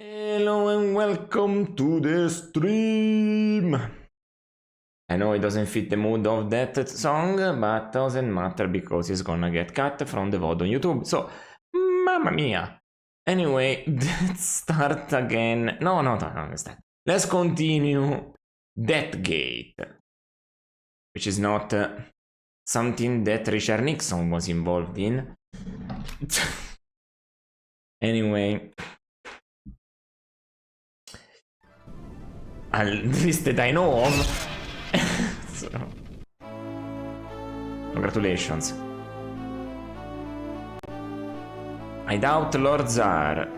Hello and welcome to the stream. I know it doesn't fit the mood of that song, but doesn't matter because it's gonna get cut from the VOD on YouTube. So, mamma mia. Anyway, let's start again. No, let's continue Deathgate, which is not something that Richard Nixon was involved in. Anyway. At least that I know of. So. Congratulations. I doubt Lord Tsar.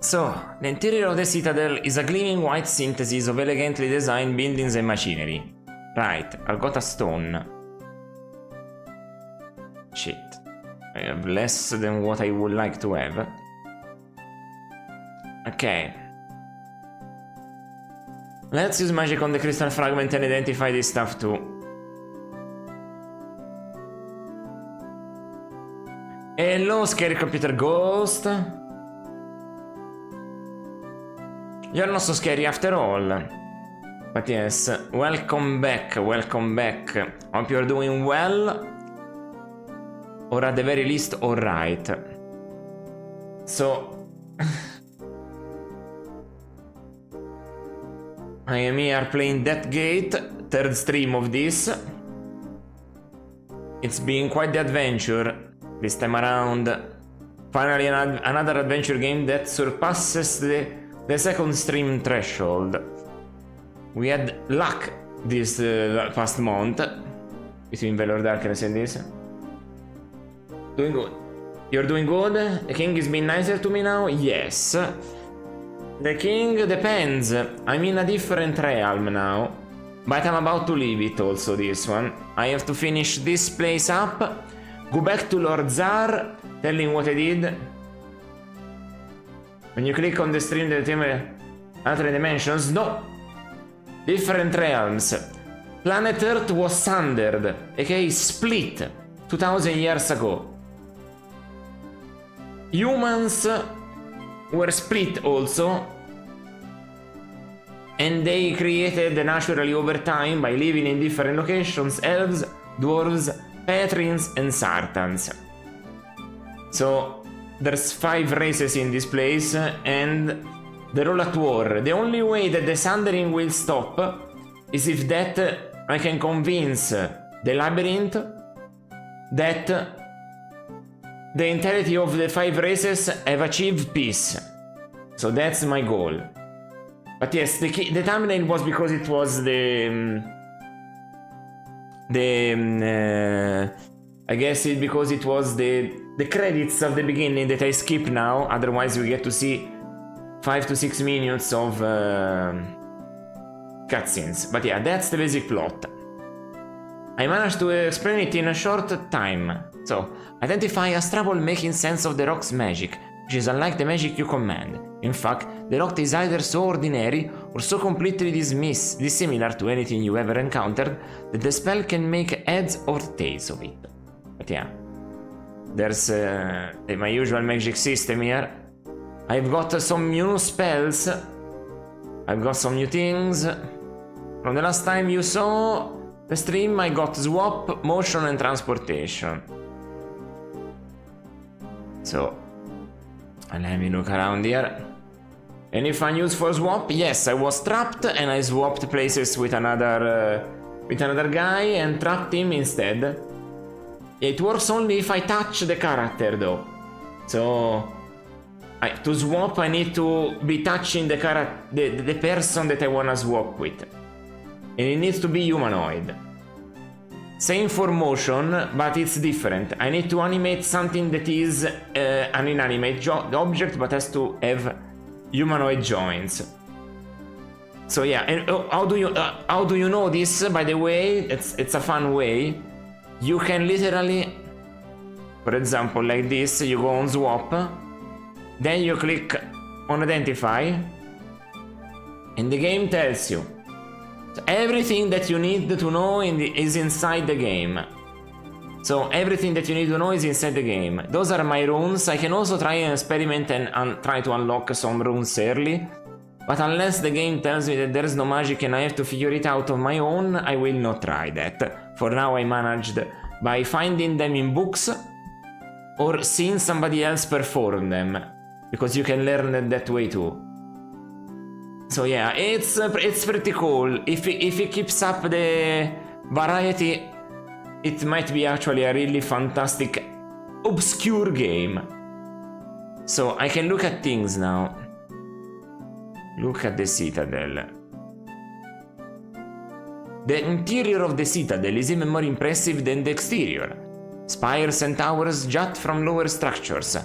So, the interior of the citadel is a gleaming white synthesis of elegantly designed buildings and machinery. Right, I've got a stone. Shit. I have less than what I would like to have. Okay. Let's use magic on the crystal fragment and identify this stuff too. Hello, scary computer ghost. You're not so scary after all. But yes, welcome back, welcome back. Hope you're doing well. Or at the very least, alright. So... I am here playing Deathgate, third stream of this. It's been quite the adventure this time around. Finally another adventure game that surpasses the second stream threshold. We had luck this past month between Veiled Darkness and this. Doing good. You're doing good? The king is being nicer to me now? Yes. The king depends. I'm in a different realm now. But I'm about to leave it also, this one. I have to finish this place up. Go back to Lord Tsar. Tell him what I did. When you click on the stream, the team other dimensions. No. Different realms. Planet Earth was sundered, aka split 2000 years ago. Humans were split also, and they created naturally over time by living in different locations: elves, dwarves, patrons, and sartans. So there's 5 races in this place, and they're all at war. The only way that the sundering will stop is if that I can convince the labyrinth that the entirety of the 5 races have achieved peace. So that's my goal. But yes, the thumbnail was because it was I guess because it was the credits of the beginning that I skip now. Otherwise we get to see 5 to 6 minutes of cutscenes. But yeah, that's the basic plot. I managed to explain it in a short time. So, identify a trouble making sense of the rock's magic, which is unlike the magic you command. In fact, the rock is either so ordinary or so completely dissimilar to anything you ever encountered that the spell can make heads or tails of it. But yeah, there's my usual magic system here. I've got some new spells. I've got some new things. From the last time you saw the stream, I got swap, motion, and transportation. So, let me look around here. Any fun use for swap? Yes, I was trapped and I swapped places with another guy and trapped him instead. It works only if I touch the character though. So, to swap I need to be touching the person that I wanna swap with. And it needs to be humanoid. Same for motion, but it's different. I need to animate something that is an inanimate object, but has to have humanoid joints. So yeah, and how do you know this? By the way, it's a fun way. You can literally, for example, like this, you go on swap, then you click on identify, and the game tells you. So everything that you need to know is inside the game. So everything that you need to know is inside the game. Those are my runes. I can also try and experiment and try to unlock some runes early. But unless the game tells me that there's no magic and I have to figure it out on my own, I will not try that. For now I managed by finding them in books or seeing somebody else perform them. Because you can learn it that way too. So yeah, it's pretty cool. If it keeps up the variety, it might be actually a really fantastic, obscure game. So I can look at things now. Look at the citadel. The interior of the citadel is even more impressive than the exterior. Spires and towers jut from lower structures,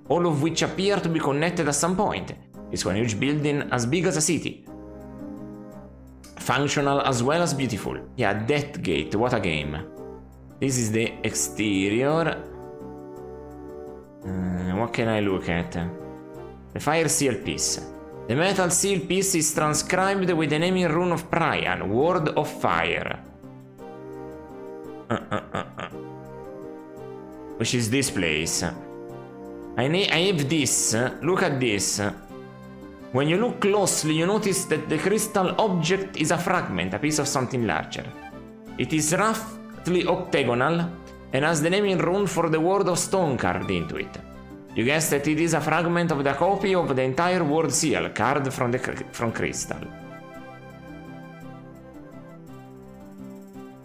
all of which appear to be connected at some point. It's one huge building as big as a city. Functional as well as beautiful. Yeah, Death Gate, what a game. This is the exterior. What can I look at? The fire seal piece. The metal seal piece is transcribed with the naming rune of Prian, Word of Fire. Which is this place. I have this. Look at this. When you look closely, you notice that the crystal object is a fragment, a piece of something larger. It is roughly octagonal and has the naming rune for the word of stone carved into it. You guess that it is a fragment of the copy of the entire word seal carved from crystal.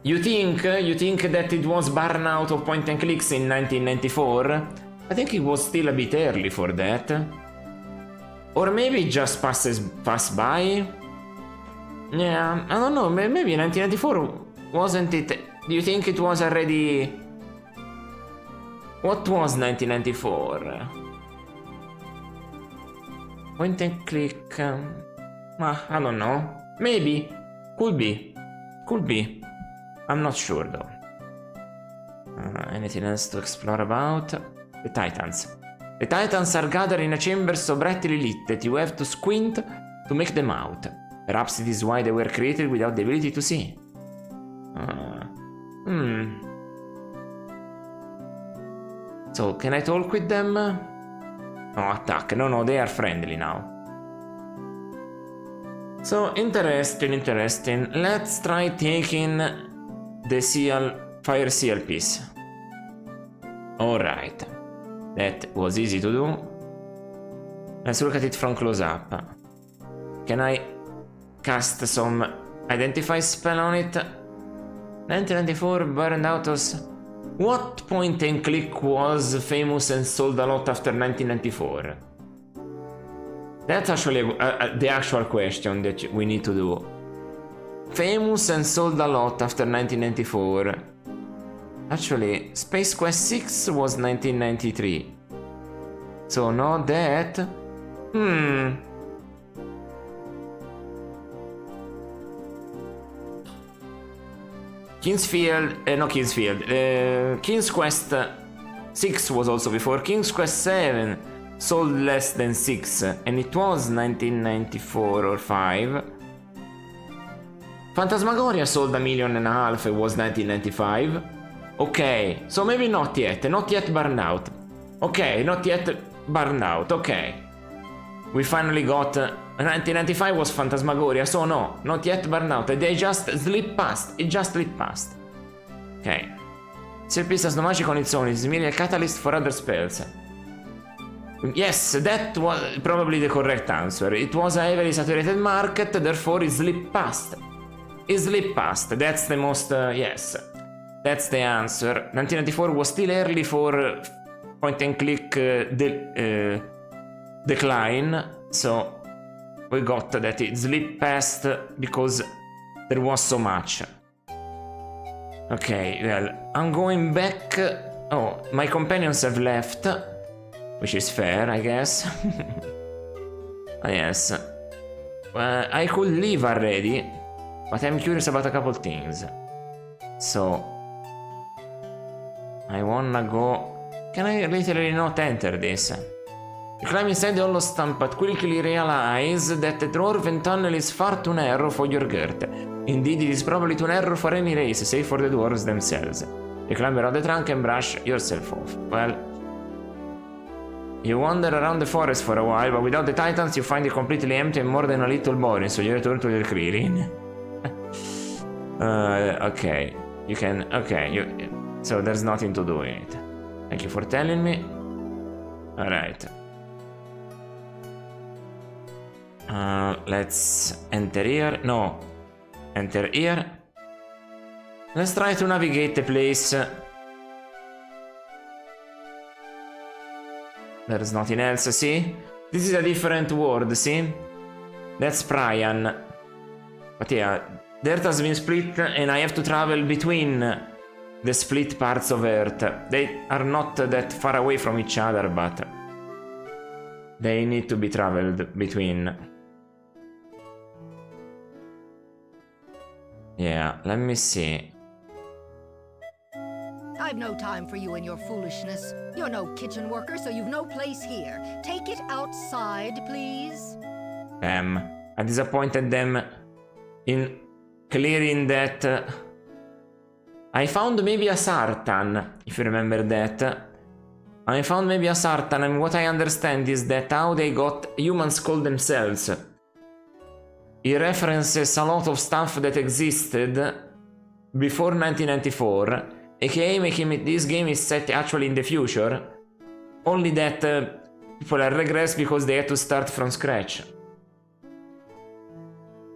You think that it was born out of point and clicks in 1994? I think it was still a bit early for that. Or maybe it just passed by? Yeah, I don't know, maybe 1994 wasn't it? Do you think it was already... What was 1994? Point and click... I don't know. Maybe. Could be. Could be. I'm not sure though. Anything else to explore about? The Titans. The Titans are gathered in a chamber so brightly lit that you have to squint to make them out. Perhaps it is why they were created without the ability to see. So, can I talk with them? No, attack. No, they are friendly now. So, interesting. Let's try taking the fire seal piece. Alright. That was easy to do. Let's look at it from close up. Can I cast some identify spell on it? 1994 burned out as... What point and click was famous and sold a lot after 1994? That's actually the actual question that we need to do. Famous and sold a lot after 1994. Actually, Space Quest 6 was 1993. So not that. King's Quest 6 was also before. King's Quest 7 sold less than 6, and it was 1994 or 5. Phantasmagoria sold 1.5 million, it was 1995. Okay, so maybe not yet burned out. Okay, not yet burned out, okay. We finally got... 1995 was Phantasmagoria, so no, not yet burned out. They just slipped past, it just slipped past. Okay. Seal piece has no magic on its own, it is merely a catalyst for other spells. Yes, that was probably the correct answer. It was a heavily saturated market, therefore it slipped past. It slipped past, that's the most... yes. That's the answer. 1994 was still early for point and click decline, so we got that it slipped past because there was so much. Okay, well, I'm going back. Oh, my companions have left, which is fair, I guess. Yes. I could leave already, but I'm curious about a couple things. So, I wanna go... Can I literally not enter this? You climb inside the hollow stump, but quickly realize that the dwarven tunnel is far too narrow for your girth. Indeed, it is probably too narrow for any race, save for the dwarves themselves. You climb around the trunk and brush yourself off. Well, you wander around the forest for a while, but without the titans you find it completely empty and more than a little boring, so you return to your clearing. Okay. You can... Okay, so there's nothing to do in it. Thank you for telling me. Alright. Let's enter here. No. Enter here. Let's try to navigate the place. There's nothing else, see? This is a different world, see? That's Prian. But yeah, the Earth has been split and I have to travel between the split parts of Earth. They are not that far away from each other, but they need to be traveled between. Yeah, let me see. I've no time for you and your foolishness. You're no kitchen worker, so you've no place here. Take it outside, please. I disappointed them in clearing that. I found maybe a sartan, if you remember that. I found maybe a sartan, and what I understand is that how they got humans called themselves. It references a lot of stuff that existed before 1994, aka making it, this game is set actually in the future, only that people are regressed because they had to start from scratch.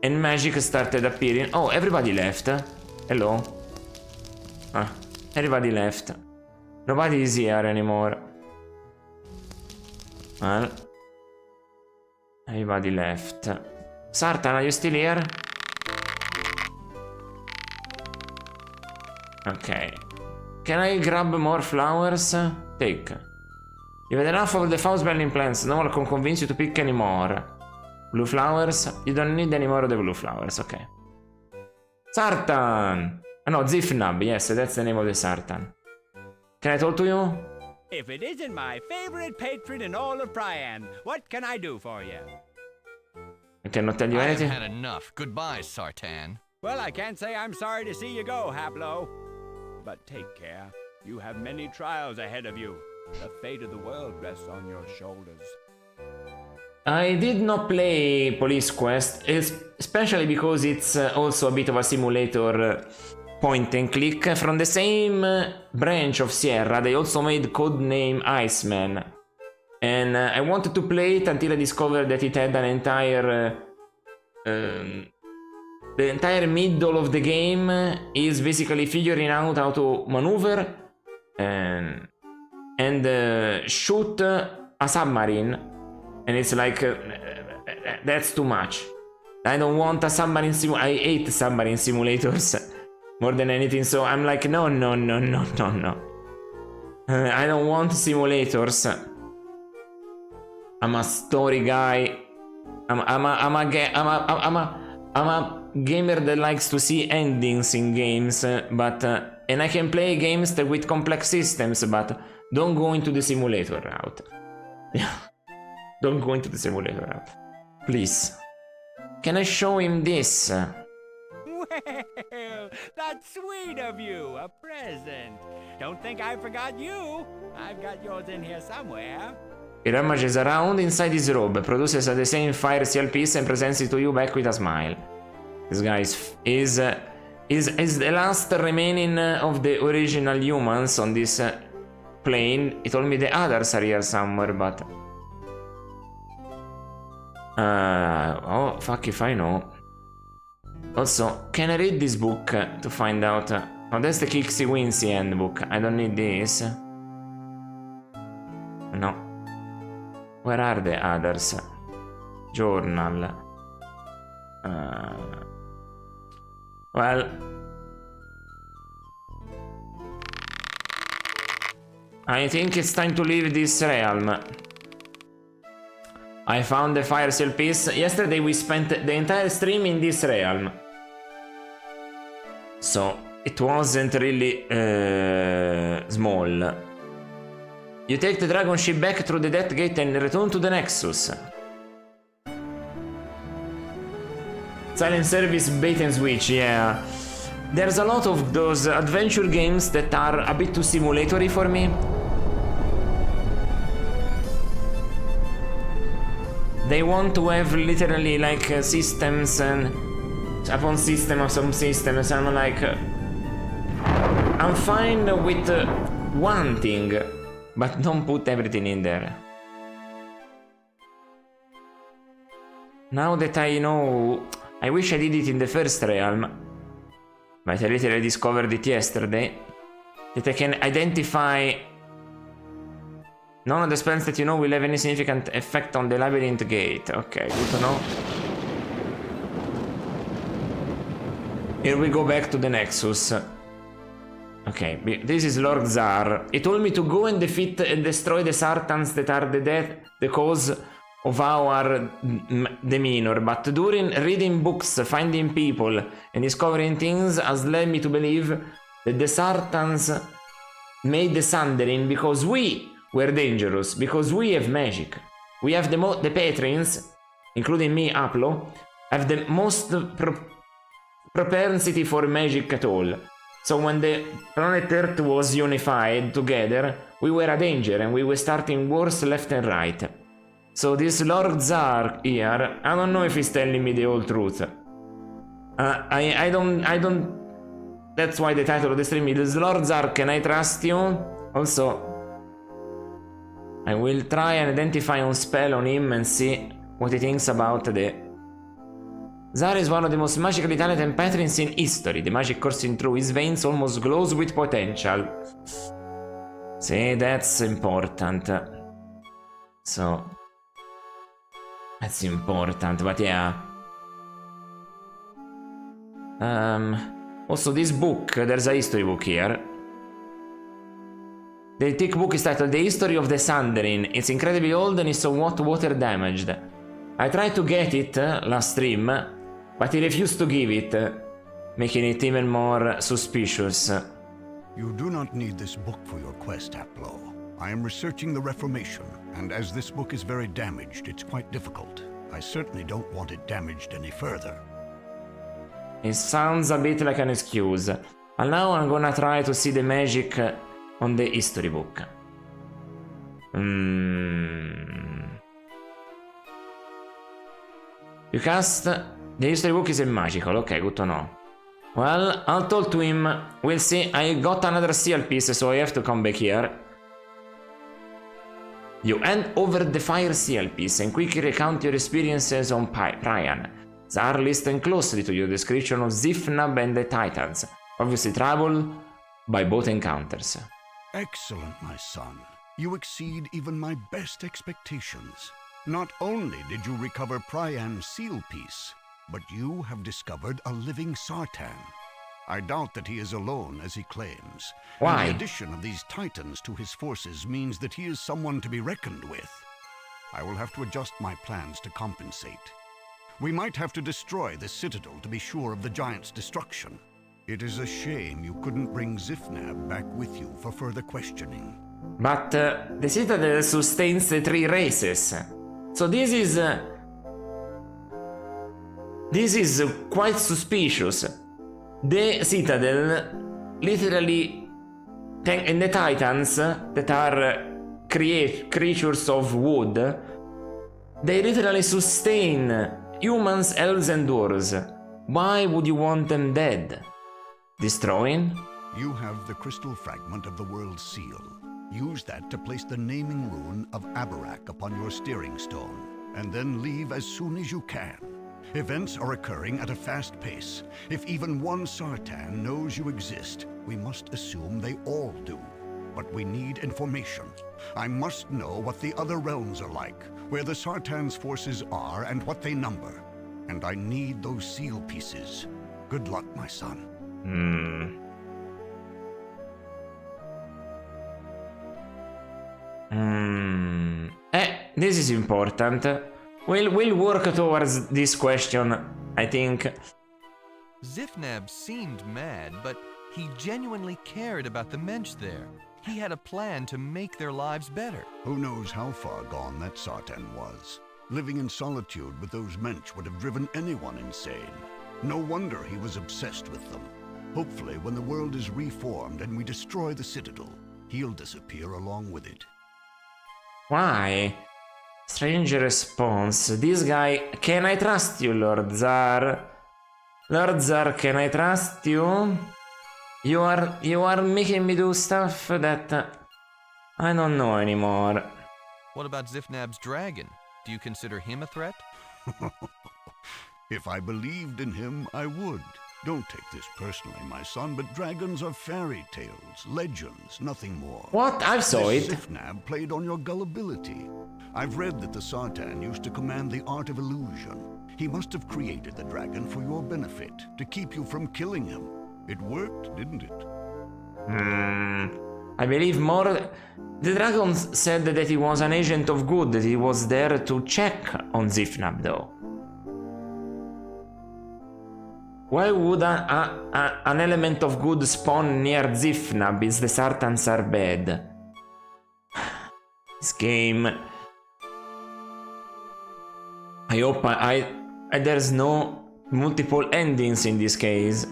And magic started appearing. Oh, everybody left. Hello. Everybody left. Nobody is here anymore. Well, everybody left. Sartan, are you still here? Okay. Can I grab more flowers? Take. You've had enough of the foul-smelling plants. No one can convince you to pick any more. Blue flowers? You don't need any more of the blue flowers, okay. Sartan! Oh, no, Zifnab, yes, that's the name of the Sartan. Can I talk to you? If it isn't my favorite patron in all of Prian, what can I do for you? I cannot tell you anything. I've had enough. Goodbye, Sartan. Well, I can't say I'm sorry to see you go, Haplo. But take care. You have many trials ahead of you. The fate of the world rests on your shoulders. I did not play Police Quest, especially because it's also a bit of a simulator point and click. From the same branch of Sierra, they also made Codename Iceman. And I wanted to play it until I discovered that it had an entire... the entire middle of the game is basically figuring out how to maneuver and shoot a submarine. And it's like, that's too much. I don't want a submarine simulator. I hate submarine simulators more than anything, so I'm like, no. I don't want simulators. I'm a story guy. I'm a gamer that likes to see endings in games, but and I can play games that with complex systems, but don't go into the simulator route. Yeah. Don't go into the simulator route. Please. Can I show him this? Well, that's sweet of you. A present. Don't think I forgot you. I've got yours in here somewhere. He rummages around inside his robe, produces the same fire seal piece and presents it to you back with a smile. This guy is the last remaining of the original humans on this plane. He told me the others are here somewhere, but... oh, fuck if I know. Also, can I read this book to find out? Oh, that's the Kixie Wincy handbook. I don't need this. No. Where are the others? Journal. Well. I think it's time to leave this realm. I found the fire seal piece. Yesterday we spent the entire stream in this realm. So, it wasn't really small. You take the dragon ship back through the death gate and return to the Nexus. Silent service bait and switch, yeah. there's a lot of those adventure games that are a bit too simulatory for me. They want to have literally like systems and upon system of some systems. I'm like, I'm fine with one thing, but don't put everything in there. Now that I know, I wish I did it in the first realm, but I literally discovered it yesterday, that I can identify none of the spells that you know will have any significant effect on the labyrinth gate. Okay, good to know. Here we go back to the Nexus. Okay, this is Lord Zar. He told me to go and defeat and destroy the Sartans that are the cause of our demeanor, but during reading books, finding people, and discovering things has led me to believe that the Sartans made the Sundering because we were dangerous, because we have magic. We have the patrons, including me, Aplo, have the most propensity for magic at all. So when the planet Earth was unified together, we were a danger and we were starting wars left and right. So this Lord Zar here, I don't know if he's telling me the whole truth. I don't. That's why the title of the stream is Lord Zar, can I trust you? Also, I will try and identify a spell on him and see what he thinks about the... Zar is one of the most magically talented patrons in history. The magic coursing through his veins almost glows with potential. See, that's important. So... that's important, but yeah. Also, this book, there's a history book here. The thick book is titled The History of the Sundering. It's incredibly old and is somewhat water damaged. I tried to get it last stream, but he refused to give it, making it even more suspicious. You do not need this book for your quest, Aplo. I am researching the Reformation, and as this book is very damaged, it's quite difficult. I certainly don't want it damaged any further. It sounds a bit like an excuse. And now I'm gonna try to see the magic on the history book. You cast... the history book is a magical, okay, good to know. Well, I'll talk to him, we'll see. I got another seal piece, so I have to come back here. You hand over the fire seal piece and quickly recount your experiences on Prian. Zar listened closely to your description of Zifnab and the Titans, obviously troubled by both encounters. Excellent, my son. You exceed even my best expectations. Not only did you recover Prian's seal piece, but you have discovered a living Sartan. I doubt that he is alone, as he claims. Why? And the addition of these Titans to his forces means that he is someone to be reckoned with. I will have to adjust my plans to compensate. We might have to destroy the citadel to be sure of the giant's destruction. It is a shame you couldn't bring Zifnab back with you for further questioning. But the citadel sustains the 3 races. So this is quite suspicious. The citadel literally, and the Titans that are creatures of wood, they literally sustain humans, elves and dwarves. Why would you want them dead? Destroying? You have the crystal fragment of the world seal. Use that to place the naming rune of Abarak upon your steering stone, and then leave as soon as you can. Events are occurring at a fast pace. If even one Sartan knows you exist, we must assume they all do. But we need information. I must know what the other realms are like, where the Sartan's forces are, and what they number. And I need those seal pieces. Good luck, my son. This is important. We'll work towards this question, I think. Zifnab seemed mad, but he genuinely cared about the mensch there. He had a plan to make their lives better. Who knows how far gone that Sartan was? Living in solitude with those mensch would have driven anyone insane. No wonder he was obsessed with them. Hopefully, when the world is reformed and we destroy the Citadel, he'll disappear along with it. Why? Strange response. This guy... Can I trust you, Lord Zar? Lord Zar, can I trust you? You are making me do stuff that I don't know anymore. What about Zifnab's dragon? Do you consider him a threat? If I believed in him, I would. Don't take this personally, my son, but dragons are fairy tales, legends, nothing more. What? I saw it. Zifnab played on your gullibility. I've read that the Sartan used to command the art of illusion. He must have created the dragon for your benefit, to keep you from killing him. It worked, didn't it? I believe more... The dragon said that he was an agent of good, that he was there to check on Zifnab, though. Why would an element of good spawn near Zifnab if the Sartans are bad? This game... I hope there's no multiple endings in this case.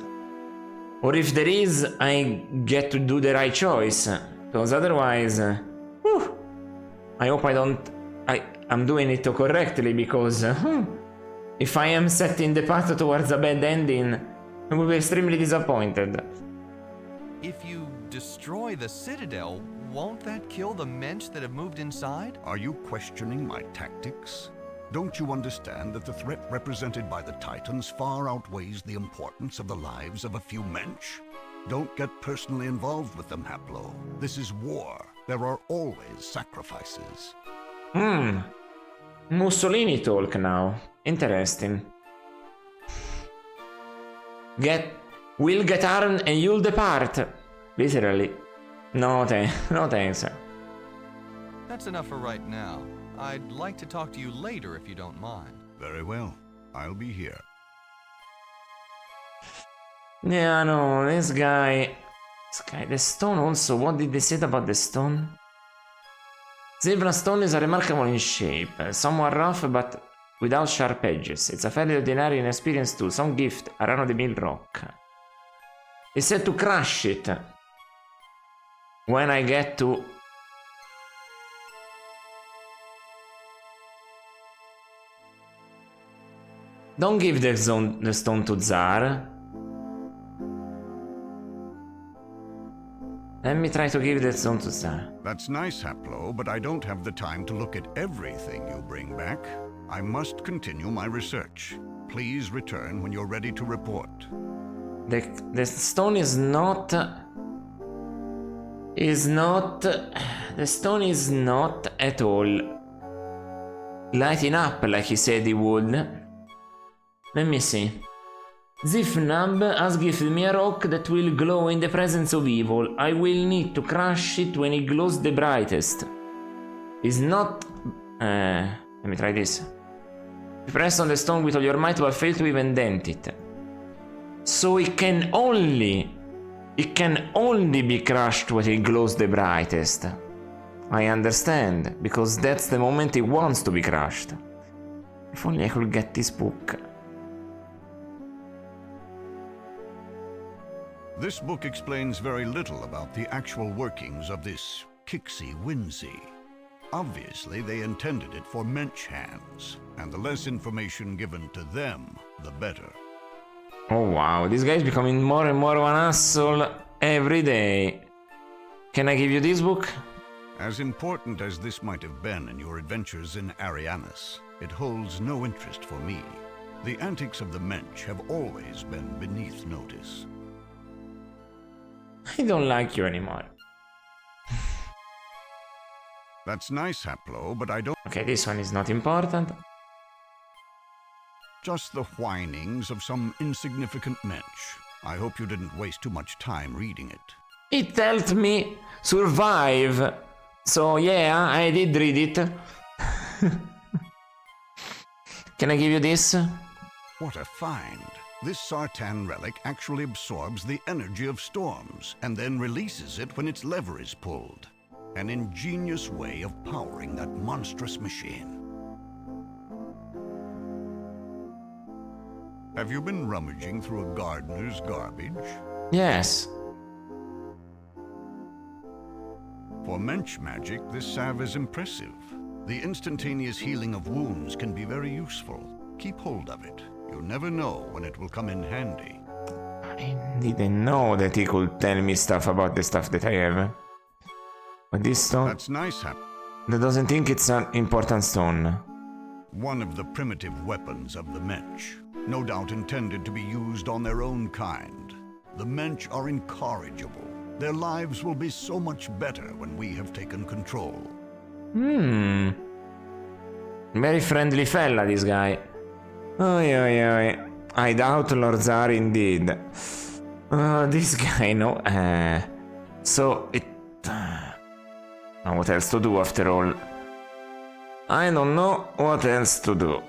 Or if there is, I get to do the right choice. Because otherwise... whew, I hope I'm doing it correctly, because... if I am setting the path towards a bad ending, I will be extremely disappointed. If you destroy the Citadel, won't that kill the mensch that have moved inside? Are you questioning my tactics? Don't you understand that the threat represented by the Titans far outweighs the importance of the lives of a few mensch? Don't get personally involved with them, Haplo. This is war. There are always sacrifices. Mussolini talk now. Interesting. We'll get armed and you'll depart. Literally. No thanks. That's enough for right now. I'd like to talk to you later if you don't mind. Very well. I'll be here. Yeah, no, this guy, the stone also, what did they say about the stone? Zebra stone is remarkable in shape, somewhat rough but without sharp edges. It's a fairly ordinary and experienced tool, some gift, a run-of-the-mill rock. He said to crush it when I get to... Don't give the stone to Zar. Let me try to give the stone to Zar. That's nice, Haplo, but I don't have the time to look at everything you bring back. I must continue my research. Please return when you're ready to report. The stone is not... The stone is not at all lighting up like he said he would. Let me see. Zifnab has given me a rock that will glow in the presence of evil. I will need to crush it when it glows the brightest. It's not... let me try this. Press on the stone with all your might but fail to even dent it. So it can only be crushed when it glows the brightest. I understand, because that's the moment it wants to be crushed. If only I could get this book. This book explains very little about the actual workings of this Kixie Whimsy. Obviously, they intended it for mensch hands, and the less information given to them, the better. Oh wow, this guy's becoming more and more of an asshole every day. Can I give you this book? As important as this might have been in your adventures in Arianis, it holds no interest for me. The antics of the mensch have always been beneath notice. I don't like you anymore. That's nice, Haplo, but I don't... Okay, this one is not important. Just the whinings of some insignificant mensch. I hope you didn't waste too much time reading it. It helped me survive. So yeah, I did read it. Can I give you this? What a find. This Sartan relic actually absorbs the energy of storms and then releases it when its lever is pulled. An ingenious way of powering that monstrous machine. Have you been rummaging through a gardener's garbage? Yes. For mensch magic, this salve is impressive. The instantaneous healing of wounds can be very useful. Keep hold of it. You never know when it will come in handy. I didn't know that he could tell me stuff about the stuff that I have. But this stone... That's nice, Hap. That doesn't think it's an important stone. One of the primitive weapons of the mensch. No doubt intended to be used on their own kind. The mensch are incorrigible. Their lives will be so much better when we have taken control. Very friendly fella, this guy. Oi, oi, oi. I doubt Lords are indeed. This guy, no. So, it... what else to do after all? I don't know what else to do.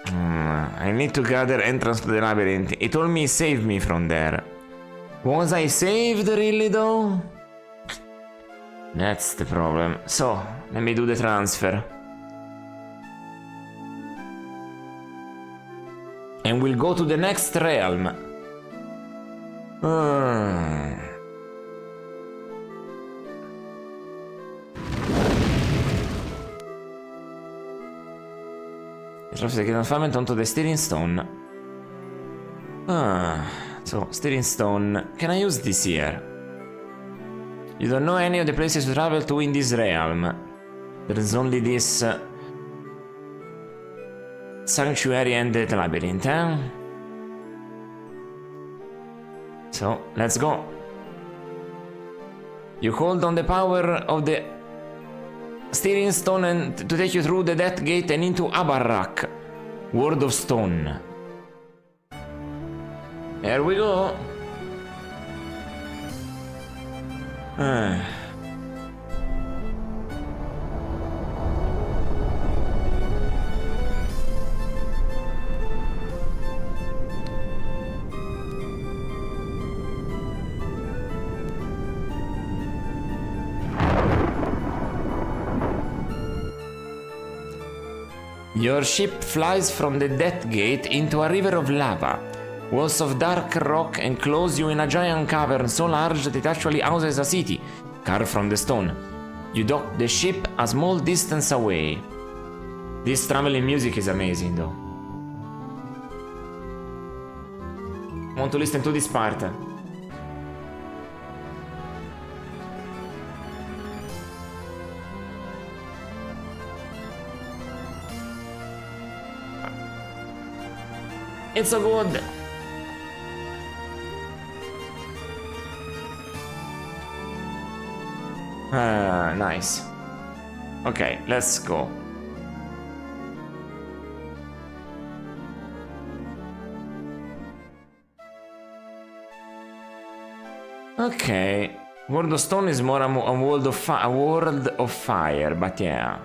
I need to gather entrance to the labyrinth. It told me save me from there. Was I saved really though? That's the problem. So, let me do the transfer. And we'll go to the next realm. Traffic confinement onto the steering stone. So steering stone. Can I use this here? You don't know any of the places to travel to in this realm. There is only this sanctuary and the labyrinth, eh? So let's go. You called on the power of the steering stone and to take you through the death gate and into Araknie. Word of stone. Here we go. Your ship flies from the Death Gate into a river of lava. Walls of dark rock enclose you in a giant cavern so large that it actually houses a city, carved from the stone. You dock the ship a small distance away. This traveling music is amazing though. I want to listen to this part. It's so good. Nice. Okay, let's go. Okay. World of Stone is more a world of fire, but yeah.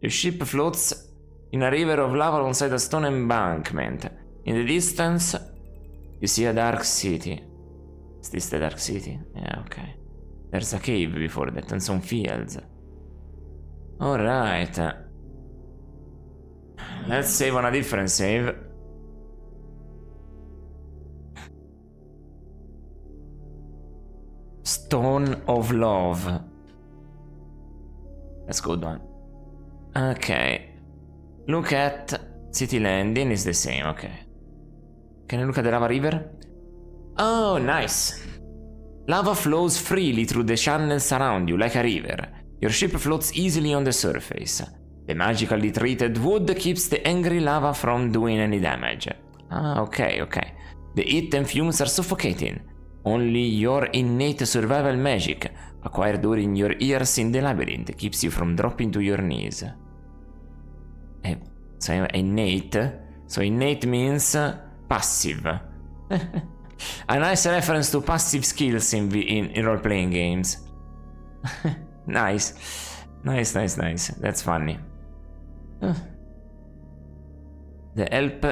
Your ship floats in a river of lava alongside a stone embankment. In the distance, you see a dark city. Is this the dark city? Yeah, okay. There's a cave before that and some fields. Alright. Let's save on a different save. Stone of Love. That's a good one. Okay. Look at City Landing is the same, okay. Can I look at the lava river? Oh, nice. Lava flows freely through the channels around you like a river. Your ship floats easily on the surface. The magically treated wood keeps the angry lava from doing any damage. Ah, okay, okay. The heat and fumes are suffocating. Only your innate survival magic, acquired during your years in the labyrinth, keeps you from dropping to your knees. So innate? So innate means passive. A nice reference to passive skills in role-playing games. Nice. Nice, nice, nice. That's funny. The help.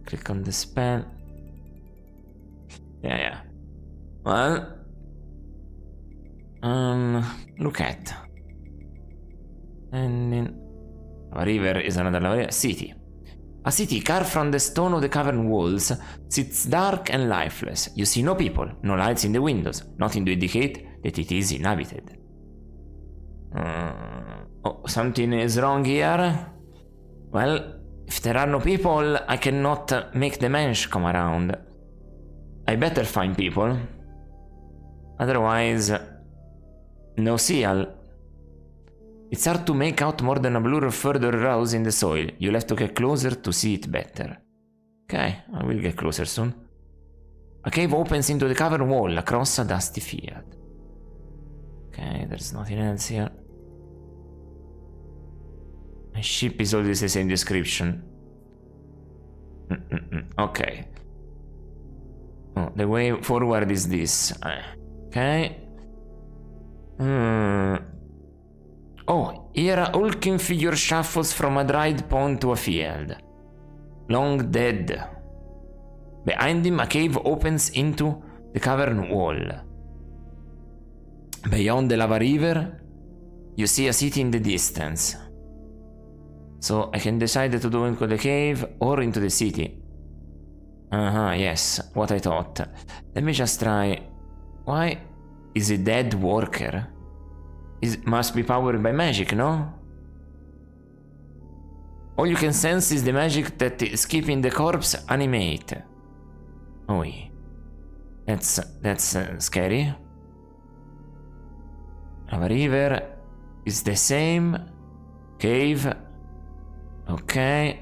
Click on the spell. Yeah, yeah. Well. Look at. And in a river is another city. A city carved from the stone of the cavern walls sits dark and lifeless. You see no people, no lights in the windows, nothing to indicate that it is inhabited. Oh, something is wrong here. Well, if there are no people, I cannot make the mensch come around. I better find people. Otherwise, no seal. It's hard to make out more than a blur of further rows in the soil. You'll have to get closer to see it better. Okay, I will get closer soon. A cave opens into the cavern wall across a dusty field. Okay, there's nothing else here. My ship is always the same description. Okay. Oh, the way forward is this. Okay. Oh, here a hulking figure shuffles from a dried pond to a field. Long dead. Behind him, a cave opens into the cavern wall. Beyond the lava river, you see a city in the distance. So I can decide to go into the cave or into the city. Yes, what I thought. Let me just try. Why is a dead worker? It must be powered by magic, no? All you can sense is the magic that is keeping the corpse animate. Oh, that's scary. Our river is the same. Cave. Okay.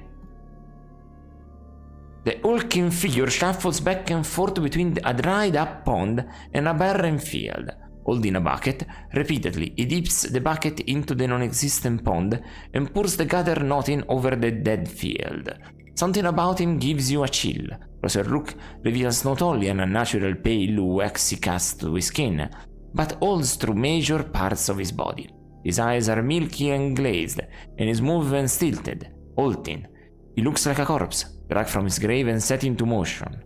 The hulking figure shuffles back and forth between a dried up pond and a barren field. Holding a bucket, repeatedly he dips the bucket into the non-existent pond and pours the gather nothing over the dead field. Something about him gives you a chill. Closer look reveals not only an unnatural pale waxy cast to his skin, but also through major parts of his body. His eyes are milky and glazed, and his movements tilted, halting. He looks like a corpse, dragged from his grave and set into motion.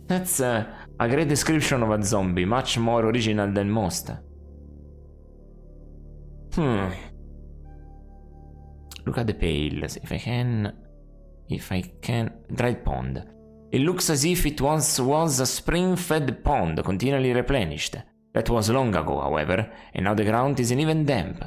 That's a great description of a zombie, much more original than most. Look at the pails, if I can... Dried pond. It looks as if it once was a spring-fed pond, continually replenished. That was long ago, however, and now the ground isn't even damp.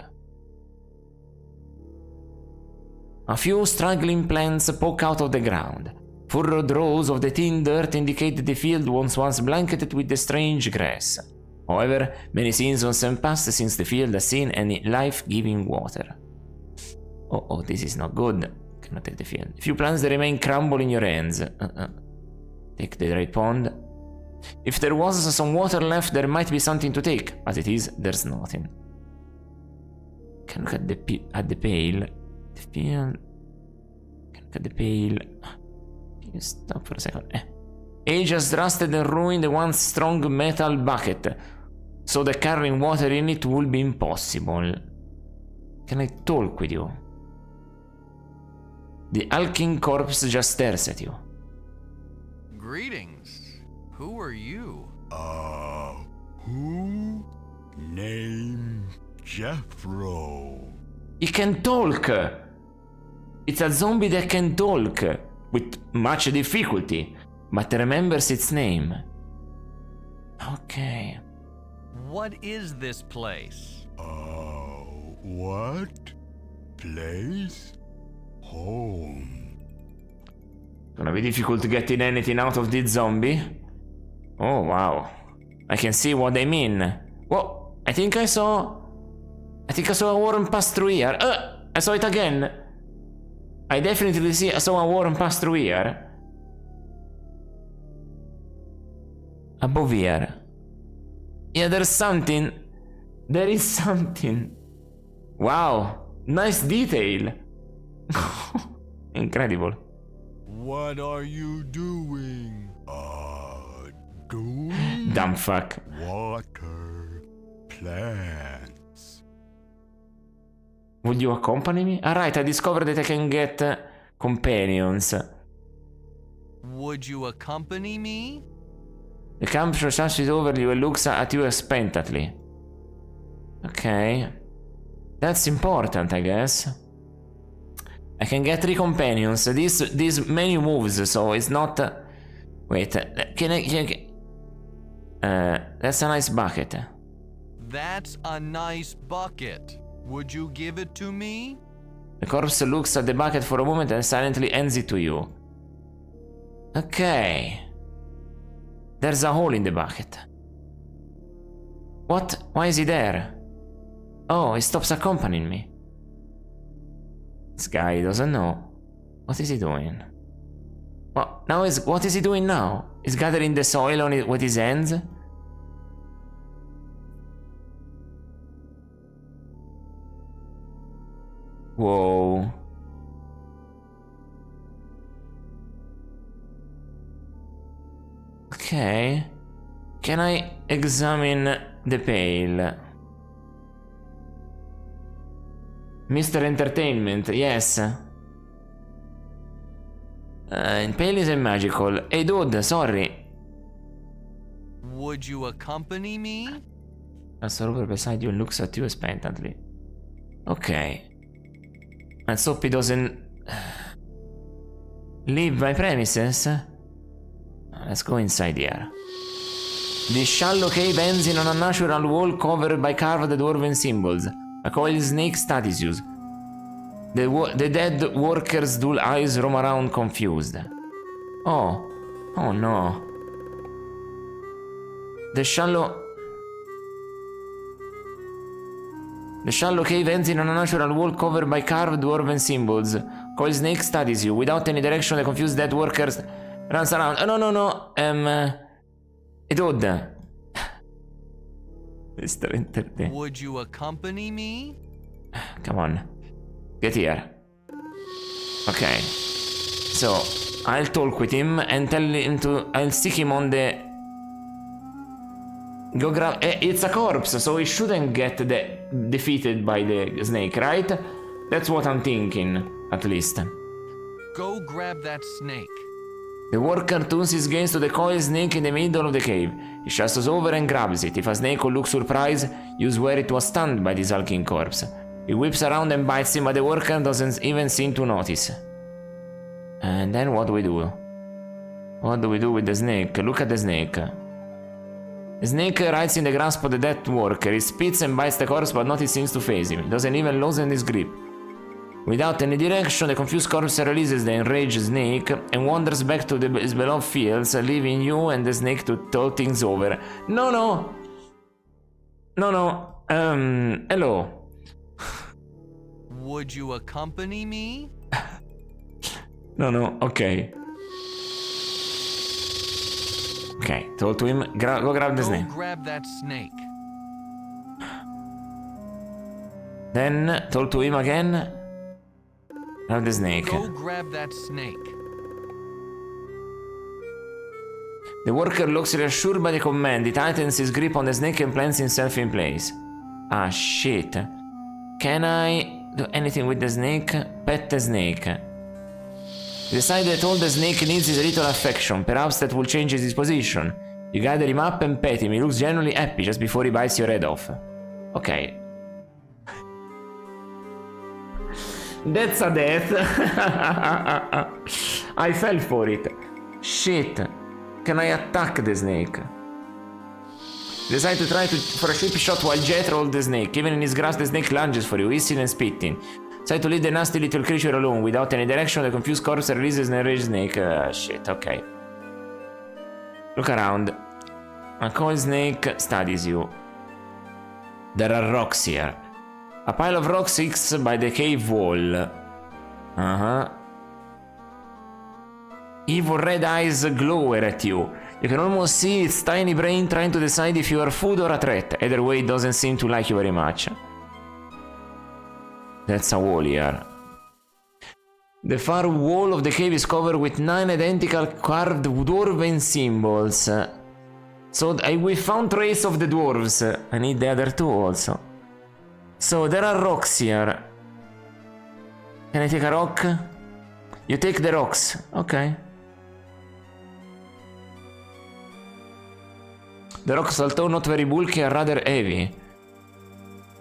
A few straggling plants poke out of the ground. Furrowed rows of the thin dirt indicate that the field was once blanketed with the strange grass. However, many seasons have passed since the field has seen any life-giving water. Oh, this is not good. Cannot take the field. Few plants that remain crumble in your hands. Take the dried pond. If there was some water left, there might be something to take. As it is, there's nothing. Can look at the pail. The field. Can look at the pail. Stop for a second. Age has rusted and ruined the once strong metal bucket, so that carrying water in it will be impossible. Can I talk with you? The hulking corpse just stares at you. Greetings. Who are you? Who? Name Jeffro. He can talk! It's a zombie that can talk, with much difficulty, but remembers its name. Okay. What is this place? What? Place? Home. Gonna be difficult getting anything out of this zombie. Oh, wow. I can see what they mean. Whoa, I think I saw a worm pass through here. I saw it again. I definitely saw a worm pass through here. Above here. Yeah, there's something. There is something. Wow, nice detail. Incredible. What are you doing? Doing? Dumb fuck. Water. Plants. Would you accompany me? Alright, I discovered that I can get companions. Would you accompany me? The camp rushes over you and looks at you expectantly. Okay. That's important, I guess. I can get 3 companions. This menu moves, so it's not... wait, that's a nice bucket. That's a nice bucket. Would you give it to me? The corpse looks at the bucket for a moment and silently hands it to you. Okay. There's a hole in the bucket. What? Why is he there? Oh, he stops accompanying me. This guy doesn't know. What is he doing? Well, what is he doing now? He's gathering the soil on it with his hands? Whoa. Okay. Can I examine the pail? Mr. Entertainment, yes. Pail is magical. Hey dude, sorry. Would you accompany me? A server beside you looks at you expectantly. Okay. Let's hope he doesn't leave my premises. Let's go inside here. The shallow cave ends in an unnatural wall covered by carved dwarven symbols. A coiled snake statues. The dead workers' dull eyes roam around confused. Oh. Oh no. The shallow cave ends in an unnatural wall covered by carved dwarven symbols. Coiled snake studies you. Without any direction, the confused dead workers runs around. Oh no. Dude. Mr. Entertainment. Would you accompany me? Come on. Get here. Okay. So, I'll talk with him and tell him to... I'll stick him on the... Go grab... it's a corpse, so he shouldn't get defeated by the snake, right? That's what I'm thinking, at least. Go grab that snake. The worker turns his gaze to the coiled snake in the middle of the cave. He shushes over and grabs it. If a snake will look surprised, you swear it was stunned by this hulking corpse. He whips around and bites him, but the worker doesn't even seem to notice. And then what do we do? What do we do with the snake? Look at the snake. The snake rides in the grasp of the dead worker. He spits and bites the corpse, but nothing seems to faze him. He doesn't even loosen his grip. Without any direction, the confused corpse releases the enraged snake and wanders back to his beloved fields, leaving you and the snake to talk things over. No. Hello. Would you accompany me? No, okay. Okay, told to him, go grab the snake. Go grab that snake. Then, told to him again, grab the snake. Go grab that snake. The worker looks reassured by the command. He tightens his grip on the snake and plants himself in place. Ah, shit. Can I do anything with the snake? Pet the snake. You decide that all the snake needs is a little affection. Perhaps that will change his disposition. You gather him up and pet him. He looks genuinely happy just before he bites your head off. Okay. That's a death. I fell for it. Shit. Can I attack the snake? Decide to try for a cheap shot while Jet rolled the snake. Even in his grasp, the snake lunges for you, hissing and spitting. Decide to leave the nasty little creature alone. Without any direction, the confused corpse releases an enraged snake. Shit, okay. Look around. A coiled snake studies you. There are rocks here. A pile of rocks sits by the cave wall. Evil red eyes glower at you. You can almost see its tiny brain trying to decide if you are food or a threat. Either way, it doesn't seem to like you very much. That's a wall here. The far wall of the cave is covered with 9 identical carved dwarven symbols. So we found trace of the dwarves. I need the other 2 also. So there are rocks here. Can I take a rock? You take the rocks. Okay. The rocks, although not very bulky, are rather heavy.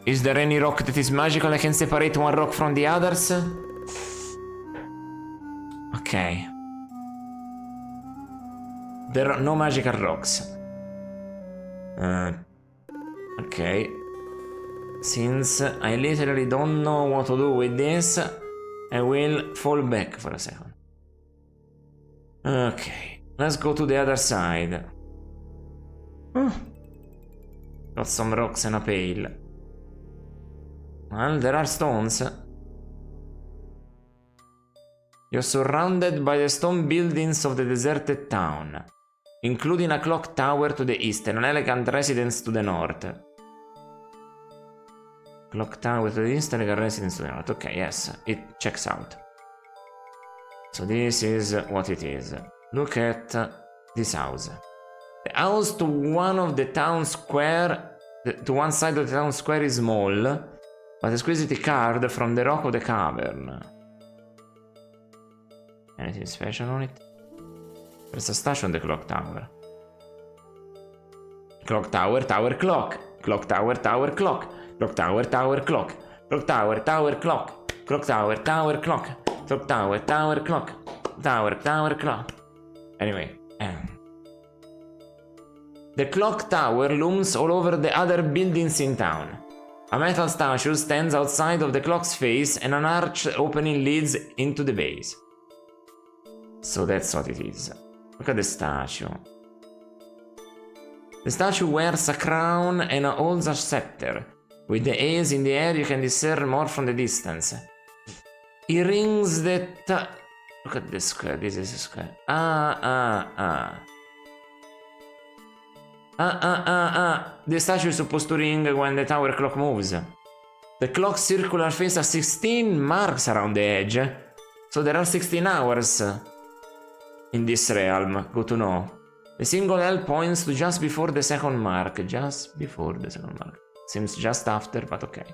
Is there any rock that is magical I can separate one rock from the others? Ok. There are no magical rocks. Ok. Since I literally don't know what to do with this, I will fall back for a second. Okay. Let's go to the other side. Got some rocks and a pail. Well, there are stones. You're surrounded by the stone buildings of the deserted town, including a clock tower to the east and an elegant residence to the north. Clock tower to the east, elegant residence to the north. Okay, yes, it checks out. So this is what it is. Look at this house. The house to one of the town square, to one side of the town square is small, but exquisitely carved from the rock of the cavern. Anything special on it? There's a statue on the clock tower. Clock tower, tower clock. Clock tower, tower clock. Clock tower, tower clock. Clock tower, tower clock. Clock tower, tower clock. Clock tower, tower clock. Tower, tower clock. Anyway. The clock tower looms all over the other buildings in town. A metal statue stands outside of the clock's face and an arch opening leads into the base. So that's what it is. Look at the statue. The statue wears a crown and holds a scepter. With the A's in the air you can discern more from the distance. Earrings that... Look at this square, this is a square. The statue is supposed to ring when the tower clock moves. The clock's circular face has 16 marks around the edge. So there are 16 hours in this realm. Good to know. The single L points to just before the second mark. Just before the second mark. Seems just after, but okay.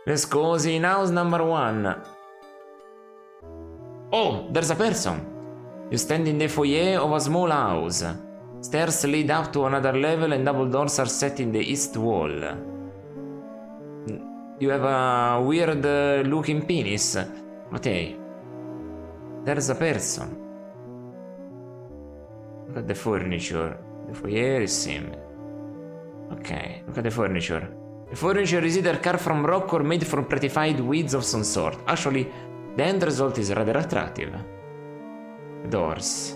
Let's go in house number 1. Oh, there's a person. You stand in the foyer of a small house. Stairs lead up to another level and double doors are set in the east wall. You have a weird looking penis. But hey, there's a person. Look at the furniture. The foyer is same. Okay, look at the furniture. The furniture is either carved from rock or made from prettified weeds of some sort. Actually, the end result is rather attractive. Doors.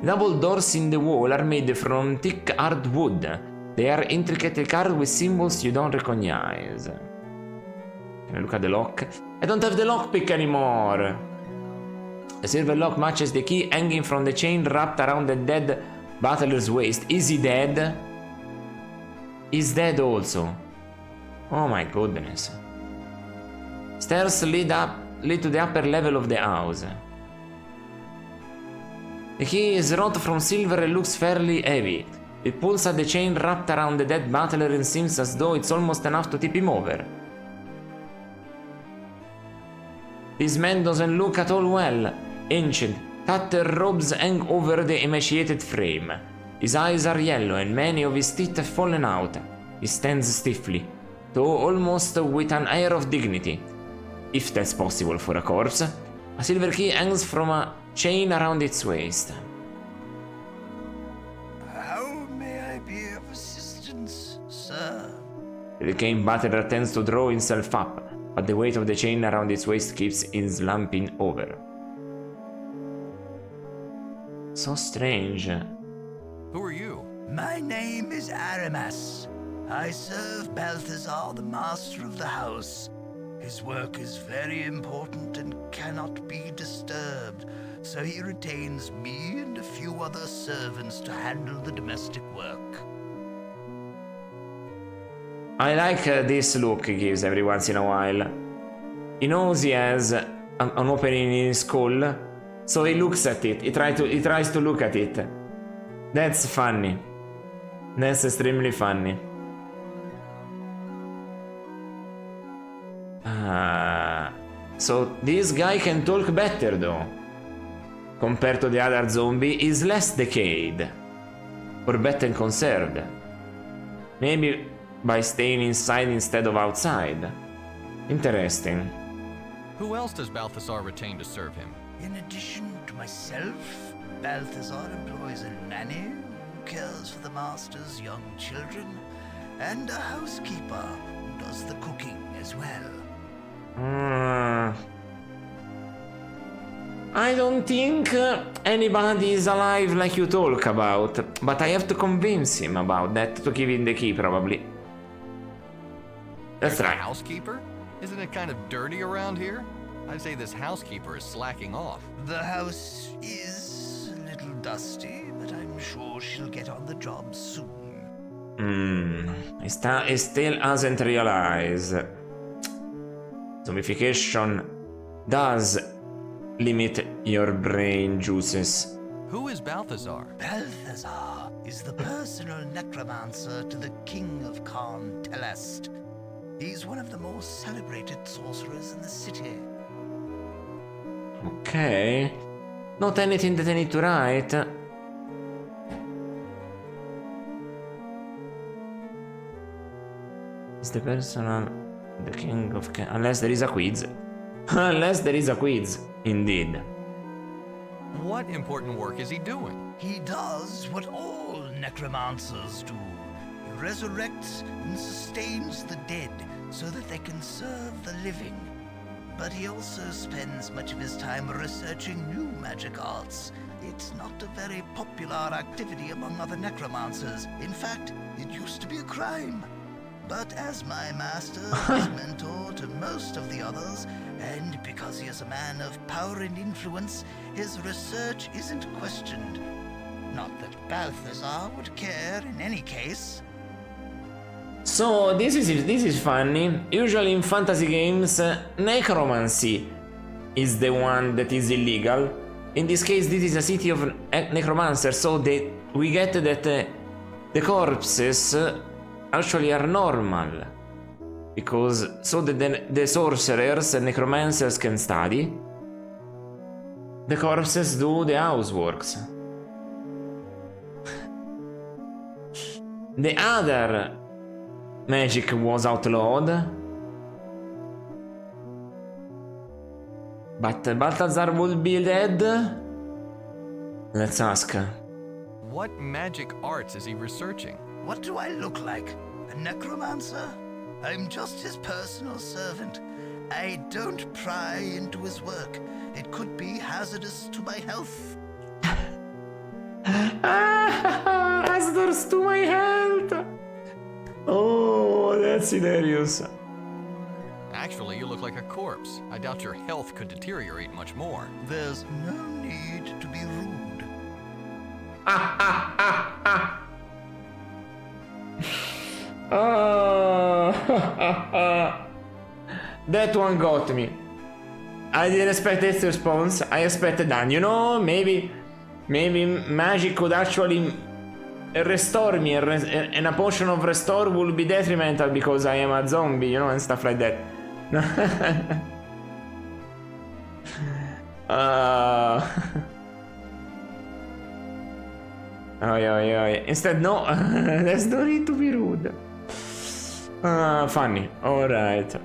Double doors in the wall are made from thick hard wood. They are intricately carved with symbols you don't recognize. Can I look at the lock? I don't have the lockpick anymore! The silver lock matches the key hanging from the chain wrapped around the dead battler's waist. Is he dead? He's dead also. Oh my goodness. Stairs lead to the upper level of the house. The key is wrought from silver and looks fairly heavy. It pulls at the chain wrapped around the dead battler and seems as though it's almost enough to tip him over. This man doesn't look at all well. Ancient, tattered robes hang over the emaciated frame. His eyes are yellow and many of his teeth have fallen out. He stands stiffly, though almost with an air of dignity. If that's possible for a corpse. A silver key hangs from a chain around its waist. How may I be of assistance, sir? The decaying battler tends to draw himself up, but the weight of the chain around its waist keeps him slumping over. So strange. Who are you? My name is Aramas. I serve Balthazar, the master of the house. His work is very important and cannot be disturbed, so he retains me and a few other servants to handle the domestic work. I like this look he gives every once in a while. He knows he has an opening in his skull, so he looks at it. He tries to look at it. That's funny. That's extremely funny. So this guy can talk better though. Compared to the other zombie, he's less decayed. Or better conserved. Maybe by staying inside instead of outside. Interesting. Who else does Balthazar retain to serve him? In addition to myself, Balthazar employs a nanny who cares for the master's young children, and a housekeeper who does the cooking as well. I don't think anybody is alive like you talk about, but I have to convince him about that to give him the key, probably. That's There's a right. housekeeper? Isn't it kind of dirty around here? I'd say this housekeeper is slacking off. The house is a little dusty, but I'm sure she'll get on the job soon. He still hasn't realized. Zombification does limit your brain juices. Who is Balthazar? Balthazar is the personal necromancer to the king of Khan Telest. He's one of the most celebrated sorcerers in the city. Okay. Not anything that I need to write. Is the personal... the king of... unless there is a quiz. Unless there is a quiz. Indeed. What important work is he doing? He does what all necromancers do. He resurrects and sustains the dead so that they can serve the living. But he also spends much of his time researching new magic arts. It's not a very popular activity among other necromancers. In fact, it used to be a crime. But as my master is mentor to most of the others, and because he is a man of power and influence, his research isn't questioned. Not that Balthazar would care in any case. So this is funny. Usually in fantasy games, necromancy is the one that is illegal. In this case, this is a city of necromancers, so we get that the corpses actually are normal, because so that the sorcerers and necromancers can study. The corpses do the houseworks. The other magic was outlawed, but Balthazar would be dead? Let's ask. What magic arts is he researching? What do I look like? A necromancer? I'm just his personal servant. I don't pry into his work. It could be hazardous to my health. Hazardous to my health! Oh, that's hilarious. Actually, you look like a corpse. I doubt your health could deteriorate much more. There's no need to be rude. That one got me. I didn't expect this response. I expected that. You know, maybe magic could actually restore me, and a potion of restore will be detrimental because I am a zombie, you know, and stuff like that. Oh, yeah. Instead, no, there's no need to be rude. Funny. Alright.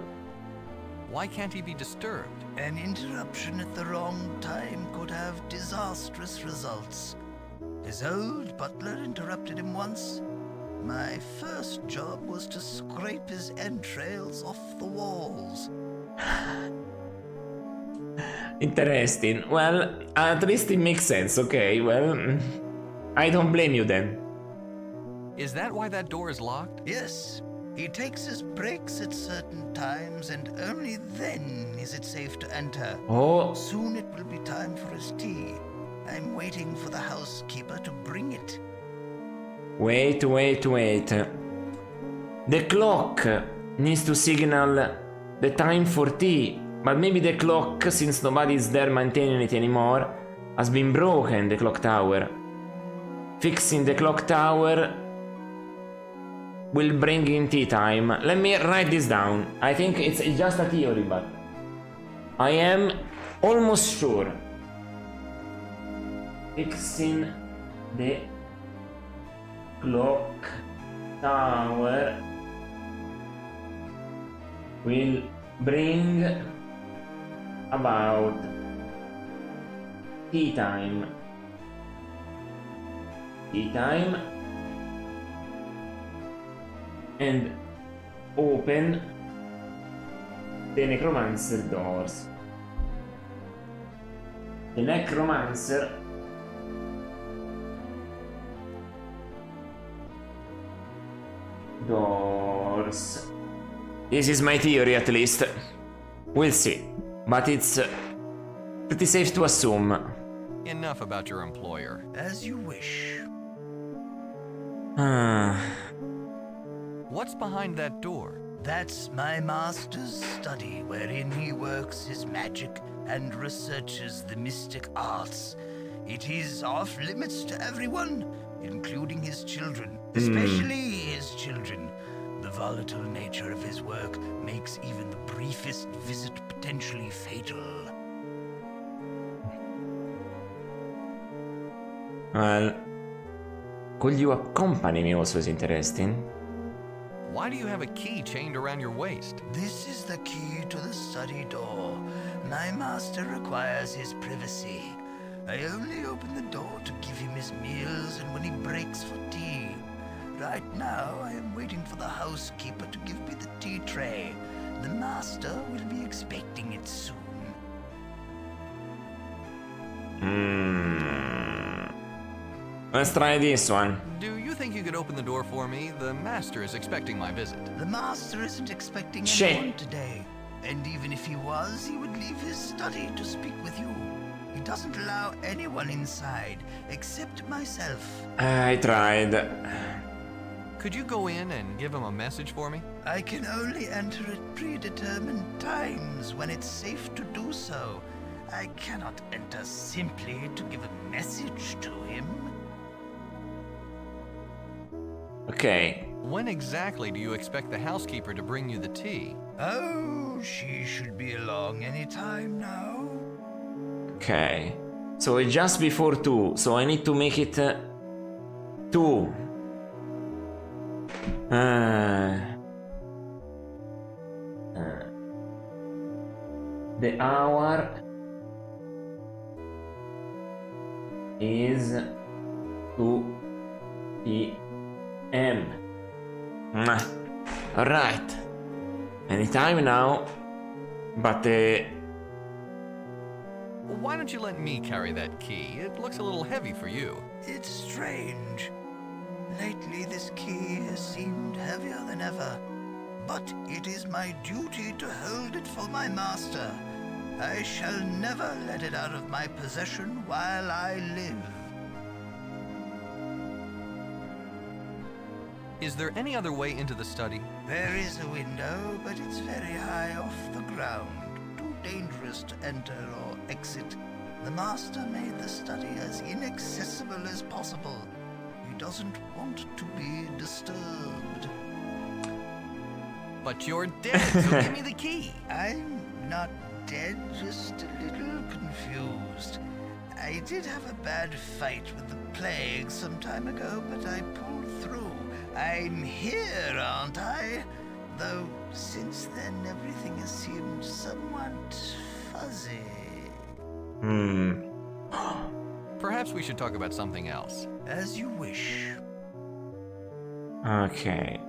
Why can't he be disturbed? An interruption at the wrong time could have disastrous results. His old butler interrupted him once. My first job was to scrape his entrails off the walls. Interesting. Well, at least it makes sense, okay? Well, I don't blame you then. Is that why that door is locked? Yes, he takes his breaks at certain times, and only then is it safe to enter. Oh, Soon it will be time for his tea. I'm waiting for the housekeeper to bring it. wait. The clock needs to signal the time for tea, but maybe the clock, since nobody is there maintaining it anymore, has been broken, the clock tower. Fixing the clock tower will bring in tea time. Let me write this down. I think it's just a theory, but I am almost sure. Fixing the clock tower will bring about tea time. Tea time. And open the necromancer doors. The necromancer doors. This is my theory, at least. We'll see. But it's pretty safe to assume. Enough about your employer. As you wish. What's behind that door? That's my master's study, wherein he works his magic and researches the mystic arts. It is off limits to everyone, including his children, especially his children. The volatile nature of his work makes even the briefest visit potentially fatal. Well, could you accompany me also is interesting. Why do you have a key chained around your waist? This is the key to the study door. My master requires his privacy. I only open the door to give him his meals and when he breaks for tea. Right now, I am waiting for the housekeeper to give me the tea tray. The master will be expecting it soon. Let's try this one. Do you think you could open the door for me? The master is expecting my visit. The master isn't expecting Shit. anyone today. And even if he was, he would leave his study to speak with you. He doesn't allow anyone inside, except myself. I tried. Could you go in and give him a message for me? I can only enter at predetermined times when it's safe to do so. I cannot enter simply to give a message to him. Okay. When exactly do you expect the housekeeper to bring you the tea? Oh, she should be along any time now. Okay. So it's just before 2, so I need to make it 2. The hour is 2 p.m. Alright. Anytime now. But Why don't you let me carry that key? It looks a little heavy for you. It's strange. Lately, this key has seemed heavier than ever. But it is my duty to hold it for my master. I shall never let it out of my possession while I live. Is there any other way into the study? There is a window, but it's very high off the ground. Too dangerous to enter or exit. The master made the study as inaccessible as possible. He doesn't want to be disturbed. But you're dead, so give me the key. I'm not dead, just a little confused. I did have a bad fight with the plague some time ago, but I pulled through. I'm here, aren't I? Though since then everything has seemed somewhat fuzzy. Perhaps we should talk about something else. As you wish. Okay.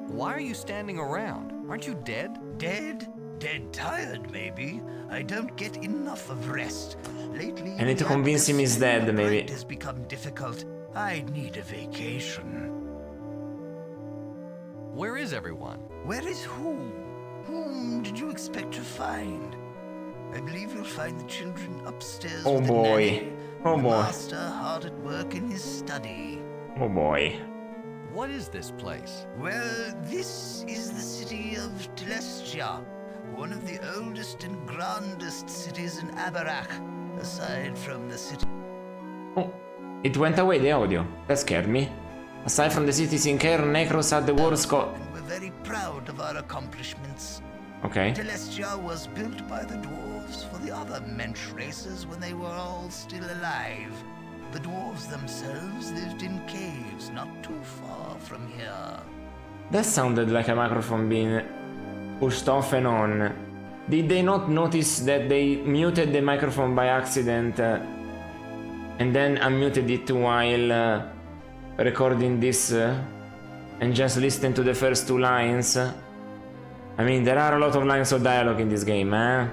Why are you standing around? Aren't you dead? Dead? Dead tired, maybe. I don't get enough of rest. Lately, I need to the convince him he's atmosphere dead, maybe. night has become difficult. I need a vacation. Where is everyone? Where is who? Whom did you expect to find? I believe you'll find the children upstairs. Oh with the boy. nanny. Oh The boy. master hard at work in his study. Oh boy. What is this place? Well, this is the city of Telestia, one of the oldest and grandest cities in Abarak, aside from the city. Oh, it went away, the audio. That scared me. Aside from the cities in care, Necros at the war score. And we're very proud of our accomplishments. Okay. Telestia was built by the dwarves for the other mensch races when they were all still alive. The dwarves themselves lived in caves not too far from here. That sounded like a microphone being pushed off and on. did they not notice that they muted the microphone by accident and then unmuted it while recording this and just listen to the first 2 lines? I mean, there are a lot of lines of dialogue in this game, eh?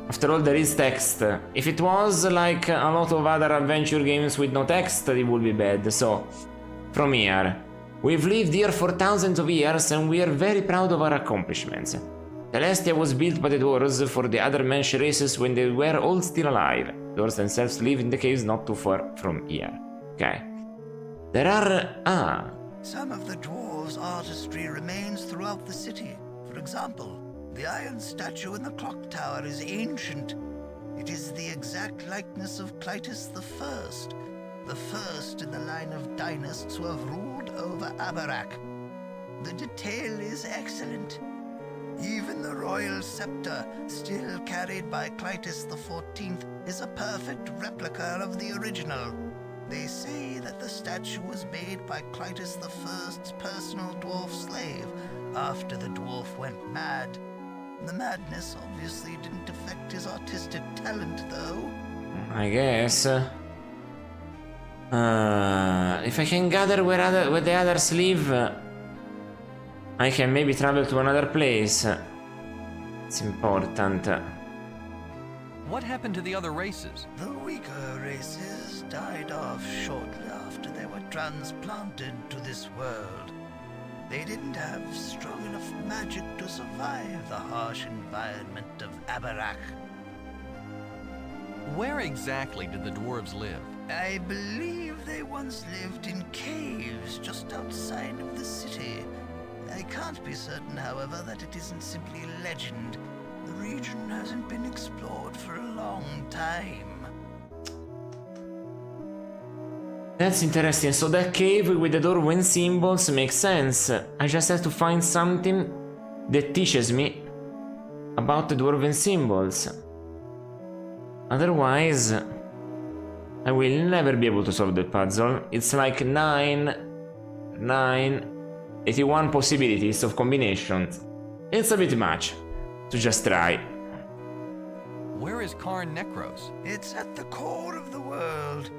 After all, there is text. If it was like a lot of other adventure games with no text, it would be bad. So, from here, we've lived here for thousands of years and we are very proud of our accomplishments. Celestia was built by the dwarves for the other mensch races when they were all still alive. Dwarves themselves live in the caves not too far from here. Okay. There are... Some of the dwarves' artistry remains throughout the city. For example, the iron statue in the clock tower is ancient. It is the exact likeness of Clytus the first in the line of dynasts who have ruled over Abarak. The detail is excellent. Even the royal scepter, still carried by Clytus XIV, is a perfect replica of the original. They say that the statue was made by Clytus I's personal dwarf slave after the dwarf went mad. The madness obviously didn't affect his artistic talent, though. I guess. If I can gather where the others live, I can maybe travel to another place. It's important. What happened to the other races? The weaker races died off shortly after they were transplanted to this world. They didn't have strong enough magic to survive the harsh environment of Abarak. Where exactly did the dwarves live? I believe they once lived in caves just outside of the city. I can't be certain, however, that it isn't simply legend. The region hasn't been explored for a long time. That's interesting. So that cave with the dwarven symbols makes sense. I just have to find something that teaches me about the dwarven symbols. Otherwise, I will never be able to solve the puzzle. It's like 81 possibilities of combinations. It's a bit much to just try. Where is Karn Necros? It's at the core of the world.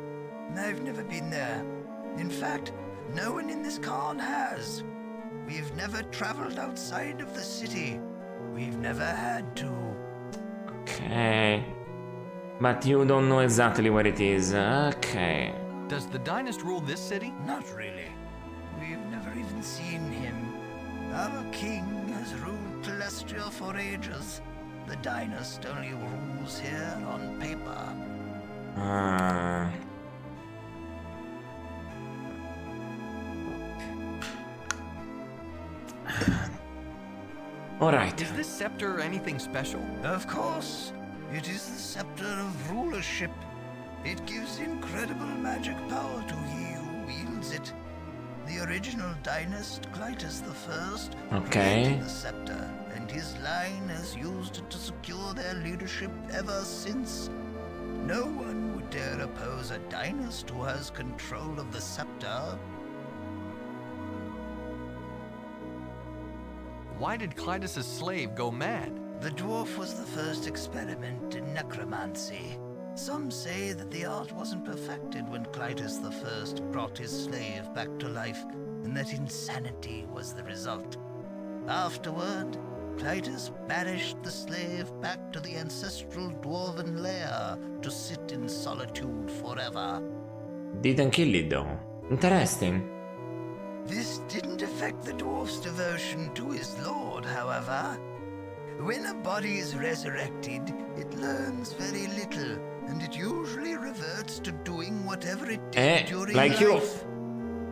I've never been there. In fact, no one in this Karn has. We've never traveled outside of the city. We've never had to. Okay. But you don't know exactly where it is. Okay. Does the dynast rule this city? Not really. We've never even seen him. Our king has ruled Celestia for ages. The dynast only rules here on paper. Alright. Is this scepter anything special? Of course. It is the scepter of rulership. It gives incredible magic power to he who wields it. The original dynast, Clytus I, created the scepter, and his line has used it to secure their leadership ever since. No one would dare oppose a dynast who has control of the scepter. Why did Clytus' slave go mad? The dwarf was the first experiment in necromancy. Some say that the art wasn't perfected when Clytus I brought his slave back to life, and that insanity was the result. Afterward, Clytus banished the slave back to the ancestral dwarven lair to sit in solitude forever. Didn't kill it though. Interesting. This didn't affect the dwarf's devotion to his lord, however. When a body is resurrected, it learns very little, and it usually reverts to doing whatever it did during like life.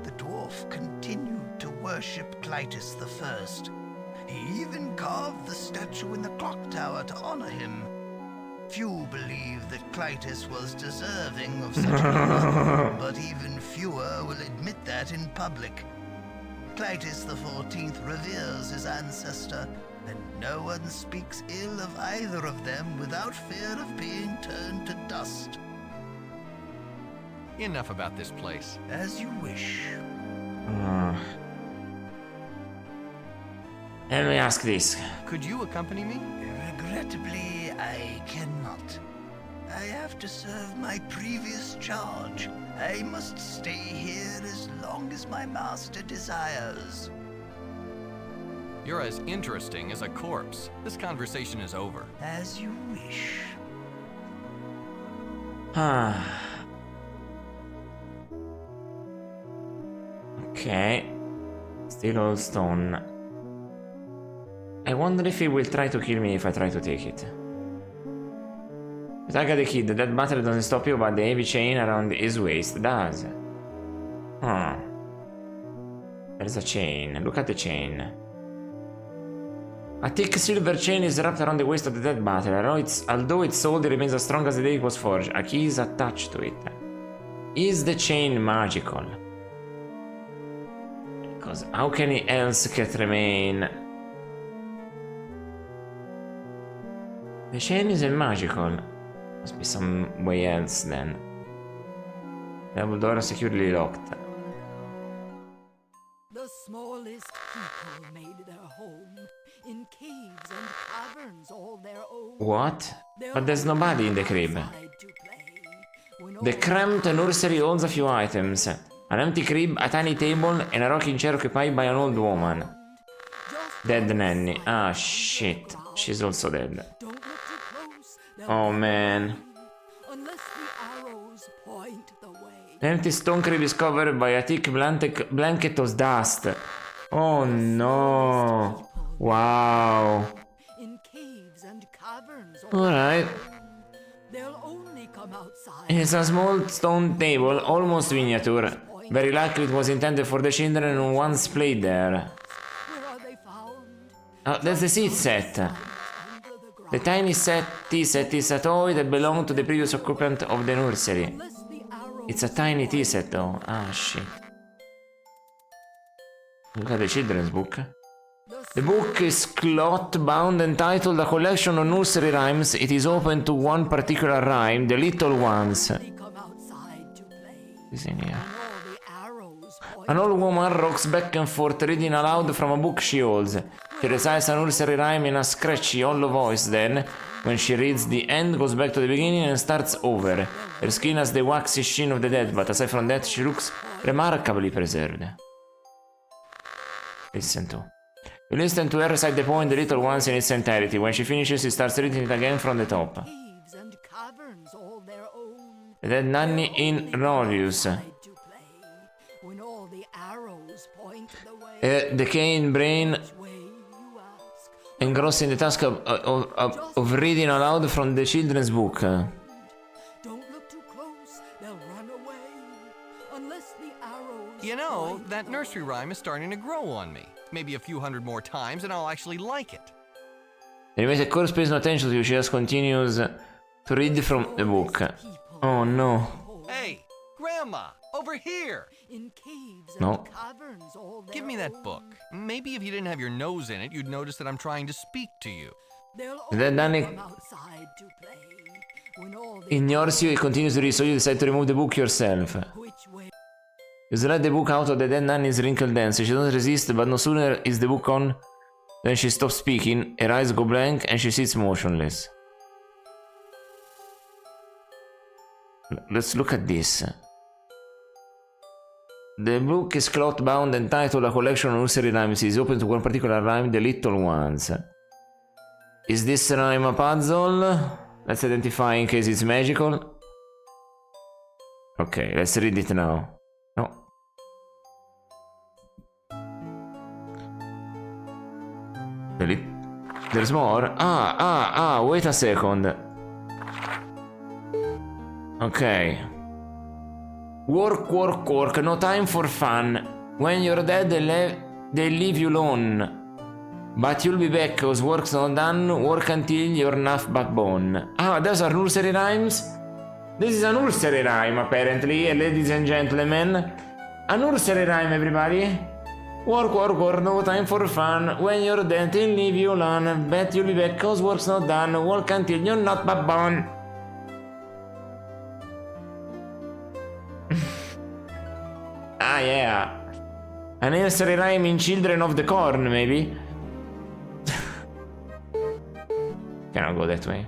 The dwarf continued to worship Clytus I. He even carved the statue in the clock tower to honor him. Few believe that Clytus was deserving of such honor, but even fewer will admit that in public. Clytus XIV reveres his ancestor, and no one speaks ill of either of them without fear of being turned to dust. Enough about this place. As you wish. Let me ask this. Could you accompany me? Regrettably, I cannot. I have to serve my previous charge. I must stay here as long as my master desires. You're as interesting as a corpse. This conversation is over. As you wish. Okay. Still all stone. I wonder if he will try to kill me if I try to take it. But I got the kid. That battery doesn't stop you, but the heavy chain around his waist does. Huh. There's a chain. Look at the chain. A thick silver chain is wrapped around the waist of the dead battery. Although its soul remains as strong as the day it was forged, a key is attached to it. Is the chain magical? Because how can it else can remain? The chain isn't magical. Must be some way else then. The double door is securely locked. The smallest people made their home in caves and caverns all their own. What? But there's nobody in the crib. Outside to play, when The all cramped nursery owns a few items. An empty crib, a tiny table, and a rocking chair occupied by an old woman. just Dead nanny. Ah, shit. She's also dead. don't look too close. They'll Oh, run man. away unless the arrows point the way. The empty stone crib is covered by a thick blanket of dust. Oh, no. Wow. In caves and caverns all Alright. they'll only come outside. It's a small stone table, almost miniature. Very likely it was intended for the children who once played there. Where are they found? Oh, that's the seat set. Under the The tiny tea set is a toy that belonged to the previous occupant of the nursery. Unless the arrows It's a tiny tea set though. Ah, shit. Look at the children's book. The book is cloth bound and titled A Collection of Nursery Rhymes. It is open to one particular rhyme, The Little Ones. they come outside to play. Is in here. And all the arrows point An old woman rocks back and forth reading aloud from a book she holds. She recites a nursery rhyme in a scratchy, hollow voice, then, when she reads the end, goes back to the beginning and starts over. Her skin has the waxy sheen of the dead, but aside from that, she looks remarkably preserved. Listen to. You listen to her recite the poem The Little Ones in its entirety. When she finishes, she starts reading it again from the top. caves and caverns all their own. The dead nanny in Rolius. Outside to play. When all the arrows point the way. Decaying brain Which way, you ask? engrossing the task of reading aloud from the children's book. Don't look too close, they'll run away. Unless the arrows You know, point that the nursery way. rhyme is starting to grow on me. Maybe a few hundred more times and I'll actually like it. Anyway, the course pays no attention to you. She just continues to read from the book. Oh no. Hey, Grandma, over here! In caves No. and caverns all their Give me that own. book. Maybe if you didn't have your nose in it, you'd notice that I'm trying to speak to you. They'll And then only Danny come outside to play. When all the ignores you and continues to read, so you decide to remove the book yourself. which way You slide the book out of the dead nanny's wrinkled hands. She doesn't resist, but no sooner is the book on than she stops speaking, her eyes go blank, and she sits motionless. Let's look at this. The book is cloth bound and titled A Collection of Nursery Rhymes. It is open to one particular rhyme, The Little Ones. Is this rhyme a puzzle? Let's identify in case it's magical. Okay, let's read it now. No. There's more? Wait a second. Okay. Work, work, work, no time for fun. When you're dead, they leave you alone. But you'll be back, cause work's not done. Work until you're enough backbone. Ah, those are nursery rhymes? This is a nursery rhyme, apparently, ladies and gentlemen. A nursery rhyme, everybody. Work, work, work, no time for fun. When you're dead, they'll leave you alone. Bet you'll be back, cause work's not done. Work until you're not backbone. Ah, yeah. A nursery rhyme in Children of the Corn, maybe? Cannot go that way.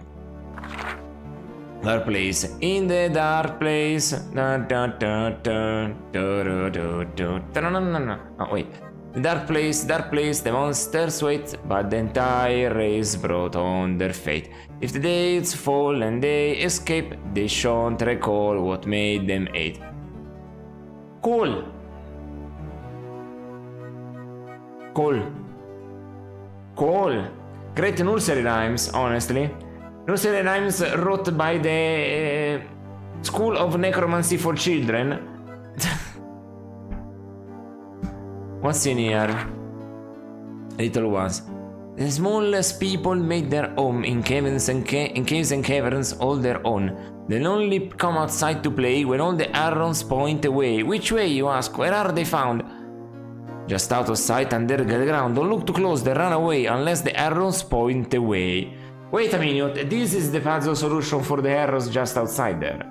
Dark place. In the dark place. Oh, wait. Dark place, the monsters wait, but the entire race brought on their fate. If the days fall and they escape, they shan't recall what made them hate. Cool. Great nursery rhymes, honestly. Nursery rhymes wrote by the School of Necromancy for Children. What's in here? Little ones. The smallest people made their home in caves and caverns all their own. They only come outside to play when all the arrows point away. Which way, you ask? Where are they found? Just out of sight under the ground. Don't look too close, they run away unless the arrows point away. Wait a minute, this is the puzzle solution for the arrows just outside there.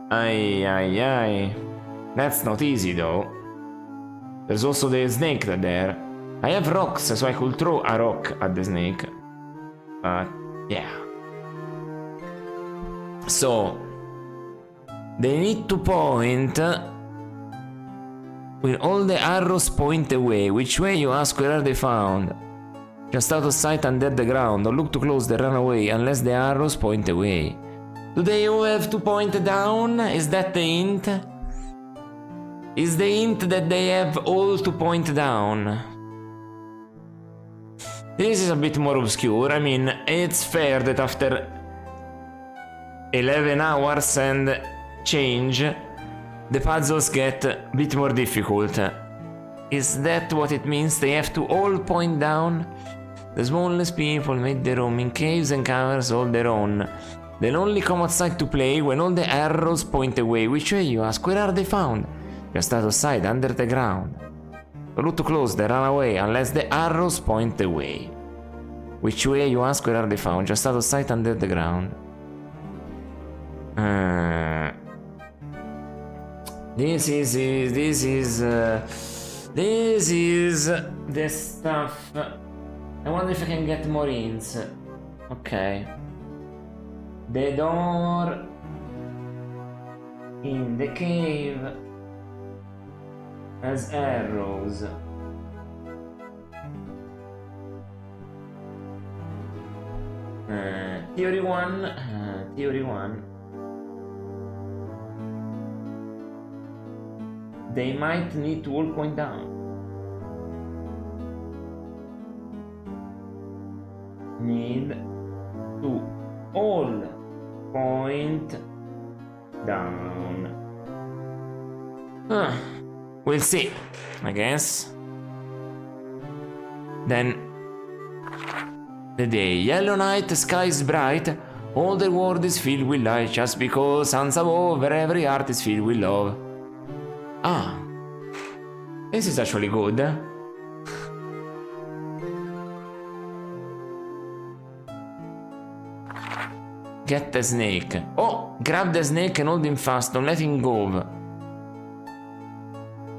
Aye. That's not easy though. There's also the snake there. I have rocks, so I could throw a rock at the snake. But yeah. So they need to point when all the arrows point away. Which way, you ask? Where are they found? Just out of sight under the ground. Don't look too close, they run away unless the arrows point away. Do they all have to point down? Is that the hint? Is the hint that they have all to point down? This is a bit more obscure. I mean, it's fair that after 11 hours and change, the puzzles get a bit more difficult. Is that what it means? They have to all point down? The smallest people made their home in caves and caverns all their own. They'll only come outside to play when all the arrows point away. Which way, you ask? Where are they found? Just out of sight, under the ground. Don't look too close, they run away unless the arrows point away. Which way, you ask? Where are they found? Just out of sight, under the ground. This is the stuff. I wonder if I can get more hints. Okay. The door in the cave has arrows. Theory 1. They might need to all point down. Need to all point down. We'll see, I guess. Then the day. Yellow night, the sky is bright. All the world is filled with light. Just because sun's above, where every heart is filled with love. Ah, this is actually good. Get the snake. Oh, grab the snake and hold him fast, don't let him go.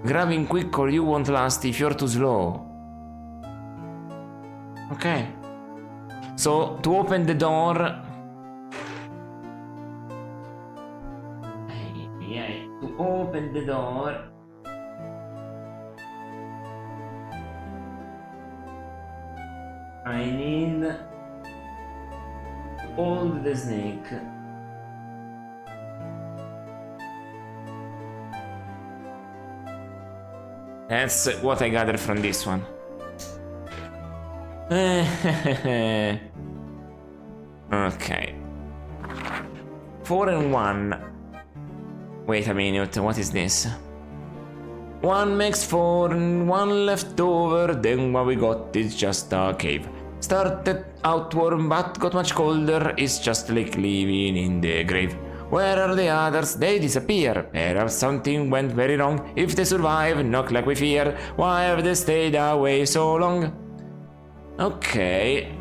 Grab him quick or you won't last if you're too slow. Okay. So, to open the door... To open the door... I need to hold the snake. That's what I gathered from this one. Okay. 4 and 1. Wait a minute, what is this? 1 makes 4 and 1 left over, then what we got is just a cave. Started out warm but got much colder, it's just like living in the grave. Where are the others? They disappear. Perhaps something went very wrong. If they survive, not like we fear, why have they stayed away so long? Okay.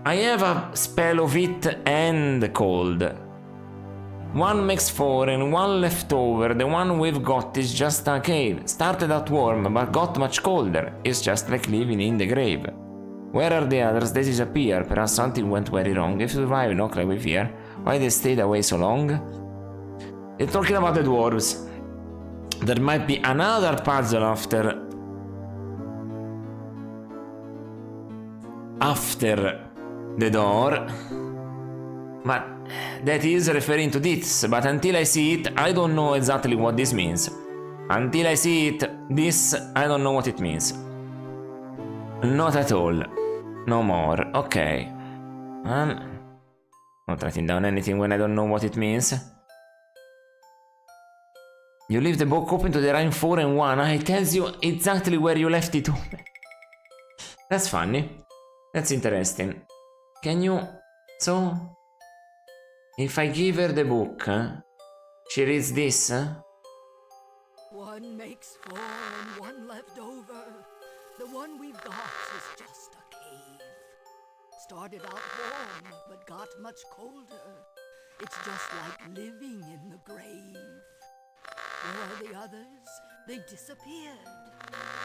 I have a spell of it and cold. 1 makes 4 and 1 left over, the one we've got is just a cave. Started out warm but got much colder, it's just like living in the grave. Where are the others? They disappear. Perhaps something went very wrong. If you survive, not like we fear. Why they stayed away so long? They're talking about the dwarves. There might be another puzzle after the door. But that is referring to this. But until I see it, I don't know exactly what this means. Until I see it, I don't know what it means. Not at all. No more. Okay. Well, not writing down anything when I don't know what it means. You leave the book open to the line 4 and 1. It tells you exactly where you left it open. That's funny. That's interesting. Can you... So... If I give her the book, she reads this? One makes 4 and 1 left over. The one we've got is just a cave. Started out warm, but got much colder. It's just like living in the grave. Where are the others? They disappeared.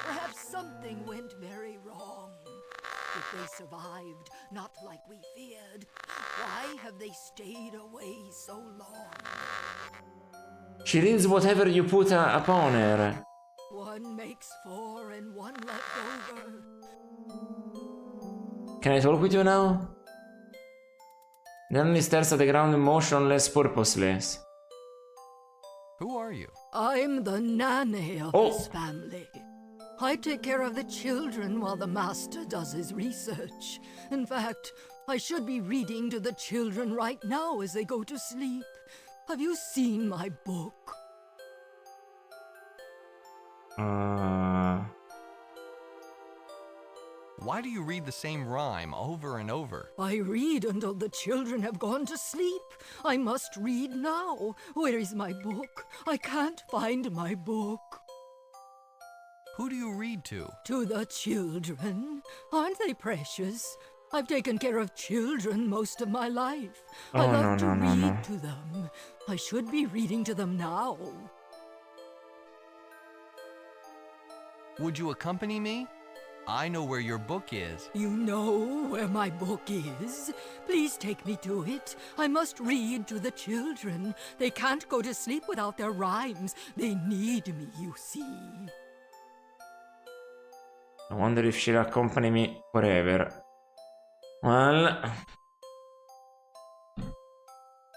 Perhaps something went very wrong. If they survived, not like we feared, why have they stayed away so long? She reads whatever you put upon her. 1 makes 4 and 1 left over. Can I talk with you now? The only stares at the ground motionless, purposeless. Who are you? I'm the nanny of Oh. this family. I take care of the children while the master does his research. In fact, I should be reading to the children right now as they go to sleep. Have you seen my book? Why do you read the same rhyme over and over? I read until the children have gone to sleep. I must read now. Where is my book? I can't find my book. Who do you read to? To the children. Aren't they precious? I've taken care of children most of my life. I love to read to them. I should be reading to them now. Would you accompany me? I know where your book is. You know where my book is? Please take me to it. I must read to the children. They can't go to sleep without their rhymes. They need me, you see. I wonder if she'll accompany me forever. Well...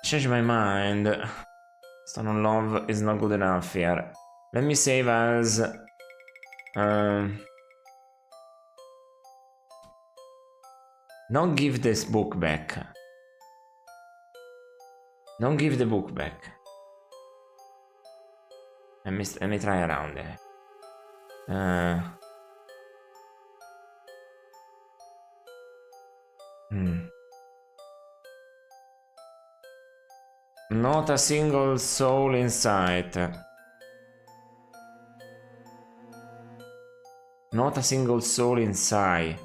Change my mind. Stone on love is not good enough here. Let me save as... Don't give this book back. Don't give the book back. Let me try around there. Not a single soul in sight. Not a single soul in sight.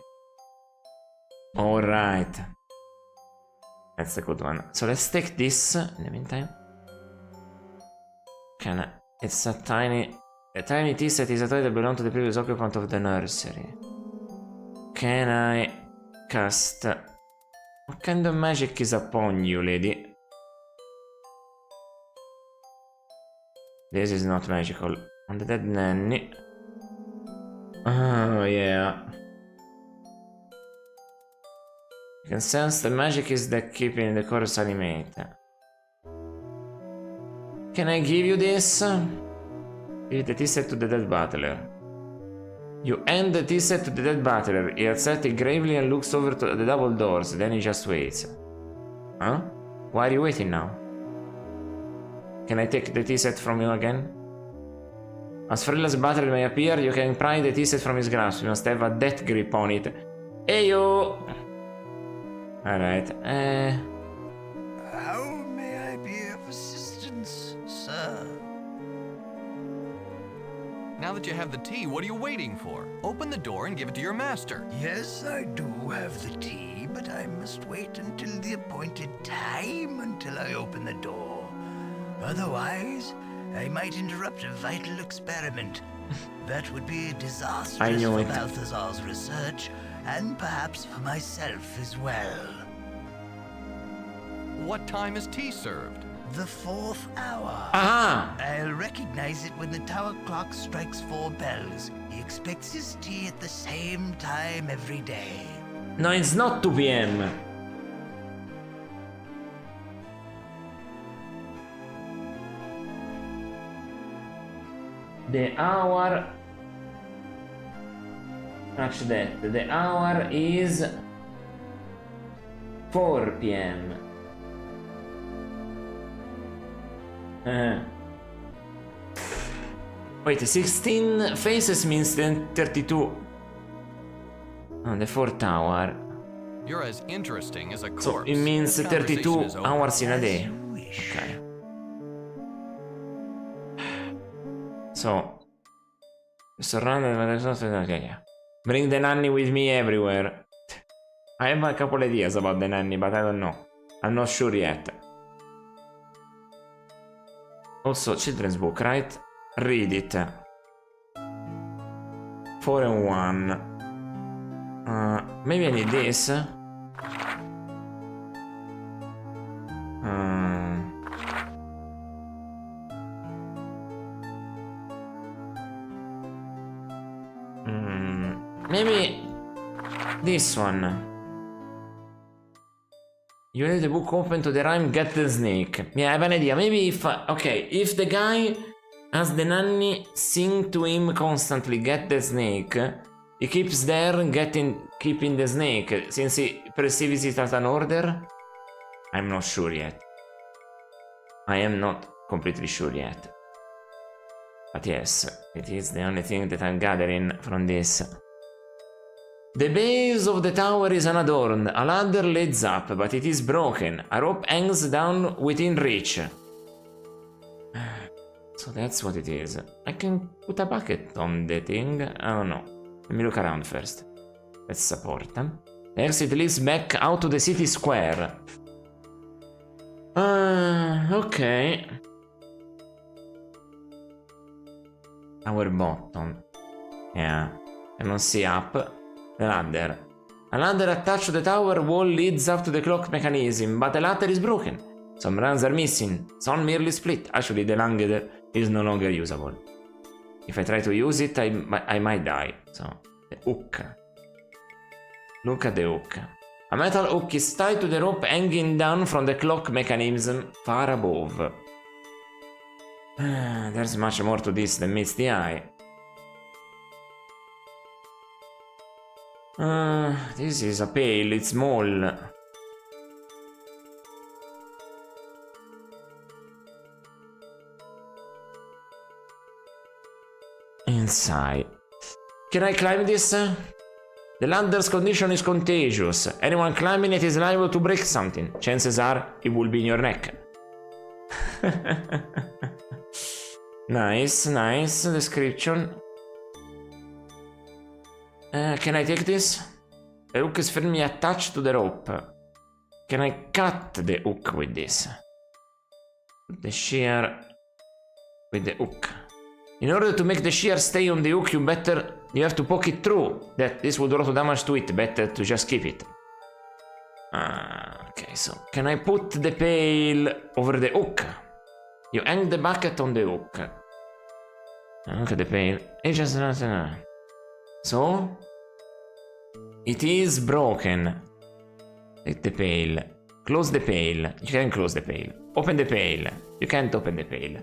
Alright. That's a good one. So let's take this in the meantime. It's a tiny tea set is a toy that belonged to the previous occupant of the nursery. Can I cast... What kind of magic is upon you, lady? This is not magical. On the dead nanny. Oh, yeah. You can sense the magic is the keeping the chorus animated. Can I give you this? Give the tea set to the dead battler. You hand the tea set to the dead battler. He accepts it gravely and looks over to the double doors. Then he just waits. Huh? Why are you waiting now? Can I take the tea set from you again? As frail as battler may appear, you can pry the tea set from his grasp. You must have a death grip on it. Heyo! Alright, How may I be of assistance, sir? Now that you have the tea, what are you waiting for? Open the door and give it to your master. Yes, I do have the tea, but I must wait until the appointed time until I open the door. Otherwise, I might interrupt a vital experiment. That would be disastrous I knew for it. Balthazar's research, and perhaps for myself as well. What time is tea served? The 4th hour. Ah! I'll recognize it when the tower clock strikes 4 bells. He expects his tea at the same time every day. No, it's not 2 p.m. The hour... Scratch that. The hour is 4 p.m. Wait, 16 faces means then 32. On the 4th hour. You're as interesting as a corpse. So it means This 32 conversation is over. hours in a day. You wish. Okay. So, surrounded. Okay, yeah. Bring the nanny with me everywhere. I have a couple ideas about the nanny, but I don't know. I'm not sure yet. Also, children's book, right? Read it. 4 and 1. Maybe I need this. Maybe this one. You leave the book open to the rhyme get the snake. Yeah, I have an idea. Maybe if... okay, if the guy has the nanny sing to him constantly get the snake, he keeps there keeping the snake, since he perceives it as an order? I'm not sure yet. I am not completely sure yet. But yes, it is the only thing that I'm gathering from this. The base of the tower is unadorned, a ladder leads up, but it is broken. A rope hangs down within reach. So that's what it is. I can put a bucket on the thing. I don't know. Let me look around first. Let's support them. The exit leads back out to the city square. Okay. Our bottom. Yeah. I don't see up. The ladder. A ladder attached to the tower wall leads up to the clock mechanism, but the ladder is broken. Some rungs are missing. Some merely split. Actually, the ladder is no longer usable. If I try to use it, I might die. So, the hook. Look at the hook. A metal hook is tied to the rope hanging down from the clock mechanism far above. There's much more to this than meets the eye. This is a pail, it's small. Inside. Can I climb this? The ladder's condition is contagious. Anyone climbing it is liable to break something. Chances are it will be in your neck. Nice, nice description. Can I take this? The hook is firmly attached to the rope. Can I cut the hook with this? The shear with the hook. In order to make the shear stay on the hook, you have to poke it through. This would auto damage to it. Better to just keep it. Okay, so can I put the pail over the hook? You hang the bucket on the hook. Look at the pail. It just so it is broken. Take the pail. Close the pail. You can close the pail. Open the pail. You can't open the pail.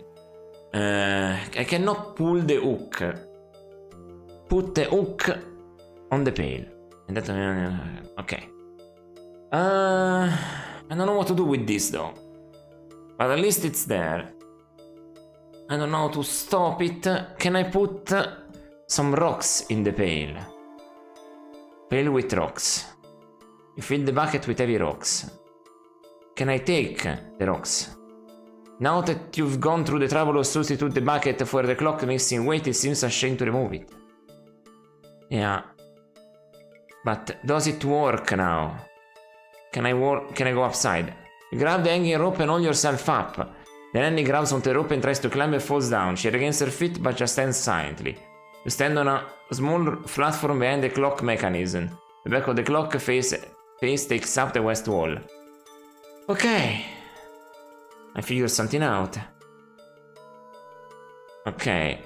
I cannot pull the hook. Put the hook on the pail. And that, okay. I don't know what to do with this though. But at least it's there. I don't know how to stop it. Can I put some rocks in the pail? Pail with rocks. You fill the bucket with heavy rocks. Can I take the rocks? Now that you've gone through the trouble of substitute the bucket for the clock mixing weight, it seems a shame to remove it. Yeah. But does it work now? Can I go upside? You grab the hanging rope and hold yourself up. Then Annie grabs onto the rope and tries to climb and falls down. She regains her feet but just stands silently. You stand on a small platform behind the clock mechanism. The back of the clock face takes up the west wall. Okay. I figured something out. Okay.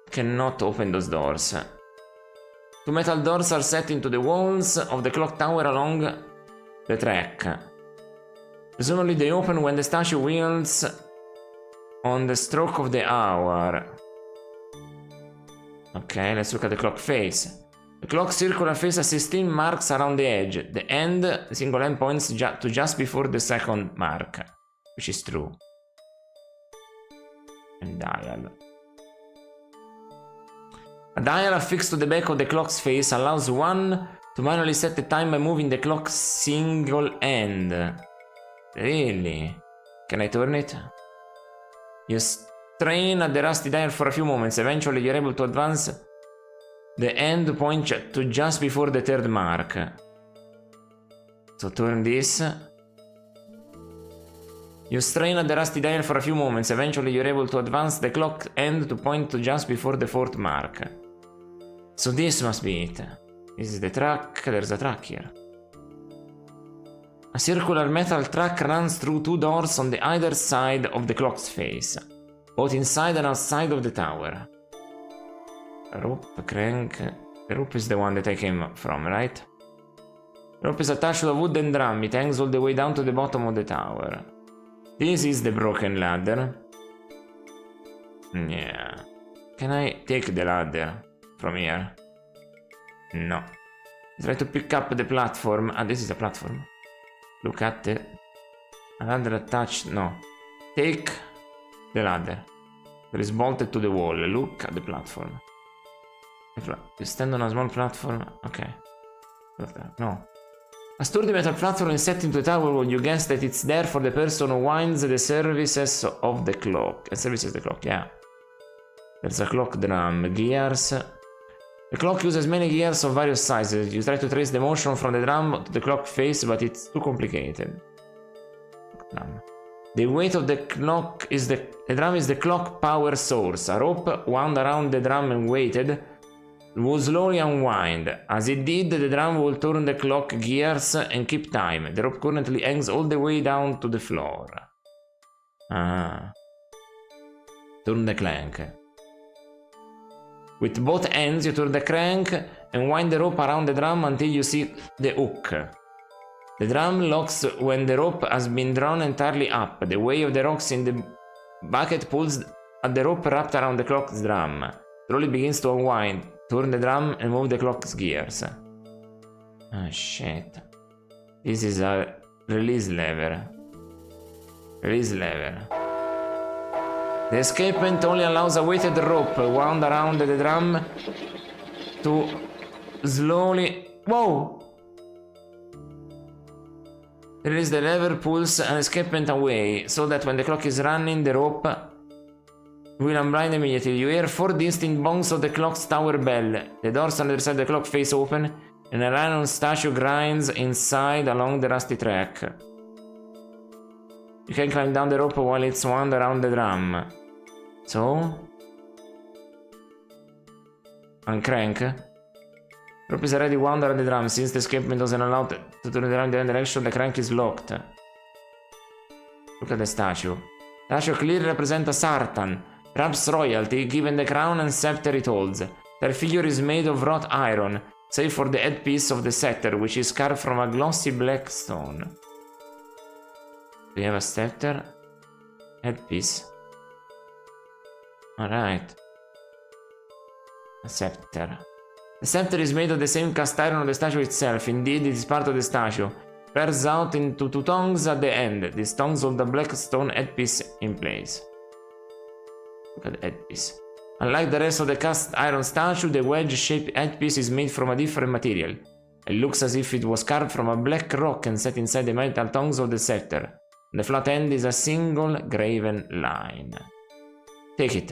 Cannot open those doors. Two metal doors are set into the walls of the clock tower along the track. Presumably they open when the statue wheels on the stroke of the hour. Okay, let's look at the clock face. The clock circular face has 16 marks around the edge. The end, the single end points to just before the second mark, which is true. And dial. A dial affixed to the back of the clock's face allows one to manually set the time by moving the clock's single end. Really? Can I turn it? You strain at the rusty dial for a few moments. Eventually you're able to advance the end point to just before the third mark. So turn this. You strain at the rusty dial for a few moments. Eventually you're able to advance the clock end to point to just before the fourth mark. So this must be it. This is the track. There's a track here. A circular metal track runs through two doors on the either side of the clock's face, both inside and outside of the tower. A rope, a crank. The rope is the one that I came from, right? The rope is attached to a wooden drum. It hangs all the way down to the bottom of the tower. This is the broken ladder. Yeah. Can I take the ladder from here? No. Try to pick up the platform. Ah, this is a platform. Look at it. A ladder attached. No. Take the ladder. That is bolted to the wall. Look at the platform. You stand on a small platform. Okay. No. A sturdy metal platform is set into the tower wall. You guess that it's there for the person who winds the services of the clock. Services the clock, yeah. There's a clock drum. Gears. The clock uses many gears of various sizes. You try to trace the motion from the drum to the clock face, but it's too complicated. The weight of the clock is the drum is the clock power source. A rope wound around the drum and weighted will slowly unwind. As it did, the drum will turn the clock gears and keep time. The rope currently hangs all the way down to the floor. Ah. Turn the crank. With both ends, you turn the crank and wind the rope around the drum until you see the hook. The drum locks when the rope has been drawn entirely up. The weight of the rocks in the bucket pulls at the rope wrapped around the clock's drum. Slowly begins to unwind. Turn the drum and move the clock's gears. Oh shit. This is a release lever. Release lever. The escapement only allows a weighted rope wound around the drum to slowly... Whoa! Release the lever pulls an escapement away, so that when the clock is running, the rope will unblind immediately. You hear 4 distinct bongs of the clock's tower bell. The doors on the other side of the clock face open, and an iron statue grinds inside along the rusty track. You can climb down the rope while it's wound around the drum. So? Uncrank. Rope is already wound around the drum. Since the escapement doesn't allow to turn the drum in the other direction, the crank is locked. Look at the statue. The statue clearly represents a Sartan, perhaps royalty, given the crown and scepter it holds. Their figure is made of wrought iron, save for the headpiece of the scepter, which is carved from a glossy black stone. Do you have a scepter? Headpiece. Alright. A scepter. The scepter is made of the same cast iron of the statue itself. Indeed, it is part of the statue. Bears out into 2 tongues at the end. These tongues hold the black stone headpiece in place. Look at the headpiece. Unlike the rest of the cast iron statue, the wedge-shaped headpiece is made from a different material. It looks as if it was carved from a black rock and set inside the metal tongues of the scepter. The flat end is a single graven line. Take it.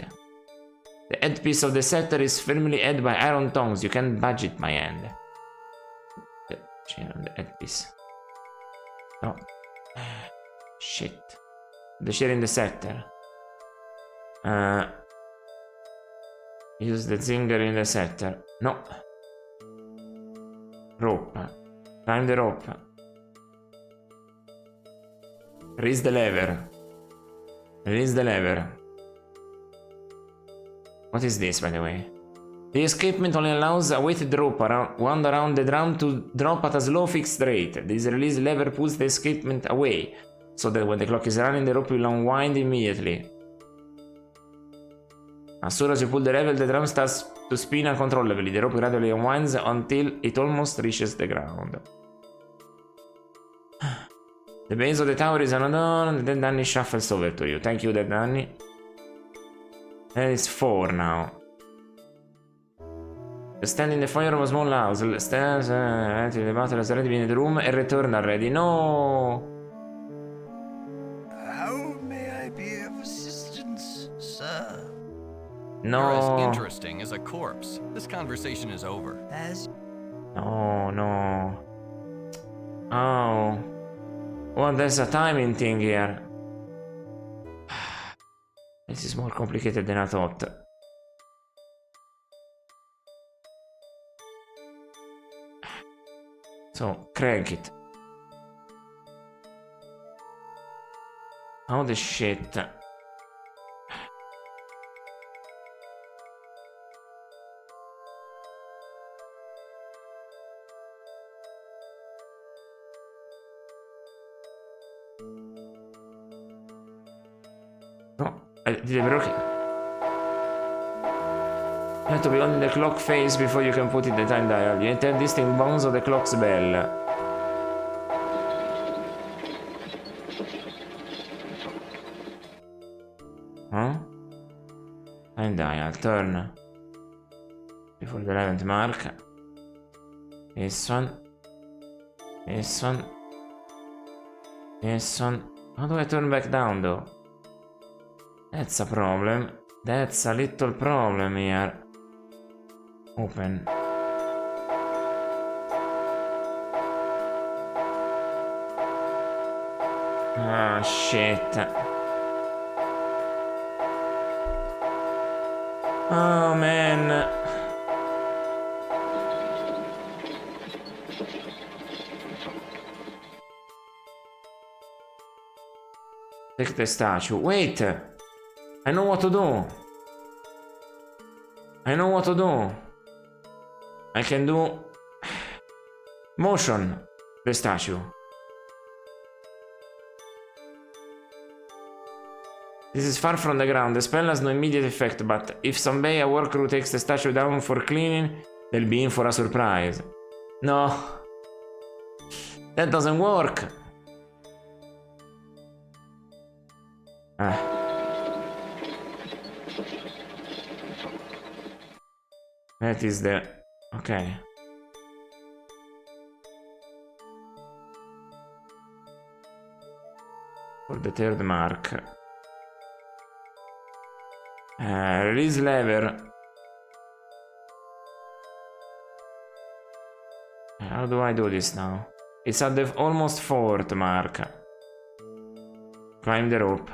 The headpiece of the scepter is firmly held by iron tongues. You can't budge it, my hand. The chain on the headpiece. No. Shit. The chain in the scepter. Use the zinger in the scepter. No. Rope. Climb the rope. Release the lever. Release the lever. What is this, by the way? The escapement only allows a weighted rope wound around the drum to drop at a slow fixed rate. This release lever pulls the escapement away, so that when the clock is running, the rope will unwind immediately. As soon as you pull the lever, the drum starts to spin uncontrollably. The rope gradually unwinds until it almost reaches the ground. The base of the tower is unadorned. Dead Danny shuffles over to you. Thank you, Dead Danny. That is 4 now. Stand in the fire of a small house. Stands until the battle has already been in the room and return already. No! How may I be of assistance, sir? No! You're as interesting as a corpse. This conversation is over. As No, no. Oh. Well, there's a timing thing here. This is more complicated than I thought. So, crank it. How the shit? No, did I broke it? You have to be on the clock face before you can put in the time dial. You enter distinct bounds of the clock's bell. Huh? Time dial, turn. Before the 11th mark. This one. This one. This one. How do I turn back down though? That's a problem. That's a little problem here. Open. Ah, shit. Oh, man. Take the statue. Wait! I know what to do. I know what to do. I can do motion the statue. This is far from the ground. The spell has no immediate effect, but if someday a work crew takes the statue down for cleaning, they'll be in for a surprise. No. That doesn't work. That is the... Okay. For the third mark. Release lever. How do I do this now? It's at the almost 4th mark. Climb the rope.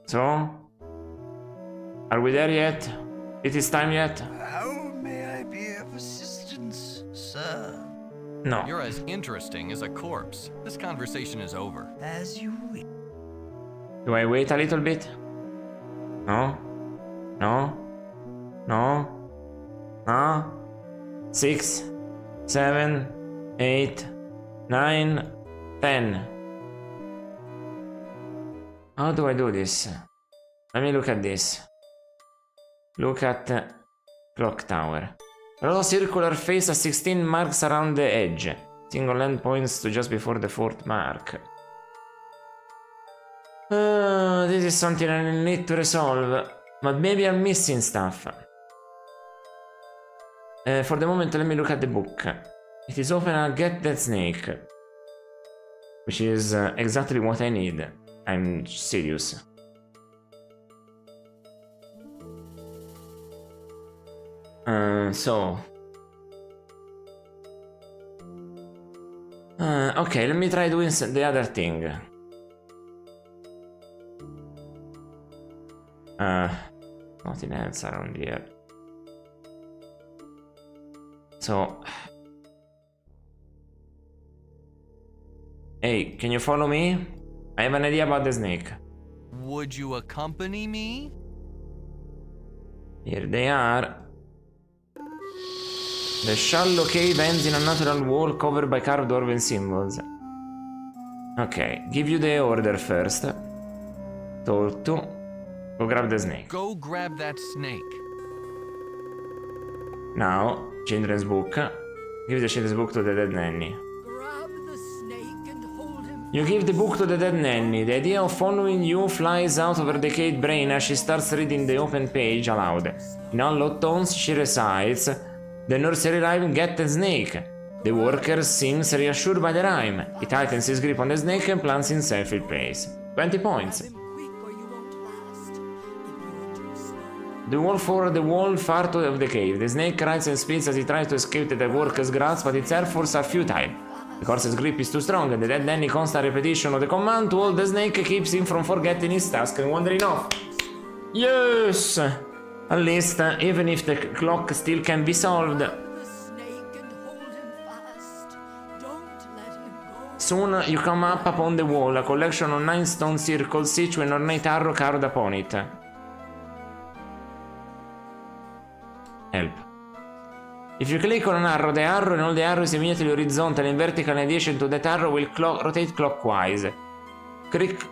So? Are we there yet? It is time yet? how may I be of assistance, sir? No. You're as interesting as a corpse. This conversation is over. As you wish. Do I wait a little bit? No? No? No? No? 6, 7, 8, 9, 10. How do I do this? Let me look at this. Look at clock tower. Draw a circular face at 16 marks around the edge. Single end points to just before the 4th mark. This is something I need to resolve. But maybe I'm missing stuff. For the moment, let me look at the book. It is open and get that snake. Which is exactly what I need. I'm serious. Okay, let me try doing the other thing. Nothing else around here. So... Hey, can you follow me? I have an idea about the snake. Would you accompany me? Here they are. The shallow cave ends in a natural wall covered by carved dwarven symbols. Okay, give you the order first. Told to. Go grab the snake. Go grab that snake. Now, children's book. Give the children's book to the dead nanny. Grab the snake and hold him. You give the book to the dead nanny. The idea of following you flies out of her decayed brain as she starts reading the open page aloud. In hollow tones, she recites, "The nursery rhyme, get the snake." The worker seems reassured by the rhyme. He tightens his grip on the snake and plants himself in place. 20 points. Grab him quick or you won't last. If you're too slow. The wall for the wall far to of the cave. The snake cries and spits as he tries to escape the worker's grasp, but its efforts are futile. The horse's grip is too strong, and the dead nanny constant repetition of the command to hold the snake keeps him from forgetting his task and wandering off. Yes! At least, even if the clock still can be solved. The snake and hold him fast. Don't let him go. Soon you come up upon the wall, a collection of 9 stone circles, each with an ornate arrow carved upon it. Help. If you click on an arrow, the arrow and all the arrows immediately horizontal and vertical in addition to that arrow will rotate clockwise. Click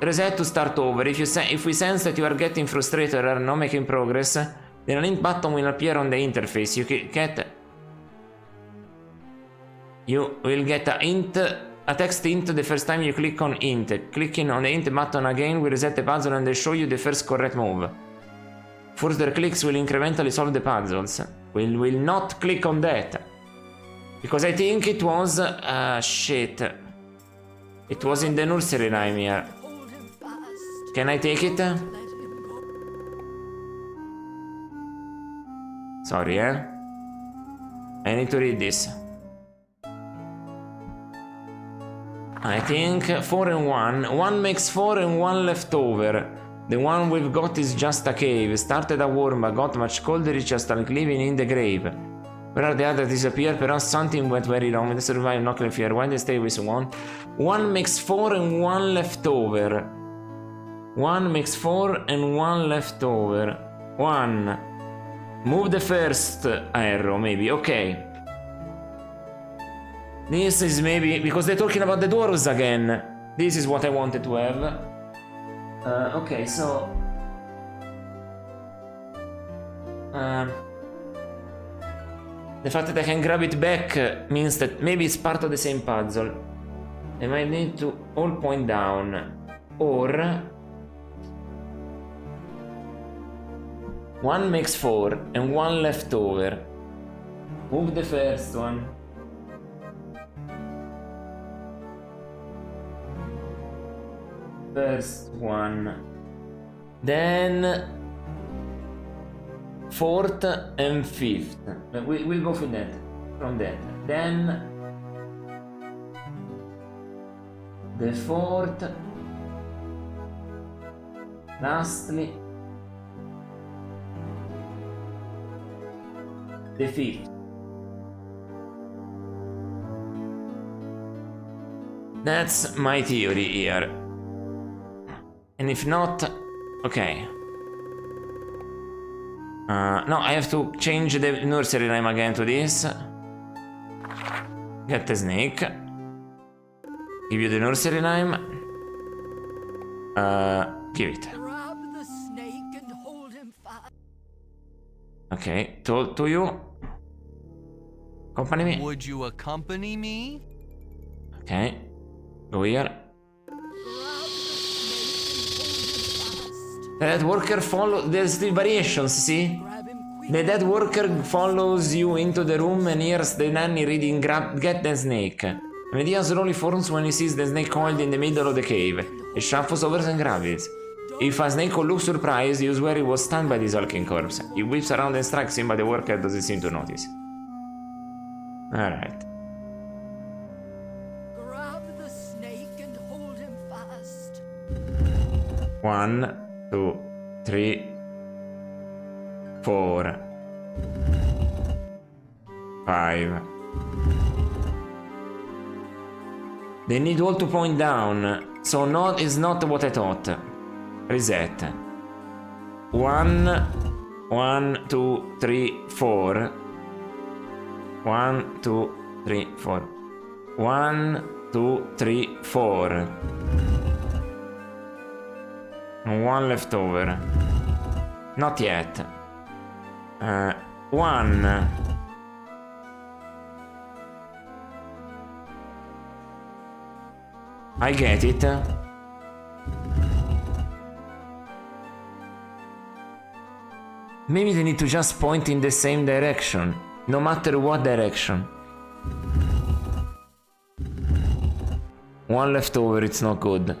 reset to start over. If we sense that you are getting frustrated or are not making progress, then an int button will appear on the interface. You will get a text int the first time you click on int. Clicking on the int button again will reset the puzzle and show you the first correct move. Further clicks will incrementally solve the puzzles. We will not click on that. Because I think it was... shit. It was in the nursery rhyme here. Hold him fast. Can I take it? Let him go. Sorry, I need to read this. I think 4 and 1. 1 makes 4 and 1 left over. The one we've got is just a cave. Started a warm but got much colder, it's just like living in the grave. Where are the others disappeared? Perhaps something went very wrong with the survival knocked fear. Why they stay with 1? 1 makes 4 and 1 left over. 1 makes 4 and 1 left over. 1. Move the first arrow, maybe. Okay. This is maybe... because they're talking about the dwarves again. This is what I wanted to have. Okay, so... the fact that I can grab it back means that maybe it's part of the same puzzle. I might need to all point down. Or... 1 makes 4 and 1 left over. Move the first one. First one. Then... 4th and 5th. We'll go for that. From that. Then... the 4th. Lastly... the 5th. That's my theory here. And if not... okay. No, I have to change the nursery rhyme again to this. Get the snake. Give you the nursery rhyme. Give it. Grab the snake and hold him fast. Okay, told to you. Accompany me. Would you accompany me? Okay. Go here. Grab the snake and hold him fast. The dead worker follows... there's the variations, see? Grab him quick. The dead worker follows you into the room and hears the nanny reading get the snake. An idea slowly forms when he sees the snake coiled in the middle of the cave. He shuffles over and grabs it. If a snake looks surprised, you swear he was stunned by this hulking corpse. He whips around and strikes him, but the worker doesn't seem to notice. Alright. Grab the snake and hold him fast. 1, 2, 3, 4. 5. They need all to point down, so not is not what I thought. Reset. 1, 1, 2, 3, 4. 1, 2, 3, 4. 1, 2, 3, 4. One left over. Not yet. 1. I get it. Maybe they need to just point in the same direction, no matter what direction. One left over, it's not good.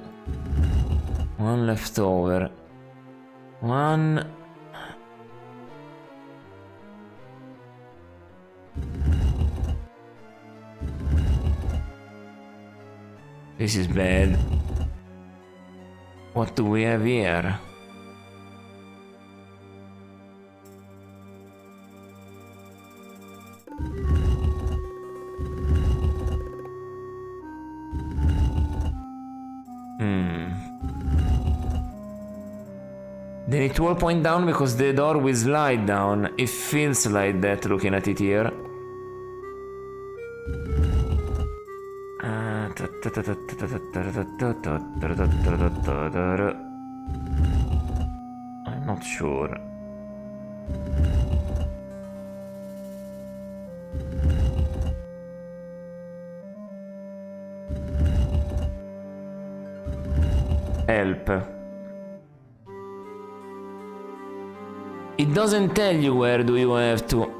One left over. One. This is bad. What do we have here? They need to all point down because the door will slide down. It feels like that looking at it here. I'm not sure. Help. It doesn't tell you where do you have to.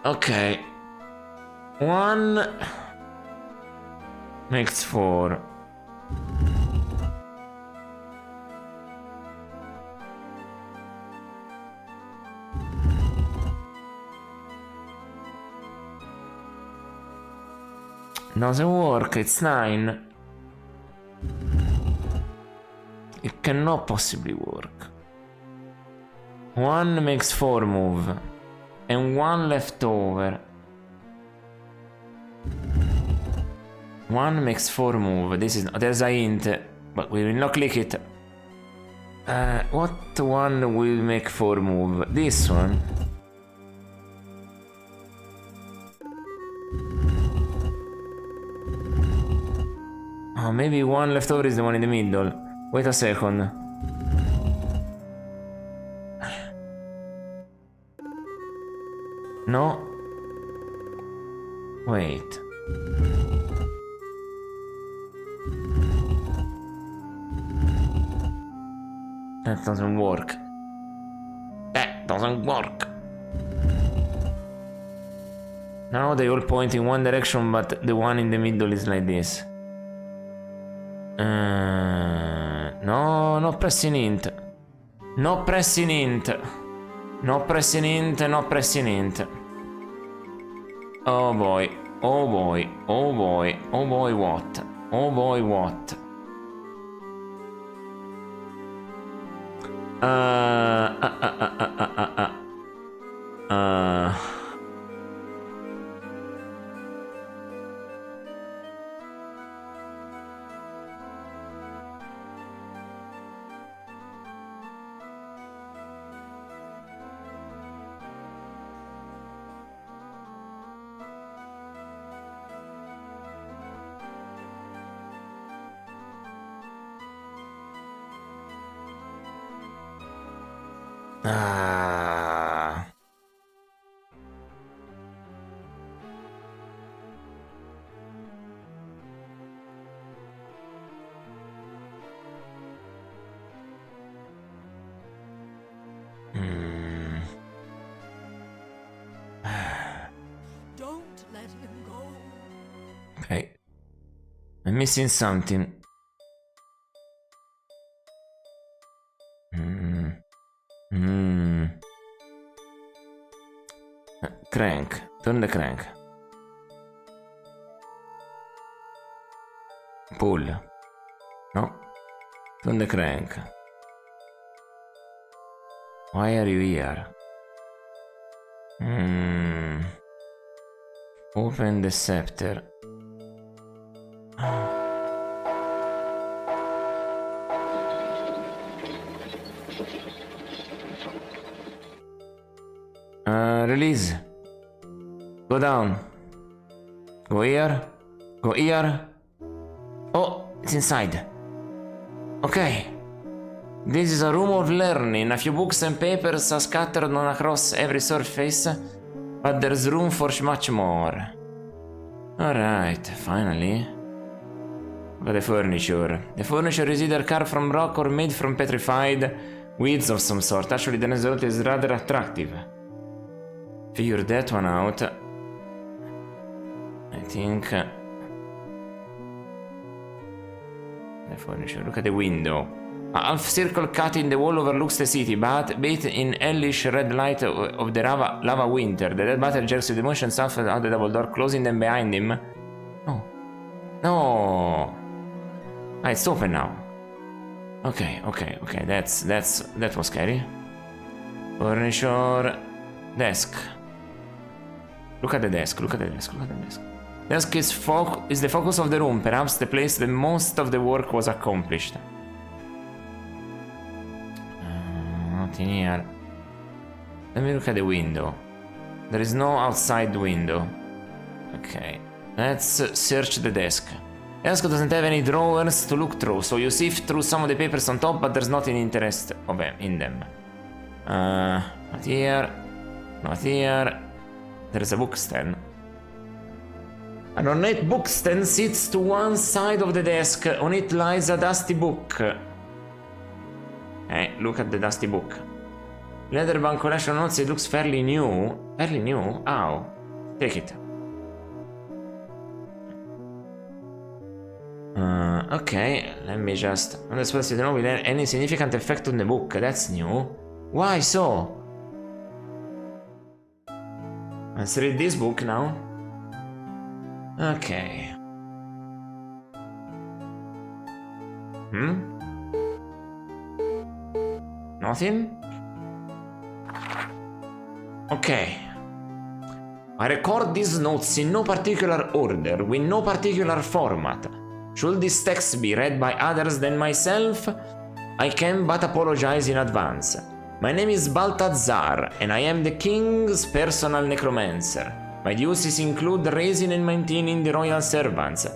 Okay. 1 makes 4. Doesn't work, it's 9. It cannot possibly work. 1 makes 4 move. And 1 left over. 1 makes 4 move. There's a hint, but we will not click it. What one will make 4 move? This one. Oh, maybe 1 left over is the one in the middle. Wait a second. No. Wait. That doesn't work. That doesn't work. Now they all point in one direction, but the one in the middle is like this. No, not pressing int. Not pressing int. Not pressing int, not pressing int. Oh boy, oh boy, oh boy, oh boy, what? Oh boy, what? Don't let him go. Okay. I'm missing something. Crank. Turn the crank. Pull. No. Turn the crank. Why are you here? Open the scepter. Release. Go down. Go here. Go here. Oh, it's inside. Okay. This is a room of learning. A few books and papers are scattered on across every surface, but there's room for much more. Alright, finally. Look at the furniture. The furniture is either carved from rock or made from petrified weeds of some sort. Actually, the result is rather attractive. Figure that one out. I think... the furniture. Look at the window. A half circle cut in the wall overlooks the city, but bathed in hellish red light of the lava winter. The dead battle jerks with emotion south out the double door, closing them behind him. No. No. Ah, it's open now. Okay. That was scary. Furniture. Desk. Look at the desk. Desk is the focus of the room, perhaps the place where most of the work was accomplished. In here. Let me look at the window. There is no outside window. Okay. Let's search the desk. The desk doesn't have any drawers to look through, so you sift through some of the papers on top, but there's nothing interest in them. Not here. Not here. There's a bookstand. An ornate bookstand sits to one side of the desk. On it lies a dusty book. Hey, look at the dusty book. Leatherbound collection notes, it looks fairly new. Fairly new? Ow. Take it. Okay, let me just... I'm not supposed to know with any significant effect on the book. That's new. Why so? Let's read this book now. Okay. Nothing? Okay. I record these notes in no particular order, with no particular format. Should this text be read by others than myself, I can but apologize in advance. My name is Baltazar, and I am the king's personal necromancer. My duties include raising and maintaining the royal servants,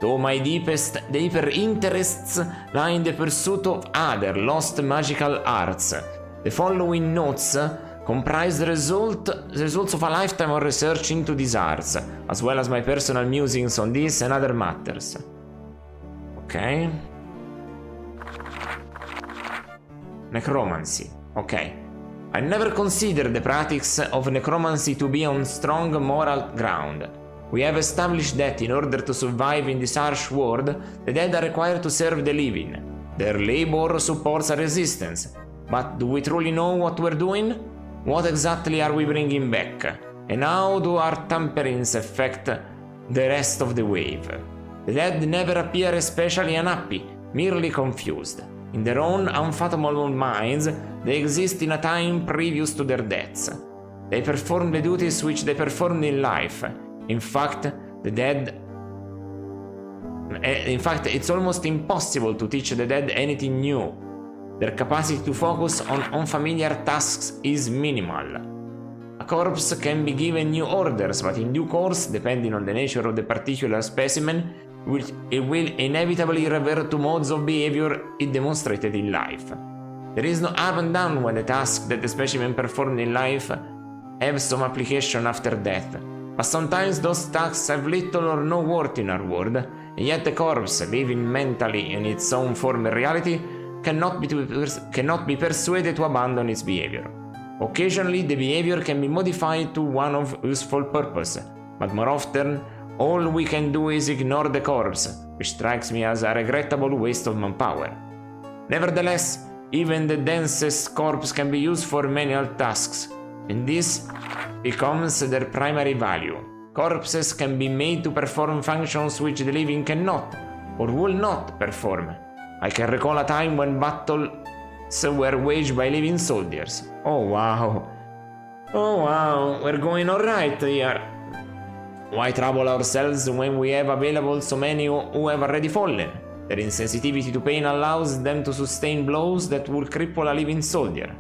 though my deeper interests lie in the pursuit of other lost magical arts. The following notes comprise the results of a lifetime of research into these arts, as well as my personal musings on these and other matters. Okay. Necromancy. Okay. I never considered the practice of necromancy to be on strong moral ground. We have established that in order to survive in this harsh world, the dead are required to serve the living. Their labor supports a resistance. But do we truly know what we're doing? What exactly are we bringing back? And how do our tamperings affect the rest of the wave? The dead never appear especially unhappy, merely confused. In their own unfathomable minds, they exist in a time previous to their deaths. They perform the duties which they performed in life. In fact, it's almost impossible to teach the dead anything new. Their capacity to focus on unfamiliar tasks is minimal. A corpse can be given new orders, but in due course, depending on the nature of the particular specimen, it will inevitably revert to modes of behavior it demonstrated in life. There is no up and down when the tasks that the specimen performed in life have some application after death, but sometimes those tasks have little or no worth in our world, and yet the corpse, living mentally in its own former reality, cannot be persuaded to abandon its behavior. Occasionally, the behavior can be modified to one of useful purpose, but more often, all we can do is ignore the corpse, which strikes me as a regrettable waste of manpower. Nevertheless, even the densest corpse can be used for manual tasks, and this becomes their primary value. Corpses can be made to perform functions which the living cannot or will not perform. I can recall a time when battles were waged by living soldiers. Oh wow. Oh wow, we're going alright here. Why trouble ourselves when we have available so many who have already fallen? Their insensitivity to pain allows them to sustain blows that will cripple a living soldier.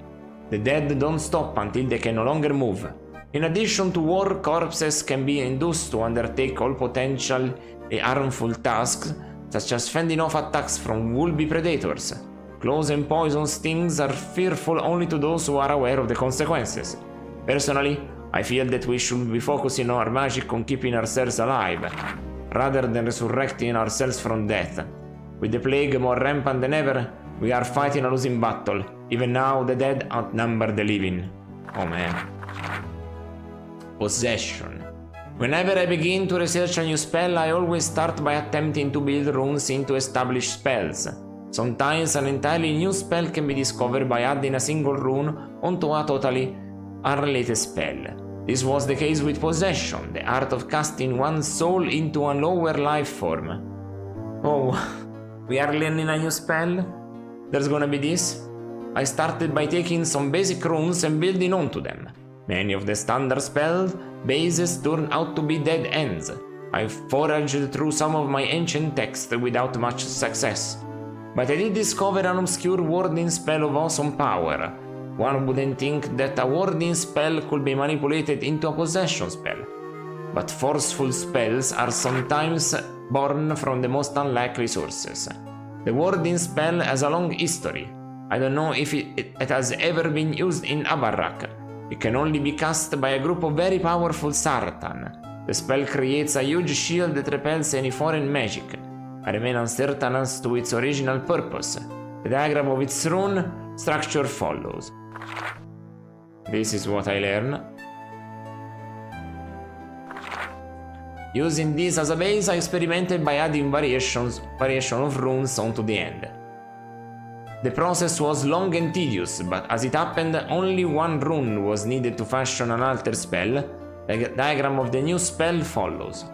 The dead don't stop until they can no longer move. In addition to war, corpses can be induced to undertake all potentially harmful tasks, such as fending off attacks from would-be predators. Claws and poison stings are fearful only to those who are aware of the consequences. Personally, I feel that we should be focusing our magic on keeping ourselves alive, rather than resurrecting ourselves from death. With the plague more rampant than ever, we are fighting a losing battle. Even now, the dead outnumber the living. Oh man. Possession. Whenever I begin to research a new spell, I always start by attempting to build runes into established spells. Sometimes an entirely new spell can be discovered by adding a single rune onto a totally unrelated spell. This was the case with Possession, the art of casting one's soul into a lower life form. Oh, we are learning a new spell? There's gonna be this? I started by taking some basic runes and building onto them. Many of the standard spell bases turned out to be dead ends. I foraged through some of my ancient texts without much success. But I did discover an obscure warding spell of awesome power. One wouldn't think that a warding spell could be manipulated into a possession spell. But forceful spells are sometimes born from the most unlikely sources. The warding spell has a long history. I don't know if it has ever been used in Araknie. It can only be cast by a group of very powerful Sartan. The spell creates a huge shield that repels any foreign magic. I remain uncertain as to its original purpose. The diagram of its rune structure follows. This is what I learn. Using this as a base, I experimented by adding variation of runes onto the end. The process was long and tedious, but as it happened, only one rune was needed to fashion an alter spell. The diagram of the new spell follows.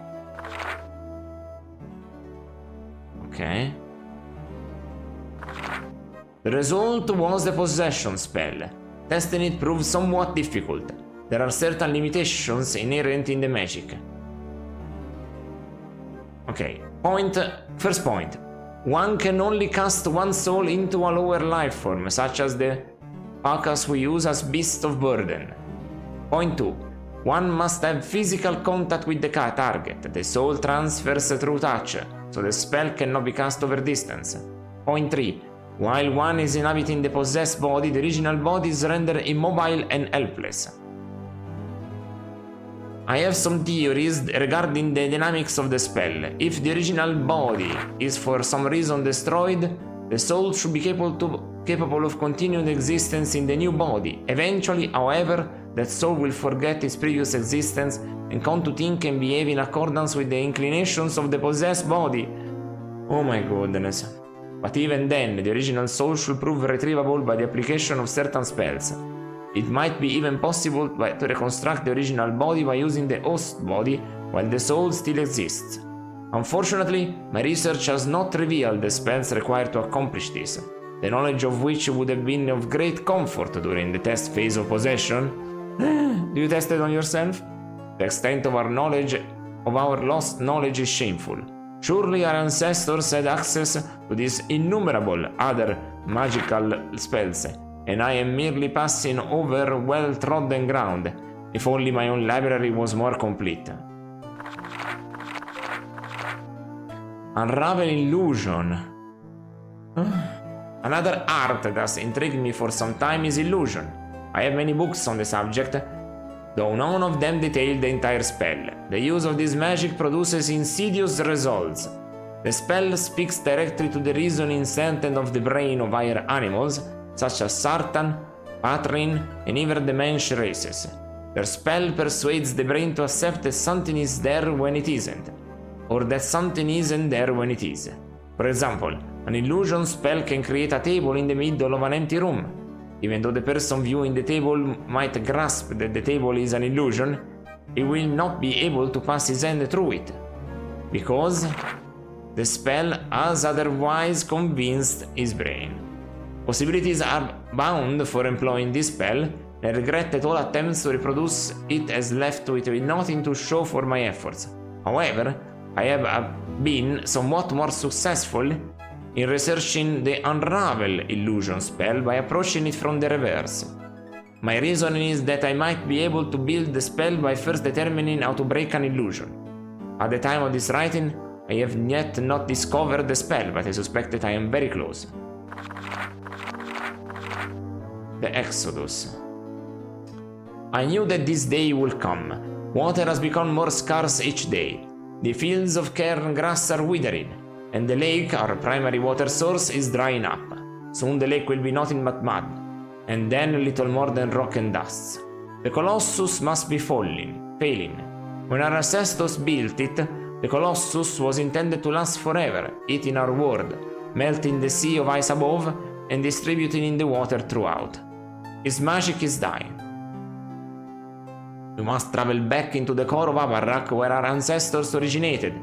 Okay. The result was the Possession spell. Testing it proved somewhat difficult. There are certain limitations inherent in the magic. Okay, first point. One can only cast one soul into a lower life form, such as the Pakas we use as beasts of burden. Point 2. One must have physical contact with the target. The soul transfers through touch, so the spell cannot be cast over distance. Point 3. While one is inhabiting the possessed body, the original body is rendered immobile and helpless. I have some theories regarding the dynamics of the spell. If the original body is for some reason destroyed, the soul should be capable of continued existence in the new body. Eventually, however, that soul will forget its previous existence and come to think and behave in accordance with the inclinations of the possessed body. Oh my goodness. But even then, the original soul should prove retrievable by the application of certain spells. It might be even possible to reconstruct the original body by using the host body while the soul still exists. Unfortunately, my research has not revealed the spells required to accomplish this, the knowledge of which would have been of great comfort during the test phase of Possession. Do you test it on yourself? The extent of our lost knowledge is shameful. Surely our ancestors had access to these innumerable other magical spells, and I am merely passing over well-trodden ground. If only my own library was more complete. Unravel illusion. Another art that has intrigued me for some time is illusion. I have many books on the subject, though none of them detail the entire spell. The use of this magic produces insidious results. The spell speaks directly to the reasoning center of the brain of higher animals, such as Sartan, Patrin, and even the mensch races. Their spell persuades the brain to accept that something is there when it isn't, or that something isn't there when it is. For example, An illusion spell can create a table in the middle of an empty room. Even though the person viewing the table might grasp that the table is an illusion, he will not be able to pass his hand through it, because the spell has otherwise convinced his brain. Possibilities are bound for employing this spell. I regret that all attempts to reproduce it has left with nothing to show for my efforts. However, I have been somewhat more successful in researching the Unravel illusion spell by approaching it from the reverse. My reasoning is that I might be able to build the spell by first determining how to break an illusion. At the time of this writing, I have yet not discovered the spell, but I suspect that I am very close. The Exodus. I knew that this day would come. Water has become more scarce each day. The fields of cairn grass are withering, and the lake, our primary water source, is drying up. Soon the lake will be nothing but mud, and then little more than rock and dust. The Colossus must be failing. When our ancestors built it, the Colossus was intended to last forever, eating our world, melting the sea of ice above, and distributing in the water throughout. Its magic is dying. We must travel back into the core of Abarak, where our ancestors originated,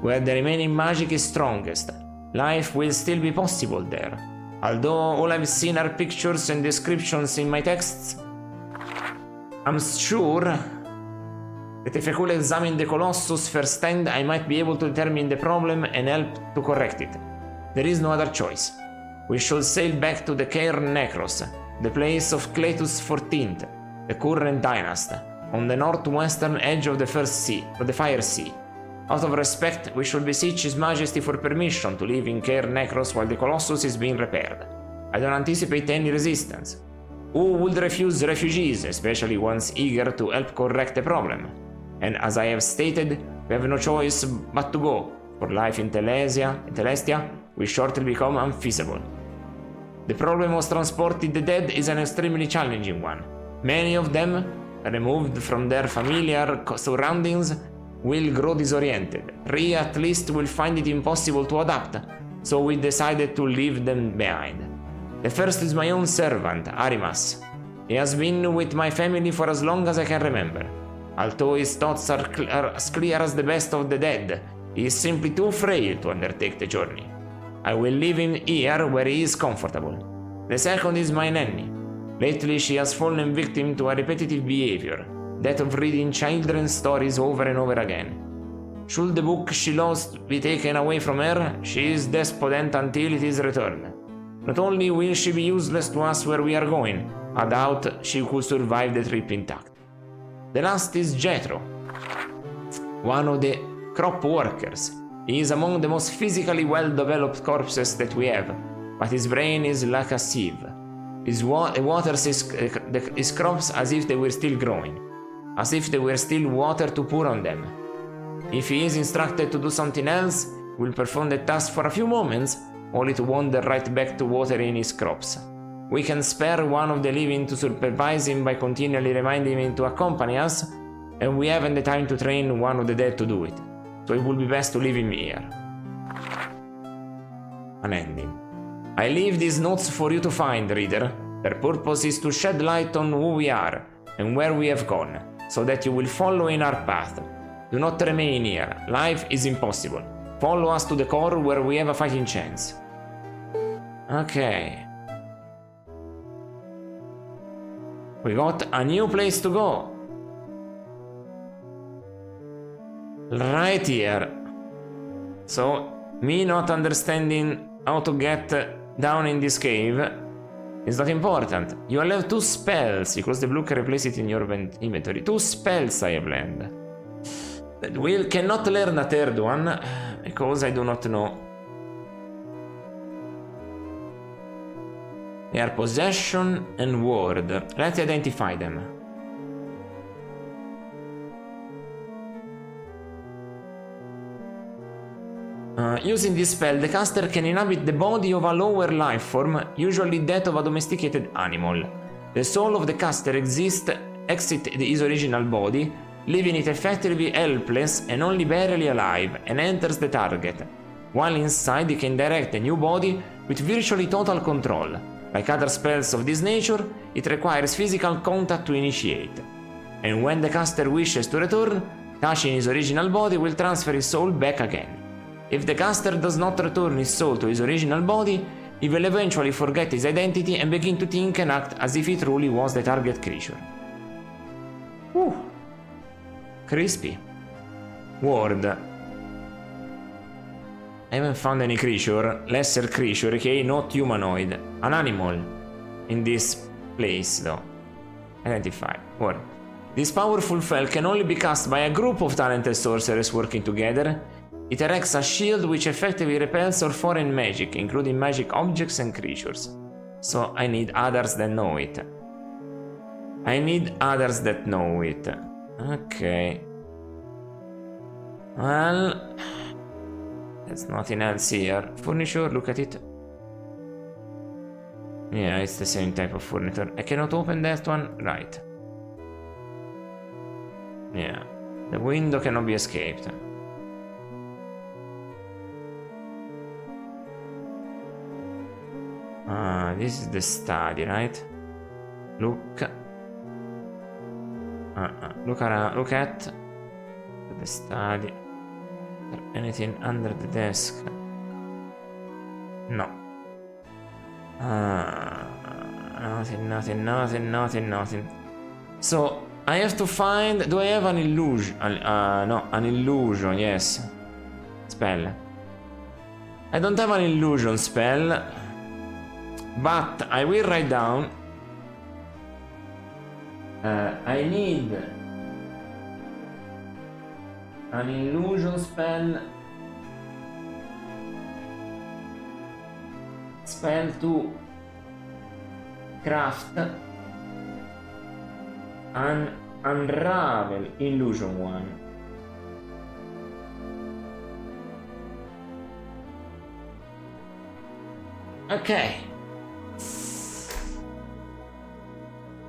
where the remaining magic is strongest. Life will still be possible there. Although all I've seen are pictures and descriptions in my texts, I'm sure that if I could examine the Colossus firsthand, I might be able to determine the problem and help to correct it. There is no other choice. We should sail back to the Cairn Necros, the place of Cletus XIV, the current dynasty, on the northwestern edge of the Fire Sea. Out of respect, we should beseech His Majesty for permission to live in Cairn Necros while the Colossus is being repaired. I don't anticipate any resistance. Who would refuse refugees, especially ones eager to help correct the problem? And as I have stated, we have no choice but to go, for life in Telestia will shortly become unfeasible. The problem of transporting the dead is an extremely challenging one. Many of them, removed from their familiar surroundings, will grow disoriented. 3 at least will find it impossible to adapt, so we decided to leave them behind. The first is my own servant, Arimas. He has been with my family for as long as I can remember. Although his thoughts are as clear as the best of the dead, he is simply too frail to undertake the journey. I will leave him here where he is comfortable. The second is my nanny. Lately she has fallen victim to a repetitive behavior, that of reading children's stories over and over again. Should the book she loves be taken away from her, she is despondent until it is returned. Not only will she be useless to us where we are going, I doubt she could survive the trip intact. The last is Jethro, one of the crop workers. He is among the most physically well-developed corpses that we have, but his brain is like a sieve. He waters his crops as if they were still growing, as if there were still water to pour on them. If he is instructed to do something else, he will perform the task for a few moments, only to wander right back to watering his crops. We can spare one of the living to supervise him by continually reminding him to accompany us, and we haven't the time to train one of the dead to do it, so it would be best to leave him here. An ending. I leave these notes for you to find, reader. Their purpose is to shed light on who we are and where we have gone, so that you will follow in our path. Do not remain here. Life is impossible. Follow us to the core where we have a fighting chance. Okay. We got a new place to go. Right here. So, me not understanding how to get down in this cave is not important. You will have 2 spells. You close the blue can replace it in your inventory. 2 spells I have learned. We cannot learn a third one because I do not know. They are possession and ward. Let's identify them. Using this spell, the caster can inhabit the body of a lower life form, usually that of a domesticated animal. The soul of the caster exits his original body, leaving it effectively helpless and only barely alive, and enters the target. While inside, you can direct a new body with virtually total control. Like other spells of this nature, it requires physical contact to initiate. And when the caster wishes to return, touching his original body will transfer his soul back again. If the caster does not return his soul to his original body, he will eventually forget his identity and begin to think and act as if he truly was the target creature. Whew. Crispy. Word. I haven't found any creature, lesser creature, aka not humanoid, an animal, in this place though. Identify. Word. This powerful spell can only be cast by a group of talented sorcerers working together. It erects a shield which effectively repels all foreign magic, including magic objects and creatures. So I need others that know it. I need others that know it. Okay. Well, there's nothing else here. Furniture, look at it. Yeah, it's the same type of furniture. I cannot open that one. Right. Yeah. The window cannot be escaped. This is the study, right? Look. Look around. Look at the study. Is there anything under the desk? No. Nothing. So I have to find. Do I have an illusion? No, an illusion. Yes. Spell. I don't have an illusion spell. But I will write down. I need an illusion spell. Spell to craft an unravel illusion one. Okay.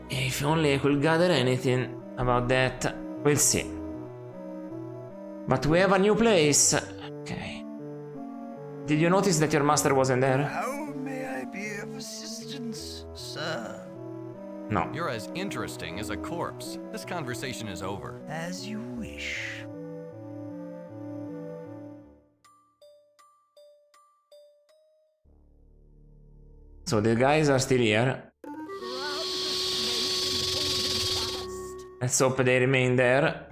If only I could gather anything about that. We'll see. But we have a new place. Okay. Did you notice that your master wasn't there? How may I be of assistance, sir? No. You're as interesting as a corpse. This conversation is over. As you wish. So the guys are still here. Let's hope they remain there.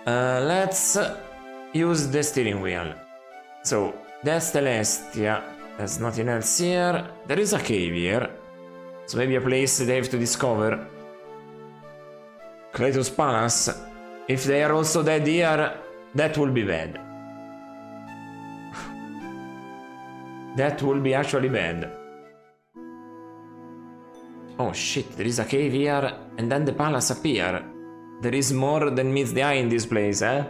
Let's use the steering wheel. So that's Celestia. There's nothing else here. There is a cave here. So maybe a place they have to discover. Kratos Palace. If they are also dead here, that will be bad. That will be actually bad. Oh shit, there is a cave here, and then the palace appear. There is more than meets the eye in this place, eh?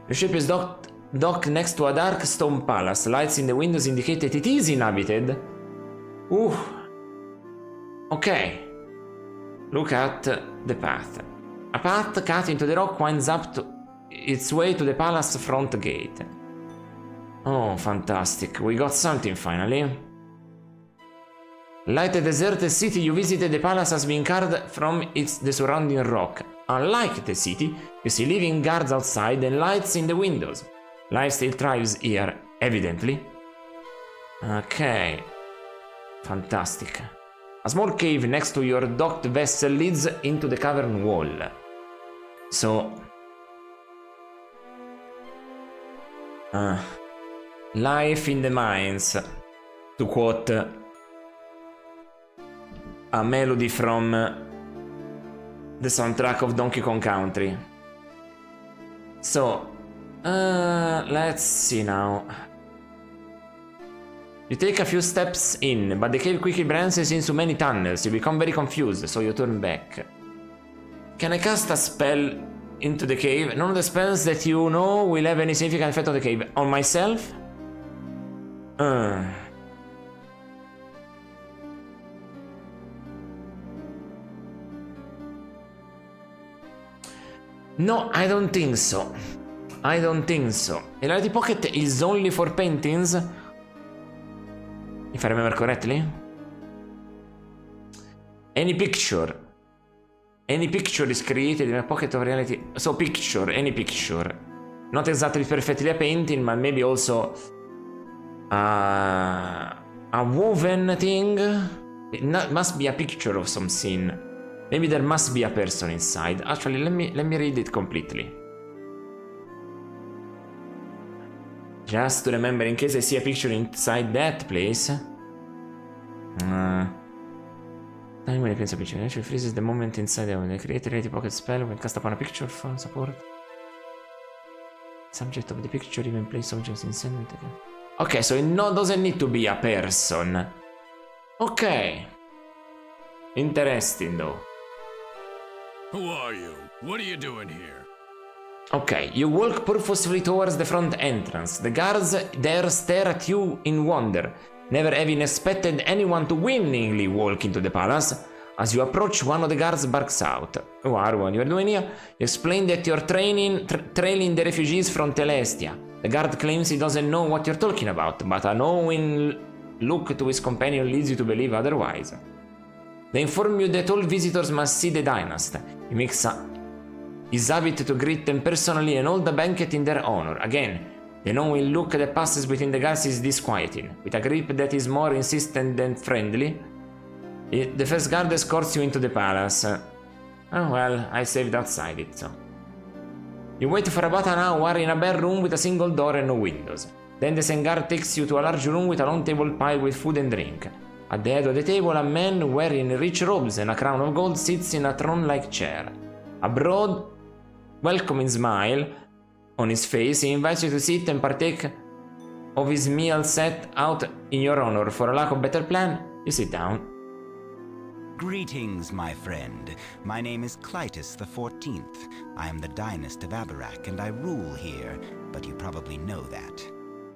The ship is docked next to a dark stone palace. Lights in the windows indicate that it is inhabited. Ooh. Okay. Look at the path. A path cut into the rock winds up to its way to the palace front gate. Oh, fantastic. We got something finally. Like the deserted city you visited, the palace has been carved from the surrounding rock. Unlike the city, you see living guards outside and lights in the windows. Life still thrives here, evidently. Okay. Fantastic. A small cave next to your docked vessel leads into the cavern wall. So... life in the mines, to quote a melody from the soundtrack of Donkey Kong Country. So, let's see now. You take a few steps in, but the cave quickly branches into many tunnels. You become very confused, so you turn back. Can I cast a spell into the cave? None of the spells that you know will have any significant effect on the cave. On myself? No, I don't think so. I don't think so. A rarity pocket is only for paintings? If I remember correctly? Any picture is created in a pocket of reality. So picture, any picture. Not exactly perfectly a painting, but maybe also a woven thing. It must be a picture of some scene. Maybe there must be a person inside. Actually, let me read it completely. Just to remember, in case I see a picture inside that place. Time when you place a picture, actually freezes the moment inside when they create a reality pocket spell when cast upon a picture for support. Subject of the picture even place objects inside. Okay, so it doesn't need to be a person. Okay. Interesting though. Who are you? What are you doing here? Okay, you walk purposefully towards the front entrance. The guards there stare at you in wonder, never having expected anyone to willingly walk into the palace. As you approach, one of the guards barks out. Who are what you are doing here? You explain that you're trailing the refugees from Telestia. The guard claims he doesn't know what you're talking about, but a knowing look to his companion leads you to believe otherwise. They inform you that all visitors must see the dynasty. He makes his habit to greet them personally and hold a banquet in their honor. Again, the knowing look that passes between the guards is disquieting. With a grip that is more insistent than friendly, the first guard escorts you into the palace. Oh well, I saved outside it, so. You wait for about an hour in a bare room with a single door and no windows. Then the same guard takes you to a large room with a long table piled with food and drink. At the head of the table, a man wearing rich robes and a crown of gold sits in a throne-like chair. A broad, welcoming smile on his face, he invites you to sit and partake of his meal set out in your honor. For a lack of better plan, you sit down. Greetings, my friend. My name is Clytus the 14th. I am the Dynast of Abarak, and I rule here, but you probably know that.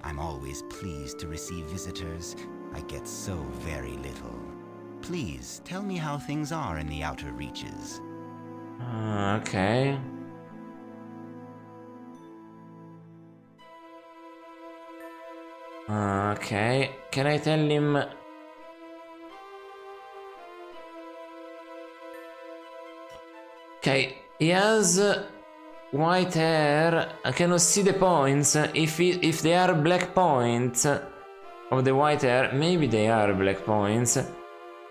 I'm always pleased to receive visitors. I get so very little. Please, tell me how things are in the outer reaches. Okay. Okay. Can I tell him... Okay, he has white hair. I cannot see the points. If they are black points of the white hair, maybe they are black points.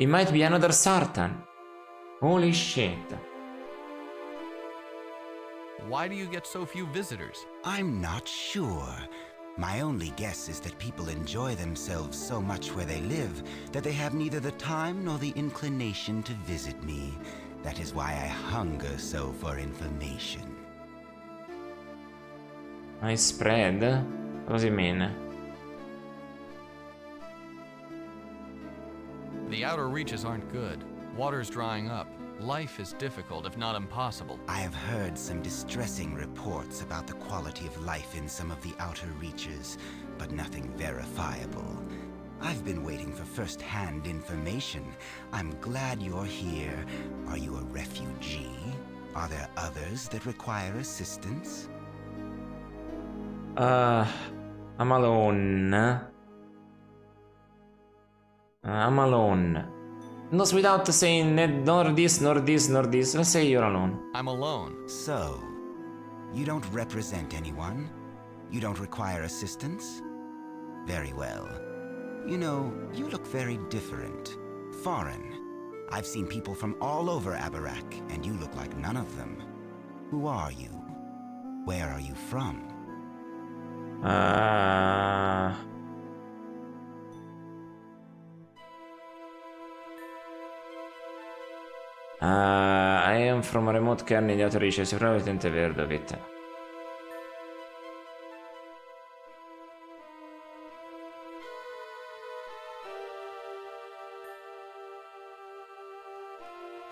It might be another Sartan. Holy shit. Why do you get so few visitors? I'm not sure. My only guess is that people enjoy themselves so much where they live that they have neither the time nor the inclination to visit me. That is why I hunger so for information. I spread? What does it mean? The outer reaches aren't good. Water's drying up. Life is difficult, if not impossible. I have heard some distressing reports about the quality of life in some of the outer reaches, but nothing verifiable. I've been waiting for first-hand information. I'm glad you're here. Are you a refugee? Are there others that require assistance? I'm alone. I'm alone. Not without saying nor this, nor this, nor this. Let's say you're alone. I'm alone. So, you don't represent anyone? You don't require assistance? Very well. You know, you look very different. Foreign. I've seen people from all over Abarak, and you look like none of them. Who are you? Where are you from? I am from a remote cairn in the outer reaches. You probably didn't have heard of it.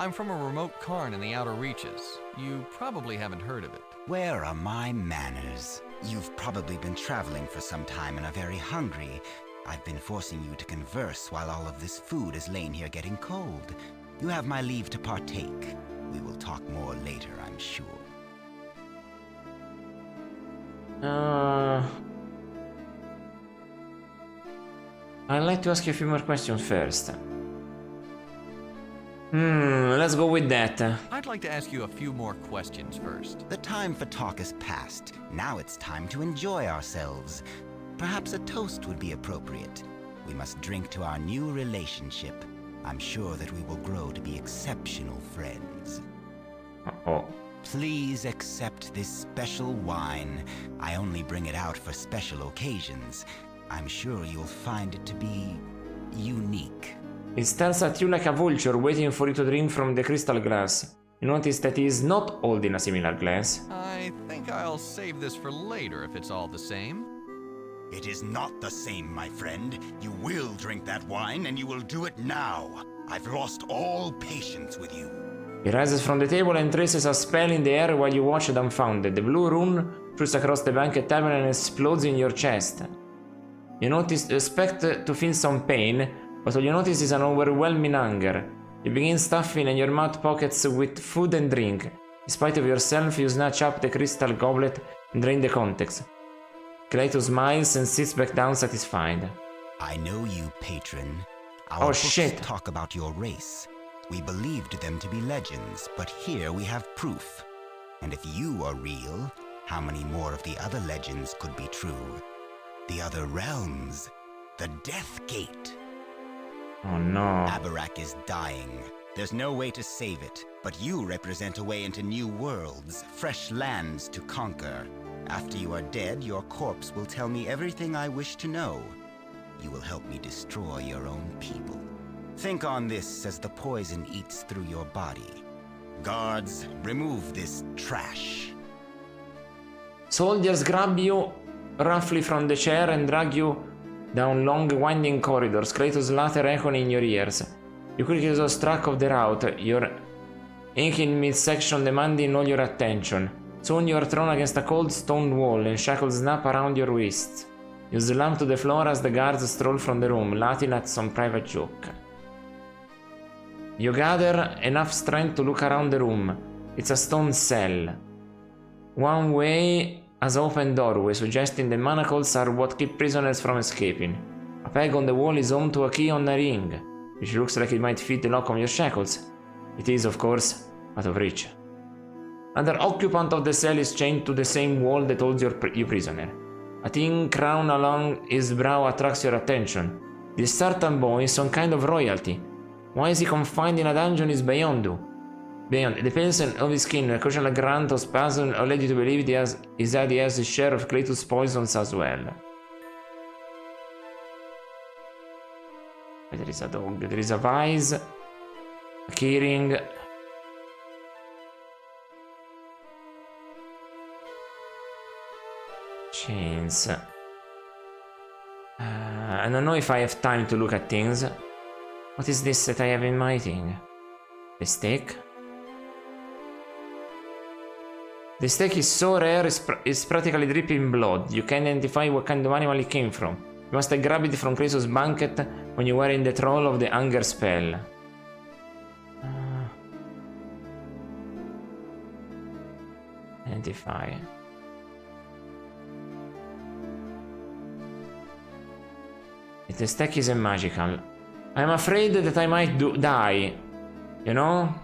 I'm from a remote cairn in the outer reaches. You probably haven't heard of it. Where are my manners? You've probably been traveling for some time and are very hungry. I've been forcing you to converse while all of this food is laying here getting cold. You have my leave to partake. We will talk more later, I'm sure. I'd like to ask you a few more questions first. Let's go with that. I'd like to ask you a few more questions first. The time for talk is past. Now it's time to enjoy ourselves. Perhaps a toast would be appropriate. We must drink to our new relationship. I'm sure that we will grow to be exceptional friends. Uh-oh. Please accept this special wine. I only bring it out for special occasions. I'm sure you'll find it to be unique. It stares at you like a vulture waiting for you to drink from the crystal glass. You notice that he is not holding a similar glass. I think I'll save this for later if it's all the same. It is not the same, my friend. You will drink that wine, and you will do it now. I've lost all patience with you. He rises from the table and traces a spell in the air while you watch dumbfounded. The blue rune shoots across the banquet table and explodes in your chest. You expect to feel some pain, but all you notice is an overwhelming hunger. You begin stuffing in your mouth pockets with food and drink. In spite of yourself, you snatch up the crystal goblet and drain the contents. Cleito smiles and sits back down satisfied. I know you, patron. Our books shit. talk about your race. We believed them to be legends, but here we have proof. And if you are real, how many more of the other legends could be true? The other realms. The Death Gate. Oh no. Abarak is dying. There's no way to save it, but you represent a way into new worlds, fresh lands to conquer. After you are dead, your corpse will tell me everything I wish to know. You will help me destroy your own people. Think on this as the poison eats through your body. Guards, remove this trash. Soldiers grab you roughly from the chair and drag you down long winding corridors, Kratos' laughter echoing in your ears. You quickly lose track of the route, your aching midsection demanding all your attention. Soon you are thrown against a cold stone wall and shackles snap around your wrists. You slump to the floor as the guards stroll from the room, laughing at some private joke. You gather enough strength to look around the room. It's a stone cell. One way has an open doorway, suggesting the manacles are what keep prisoners from escaping. A peg on the wall is home to a key on a ring, which looks like it might fit the lock on your shackles. It is, of course, out of reach. Another occupant of the cell is chained to the same wall that holds you prisoner. A thin crown along his brow attracts your attention. This certain boy is some kind of royalty. Why is he confined in a dungeon is beyond you. Beyond the appearance of his skin, a occasional grunt of spasm led you to believe he has his share of Kratos' poisons as well. There is a dog, there is a vise, a keyring. Chains. I don't know if I have time to look at things. What is this that I have in my thing? The steak? The steak is so rare, it's practically dripping blood. You can't identify what kind of animal it came from. You must have grabbed it from Kratos' banquet when you were in the thrall of the hunger spell. Identify. The steak is magical. I'm afraid that I might die. You know?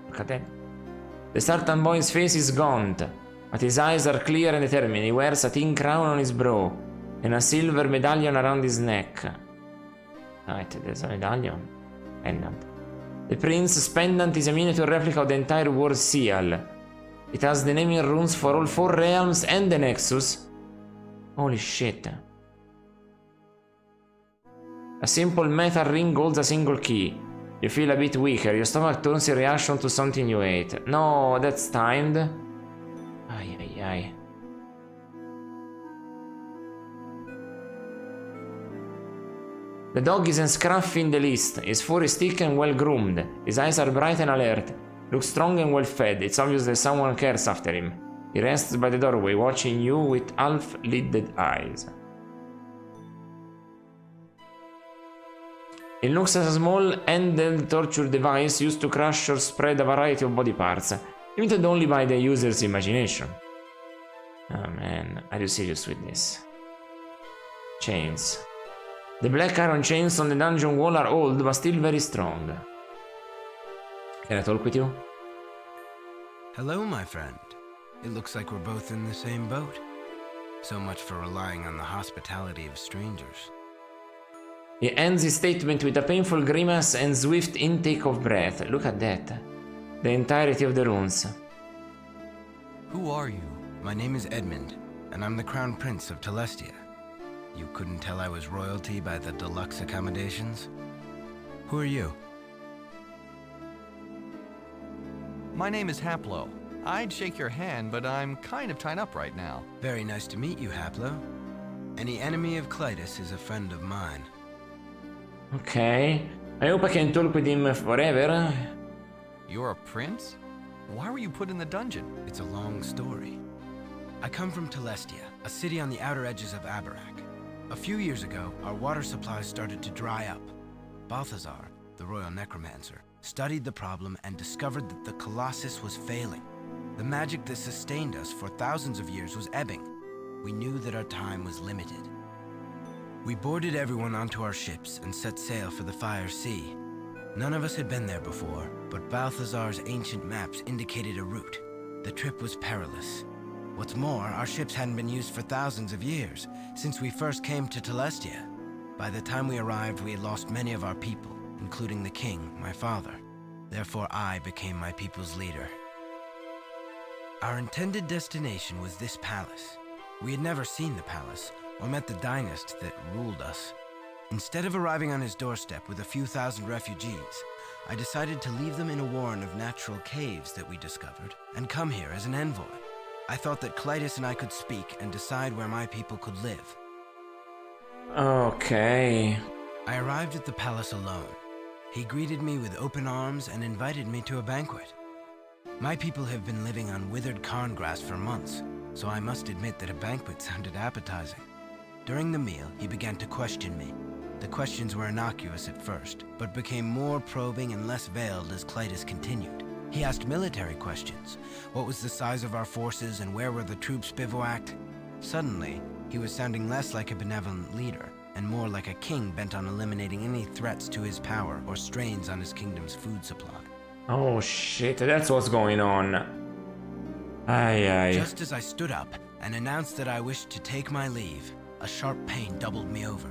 Look at that. The certain boy's face is gaunt, but his eyes are clear and determined. He wears a thin crown on his brow and a silver medallion around his neck. Right, there's a medallion. Pendant. The prince's pendant is a miniature replica of the entire war seal. It has the naming runes for all 4 realms and the Nexus. Holy shit. A simple metal ring holds a single key. You feel a bit weaker. Your stomach turns in reaction to something you ate. No, that's timed. Ay, ay, ay. The dog isn't scruffing the least. His fur is thick and well groomed. His eyes are bright and alert. Looks strong and well fed. It's obvious that someone cares after him. He rests by the doorway, watching you with half-lidded eyes. It looks as a small handheld torture device used to crush or spread a variety of body parts, limited only by the user's imagination. Are you serious with this? Chains. The black iron chains on the dungeon wall are old but still very strong. Can I talk with you? Hello, my friend. It looks like we're both in the same boat. So much for relying on the hospitality of strangers. He ends his statement with a painful grimace and swift intake of breath. Look at that. The entirety of the runes. Who are you? My name is Edmund, and I'm the Crown Prince of Telestia. You couldn't tell I was royalty by the deluxe accommodations? Who are you? My name is Haplo. I'd shake your hand, but I'm kind of tied up right now. Very nice to meet you, Haplo. Any enemy of Clytus is a friend of mine. Okay. I hope I can talk with him forever. You're a prince? Why were you put in the dungeon? It's a long story. I come from Telestia, a city on the outer edges of Abarak. A few years ago, our water supplies started to dry up. Balthazar, the royal necromancer, studied the problem and discovered that the Colossus was failing. The magic that sustained us for thousands of years was ebbing. We knew that our time was limited. We boarded everyone onto our ships and set sail for the Fire Sea. None of us had been there before, but Balthazar's ancient maps indicated a route. The trip was perilous. What's more, our ships hadn't been used for thousands of years, since we first came to Telestia. By the time we arrived, we had lost many of our people, including the king, my father. Therefore, I became my people's leader. Our intended destination was this palace. We had never seen the palace, or met the dynast that ruled us. Instead of arriving on his doorstep with a few thousand refugees, I decided to leave them in a warren of natural caves that we discovered, and come here as an envoy. I thought that Clytus and I could speak and decide where my people could live. Okay. I arrived at the palace alone. He greeted me with open arms and invited me to a banquet. My people have been living on withered corn grass for months, so I must admit that a banquet sounded appetizing. During the meal, he began to question me. The questions were innocuous at first, but became more probing and less veiled as Clytus continued. He asked military questions. What was the size of our forces and where were the troops bivouacked? Suddenly, he was sounding less like a benevolent leader and more like a king bent on eliminating any threats to his power or strains on his kingdom's food supply. Oh shit, that's what's going on. Aye. Just as I stood up and announced that I wished to take my leave, a sharp pain doubled me over.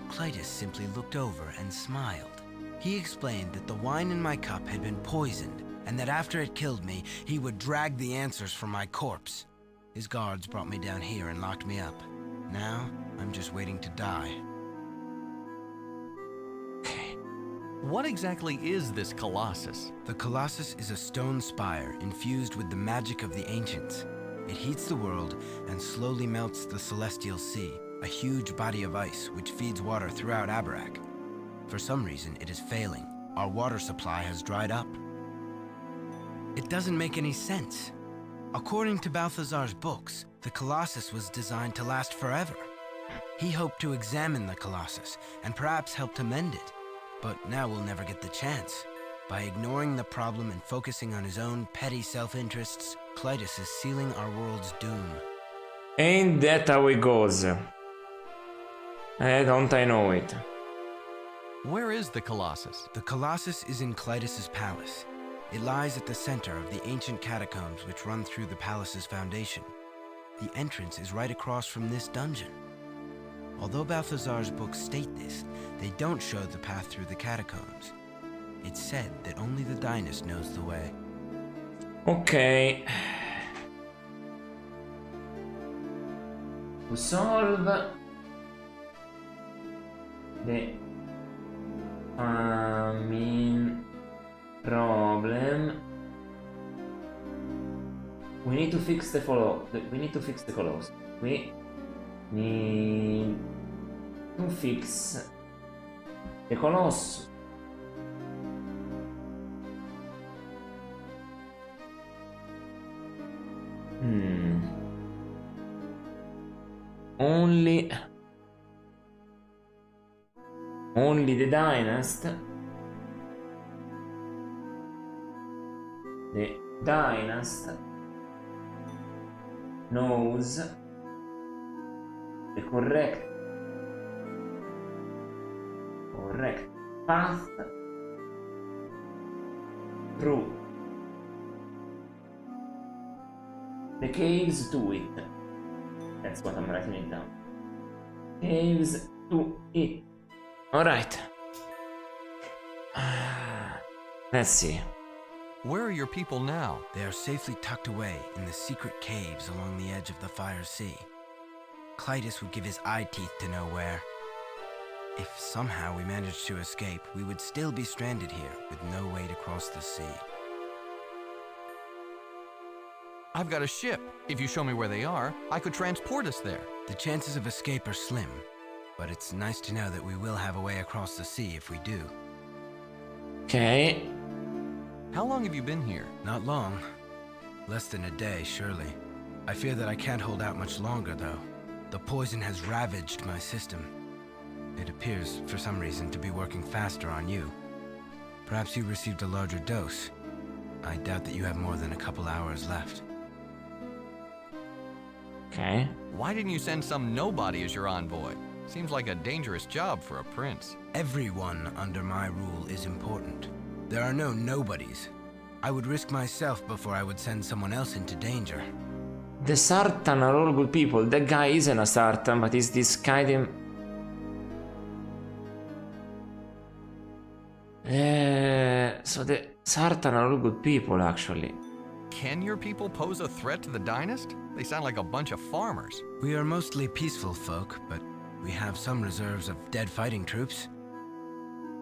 Clytus simply looked over and smiled. He explained that the wine in my cup had been poisoned, and that after it killed me, he would drag the answers from my corpse. His guards brought me down here and locked me up. Now, I'm just waiting to die. What exactly is this Colossus? The Colossus is a stone spire infused with the magic of the ancients. It heats the world and slowly melts the celestial sea, a huge body of ice which feeds water throughout Abarak. For some reason, it is failing. Our water supply has dried up. It doesn't make any sense. According to Balthazar's books, the Colossus was designed to last forever. He hoped to examine the Colossus and perhaps help to mend it. But now we'll never get the chance. By ignoring the problem and focusing on his own petty self-interests, Clytus is sealing our world's doom. Ain't that how it goes? Don't I know it? Where is the Colossus? The Colossus is in Clytus's palace. It lies at the center of the ancient catacombs which run through the palace's foundation. The entrance is right across from this dungeon. Although Balthazar's books state this, they don't show the path through the catacombs. It's said that only the dynast knows the way. Okay. To solve the main problem, we need to fix the Colossus. We need to fix the Colossus. Only the dynast. The dynast knows the correct path through the caves to it. That's what I'm writing it down. Caves to it. Alright. Let's see. Where are your people now? They are safely tucked away in the secret caves along the edge of the Fire Sea. Clytus would give his eye teeth to know where. If somehow we managed to escape, we would still be stranded here with no way to cross the sea. I've got a ship. If you show me where they are, I could transport us there. The chances of escape are slim, but it's nice to know that we will have a way across the sea if we do. Okay. How long have you been here? Not long. Less than a day, surely. I fear that I can't hold out much longer, though. The poison has ravaged my system. It appears, for some reason, to be working faster on you. Perhaps you received a larger dose. I doubt that you have more than a couple hours left. Okay. Why didn't you send some nobody as your envoy? Seems like a dangerous job for a prince. Everyone under my rule is important. There are no nobodies. I would risk myself before I would send someone else into danger. The Sartan are all good people. That guy isn't a Sartan, but he's this kind. So the Sartan are all good people, actually. Can your people pose a threat to the dynast? They sound like a bunch of farmers. We are mostly peaceful folk, but we have some reserves of dead fighting troops.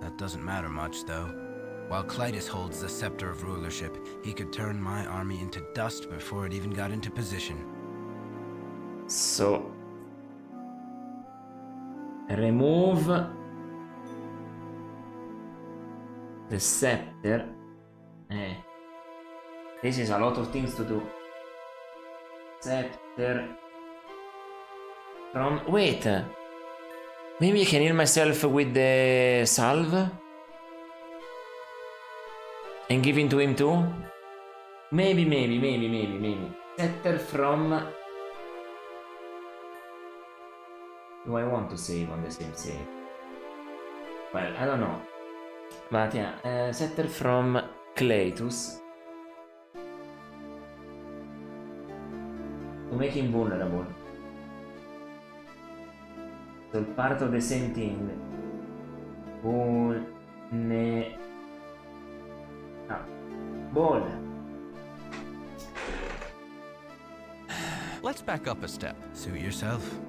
That doesn't matter much, though. While Clytus holds the scepter of rulership, he could turn my army into dust before it even got into position. So remove the scepter. This is a lot of things to do. Scepter from... Wait! Maybe I can heal myself with the salve? And give it to him too? Maybe. Scepter from... Do I want to save on the same save? Well, I don't know. But yeah, scepter from Clytus. To make him vulnerable. So part of the same thing. Ball. Let's back up a step. Suit yourself.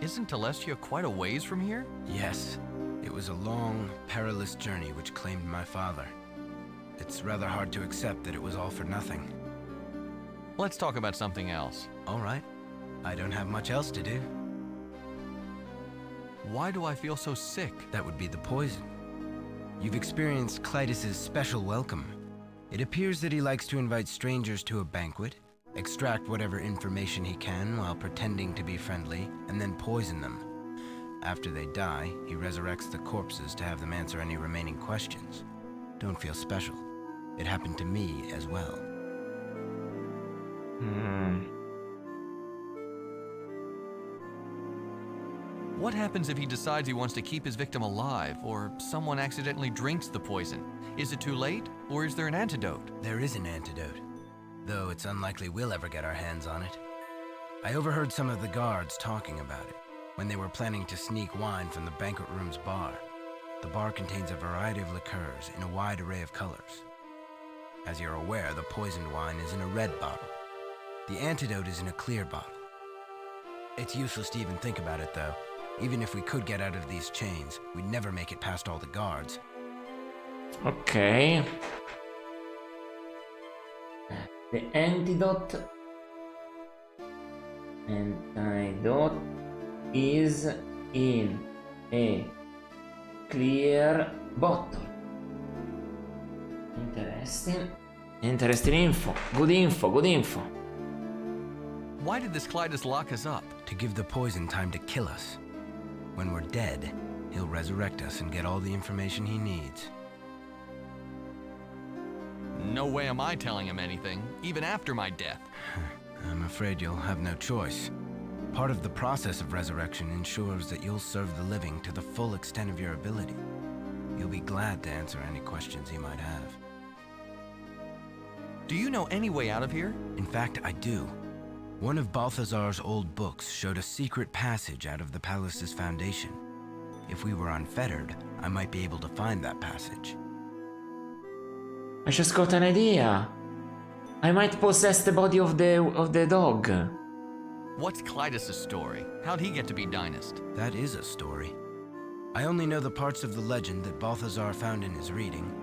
Isn't Telestia quite a ways from here? Yes. It was a long, perilous journey which claimed my father. It's rather hard to accept that it was all for nothing. Let's talk about something else. All right. I don't have much else to do. Why do I feel so sick? That would be the poison. You've experienced Clytus's special welcome. It appears that he likes to invite strangers to a banquet, extract whatever information he can while pretending to be friendly, and then poison them. After they die, he resurrects the corpses to have them answer any remaining questions. Don't feel special. It happened to me as well. What happens if he decides he wants to keep his victim alive, or someone accidentally drinks the poison? Is it too late, or is there an antidote? There is an antidote, though it's unlikely we'll ever get our hands on it. I overheard some of the guards talking about it when they were planning to sneak wine from the banquet room's bar. The bar contains a variety of liqueurs in a wide array of colors. As you're aware, the poisoned wine is in a red bottle. The antidote is in a clear bottle. It's useless to even think about it, though. Even if we could get out of these chains, we'd never make it past all the guards. Okay. The antidote is in a clear bottle. Interesting info. Good info. Why did this Clytus lock us up? To give the poison time to kill us. When we're dead, he'll resurrect us and get all the information he needs. No way am I telling him anything, even after my death. I'm afraid you'll have no choice. Part of the process of resurrection ensures that you'll serve the living to the full extent of your ability. You'll be glad to answer any questions you might have. Do you know any way out of here? In fact, I do. One of Balthazar's old books showed a secret passage out of the palace's foundation. If we were unfettered, I might be able to find that passage. I just got an idea. I might possess the body of the dog. What's Clytus's story? How'd he get to be dynast? That is a story. I only know the parts of the legend that Balthazar found in his reading.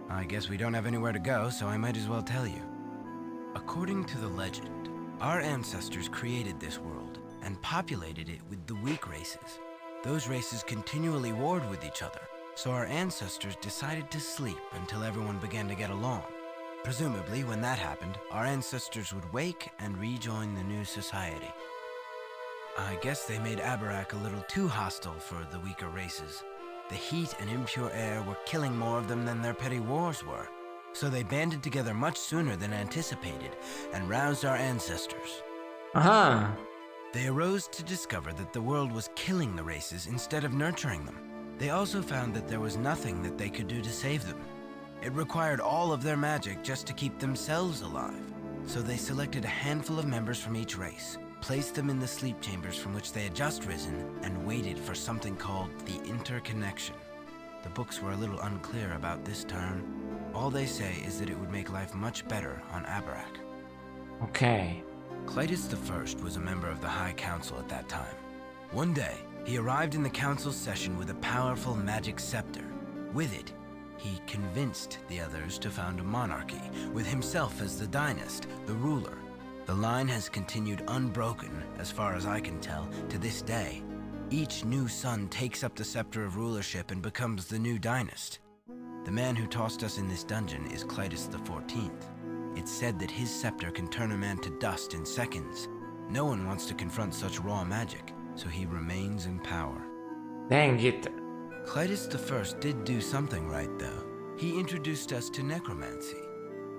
I guess we don't have anywhere to go, so I might as well tell you. According to the legend, our ancestors created this world and populated it with the weak races. Those races continually warred with each other, so our ancestors decided to sleep until everyone began to get along. Presumably, when that happened, our ancestors would wake and rejoin the new society. I guess they made Abarak a little too hostile for the weaker races. The heat and impure air were killing more of them than their petty wars were. So they banded together much sooner than anticipated and roused our ancestors. Aha! They arose to discover that the world was killing the races instead of nurturing them. They also found that there was nothing that they could do to save them. It required all of their magic just to keep themselves alive. So they selected a handful of members from each race, placed them in the sleep chambers from which they had just risen, and waited for something called the interconnection. The books were a little unclear about this term. All they say is that it would make life much better on Abarak. Okay. Clytus I was a member of the High Council at that time. One day, he arrived in the council's session with a powerful magic scepter. With it, he convinced the others to found a monarchy, with himself as the dynast, the ruler. The line has continued unbroken, as far as I can tell, to this day. Each new son takes up the scepter of rulership and becomes the new dynast. The man who tossed us in this dungeon is Clytus XIV. It's said that his scepter can turn a man to dust in seconds. No one wants to confront such raw magic, so he remains in power. Dang it. Clytus I did do something right, though. He introduced us to necromancy.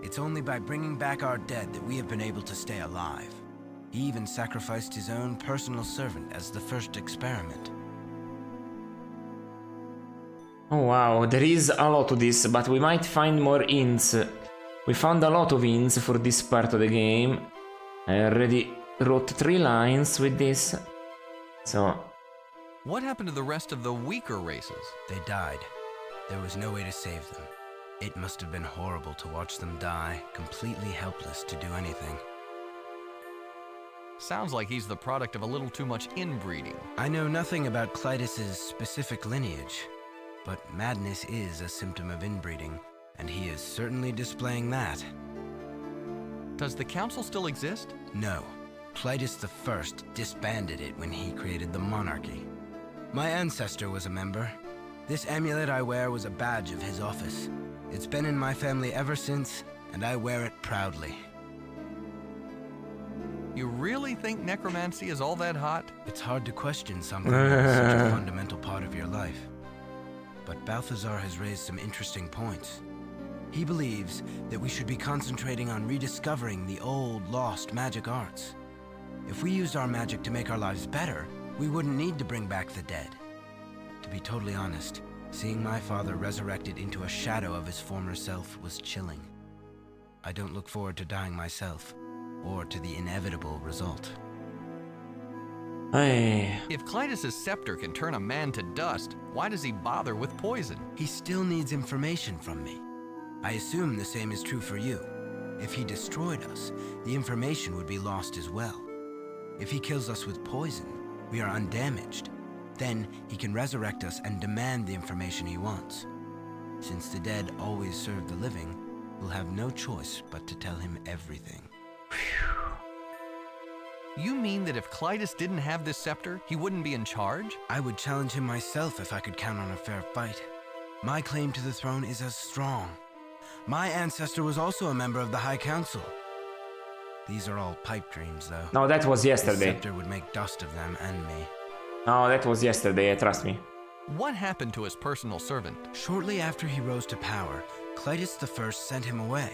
It's only by bringing back our dead that we have been able to stay alive. He even sacrificed his own personal servant as the first experiment. Oh wow, there is a lot to this, but we might find more hints. We found a lot of hints for this part of the game. I already wrote 3 lines with this. So... What happened to the rest of the weaker races? They died. There was no way to save them. It must have been horrible to watch them die, completely helpless to do anything. Sounds like he's the product of a little too much inbreeding. I know nothing about Clytus's specific lineage, but madness is a symptom of inbreeding, and he is certainly displaying that. Does the council still exist? No. Clytus I disbanded it when he created the monarchy. My ancestor was a member. This amulet I wear was a badge of his office. It's been in my family ever since, and I wear it proudly. You really think necromancy is all that hot? It's hard to question something that's such a fundamental part of your life. But Balthazar has raised some interesting points. He believes that we should be concentrating on rediscovering the old, lost magic arts. If we used our magic to make our lives better, we wouldn't need to bring back the dead. To be totally honest, seeing my father resurrected into a shadow of his former self was chilling. I don't look forward to dying myself, or to the inevitable result. Hey. If Clytus's scepter can turn a man to dust, why does he bother with poison? He still needs information from me. I assume the same is true for you. If he destroyed us, the information would be lost as well. If he kills us with poison, we are undamaged. Then he can resurrect us and demand the information he wants. Since the dead always serve the living, we'll have no choice but to tell him everything. You mean that if Clytus didn't have this scepter, he wouldn't be in charge? I would challenge him myself if I could count on a fair fight. My claim to the throne is as strong. My ancestor was also a member of the High Council. These are all pipe dreams, though. No, that was yesterday. The scepter would make dust of them and me. No, that was yesterday, trust me. What happened to his personal servant? Shortly after he rose to power, Clytus I sent him away.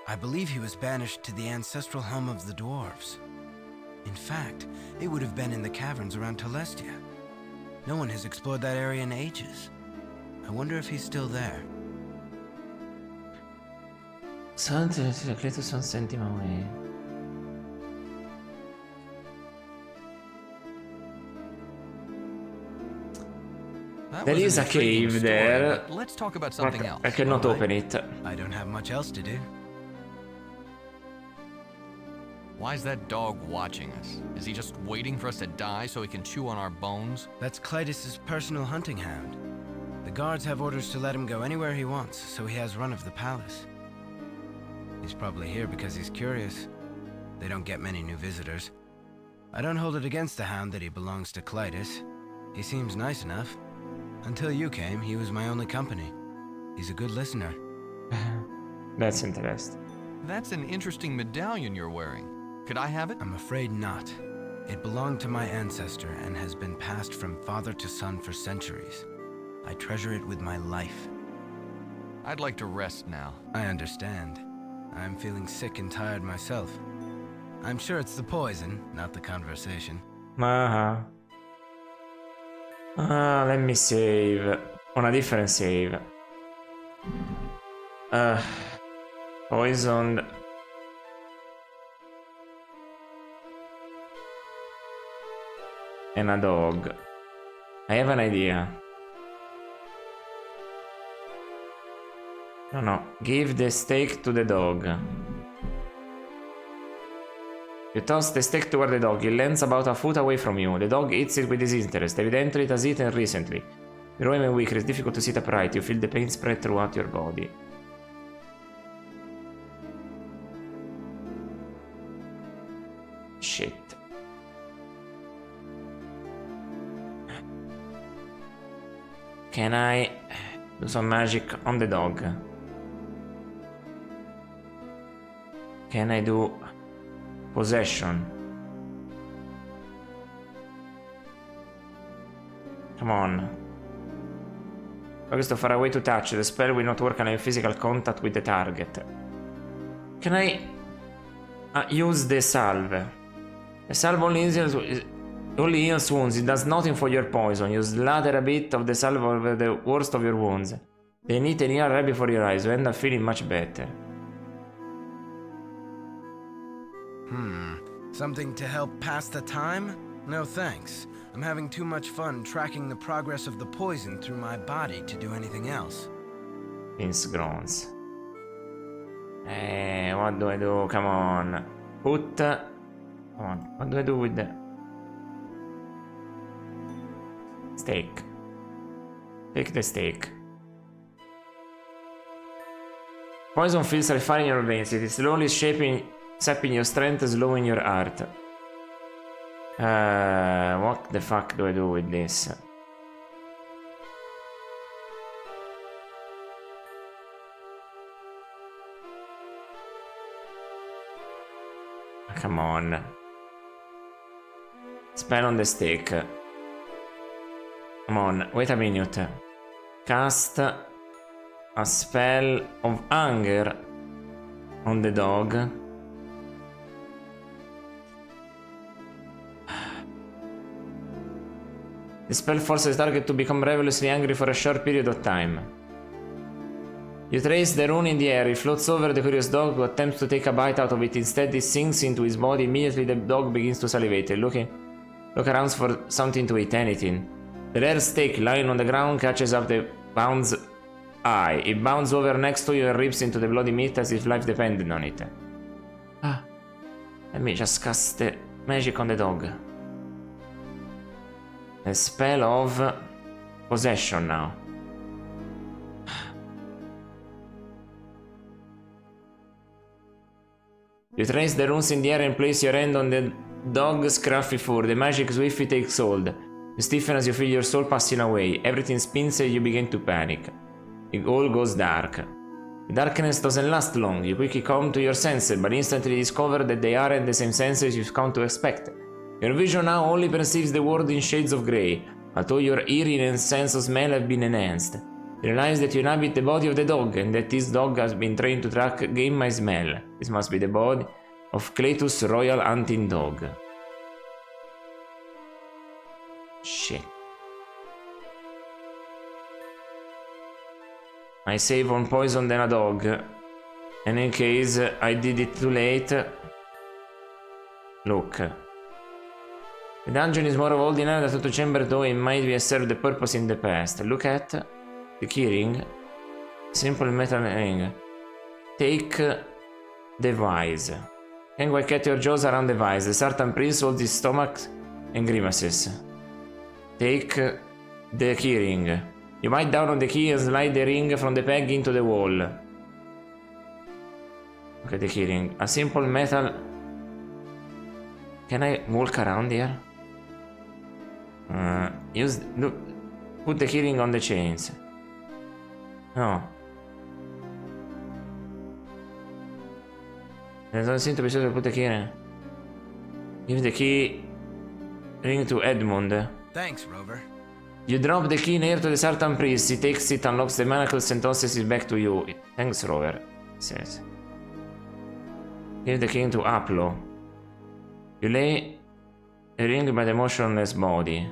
I believe he was banished to the ancestral home of the dwarves. In fact, it would have been in the caverns around Telestia. No one has explored that area in ages. I wonder if he's still there. Cletus senti away. There is a cave there. Let's talk about something else. I cannot open it. I don't have much else to do. Why is that dog watching us? Is he just waiting for us to die so he can chew on our bones? That's Clytus's personal hunting hound. The guards have orders to let him go anywhere he wants, so he has run of the palace. He's probably here because he's curious. They don't get many new visitors. I don't hold it against the hound that he belongs to Clytus. He seems nice enough. Until you came, he was my only company. He's a good listener. That's interesting. That's an interesting medallion you're wearing. Could I have it? I'm afraid not. It belonged to my ancestor and has been passed from father to son for centuries. I treasure it with my life. I'd like to rest now. I understand. I'm feeling sick and tired myself. I'm sure it's the poison, not the conversation. Let me save. On a different save. Poisoned. And a dog. I have an idea. No. Give the steak to the dog. You toss the steak toward the dog. It lands about a foot away from you. The dog eats it with disinterest. Evidently it has eaten recently. You're even weaker. It's difficult to sit upright. You feel the pain spread throughout your body. Shit. Can I do some magic on the dog? Can I do possession? Come on. Dog is too far away to touch. The spell will not work on a physical contact with the target. Can I use the salve? The salve only heals wounds. It does nothing for your poison. You slather a bit of the salve over the worst of your wounds. They need a near right before your eyes. You end up feeling much better. Something to help pass the time? No thanks. I'm having too much fun tracking the progress of the poison through my body to do anything else. Vince groans. What do I do? Come on. Put... Come on. What do I do with the... steak? Take the steak. Poison feels like fire in your veins. It is slowly sapping your strength, slowing your heart. What the fuck do I do with this? Come on. Spell on the steak. Come on, wait a minute. Cast a spell of anger on the dog. The spell forces the target to become ravenously angry for a short period of time. You trace the rune in the air. It floats over the curious dog who attempts to take a bite out of it. Instead, it sinks into his body. Immediately, the dog begins to salivate. Look around for something to eat, anything. The rare steak lying on the ground catches up the bound's eye. It bounds over next to you and rips into the bloody meat as if life depended on it. Let me just cast the magic on the dog. A spell of possession now. You trace the runes in the air and place your hand on the dog's scruffy fur. The magic swiftly takes hold. You stiffen as you feel your soul passing away. Everything spins and you begin to panic. It all goes dark. The darkness doesn't last long. You quickly come to your senses, but instantly discover that they aren't the same senses you've come to expect. Your vision now only perceives the world in shades of grey, although your hearing and sense of smell have been enhanced. You realize that you inhabit the body of the dog, and that this dog has been trained to track game by smell. This must be the body of Cletus' royal hunting dog. Shit. I save on poison than a dog. And in case I did it too late... Look. The dungeon is more of ordinary than the chamber, though it might have served the purpose in the past. Look at the keyring. Simple metal ring. Take the vise. Hang while get your jaws around the vise. The certain priest holds his stomach and grimaces. Take the keyring. You bite down on the key and slide the ring from the peg into the wall. Okay, the keyring. A simple metal... Can I walk around here? Look, put the keyring on the chains. No. There doesn't seem to be supposed to put the keyring. Give the key ring to Edmund. Thanks, Rover. You drop the key near to the certain priest. He takes it, unlocks the manacles, and tosses it back to you. Thanks, Rover, he says. Give the key to Aplo. You lay a ring by the motionless body.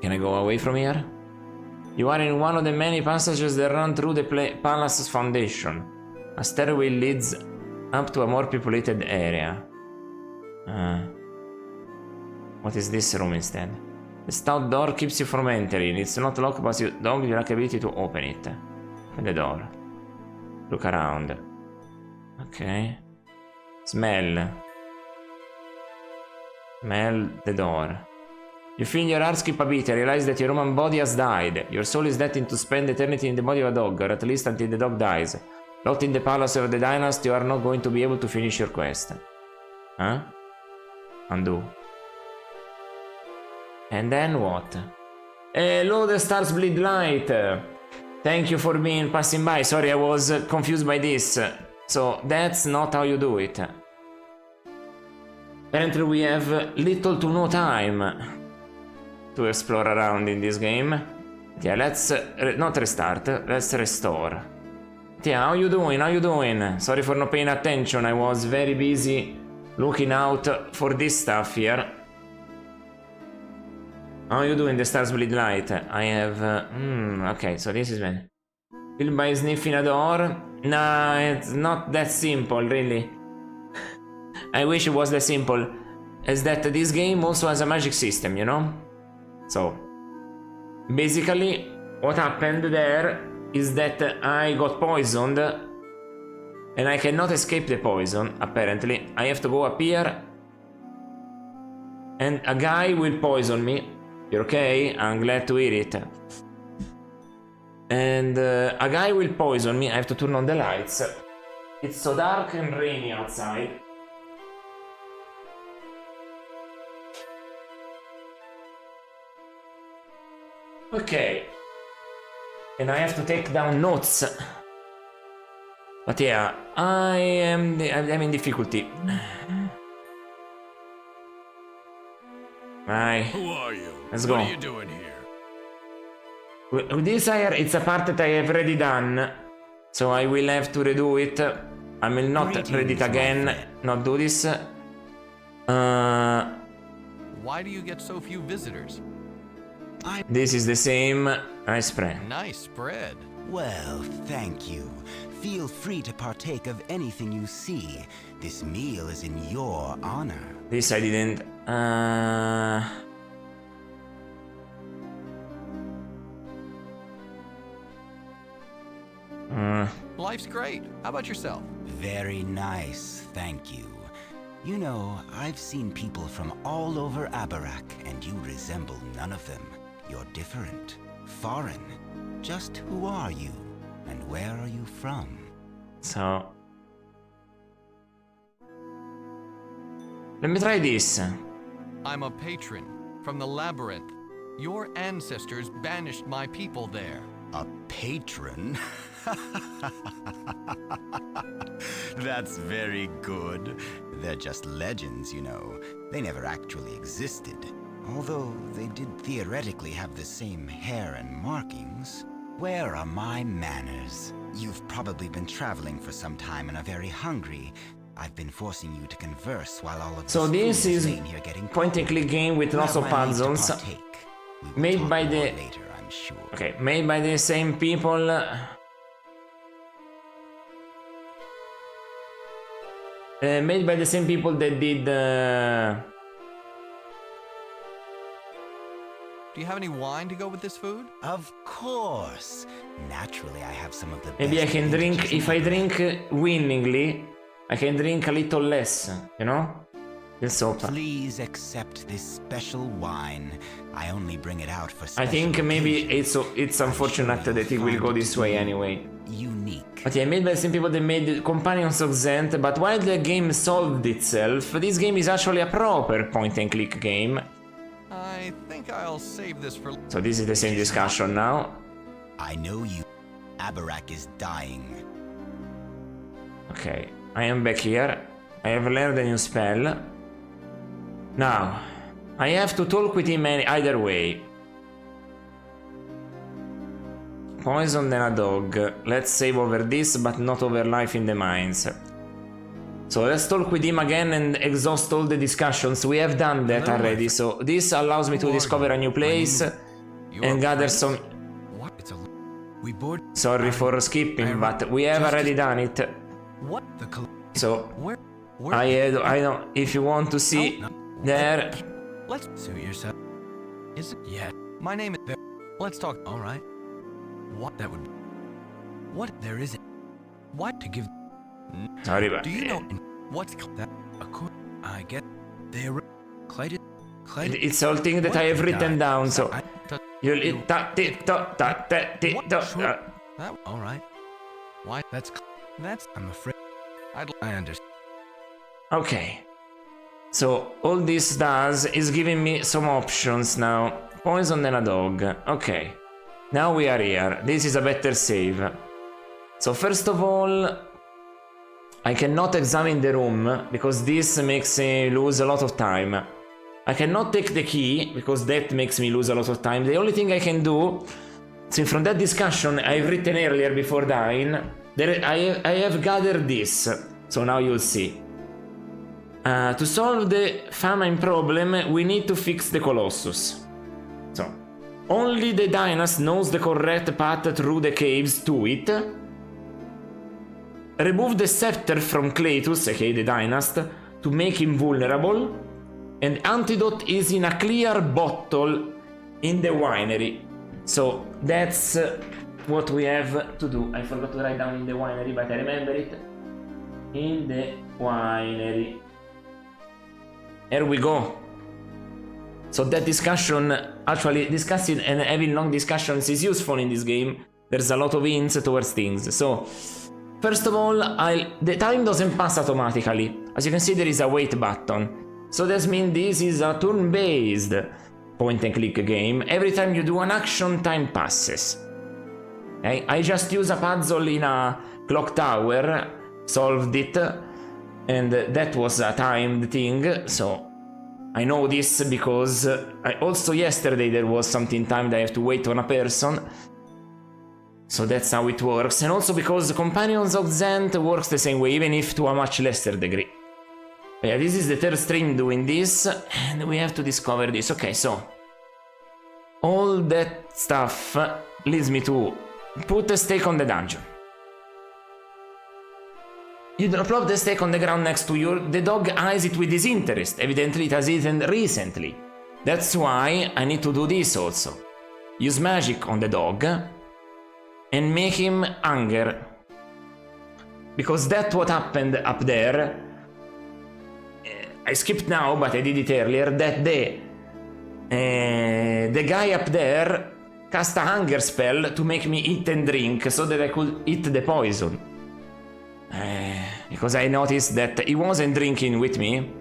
Can I go away from here? You are in one of the many passages that run through the palace's foundation. A stairway leads up to a more populated area. What is this room instead? The stout door keeps you from entering. It's not locked, but you don't have the ability to open it. Open the door. Look around. Okay. Smell. Smell the door. You feel your heart skip a beat and realize that your human body has died. Your soul is destined to spend eternity in the body of a dog, or at least until the dog dies. Locked in the palace of the dynasty, you are not going to be able to finish your quest. Huh? Undo. And then what? Hello, the stars bleed light. Thank you for being passing by. Sorry, I was confused by this. So that's not how you do it. Apparently we have little to no time to explore around in this game. Yeah, let's not restart, let's restore. Yeah, how you doing? How you doing? Sorry for not paying attention. I was very busy looking out for this stuff here. How you doing, the stars bleed light? I have... okay, so this is me. Killed by sniffing a door? Nah, it's not that simple, really. I wish it was that simple. As that this game also has a magic system, you know? So, basically, what happened there is that I got poisoned and I cannot escape the poison, apparently. I have to go up here and a guy will poison me. You're okay? I'm glad to hear it. And a guy will poison me. I have to turn on the lights. It's so dark and rainy outside. Okay. And I have to take down notes. But yeah, I'm in difficulty. Right. Who are you? Let's go. What are you doing here? With this it's a part that I have already done. So I will have to redo it. I will not read it again. Not do this. Why do you get so few visitors? This is the same. Nice spread. Nice spread. Well, thank you. Feel free to partake of anything you see. This meal is in your honor. This I didn't. Life's great. How about yourself? Very nice, thank you. You know, I've seen people from all over Abarak, and you resemble none of them. You're different, foreign. Just who are you, and where are you from? So... let me try this. I'm a patron from the labyrinth. Your ancestors banished my people there. A patron? That's very good. They're just legends, you know. They never actually existed. Although they did theoretically have the same hair and markings. Where are my manners? You've probably been traveling for some time and are very hungry. I've been forcing you to converse while all of So this is laying here getting point and click game with lots of Not my need to puzzles. partake. We will Made talk by more the later, I'm sure. okay, made by the same people. Made by the same people that did. Do you have any wine to go with this food? Of course. Naturally, I have some of the Maybe I best can drink. vintages If in I Araknie. drink willingly, I can drink a little less. You know, the soap. Please accept this special wine. I only bring it out for I special think maybe occasions. it's unfortunate that it will go this way anyway. Unique. But yeah, made by the same people that made Companions of Zent, but while the game solved itself, this game is actually a proper point-and-click game. I think I'll save this for... So this is the same discussion now. I know you. Abarak is dying. Okay, I am back here. I have learned a new spell. Now, I have to talk with him either way. Poison than a dog. Let's save over this, but not over life in the mines. So let's talk with him again and exhaust all the discussions. We have done that already, so this allows me to discover a new place and gather some... What? We board. Sorry for skipping, but we have already done it. What? So, Where? I don't... If you want to see there... Let's suit yourself. Is it? Yeah. My name is. Let's talk. All right. What? That would. What? There isn't. What to give? Sorry, but... Do you know what's that? I get. They're Clayton. It's all things that I have written down, so... You'll... All right. Why? That's. I'm afraid. I understand. Okay. So, all this does is giving me some options now. Poison than a dog. Okay. Now we are here. This is a better save. So, first of all, I cannot examine the room, because this makes me lose a lot of time. I cannot take the key, because that makes me lose a lot of time. The only thing I can do, since from that discussion I've written earlier before dying, I have gathered this. So now you'll see. To solve the famine problem, we need to fix the Colossus. So, only the Dynast knows the correct path through the caves to it. Remove the scepter from Cletus, aka the Dynast, to make him vulnerable. And antidote is in a clear bottle in the winery. So, that's what we have to do. I forgot to write down in the winery, but I remember it. In the winery. Here we go. So that discussion, actually discussing and having long discussions is useful in this game. There's a lot of hints towards things. So, first of all, the time doesn't pass automatically. As you can see, there is a wait button. So that means this is a turn-based point-and-click game. Every time you do an action, time passes. Okay? I just use a puzzle in a clock tower, solved it, and that was a timed thing, so I know this because also yesterday there was something timed, I have to wait on a person. So that's how it works, and also because Companions of Zent works the same way, even if to a much lesser degree. But yeah, this is the third stream doing this, and we have to discover this. Okay, so all that stuff leads me to put a stake on the dungeon. You drop the stake on the ground next to you, the dog eyes it with disinterest, evidently it has eaten recently. That's why I need to do this also. Use magic on the dog, and make him hunger. Because that's what happened up there. I skipped now, but I did it earlier, that the guy up there cast a hunger spell to make me eat and drink, so that I could eat the poison. Because I noticed that he wasn't drinking with me.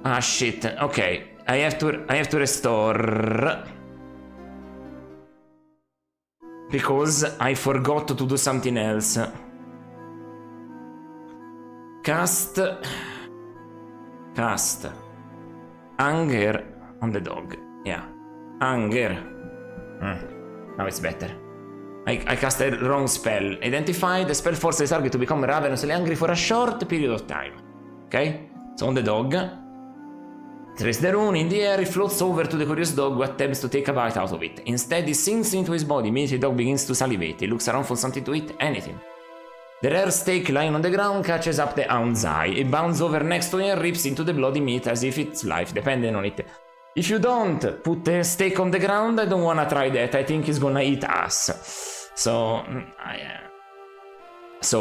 Ah shit, okay. I have to restore. Because I forgot to do something else. Cast Anger on the dog. Yeah. Anger. Now it's better. I cast a wrong spell. Identify the spell forces the target to become ravenously angry for a short period of time. Okay? So on the dog. Trace the rune in the air, it floats over to the curious dog who attempts to take a bite out of it. Instead, it sinks into his body. Immediately, the dog begins to salivate. He looks around for something to eat, anything. The rare steak lying on the ground catches up the hound's eye. It bounds over next to him and rips into the bloody meat as if it's life depended on it. If you don't put the steak on the ground, I don't wanna try that. I think he's gonna eat us. So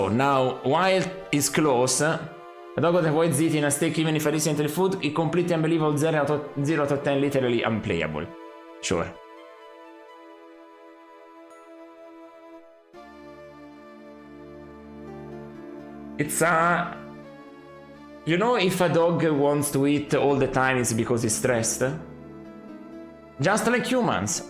now, while it's close, the dog avoids eating a steak even if I listen to the food. It completely unbelievable, 0 out of 10, literally unplayable. Sure. It's you know, if a dog wants to eat all the time, it's because he's stressed. Just like humans.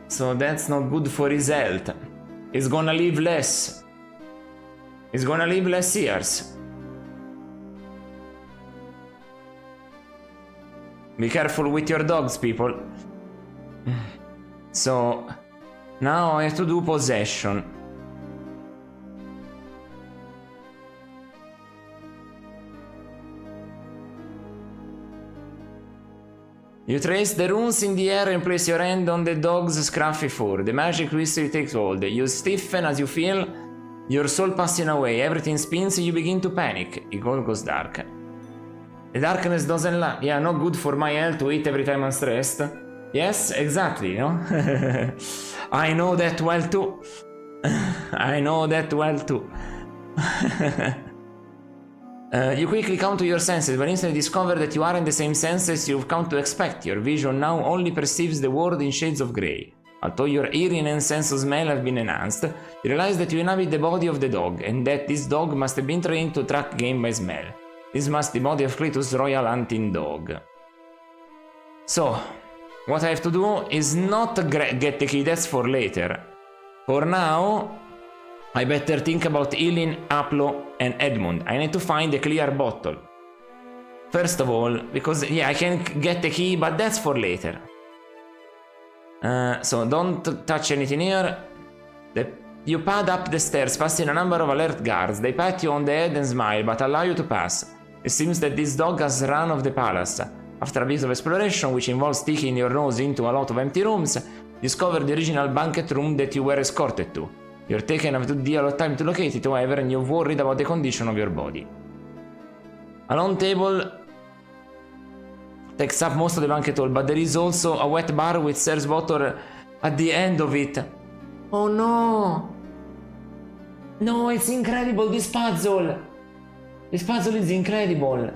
So that's not good for his health. He's gonna live less. He's gonna live less years. Be careful with your dogs, people. So now I have to do possession. You trace the runes in the air and place your hand on the dog's scruffy fur. The magic crystal takes hold. You stiffen as you feel your soul passing away. Everything spins and you begin to panic. It all goes dark. The darkness doesn't last. Yeah, not good for my health to eat every time I'm stressed. Yes, exactly, no? I know that well too. I know that well too. You quickly come to your senses, but instantly discover that you aren't the same senses you've come to expect. Your vision now only perceives the world in shades of grey. Although your hearing and sense of smell have been enhanced, you realize that you inhabit the body of the dog, and that this dog must have been trained to track game by smell. This must be the body of Kratos' royal hunting dog. So, what I have to do is not get the key, that's for later. For now, I better think about healing Aplo and Edmund. I need to find a clear bottle. First of all, because yeah, I can get the key, but that's for later. So don't touch anything here. You pad up the stairs, passing a number of alert guards. They pat you on the head and smile, but allow you to pass. It seems that this dog has run of the palace. After a bit of exploration, which involves sticking your nose into a lot of empty rooms, discover the original banquet room that you were escorted to. You're taken a good deal of time to locate it, however, and you're worried about the condition of your body. A long table takes up most of the banquet hall, but there is also a wet bar with serves water at the end of it. Oh no! No, it's incredible, this puzzle! This puzzle is incredible.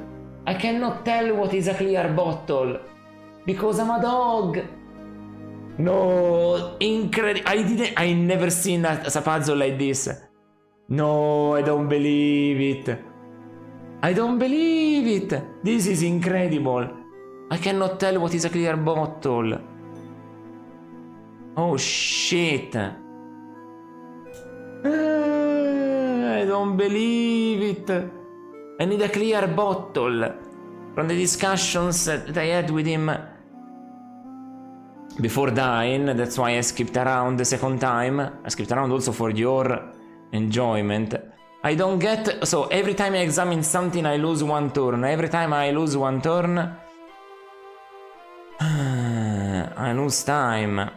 I cannot tell what is a clear bottle, because I'm a dog. No, incredible. I never seen a puzzle like this. No, I don't believe it. I don't believe it. This is incredible. I cannot tell what is a clear bottle. Oh shit. I don't believe it. I need a clear bottle. From the discussions that I had with him before dying, that's why I skipped around the second time. I skipped around also for your enjoyment. I don't get... So every time I examine something I lose one turn. Every time I lose one turn I lose time.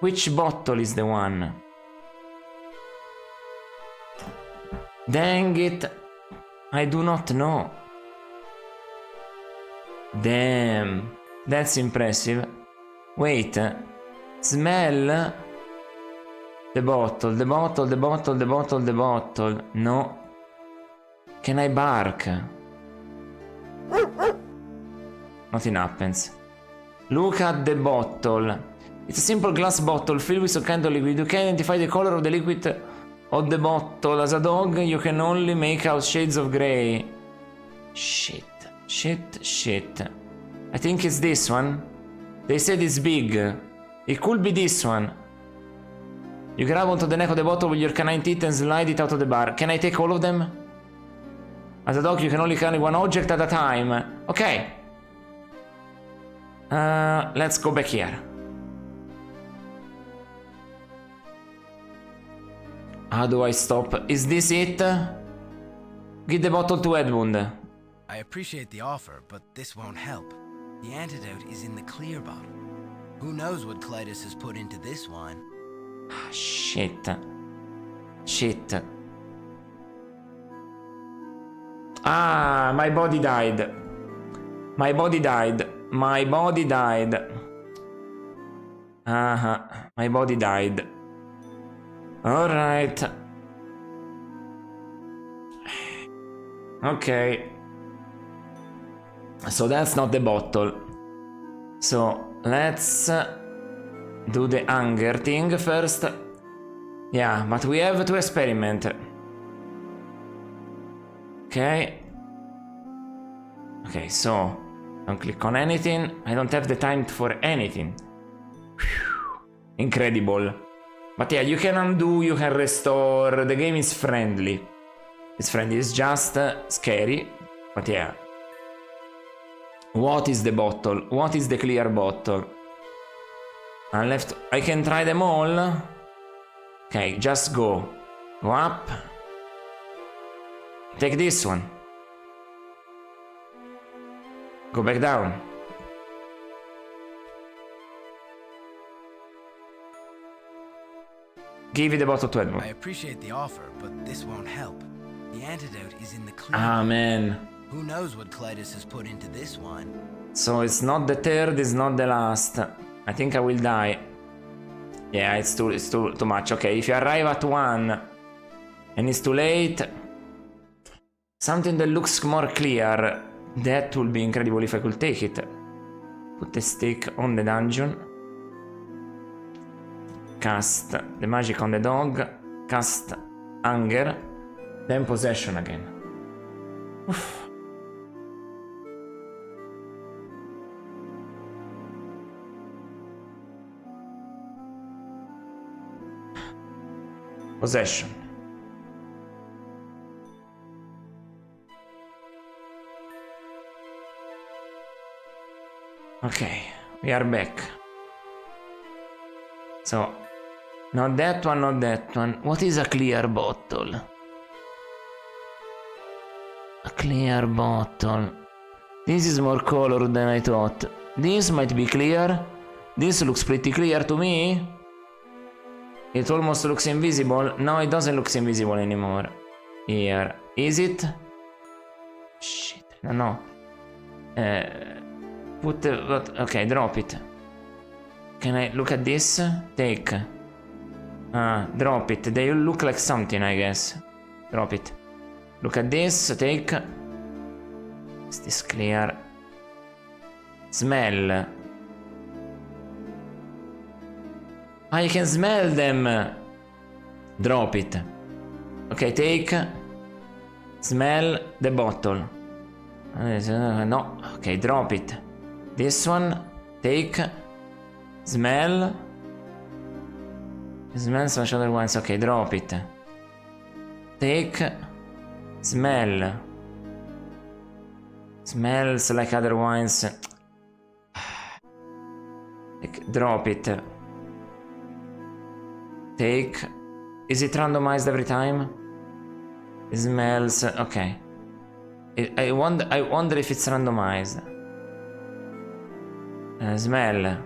Which bottle is the one? Dang it, I do not know. Damn, that's impressive. Wait, smell the bottle, the bottle, the bottle, the bottle, the bottle. No. Can I bark? Nothing happens. Look at the bottle. It's a simple glass bottle filled with some kind of liquid. You can identify the color of the liquid of the bottle. As a dog, you can only make out shades of grey. Shit, shit, shit. I think it's this one. They said it's big. It could be this one. You grab onto the neck of the bottle with your canine teeth and slide it out of the bar. Can I take all of them? As a dog, you can only carry one object at a time. Okay. Let's go back here. How do I stop? Is this it? Give the bottle to Edmund. I appreciate the offer, but this won't help. The antidote is in the clear bottle. Who knows what Clytus has put into this one? Shit. Shit. Ah, my body died. My body died. My body died. My body died. Alright. Okay. So that's not the bottle. So let's do the hunger thing first. Yeah, but we have to experiment. Okay. Okay, so don't click on anything. I don't have the time for anything. Whew. Incredible. But yeah, you can undo, you can restore. The game is friendly. It's friendly, it's just scary. But yeah. What is the bottle? What is the clear bottle? I can try them all. Okay, just go. Go up. Take this one. Go back down. Give it the bottle to Edmund. I appreciate the offer, but this won't help. The antidote is in the clear. Ah, man. Who knows what Clytus has put into this one? So it's not the third, it's not the last. I think I will die. Yeah, it's too much. Okay, if you arrive at 1 and it's too late, something that looks more clear, that would be incredible if I could take it. Put the stick on the dungeon. Cast the magic on the dog. Cast hunger. Then possession again. Oof. Possession. Okay, we are back. So, not that one, not that one. What is a clear bottle? A clear bottle. This is more colored than I thought. This might be clear. This looks pretty clear to me. It almost looks invisible. No, it doesn't look invisible anymore. Here. Is it? Shit. No. Put the... What? Okay, drop it. Can I look at this? Take. Drop it. They look like something, I guess. Drop it. Look at this. Take. Is this clear? Smell. I can smell them. Drop it. Okay, take. Smell the bottle. No. Okay, drop it. This one. Take. Smell. Smell some other ones. Okay, drop it. Take. Smell. Smells like other wines. Drop it. Take. Is it randomized every time? It smells. Okay. I wonder if it's randomized. Smell.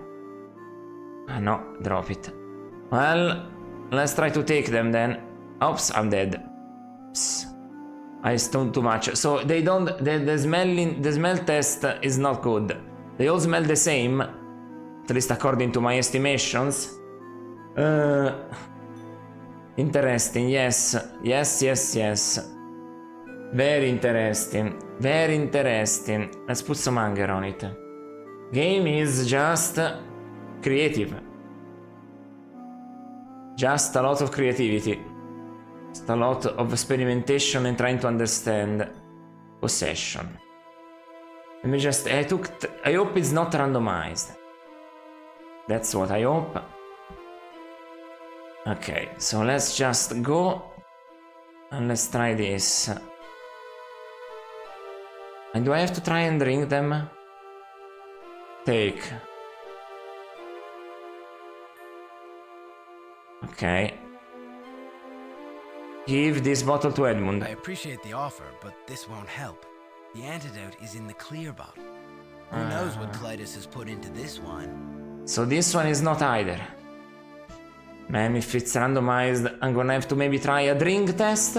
No, drop it. Well, let's try to take them then. Oops, I'm dead. Oops. I stoned too much. So they don't. The smell test is not good. They all smell the same, at least according to my estimations. Interesting. Yes. Very interesting. Very interesting. Let's put some anger on it. Game is just creative. Just a lot of creativity. Just a lot of experimentation and trying to understand. Possession. Let me just... I hope it's not randomized. That's what I hope. Okay, so let's just go and let's try this. And do I have to try and drink them? Take. Okay. Give this bottle to Edmund. I appreciate the offer, but this won't help. The antidote is in the clear bottle. Who knows what Clytus has put into this one? So this one is not either. Man, if it's randomized, I'm gonna have to maybe try a drink test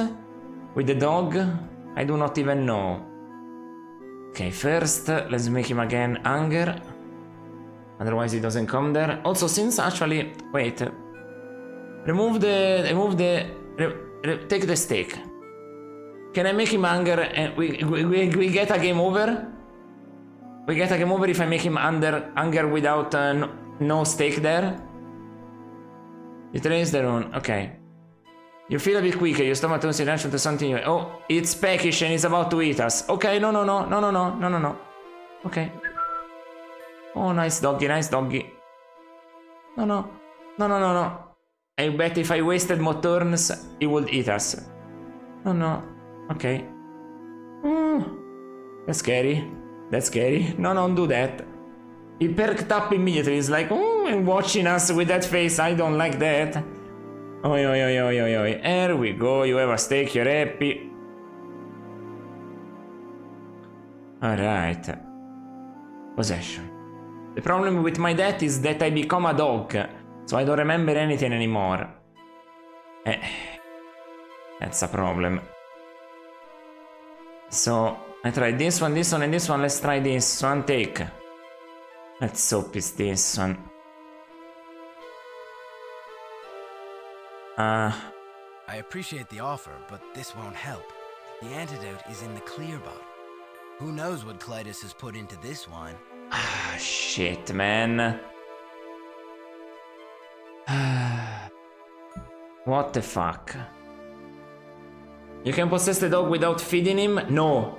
with the dog. I do not even know. Okay, first, let's make him again hunger. Otherwise he doesn't come there. Also, since actually, wait. Take the steak. Can I make him hunger and we get a game over? We get a game over if I make him hunger without no steak there? It raised their own, okay. You feel a bit quicker, your stomach turns attention to something. Oh, it's peckish and it's about to eat us. Okay, no. Okay. Oh, nice doggy. No. I bet if I wasted more turns, he would eat us. No. Okay. That's scary. No, don't do that. He perked up immediately. He's like, and watching us with that face. I don't like that. Oi. There we go. You have a steak. You're happy. Alright. Possession. The problem with my death is that I become a dog. So I don't remember anything anymore. That's a problem. So, I tried this one, and this one. Let's try this one. Take. Let's hope it's this one. I appreciate the offer, but this won't help. The antidote is in the clear bottle. Who knows what Clytus has put into this one? Ah, shit, man. What the fuck? You can possess the dog without feeding him? No,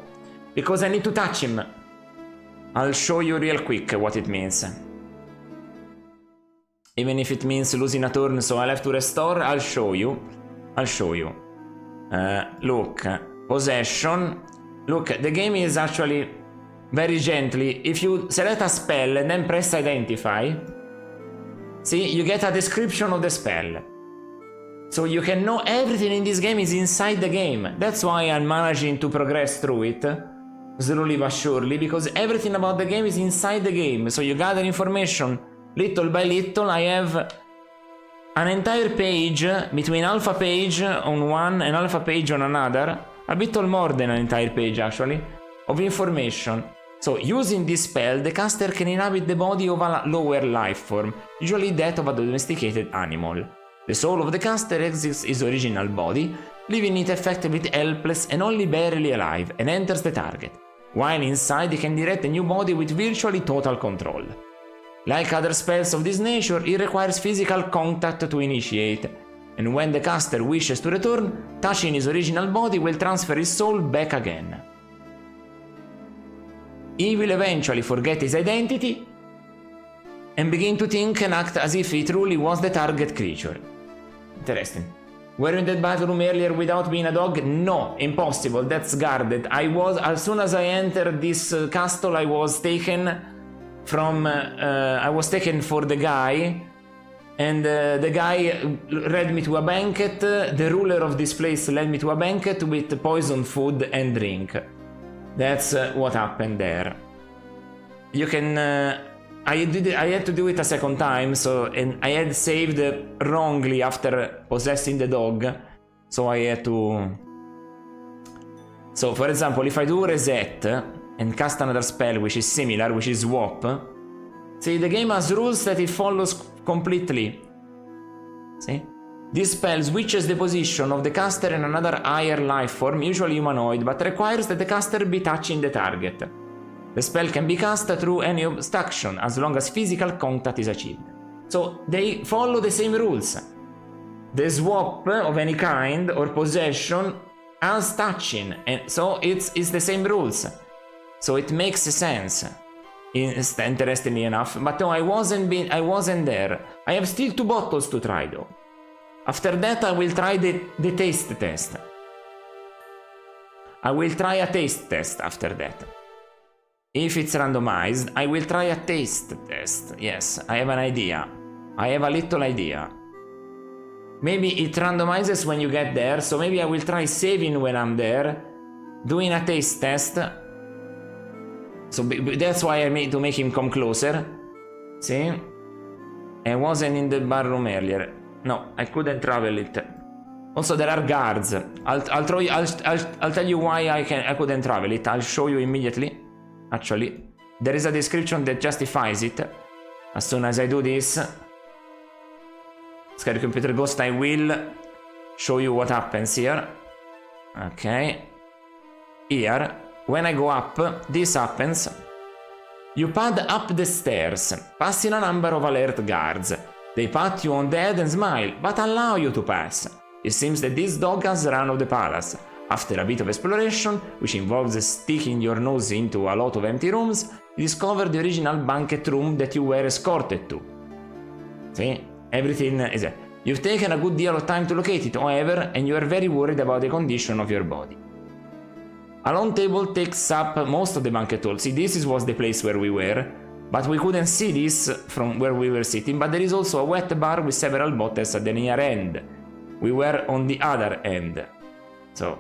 because I need to touch him. I'll show you real quick what it means. Even if it means losing a turn, so I'll have to restore, I'll show you. Look, possession. Look, the game is actually very gently. If you select a spell and then press identify, see, you get a description of the spell. So you can know everything in this game is inside the game. That's why I'm managing to progress through it, slowly but surely, because everything about the game is inside the game. So you gather information little by little. I have an entire page, between alpha page on one and alpha page on another, a bit more than an entire page actually, of information. So using this spell, the caster can inhabit the body of a lower life form, usually that of a domesticated animal. The soul of the caster exits his original body, leaving it effectively helpless and only barely alive, and enters the target. While inside, he can direct the new body with virtually total control. Like other spells of this nature, it requires physical contact to initiate, and when the caster wishes to return, touching his original body will transfer his soul back again. He will eventually forget his identity and begin to think and act as if he truly was the target creature. Interesting. Were you in that battle room earlier without being a dog? No, impossible, that's guarded. As soon as I entered this castle, I was taken for the guy, and the guy led me to a banquet. The ruler of this place led me to a banquet with poison food and drink. That's what happened there. You can... I had to do it a second time, and I had saved wrongly after possessing the dog, so I had to... So, for example, if I do reset and cast another spell which is similar, which is swap, see, the game has rules that it follows completely. See? This spell switches the position of the caster in another higher life form, usually humanoid, but requires that the caster be touching the target. The spell can be cast through any obstruction, as long as physical contact is achieved. So they follow the same rules. The swap of any kind or possession has touching, and so it's the same rules. So it makes sense, interestingly enough. But no, I wasn't there. I have still 2 bottles to try though. After that, I will try the taste test. I will try a taste test after that. If it's randomized, I will try a taste test. Yes, I have an idea. I have a little idea. Maybe it randomizes when you get there, so maybe I will try saving when I'm there, doing a taste test. So that's why I made to make him come closer. See? I wasn't in the bar room earlier. No, I couldn't travel it. Also, there are guards. I'll tell you why I couldn't travel it. I'll show you immediately. Actually, there is a description that justifies it. As soon as I do this, Scary Computer Ghost, I will show you what happens here. Okay. Here, when I go up, this happens. You pad up the stairs, passing a number of alert guards. They pat you on the head and smile, but allow you to pass. It seems that this dog has run of the palace. After a bit of exploration, which involves sticking your nose into a lot of empty rooms, you discover the original banquet room that you were escorted to. See? Everything is there. You've taken a good deal of time to locate it, however, and you are very worried about the condition of your body. A long table takes up most of the banquet hall. See, this was the place where we were, but we couldn't see this from where we were sitting, but there is also a wet bar with several bottles at the near end. We were on the other end. So,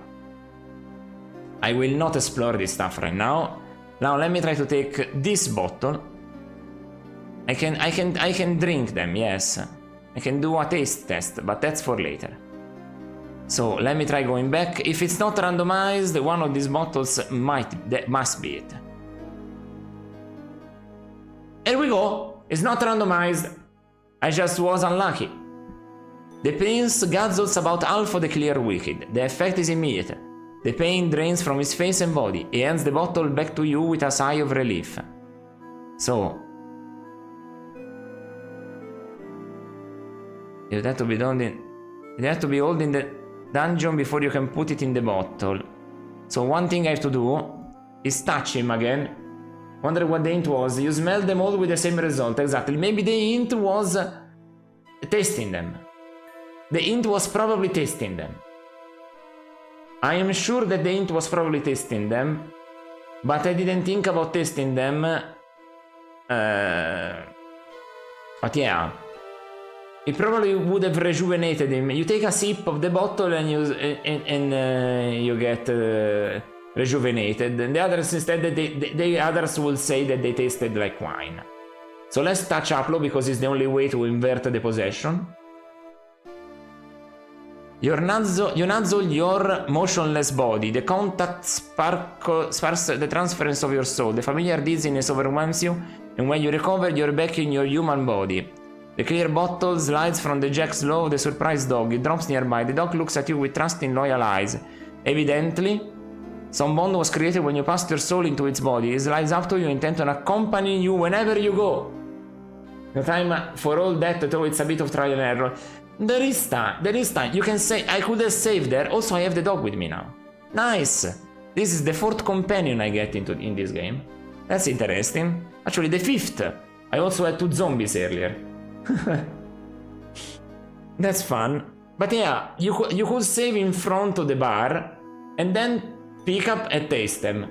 I will not explore this stuff right now. Now let me try to take this bottle. I can drink them, yes. I can do a taste test, but that's for later. So let me try going back. If it's not randomized, one of these bottles must be it. Here we go. It's not randomized. I just was unlucky. The prince guzzles about half of the clear liquid. The effect is immediate. The pain drains from his face and body. He hands the bottle back to you with a sigh of relief. So, you have to be holding the dungeon before you can put it in the bottle. So one thing I have to do is touch him again. Wonder what the hint was. You smell them all with the same result. Exactly. Maybe the hint was tasting them. The hint was probably tasting them. I am sure that the hint was probably tasting them, but I didn't think about tasting them. But yeah. It probably would have rejuvenated him. You take a sip of the bottle and you get rejuvenated. And the others instead, the others will say that they tasted like wine. So let's touch Aplo because it's the only way to invert the possession. You nuzzle your motionless body. The contact sparks the transference of your soul. The familiar dizziness overwhelms you, and when you recover, you're back in your human body. The clear bottle slides from the jack slow of the surprised dog. It drops nearby. The dog looks at you with trusting, loyal eyes. Evidently, some bond was created when you passed your soul into its body. It slides up to you, intent on accompanying you whenever you go. No time for all that, though it's a bit of trial and error. There is time. You can say, I could have saved there. Also, I have the dog with me now. Nice. This is the 4th companion I get in this game. That's interesting. Actually, the 5th. I also had 2 zombies earlier. That's fun. But yeah, you could save in front of the bar and then pick up and taste them.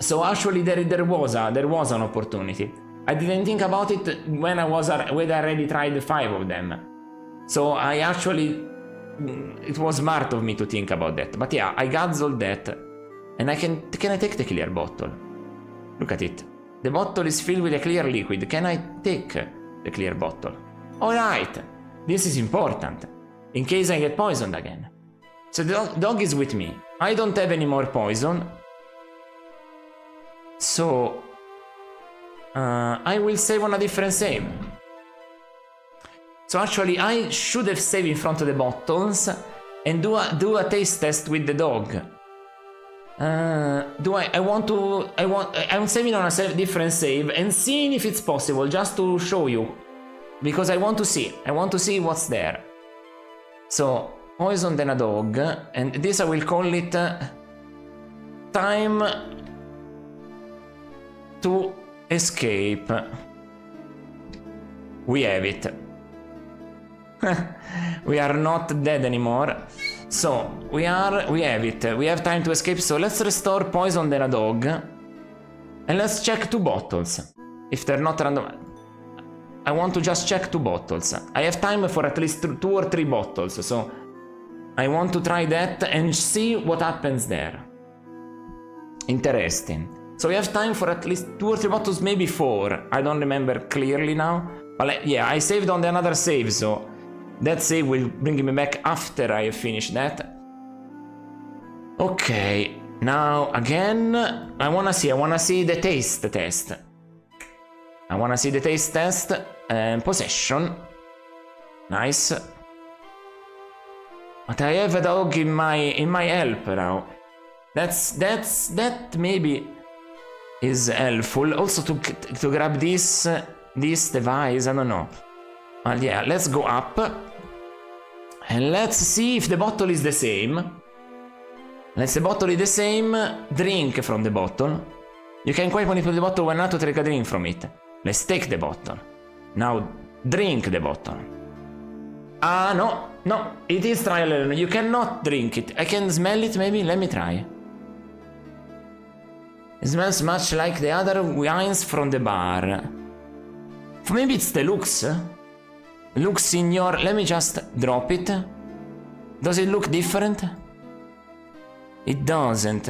So actually there was an opportunity. I didn't think about it when I already tried 5 of them. So it was smart of me to think about that. But yeah, I guzzled that. And can I take the clear bottle? Look at it. The bottle is filled with a clear liquid. Can I take the clear bottle? Alright. This is important. In case I get poisoned again. So the dog is with me. I don't have any more poison. So I will save on a different save. So actually I should have saved in front of the bottles and do a taste test with the dog. I'm saving on a different save and seeing if it's possible, just to show you. Because I want to see what's there. So, poison then a dog, and this I will call it time to escape. We have it. We are not dead anymore. So, we have it. We have time to escape, so let's restore poison then a dog. And let's check 2 bottles. If they're not random. I want to just check 2 bottles. I have time for at least 2 or 3 bottles, so I want to try that and see what happens there. Interesting. So we have time for at least 2 or 3 bottles, maybe 4. I don't remember clearly now. But yeah, I saved on the another save, so that save will bring me back after I have finished that. Okay, now again, I wanna see the taste test. I wanna see the taste test. Possession. Nice. But I have a dog in my help now. That maybe is helpful. Also to grab this device, I don't know. Well, yeah, let's go up. And let's see if the bottle is the same. Let's the bottle is the same. Drink from the bottle. You can quite manipulate the bottle when not to take a drink from it. Let's take the bottle. Now drink the bottle. Ah, no, it is trial error. You cannot drink it. I can smell it maybe. Let me try. It smells much like the other wines from the bar. Maybe it's the looks. Looks in your... Let me just drop it. Does it look different? It doesn't.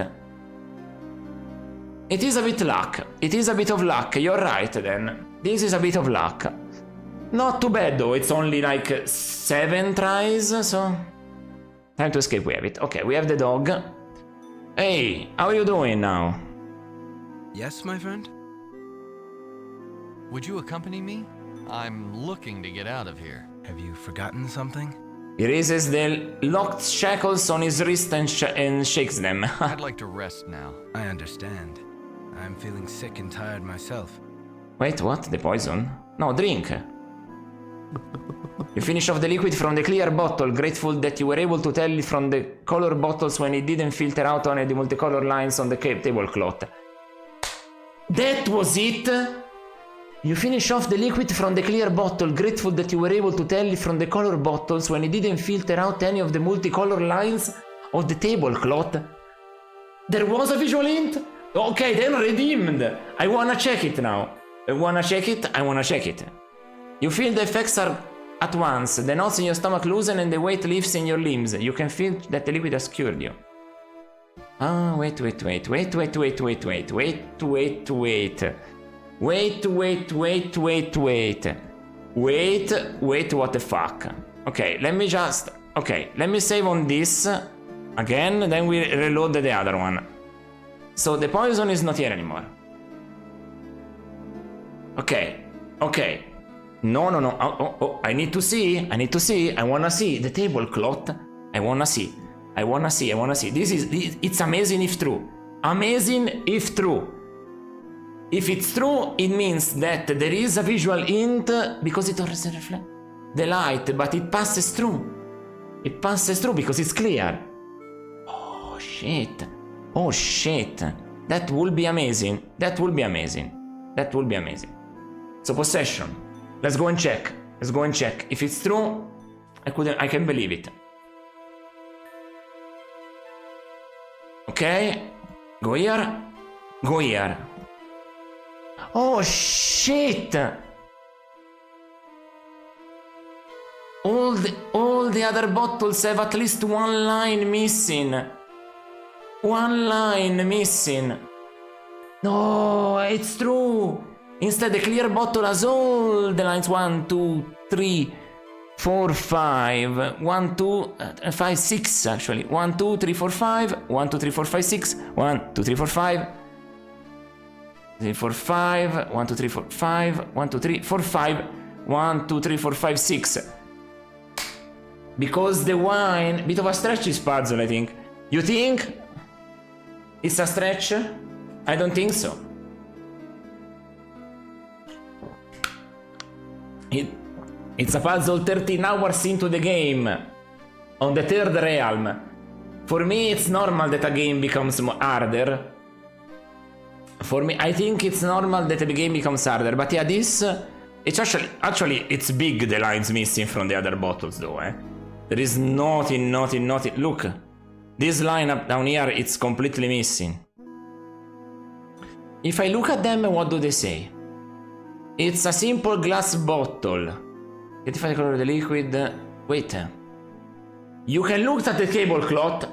It is a bit luck. It is a bit of luck. You're right then. This is a bit of luck. Not too bad though. It's only like 7 tries, so... Time to escape, we have it. Okay, we have the dog. Hey, how are you doing now? Yes, my friend? Would you accompany me? I'm looking to get out of here. Have you forgotten something? He raises the locked shackles on his wrist and shakes them. I'd like to rest now. I understand. I'm feeling sick and tired myself. Wait, what? The poison? No, drink. You finish off the liquid from the clear bottle, grateful that you were able to tell it from the color bottles when it didn't filter out on the multicolor lines on the tablecloth. That was it? You finish off the liquid from the clear bottle, grateful that you were able to tell it from the color bottles when it didn't filter out any of the multicolor lines of the tablecloth. There was a visual hint? Okay, then redeemed. I wanna check it now. I wanna check it. You feel the effects are at once. The knots in your stomach loosen and the weight lifts in your limbs. You can feel that the liquid has cured you. Ah, wait. Wait, what the fuck? Okay, let me save on this again, then we reload the other one. So the poison is not here anymore. Okay. No. Oh, I need to see. I wanna see the tablecloth. I wanna see. It's amazing if true. If it's true, it means that there is a visual hint because it doesn't reflect the light, but it passes through. It passes through because it's clear. Oh shit. That will be amazing. So possession. Let's go and check. If it's true, I can believe it. Okay. Go here. Oh shit! All the other bottles have at least one line missing. No, it's true. Instead, the clear bottle has all the lines 1, 2, 3, 4, 5. 1, 2, 5, 6 actually. 1, 2, 3, 4, 5. 1, 2, 3, 4, 5, 6. 1, 2, 3, 4, 5. 3, 4, 5, 1, 2, 3, 4, 5, 1, 2, 3, 4, 5, 1, 2, 3, 4, 5, 6. Because the wine, bit of a stretch is puzzle, I think. You think it's a stretch? I don't think so. It's a puzzle 13 hours into the game. On the third realm. For me, it's normal that a game becomes harder. For me, I think it's normal that the game becomes harder, but yeah, this... It's actually, it's big, the lines missing from the other bottles though, eh? There is nothing. Look, this line up down here, it's completely missing. If I look at them, what do they say? It's a simple glass bottle. Che ti fa il colore del liquid? Wait. You can look at the tablecloth.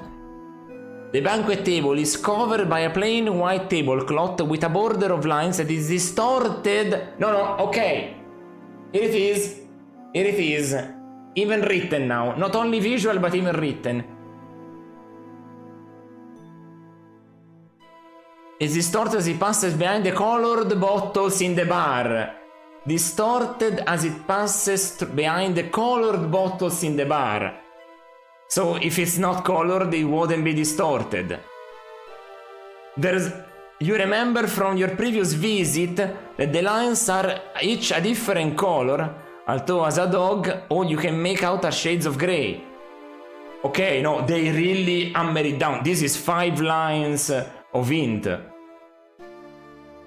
The banquet table is covered by a plain white tablecloth with a border of lines that is distorted. No, okay. Here it is. Here it is. Even written now. Not only visual, but even written. It's distorted as it passes behind the colored bottles in the bar. Distorted as it passes behind the colored bottles in the bar. So if it's not colored, it wouldn't be distorted. You remember from your previous visit that the lines are each a different color, although as a dog, all you can make out are shades of gray. Okay, no, they really hammer it down. This is 5 lines of hint.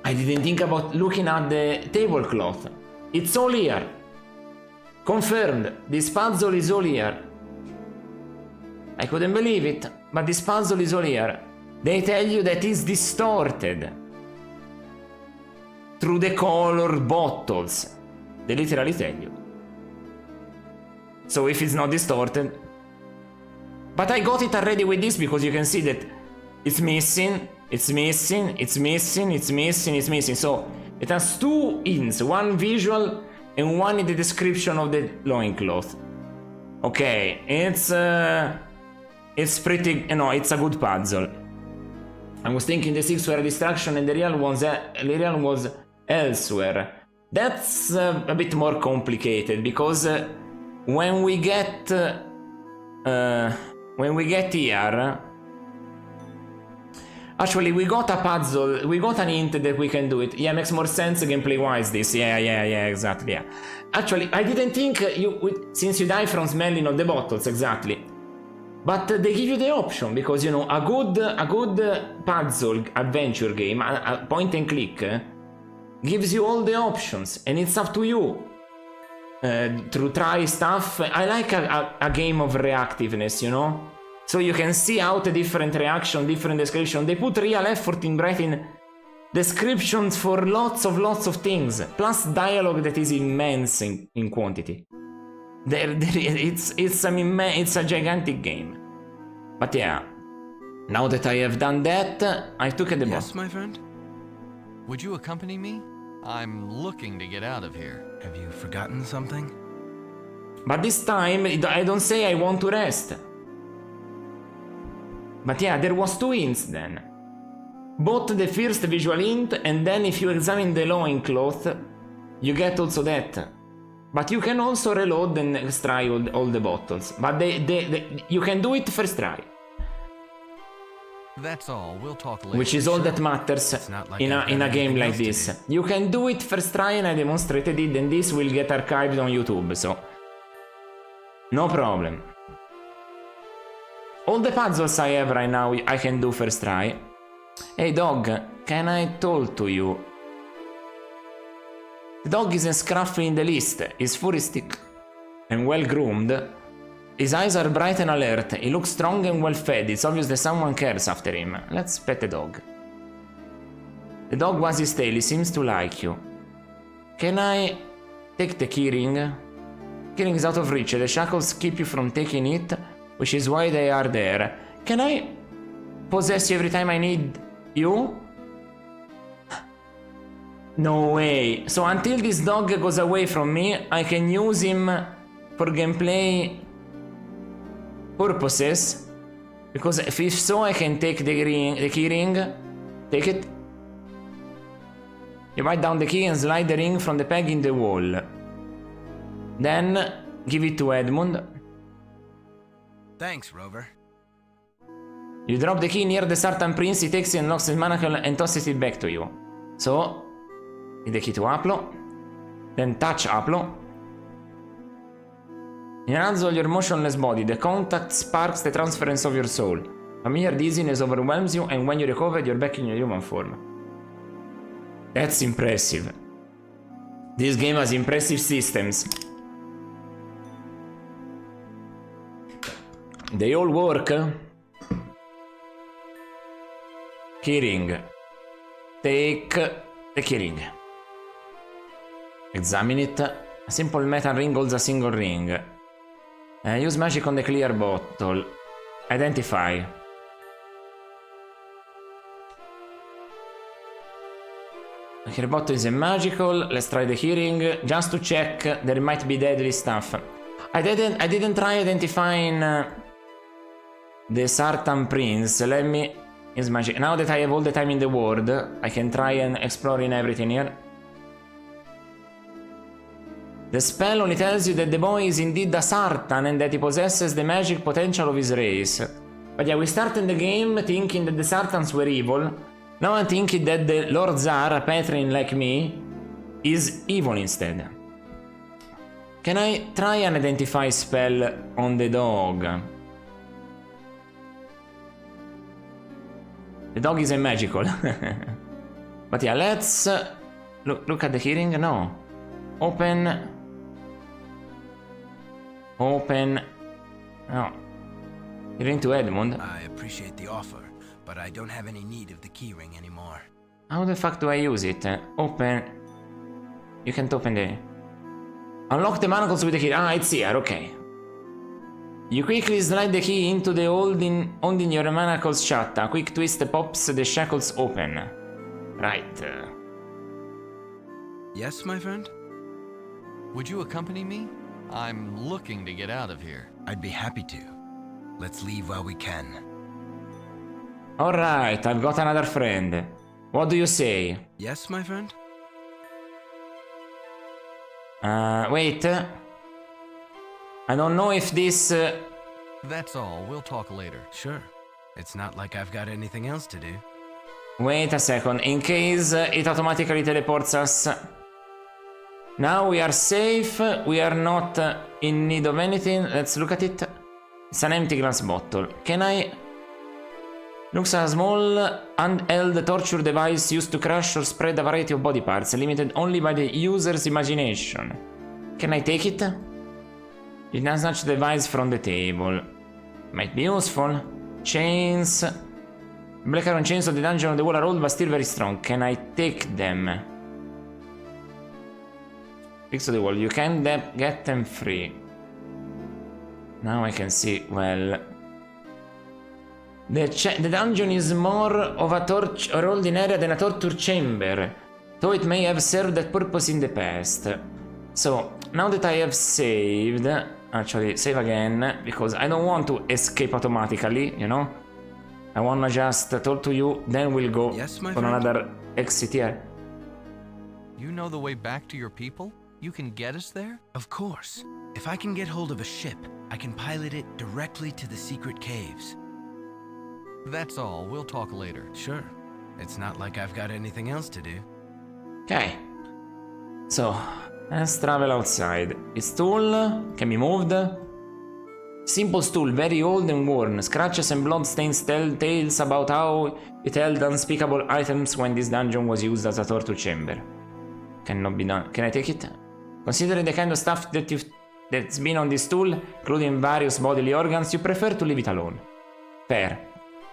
I didn't think about looking at the tablecloth. It's all here. Confirmed. This puzzle is all here. I couldn't believe it, but this puzzle is all here. They tell you that it's distorted through the colored bottles. They literally tell you. So if it's not distorted... But I got it already with this because you can see that it's missing, it's missing, it's missing, it's missing, it's missing. So it has 2 hints, one visual and one in the description of the loincloth. Okay, it's pretty, it's a good puzzle. I was thinking the 6 were a distraction and the real was elsewhere. That's a bit more complicated because when we get here, actually we got a puzzle, we got an hint that we can do it. Yeah, makes more sense gameplay wise this. Yeah, exactly. Yeah. Actually, I didn't think since you die from smelling of the bottles, exactly. But they give you the option because a good puzzle adventure game, a point and click, gives you all the options, and it's up to you to try stuff. I like a game of reactiveness, so you can see out a different reaction, different description. They put real effort in writing descriptions for lots of things, plus dialogue that is immense in quantity. It's a gigantic game. But yeah, now that I have done that, I took a demo. Yes, my friend? Would you accompany me? I'm looking to get out of here. Have you forgotten something? But this time, I don't say I want to rest. But yeah, there was 2 hints then. Both the first visual hint, and then if you examine the loincloth, you get also that. But you can also reload and try all the bottles. But you can do it first try. That's all. We'll talk later. Which is all that matters in a game like this. You can do it first try, and I demonstrated it, and this will get archived on YouTube, so no problem. All the puzzles I have right now I can do first try. Hey dog, can I talk to you? The dog isn't scruffy in the least. He's furistic and well groomed. His eyes are bright and alert. He looks strong and well fed. It's obvious that someone cares after him. Let's pet the dog. The dog wags his tail. He seems to like you. Can I take the keyring? Keyring is out of reach. The shackles keep you from taking it, which is why they are there. Can I possess you every time I need you? No way. So until this dog goes away from me, I can use him for gameplay purposes. Because if so, I can take the keyring. Take it. You write down the key and slide the ring from the peg in the wall. Then give it to Edmund. Thanks, Rover. You drop the key near the Sartan Prince, he takes it and locks his manacle and tosses it back to you. So, give the key to Aplo. Then touch Aplo. Enhance all your motionless body. The contact sparks the transference of your soul. Familiar dizziness overwhelms you, and when you recover, you're back in your human form. That's impressive. This game has impressive systems. They all work. Keyring. Take the keyring. Examine it. A simple metal ring holds a single ring. Use magic on the clear bottle. Identify. The clear bottle is a magical. Let's try the hearing just to check. There might be deadly stuff. I didn't try identifying the Sartan Prince. Let me use magic. Now that I have all the time in the world, I can try and explore in everything here. The spell only tells you that the boy is indeed a Sartan and that he possesses the magic potential of his race. But yeah, we started the game thinking that the Sartans were evil. Now I'm thinking that the Lord Tsar, a patron like me, is evil instead. Can I try an identify spell on the dog? The dog isn't magical. But yeah, let's look at the hearing. No. Open. No. Hearing to Edmund. I appreciate the offer, but I don't have any need of the keyring anymore. How the fuck do I use it? Open. You can't open the... Unlock the manacles with the key. Ah, it's here, okay. You quickly slide the key into the holding your manacles shut. A quick twist pops the shackles open. Right. Yes, my friend? Would you accompany me? I'm looking to get out of here. I'd be happy to. Let's leave while we can. Alright, I've got another friend. What do you say? Yes, my friend? Wait. I don't know if this... That's all. We'll talk later. Sure. It's not like I've got anything else to do. Wait a second. In case it automatically teleports us... Now we are safe. We are not in need of anything. Let's look at it. It's an empty glass bottle. Can I... Looks a small handheld torture device used to crush or spread a variety of body parts, limited only by the user's imagination. Can I take it? You can snatch the device from the table. Might be useful. Chains. Black iron chains of the dungeon on the wall are old but still very strong. Can I take them? Fix to the wall. You can get them free. Now I can see well. The dungeon is more of a holding area than a torture chamber, though it may have served that purpose in the past. So, now that I have saved, actually save again, because I don't want to escape automatically, you know? I wanna just talk to you, then we'll go for another exit here. You know the way back to your people? You can get us there? Of course. If I can get hold of a ship, I can pilot it directly to the secret caves. That's all. We'll talk later. Sure. It's not like I've got anything else to do. Okay. So, let's travel outside. A stool can be moved. Simple stool, very old and worn. Scratches and bloodstains tell tales about how it held unspeakable items when this dungeon was used as a torture chamber. Cannot be done. Can I take it? Considering the kind of stuff that's been on this stool, including various bodily organs, you prefer to leave it alone. Fair.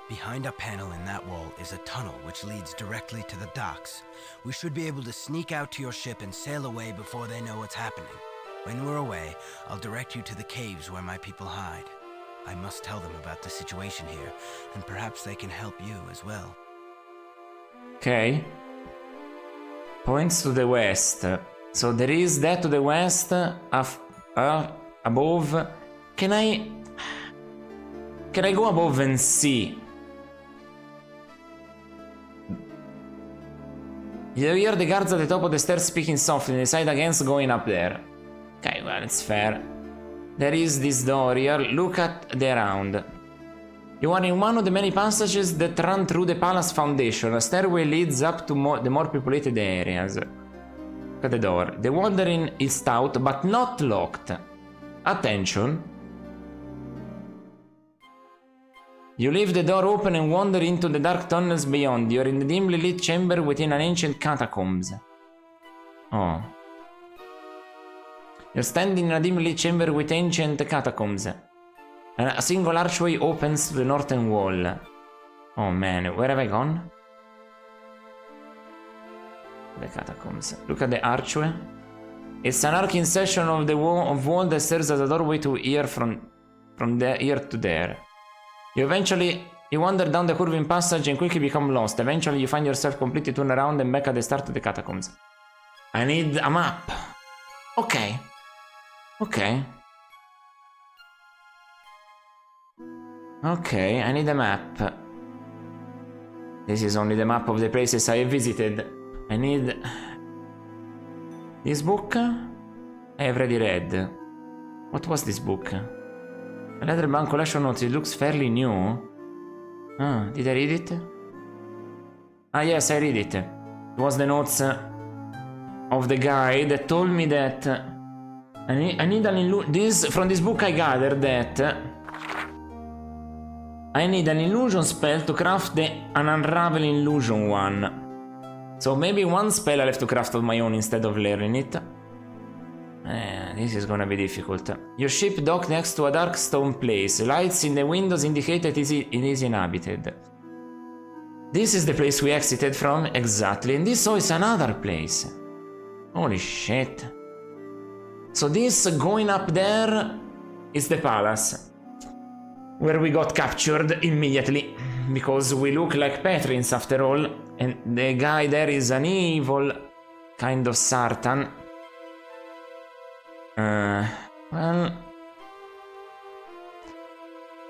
Behind a panel in that wall is a tunnel which leads directly to the docks. We should be able to sneak out to your ship and sail away before they know what's happening. When we're away, I'll direct you to the caves where my people hide. I must tell them about the situation here, and perhaps they can help you as well. Okay. Points to the west. So there is that to the west, above. Can I go above and see? You hear the guards at the top of the stairs speaking softly and decide against going up there. Okay, well, it's fair. There is this door here. Look at the round. You are in one of the many passages that run through the palace foundation. A stairway leads up to the more populated areas. Look at the door. The wandering is stout, but not locked. Attention. You leave the door open and wander into the dark tunnels beyond. You're in the dimly lit chamber within an ancient catacombs. Oh. You're standing in a dimly lit chamber with ancient catacombs. And a single archway opens to the northern wall. Oh man, where have I gone? The catacombs. Look at the archway. It's an arcing section of the wall that serves as a doorway to here from here to there. You wander down the curving passage and quickly become lost. Eventually you find yourself completely turned around and back at the start of the catacombs. I need a map. Okay. Okay. Okay, I need a map. This is only the map of the places I have visited. I need... This book? I have already read. What was this book? A letterbound collection notes. It looks fairly new. Ah, did I read it? Ah, yes, I read it. It was the notes of the guy that told me that I need an illusion. From this book I gathered that I need an illusion spell to craft an unraveling illusion one. So maybe one spell I have to craft of my own instead of learning it. This is gonna be difficult. Your ship docked next to a dark stone place. Lights in the windows indicate that it is inhabited. This is the place we exited from, exactly, and this is another place. Holy shit. So this going up there is the palace, where we got captured immediately, because we look like Petrins after all, and the guy there is an evil kind of Sartan. Well,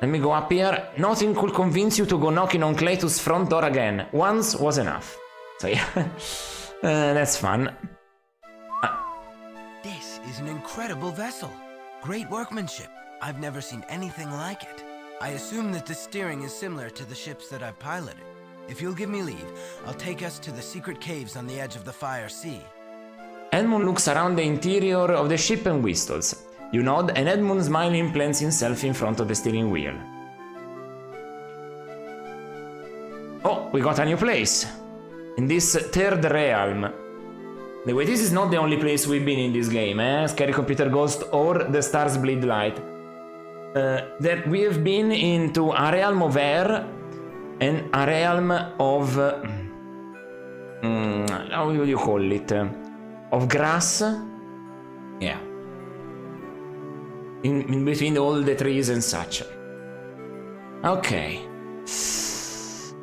let me go up here. Nothing could convince you to go knocking on Clayton's front door again. Once was enough. So yeah, that's fun. This is an incredible vessel. Great workmanship. I've never seen anything like it. I assume that the steering is similar to the ships that I've piloted. If you'll give me leave, I'll take us to the secret caves on the edge of the Fire Sea. Edmund looks around the interior of the ship and whistles. You nod, and Edmund, smiling, plants himself in front of the steering wheel. Oh, we got a new place. In this third realm. Anyway, this is not the only place we've been in this game, Scary Computer Ghost or the Stars Bleed Light. That we have been into a realm of air and a realm of... how do you call it? Of grass? Yeah. In between all the trees and such. Okay.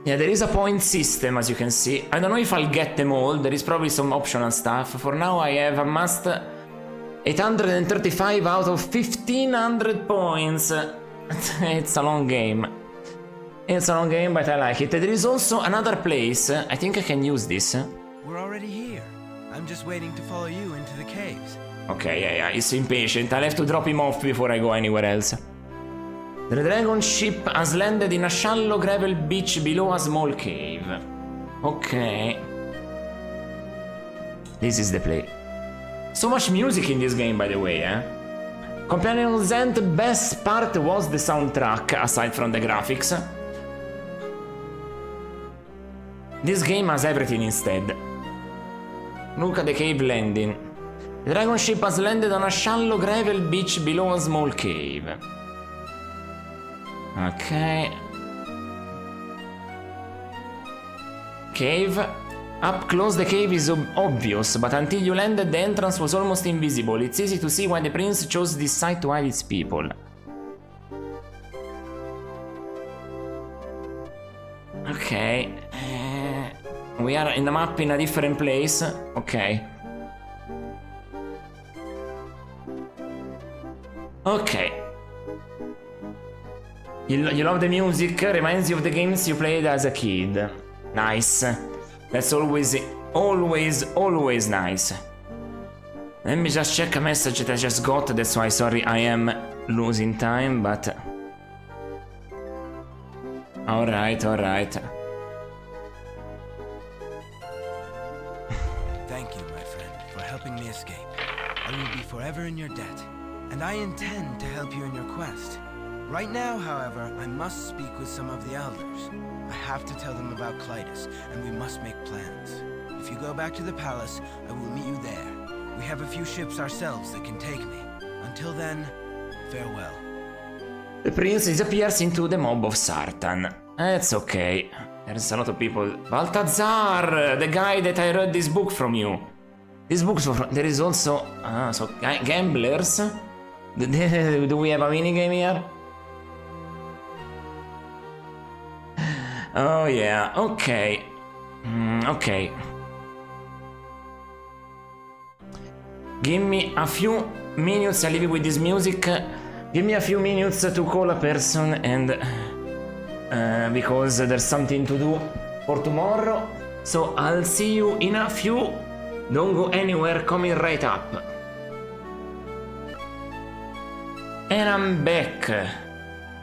Yeah, there is a point system, as you can see. I don't know if I'll get them all. There is probably some optional stuff. For now, I have amassed 835 out of 1500 points. It's a long game. It's a long game, but I like it. There is also another place. I think I can use this. We're already here. I'm just waiting to follow you into the caves. Okay, yeah, he's impatient. I'll have to drop him off before I go anywhere else. The dragon ship has landed in a shallow gravel beach below a small cave. Okay. This is the play. So much music in this game, by the way, Companion Zen, the best part was the soundtrack, aside from the graphics. This game has everything instead. Look at the cave landing. The dragon ship has landed on a shallow gravel beach below a small cave. Okay. Cave. Up close the cave is obvious, but until you landed the entrance was almost invisible. It's easy to see why the prince chose this site to hide its people. Okay. We are in the map in a different place. Okay. Okay. You love the music, reminds you of the games you played as a kid. Nice. That's always nice. Let me just check a message that I just got, that's why sorry I am losing time, but... Alright. Thank you, my friend, for helping me escape. I will be forever in your debt, and I intend to help you in your quest. Right now, however, I must speak with some of the elders. I have to tell them about Clytus, and we must make plans. If you go back to the palace, I will meet you there. We have a few ships ourselves that can take me. Until then, farewell. The prince disappears into the mob of Sartan. It's okay. There's a lot of people. Balthazar, the guy that I read this book from you. This book, there is also so gamblers. Do we have a mini game here? Oh yeah. Okay. Okay. Give me a few minutes. I leave you with this music. Give me a few minutes to call a person and because there's something to do for tomorrow. So I'll see you in a few. Don't go anywhere, coming right up. And I'm back.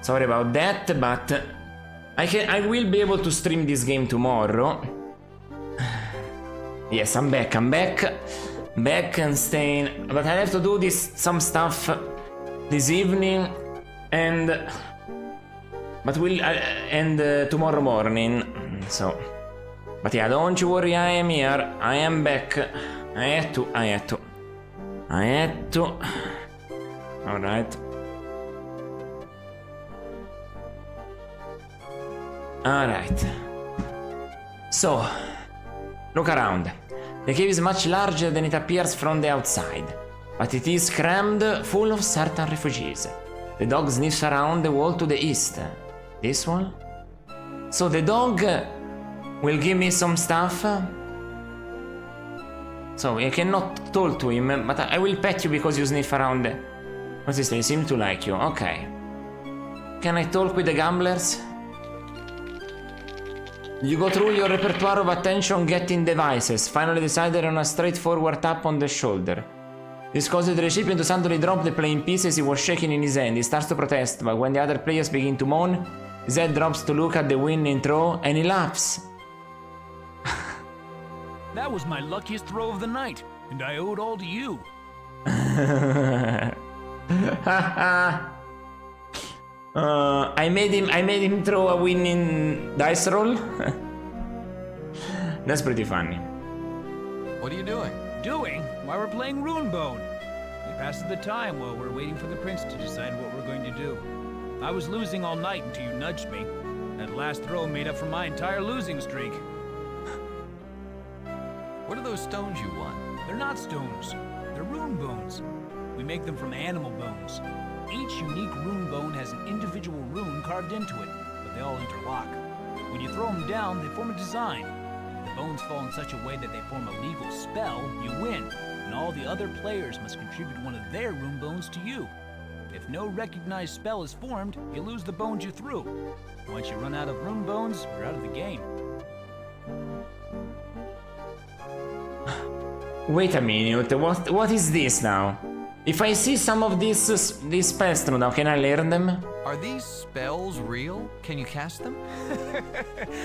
Sorry about that, but I will be able to stream this game tomorrow. Yes, I'm back. Back and staying. But I have to do some stuff this evening and tomorrow morning. So. But yeah, don't you worry, I am here. I am back. I had to. Alright. Alright. So, look around. The cave is much larger than it appears from the outside, but it is crammed full of certain refugees. The dog sniffs around the wall to the east. This one? So the dog will give me some stuff. So I cannot talk to him, but I will pet you because you sniff around. What's this? They seem to like you. Okay. Can I talk with the gamblers? You go through your repertoire of attention-getting devices, finally decided on a straightforward tap on the shoulder. This causes the recipient to suddenly drop the playing pieces he was shaking in his hand. He starts to protest, but when the other players begin to moan, his head drops to look at the winning throw, and he laughs. That was my luckiest throw of the night, and I owe it all to you. I made him throw a winning dice roll. That's pretty funny. What are you doing? Doing? Why, we're playing Runebone. We passed the time while we're waiting for the prince to decide what we're going to do. I was losing all night until you nudged me. That last throw made up for my entire losing streak. What are those stones you won? They're not stones. They're rune bones. We make them from animal bones. Each unique rune bone has an individual rune carved into it, but they all interlock. When you throw them down, they form a design. If the bones fall in such a way that they form a legal spell, you win, and all the other players must contribute one of their rune bones to you. If no recognized spell is formed, you lose the bones you threw. Once you run out of rune bones, you're out of the game. Wait a minute, what is this now? If I see some of these spells now, can I learn them? Are these spells real? Can you cast them?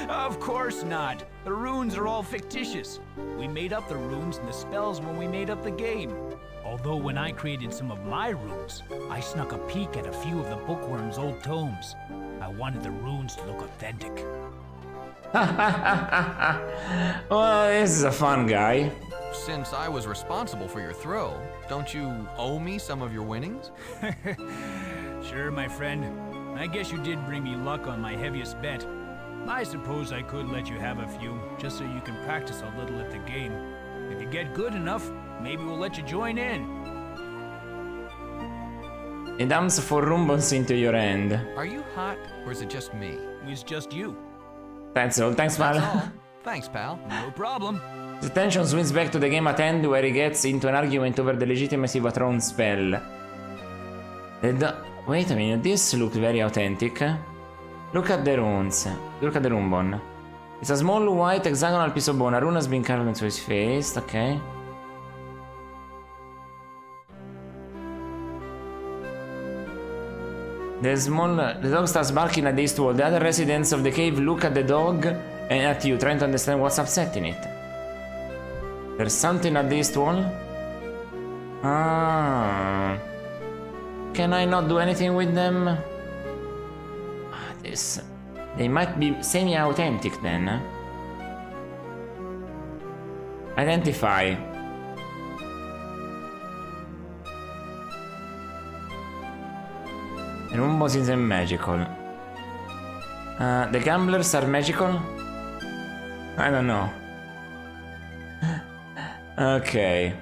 Of course not. The runes are all fictitious. We made up the runes and the spells when we made up the game. Although when I created some of my runes, I snuck a peek at a few of the bookworm's old tomes. I wanted the runes to look authentic. Well, this is a fun guy. Since I was responsible for your throw, don't you owe me some of your winnings? Sure, my friend. I guess you did bring me luck on my heaviest bet. I suppose I could let you have a few, just so you can practice a little at the game. If you get good enough, maybe we'll let you join in. He dumps 4 rumbles into your hand. Are you hot, or is it just me? It's just you. That's all. Thanks, pal. That's all. Thanks, pal. No problem. The tension swings back to the game at hand where he gets into an argument over the legitimacy of a thrown spell. Wait a minute, this looked very authentic. Look at the runes. Look at the rune bone. It's a small white hexagonal piece of bone. A rune has been carved into his face, okay. The dog starts barking at the east wall. The other residents of the cave look at the dog and at you, trying to understand what's upsetting it. There's something at the east wall? Ah. Can I not do anything with them? This... They might be semi-authentic then. Identify. Rumbos is magical. The gamblers are magical? I don't know. Okay.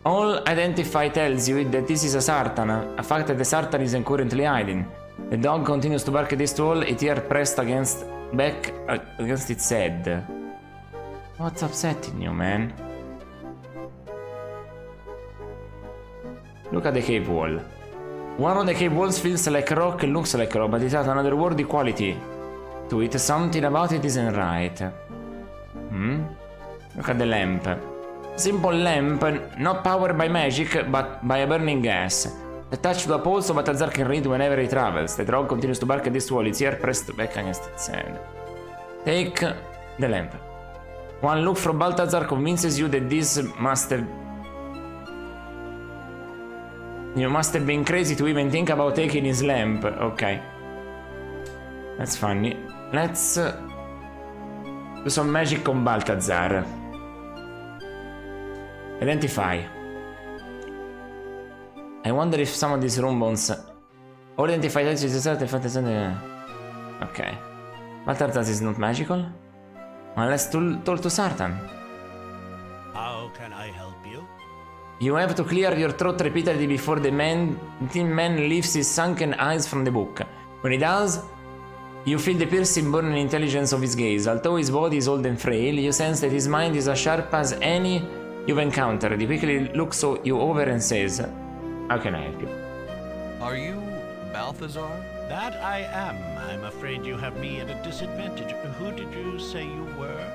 All identify tells you that this is a Sartan, a fact that the Sartan isn't currently hiding. The dog continues to bark at this wall, its ear pressed against its head. What's upsetting you, man? Look at the cave wall. One of the cave walls feels like rock and looks like rock, but it has another worthy quality to it. Something about it isn't right. Look at the lamp. Simple lamp, not powered by magic, but by a burning gas. Attached to a pole so Balthazar can read whenever he travels. The dog continues to bark at this wall, its ear pressed back against its head. Take the lamp. One look from Balthazar convinces you that this must have... You must have been crazy to even think about taking his lamp. Okay. That's funny. Let's do some magic on Balthazar. Identify. I wonder if some of these room bones... Or identify okay. Balthazar is not magical? Unless told to Sartan. How can I help you? You have to clear your throat repeatedly before the thin man lifts his sunken eyes from the book. When he does, you feel the piercing burning intelligence of his gaze. Although his body is old and frail, you sense that his mind is as sharp as any you've encountered. He quickly looks you over and says, "How can I help you?" Are you Balthazar? That I am. I'm afraid you have me at a disadvantage. Who did you say you were?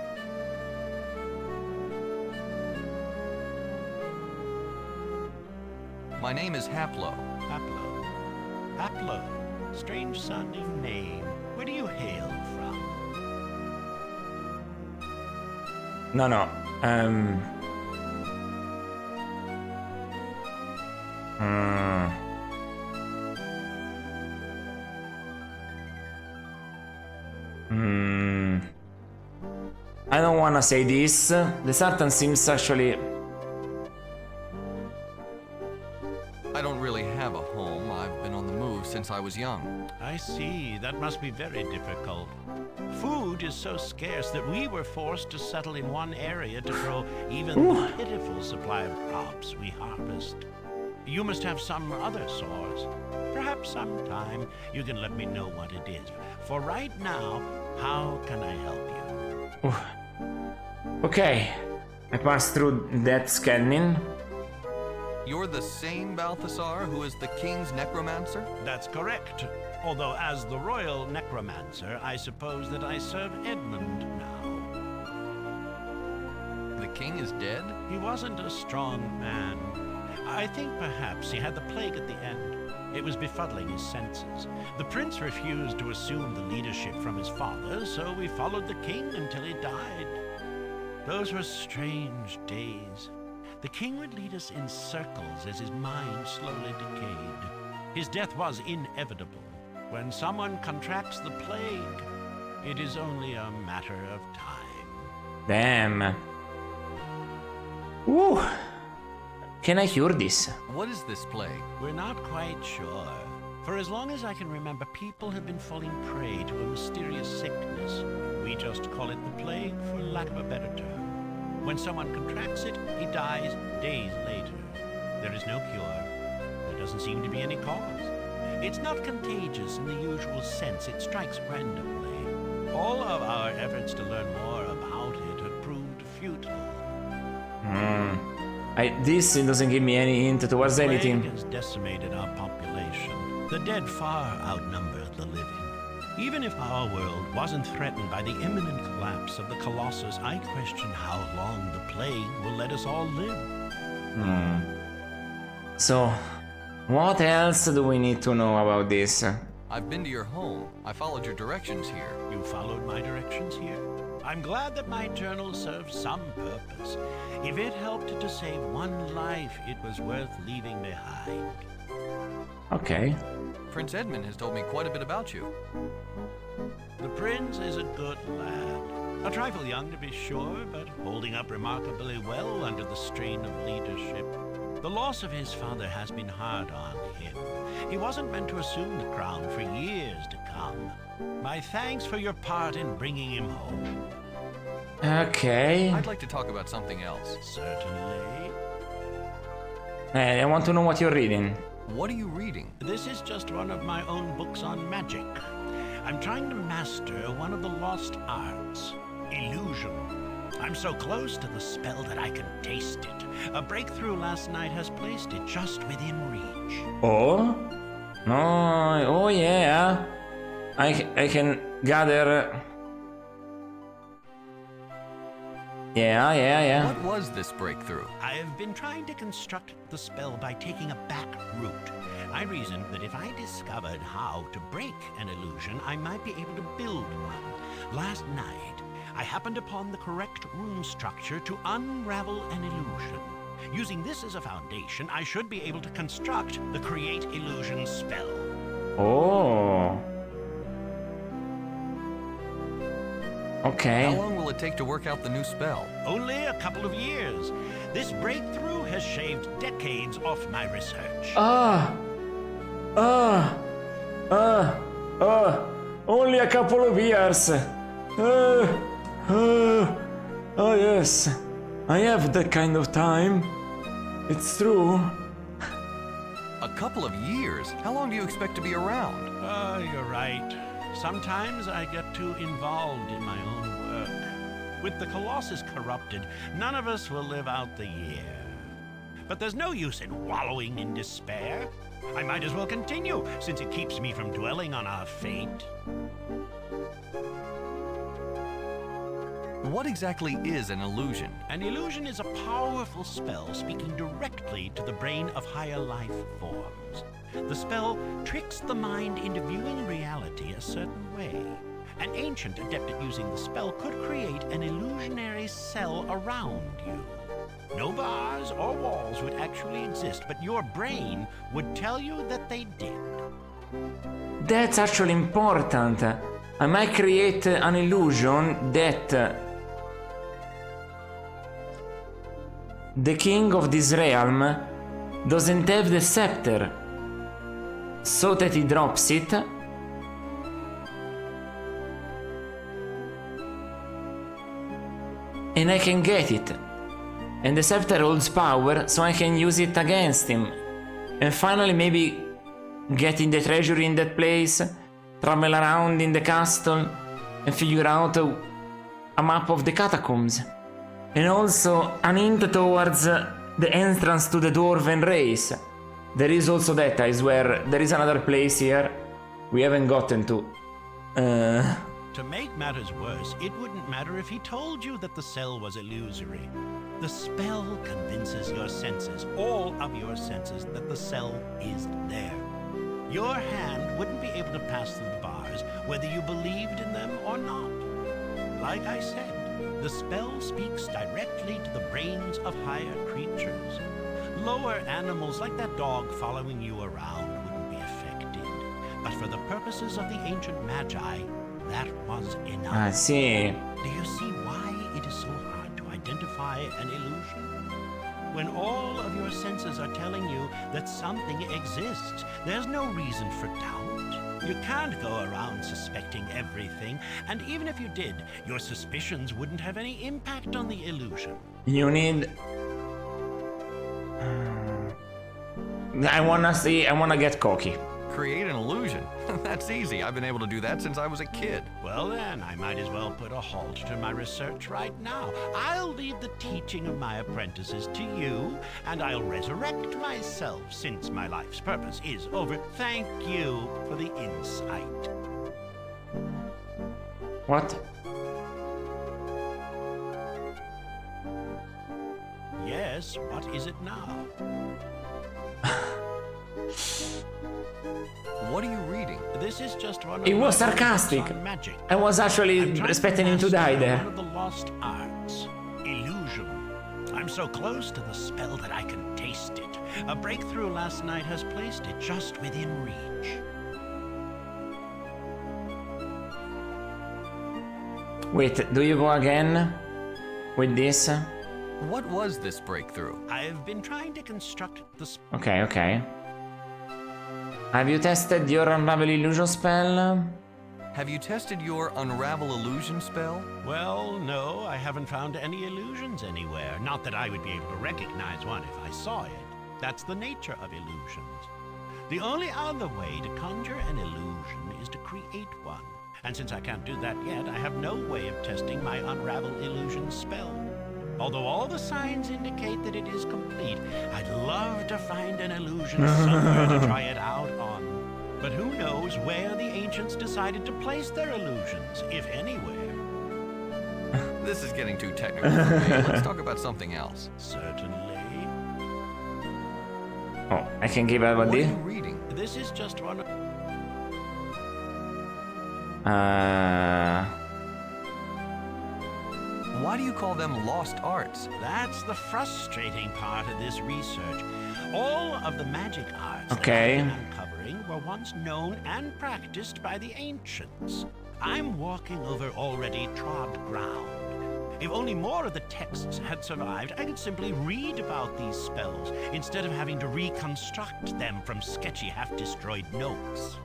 My name is Haplo. Haplo. Haplo. Strange sounding name. Where do you hail from? No. I don't wanna say this. The Sartan seems actually... I don't really have a home. I've been on the move since I was young. I see. That must be very difficult. Food is so scarce that we were forced to settle in one area to grow even the pitiful supply of crops we harvest. You must have some other source. Perhaps sometime you can let me know what it is. For right now, how can I help you? Okay. I passed through that scanning. You're the same Balthazar who is the king's necromancer? That's correct. Although as the royal necromancer, I suppose that I serve Edmund now. The king is dead? He wasn't a strong man. I think perhaps he had the plague at the end. It was befuddling his senses. The prince refused to assume the leadership from his father, so we followed the king until he died. Those were strange days. The king would lead us in circles as his mind slowly decayed. His death was inevitable. When someone contracts the plague, it is only a matter of time. Damn. Woo. Can I cure this? What is this plague? We're not quite sure. For as long as I can remember, people have been falling prey to a mysterious sickness. We just call it the plague, for lack of a better term. When someone contracts it, he dies days later. There is no cure. There doesn't seem to be any cause. It's not contagious in the usual sense. It strikes randomly. All of our efforts to learn more about it have proved futile. This doesn't give me any hint towards anything. The plague has decimated our population. The dead far outnumber the living. Even if our world wasn't threatened by the imminent collapse of the Colossus, I question how long the plague will let us all live. So, what else do we need to know about this? I've been to your home. I followed your directions here. You followed my directions here? I'm glad that my journal served some purpose. If it helped to save one life, it was worth leaving behind. Okay. Prince Edmund has told me quite a bit about you. The prince is a good lad. A trifle young to be sure, but holding up remarkably well under the strain of leadership. The loss of his father has been hard on him. He wasn't meant to assume the crown for years to come. My thanks for your part in bringing him home. Okay. I'd like to talk about something else. Certainly. I want to know what you're reading. What are you reading? This is just one of my own books on magic. I'm trying to master one of the lost arts, illusion. I'm so close to the spell that I can taste it. A breakthrough last night has placed it just within reach. Oh? No, oh yeah. I can gather. Yeah. What was this breakthrough? I have been trying to construct the spell by taking a back route. I reasoned that if I discovered how to break an illusion, I might be able to build one. Last night, I happened upon the correct rune structure to unravel an illusion. Using this as a foundation, I should be able to construct the Create Illusion spell. Oh. Okay. How long will it take to work out the new spell? Only a couple of years. This breakthrough has shaved decades off my research. Only a couple of years. Oh yes. I have that kind of time. It's true. A couple of years? How long do you expect to be around? You're right. Sometimes I get too involved in my own work. With the Colossus corrupted, none of us will live out the year. But there's no use in wallowing in despair. I might as well continue, since it keeps me from dwelling on our fate. What exactly is an illusion? An illusion is a powerful spell speaking directly to the brain of higher life forms. The spell tricks the mind into viewing reality a certain way. An ancient adept at using the spell could create an illusionary cell around you. No bars or walls would actually exist, but your brain would tell you that they did. That's actually important. I might create an illusion that the king of this realm doesn't have the scepter, so that he drops it. And I can get it. And the scepter holds power, so I can use it against him. And finally maybe getting the treasure in that place, travel around in the castle, and figure out a map of the catacombs. And also an hint towards the entrance to the dwarven race. There is also that, I swear. There is another place here we haven't gotten to. To make matters worse, it wouldn't matter if he told you that the cell was illusory. The spell convinces your senses, all of your senses, that the cell is there. Your hand wouldn't be able to pass through the bars, whether you believed in them or not. Like I said, the spell speaks directly to the brains of higher creatures. Lower animals like that dog following you around wouldn't be affected. But for the purposes of the ancient magi, that was enough. Ah, sì. Do you see why it is so hard to identify an illusion? When all of your senses are telling you that something exists, there's no reason for doubt. You can't go around suspecting everything, and even if you did, your suspicions wouldn't have any impact on the illusion. You need... I wanna get cocky. Create an illusion? That's easy. I've been able to do that since I was a kid. Well then, I might as well put a halt to my research right now. I'll leave the teaching of my apprentices to you, and I'll resurrect myself since my life's purpose is over. Thank you for the insight. What? Yes, what is it now? What are you reading? This is just one of It was my sarcastic. books on magic. I was actually I'm trying expecting him to master die there. One of the lost arts, illusion. I'm so close to the spell that I can taste it. A breakthrough last night has placed it just within reach. Wait, do you go again with this? What was this breakthrough? I've been trying to construct the Okay. Have you tested your Unravel Illusion spell? Have you tested your Unravel Illusion spell? Well, no, I haven't found any illusions anywhere. Not that I would be able to recognize one if I saw it. That's the nature of illusions. The only other way to conjure an illusion is to create one. And since I can't do that yet, I have no way of testing my Unravel Illusion spell. Although all the signs indicate that it is complete, I'd love to find an illusion somewhere to try it out on. But who knows where the ancients decided to place their illusions, if anywhere. This is getting too technical for me. Let's talk about something else. Certainly. Oh, I can give out What what are this? you reading? This is just one of... Why do you call them lost arts? That's the frustrating part of this research. All of the magic arts Okay. that I've been uncovering were once known and practiced by the ancients. I'm walking over already trod ground. If only more of the texts had survived, I could simply read about these spells instead of having to reconstruct them from sketchy, half-destroyed notes.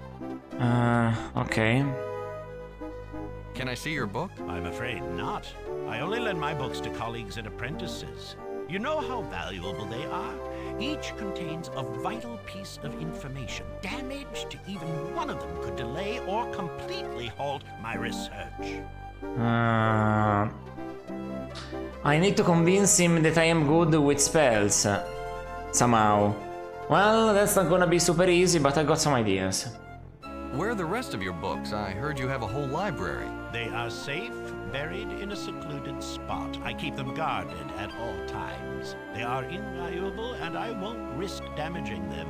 Okay. Can I see your book? I'm afraid not. I only lend my books to colleagues and apprentices. You know how valuable they are? Each contains a vital piece of information. Damage to even one of them could delay or completely halt my research. I need to convince him that I am good with spells. Somehow. Well, that's not gonna be super easy, but I got some ideas. Where are the rest of your books? I heard you have a whole library. They are safe, buried in a secluded spot. I keep them guarded at all times. They are invaluable, and I won't risk damaging them.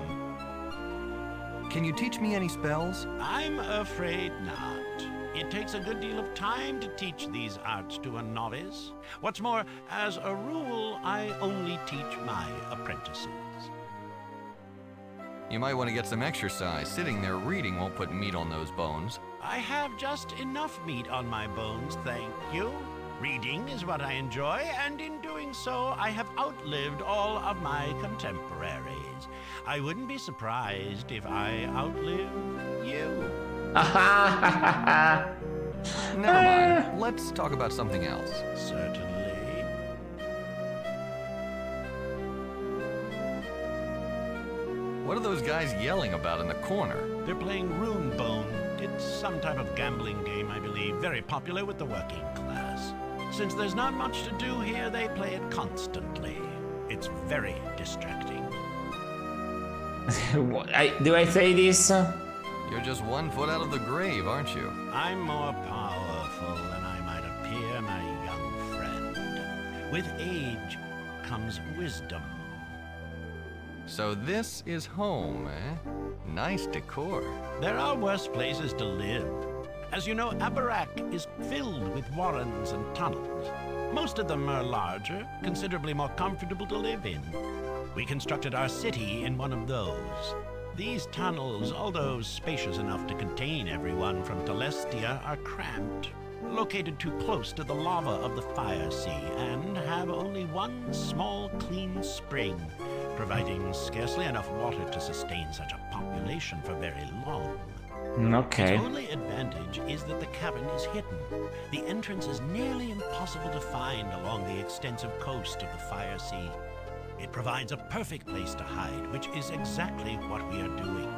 Can you teach me any spells? I'm afraid not. It takes a good deal of time to teach these arts to a novice. What's more, as a rule, I only teach my apprentices. You might want to get some exercise. Sitting there reading won't put meat on those bones. I have just enough meat on my bones, thank you. Reading is what I enjoy, and in doing so, I have outlived all of my contemporaries. I wouldn't be surprised if I outlive you. Never mind. Let's talk about something else. Certainly. What are those guys yelling about in the corner? They're playing Runebone. It's some type of gambling game, I believe, very popular with the working class. Since there's not much to do here, they play it constantly. It's very distracting. Do I say this? You're just 1 foot out of the grave, aren't you? I'm more powerful than I might appear, my young friend. With age comes wisdom. So this is home, eh? Nice decor. There are worse places to live. As you know, Abarak is filled with warrens and tunnels. Most of them are larger, considerably more comfortable to live in. We constructed our city in one of those. These tunnels, although spacious enough to contain everyone from Telestia, are cramped, located too close to the lava of the Fire Sea, and have only one small, clean spring, providing scarcely enough water to sustain such a population for very long. Okay. Its only advantage is that the cavern is hidden. The entrance is nearly impossible to find along the extensive coast of the Fire Sea. It provides a perfect place to hide, which is exactly what we are doing.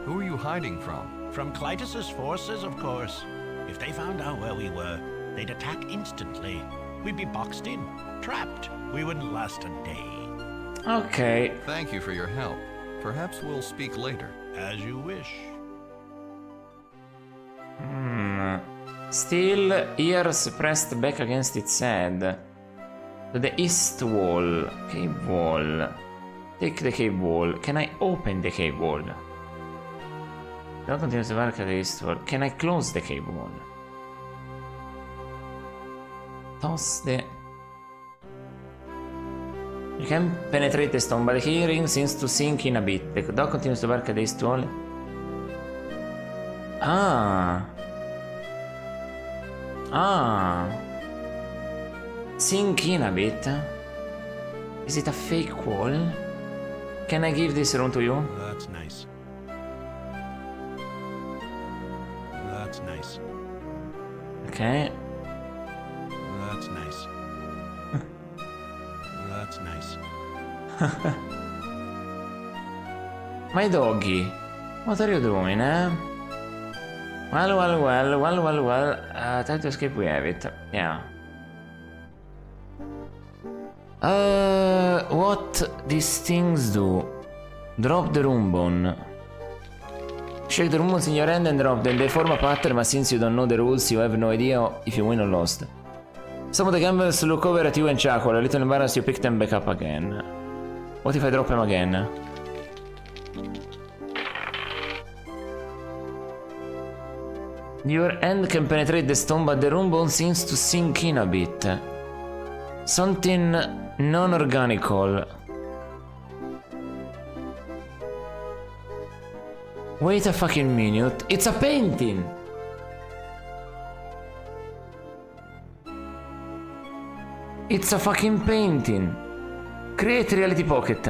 Who are you hiding from? From Clytus's forces, of course. If they found out where we were, they'd attack instantly. We'd be boxed in, trapped. We wouldn't last a day. Okay. Thank you for your help. Perhaps we'll speak later. As you wish. Still, ears pressed back against its head. To the east wall. Cave wall. Take the cave wall. Can I open the cave wall? Don't continue to work at the east wall. Can I close the cave wall? Toss the... You can penetrate the stone, but the key ring seems to sink in a bit. The dog continues to work at the east wall. Sink in a bit. Is it a fake wall? Can I give this room to you? That's nice. That's nice. Ok. That's nice. That's nice. My doggy. What are you doing, eh? Well. Try to escape, we have it. Yeah. What these things do? Drop the room bone. Shake the room bones in your hand and drop them. They form a pattern, but since you don't know the rules, you have no idea if you win or lost. Some of the gamblers look over at you and chuckle. A little embarrassed, you pick them back up again. What if I drop them again? Your hand can penetrate the stone, but the room bone seems to sink in a bit. Something non-organical. Wait a fucking minute. It's a painting! It's a fucking painting. Create reality pocket.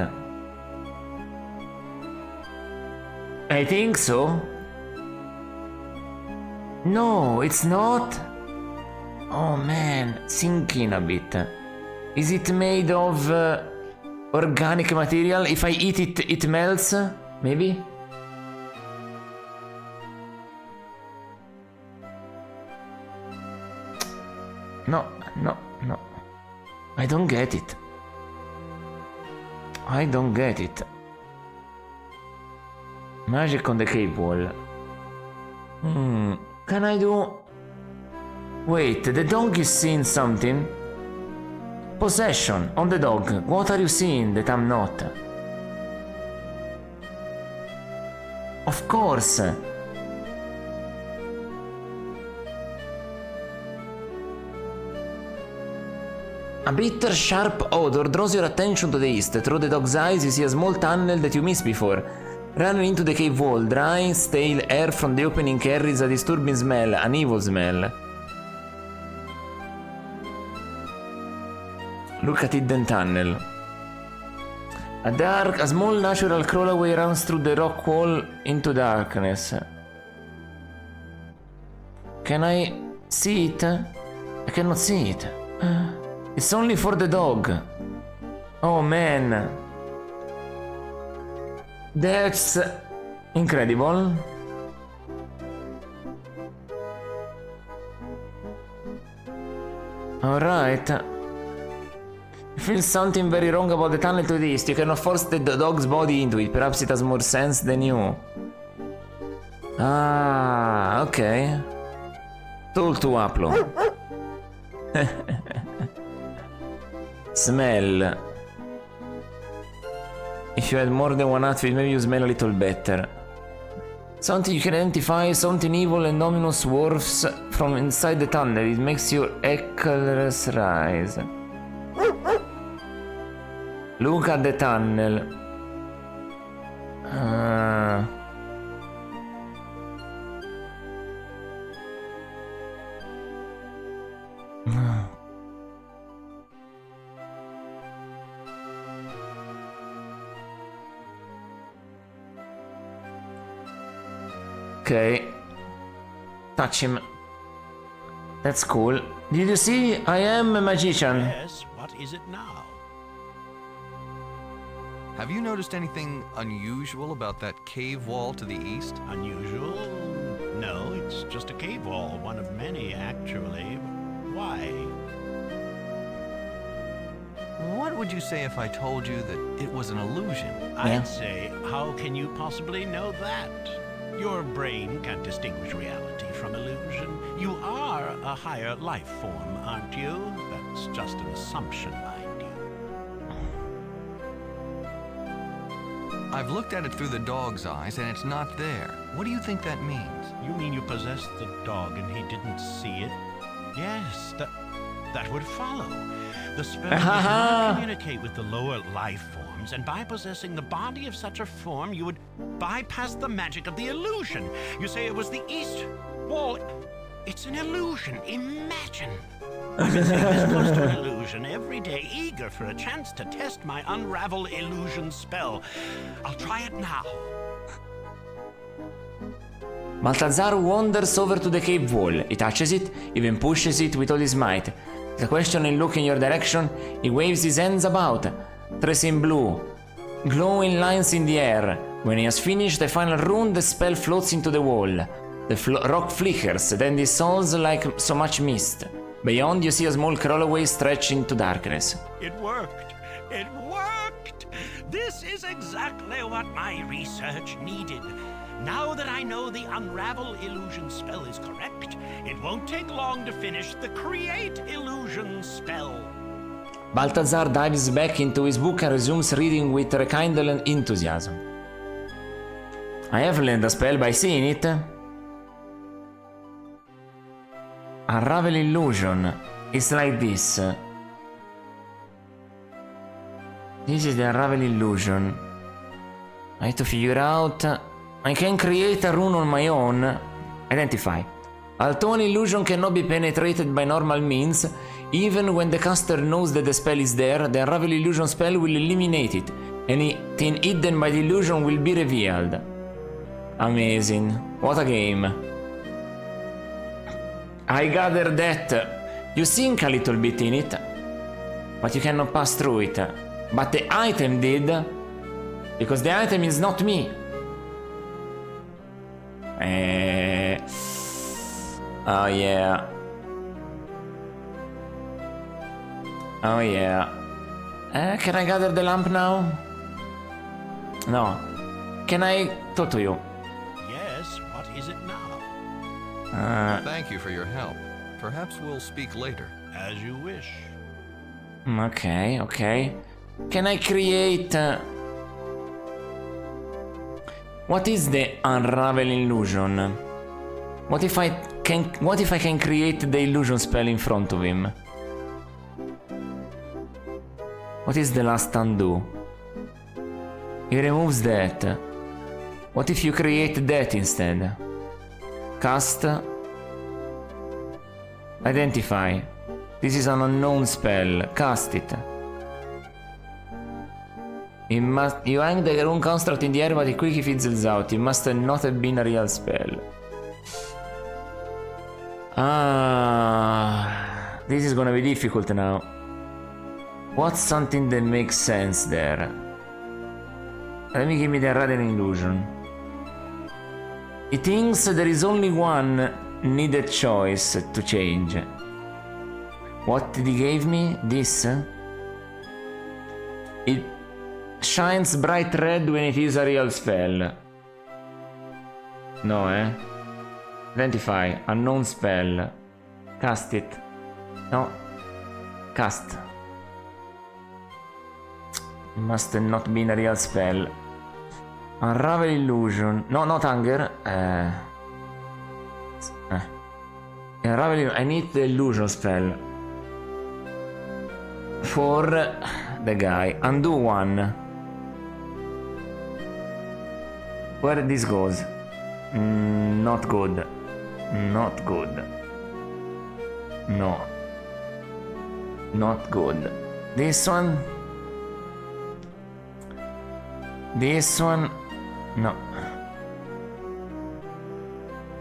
I think so. No, it's not. Oh man, sinking a bit. Is it made of organic material? If I eat it, it melts? Maybe? No. I don't get it. Magic on the cave wall. Can I do... Wait, the dog is seeing something? Possession on the dog. What are you seeing that I'm not? Of course. A bitter, sharp odor draws your attention to the east. Through the dog's eyes, you see a small tunnel that you missed before. Running into the cave wall, dry, stale air from the opening carries a disturbing smell, an evil smell. Look at hidden tunnel. A small natural crawlway runs through the rock wall into darkness. Can I see it? I cannot see it. It's only for the dog. Oh man. That's incredible. Alright. You feel something very wrong about the tunnel to the east. You cannot force the dog's body into it. Perhaps it has more sense than you. Ah, okay. Tool to upload. Smell. If you had more than one outfit, maybe you smell a little better. Something you can identify, something evil and ominous wharfs from inside the tunnel. It makes your echoes rise. Look at the tunnel. Okay. Touch him. That's cool. Did you see? I am a magician. Yes, what is it now? Have you noticed anything unusual about that cave wall to the east? Unusual? No, it's just a cave wall, one of many, actually. Why? What would you say if I told you that it was an illusion? I'd say, how can you possibly know that? Your brain can't distinguish reality from illusion. You are a higher life form, aren't you? That's just an assumption, mind you. I've looked at it through the dog's eyes and it's not there. What do you think that means? You mean you possessed the dog and he didn't see it? Yes, that would follow. The spell does not communicate with the lower life forms, and by possessing the body of such a form, you would bypass the magic of the illusion. You say it was the east wall. It's an illusion. Imagine. I've been saying this close to an illusion every day, eager for a chance to test my unravel illusion spell. I'll try it now. Balthazar wanders over to the cave wall. He touches it, even pushes it with all his might. With a questioning look in your direction, he waves his hands about, tracing blue, glowing lines in the air. When he has finished the final rune, the spell floats into the wall. The rock flickers, then dissolves like so much mist. Beyond, you see a small crawlway stretch into darkness. It worked! It worked! This is exactly what my research needed. Now that I know the Unravel Illusion spell is correct, it won't take long to finish the Create Illusion spell. Balthazar dives back into his book and resumes reading with rekindled enthusiasm. I have learned a spell by seeing it. Unravel Illusion. It's like this. This is the Unravel Illusion. I have to figure out... I can create a rune on my own. Identify. Although an illusion cannot be penetrated by normal means, even when the caster knows that the spell is there, the Unravel Illusion spell will eliminate it. Anything hidden by the illusion will be revealed. Amazing. What a game. I gather that you sink a little bit in it, but you cannot pass through it. But the item did, because the item is not me. Oh yeah. Oh yeah. Can I gather the lamp now? No. Can I talk to you? Yes, what is it now? Thank you for your help. Perhaps we'll speak later. As you wish. Okay, okay. Can I create... What is the Unravel Illusion? What if I can create the illusion spell in front of him? What is the last undo? He removes that. What if you create that instead? Cast. Identify. This is an unknown spell. Cast it. You hang the rune construct in the air, but it quickly fizzles out. It must not have been a real spell. This is gonna be difficult now. What's something that makes sense there? Let me give me the Unravel Illusion. It thinks there is only one needed choice to change. What did he give me? This? It shines bright red when it is a real spell. No, Identify. Unknown spell. Cast it. No. Cast. Must not be a real spell. Unravel Illusion. No, not Hunger. Unravel Illusion. I need the illusion spell. For the guy. Undo one. Where this goes? Not good. Not good. No. Not good. This one? This one? No.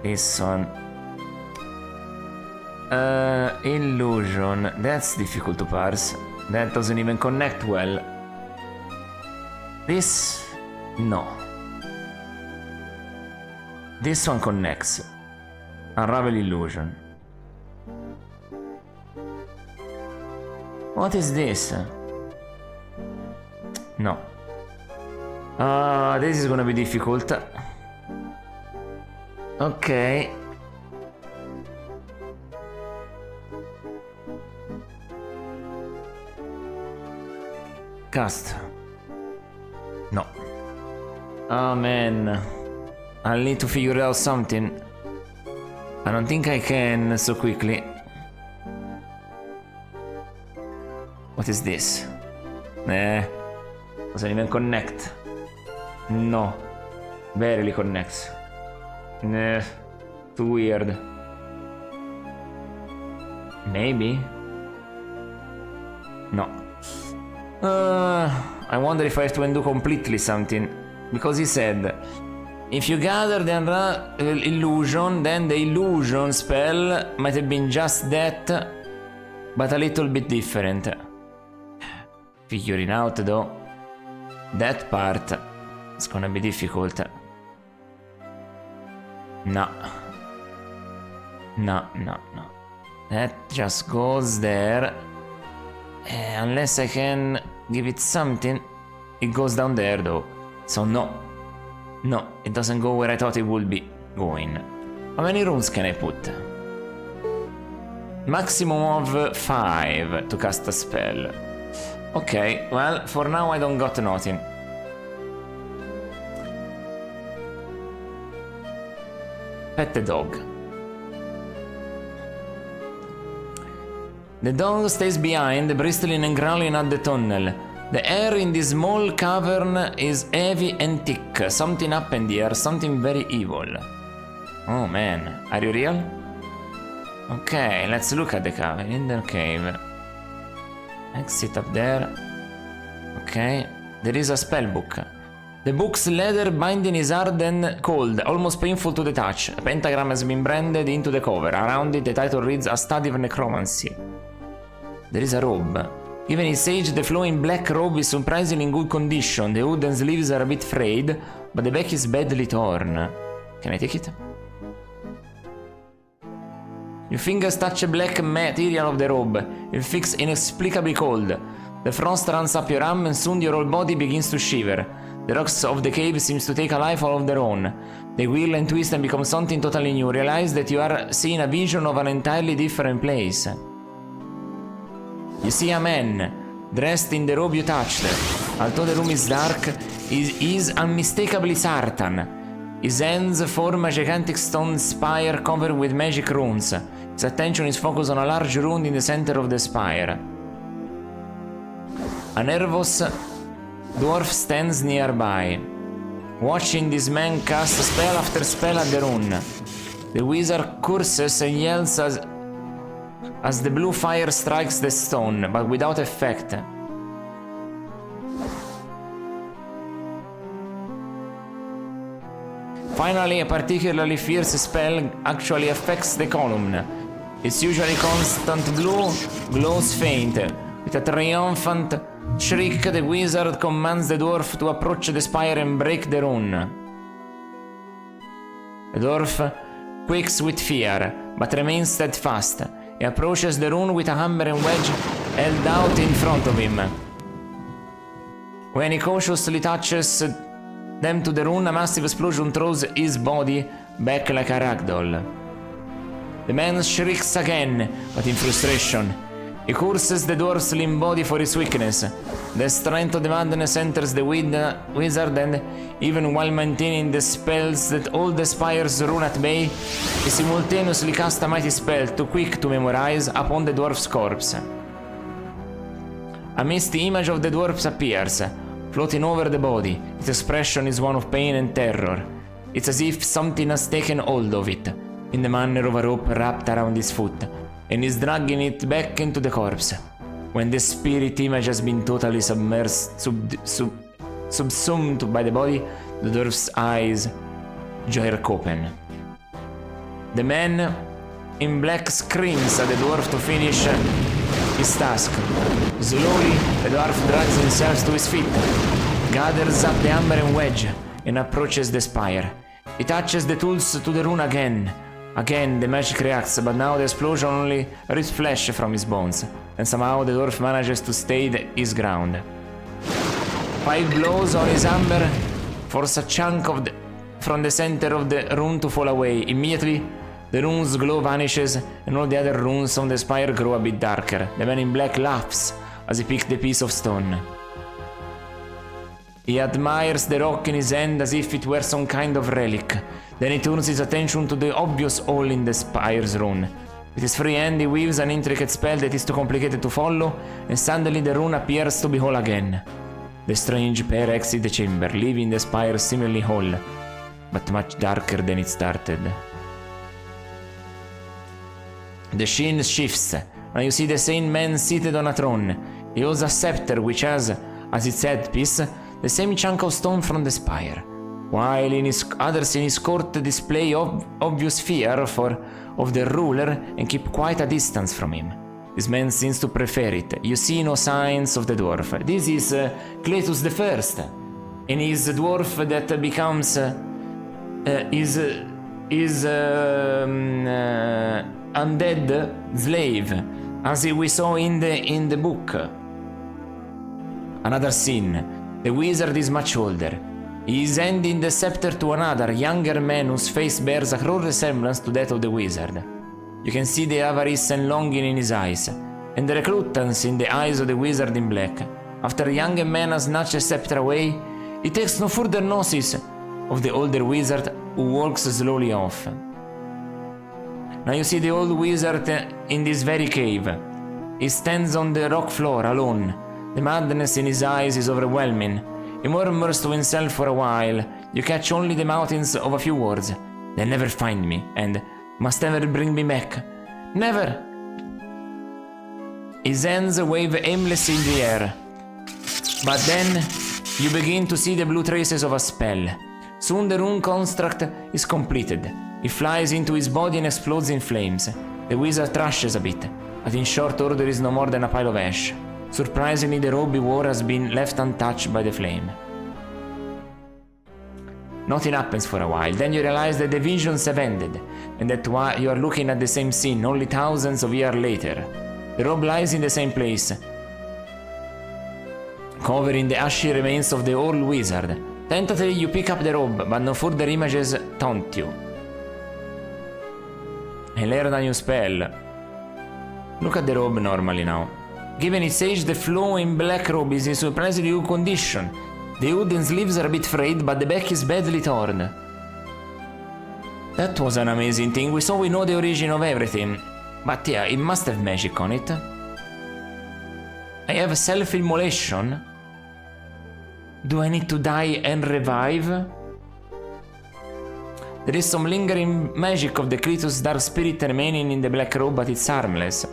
This one. Illusion. That's difficult to parse. That doesn't even connect well. This? No. This one connects. Unravel Illusion. What is this? No. This is gonna be difficult. Okay. Cast. No. Oh man. I'll need to figure out something. I don't think I can so quickly. What is this? Doesn't even connect. No. Barely connects. Too weird. Maybe? No. I wonder if I have to undo completely something. Because he said If you gather the illusion, then the illusion spell might have been just that, but a little bit different. Figuring out though, that part is gonna be difficult. No. No. That just goes there. Unless I can give it something, it goes down there though. So no. No, it doesn't go where I thought it would be going. How many runes can I put? Maximum of 5 to cast a spell. Okay, well, for now I don't got nothing. Pet the dog. The dog stays behind, bristling and growling at the tunnel. The air in this small cavern is heavy and thick. Something happened here, something very evil. Oh man, are you real? Okay, let's look at the cavern. In the cave. Exit up there. Okay, there is a spell book. The book's leather binding is hard and cold, almost painful to the touch. A pentagram has been branded into the cover. Around it, the title reads A Study of Necromancy. There is a robe. Even his age, the flowing black robe is surprisingly in good condition. The hood and sleeves are a bit frayed, but the back is badly torn. Can I take it? Your fingers touch the black material of the robe. It feels inexplicably cold. The frost runs up your arm and soon your whole body begins to shiver. The rocks of the cave seem to take a life all of their own. They whirl and twist and become something totally new. Realize that you are seeing a vision of an entirely different place. You see a man, dressed in the robe you touched. Although the room is dark, he is unmistakably Sartan. His hands form a gigantic stone spire covered with magic runes. His attention is focused on a large rune in the center of the spire. A nervous dwarf stands nearby, watching this man cast spell after spell at the rune. The wizard curses and yells as the blue fire strikes the stone, but without effect. Finally, a particularly fierce spell actually affects the column. Its usually constant blue glows faint. With a triumphant shriek, the wizard commands the dwarf to approach the spire and break the rune. The dwarf quakes with fear, but remains steadfast. He approaches the rune with a hammer and wedge held out in front of him. When he cautiously touches them to the rune, a massive explosion throws his body back like a ragdoll. The man shrieks again, but in frustration. He curses the dwarf's slim body for his weakness. The strength of the madness enters the wizard, and even while maintaining the spells that hold the spire's rune at bay, he simultaneously casts a mighty spell, too quick to memorize, upon the dwarf's corpse. A misty image of the dwarf appears, floating over the body. Its expression is one of pain and terror. It's as if something has taken hold of it, in the manner of a rope wrapped around his foot, and is dragging it back into the corpse. When the spirit image has been totally subsumed by the body, the dwarf's eyes jerk open. The man in black screams at the dwarf to finish his task. Slowly, the dwarf drags himself to his feet, gathers up the hammer and wedge, and approaches the spire. He touches the tools to the rune again. Again, the magic reacts, but now the explosion only rips flesh from his bones, and somehow the dwarf manages to stay his ground. 5 blows on his hammer force a chunk from the center of the rune to fall away. Immediately, the rune's glow vanishes, and all the other runes on the spire grow a bit darker. The man in black laughs as he picks the piece of stone. He admires the rock in his hand as if it were some kind of relic. Then he turns his attention to the obvious hole in the spire's rune. With his free hand, he weaves an intricate spell that is too complicated to follow, and suddenly the rune appears to be whole again. The strange pair exit the chamber, leaving the spire similarly whole, but much darker than it started. The scene shifts. Now you see the same man seated on a throne. He holds a scepter which has, as its headpiece, the same chunk of stone from the spire. while others in his court display obvious fear of the ruler and keep quite a distance from him. This man seems to prefer it. You see no signs of the dwarf. This is Cletus the First, and he's a dwarf that becomes undead slave, as we saw in the book. Another scene. The wizard is much older. He is handing the scepter to another, younger man whose face bears a close resemblance to that of the wizard. You can see the avarice and longing in his eyes, and the reluctance in the eyes of the wizard in black. After the younger man has snatched the scepter away, he takes no further notice of the older wizard, who walks slowly off. Now you see the old wizard in this very cave. He stands on the rock floor alone. The madness in his eyes is overwhelming. He murmurs to himself for a while. You catch only the mountains of a few words. They'll never find me, and must never bring me back. Never! His hands wave aimlessly in the air. But then, you begin to see the blue traces of a spell. Soon the rune construct is completed. It flies into his body and explodes in flames. The wizard thrashes a bit, but in short order is no more than a pile of ash. Surprisingly, the robe he wore has been left untouched by the flame. Nothing happens for a while, then you realize that the visions have ended, and that you are looking at the same scene only thousands of years later. The robe lies in the same place, covering the ashy remains of the old wizard. Tentatively you pick up the robe, but no further images taunt you. I learned a new spell. Look at the robe normally now. Given its age, the flowing black robe is in surprisingly good condition. The hood and sleeves are a bit frayed, but the back is badly torn. That was an amazing thing. We know the origin of everything. But yeah, it must have magic on it. I have self-immolation. Do I need to die and revive? There is some lingering magic of the Cletus dark spirit remaining in the black robe, but it's harmless.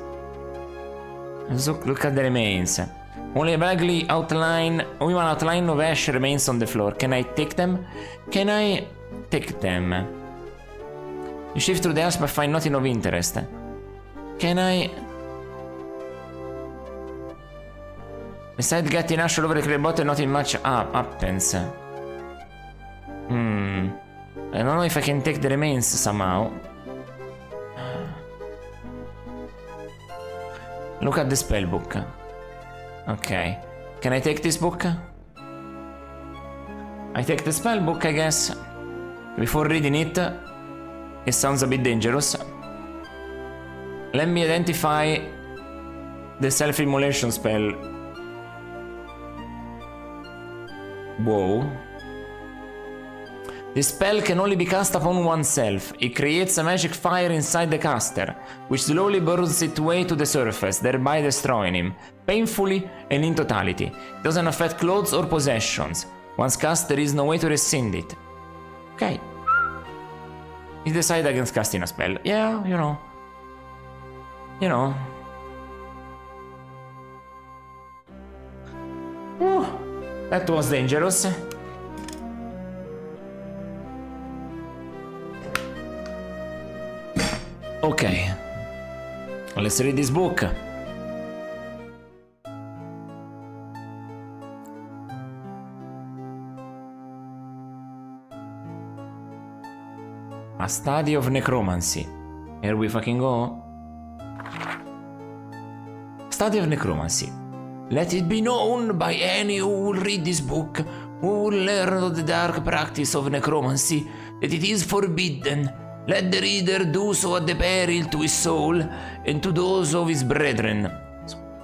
Look at the remains. Only one outline of ash remains on the floor. Can I take them? Can I take them? You shift through the ash but find nothing of interest. Can I... Besides getting ash all over the clay bottle, nothing much happens. I don't know if I can take the remains somehow. Look at the spell book. Okay. Can I take this book? I take the spell book, I guess. Before reading it, it sounds a bit dangerous. Let me identify the self-immolation spell. Whoa. The spell can only be cast upon oneself. It creates a magic fire inside the caster, which slowly burns its way to the surface, thereby destroying him, painfully and in totality. It doesn't affect clothes or possessions. Once cast, there is no way to rescind it. Okay. You decide against casting a spell. Yeah, you know. You know. That was dangerous. Okay, let's read this book. A study of necromancy. Here we fucking go. Study of necromancy. Let it be known by any who will read this book, who will learn of the dark practice of necromancy, that it is forbidden. Let the reader do so at the peril to his soul and to those of his brethren.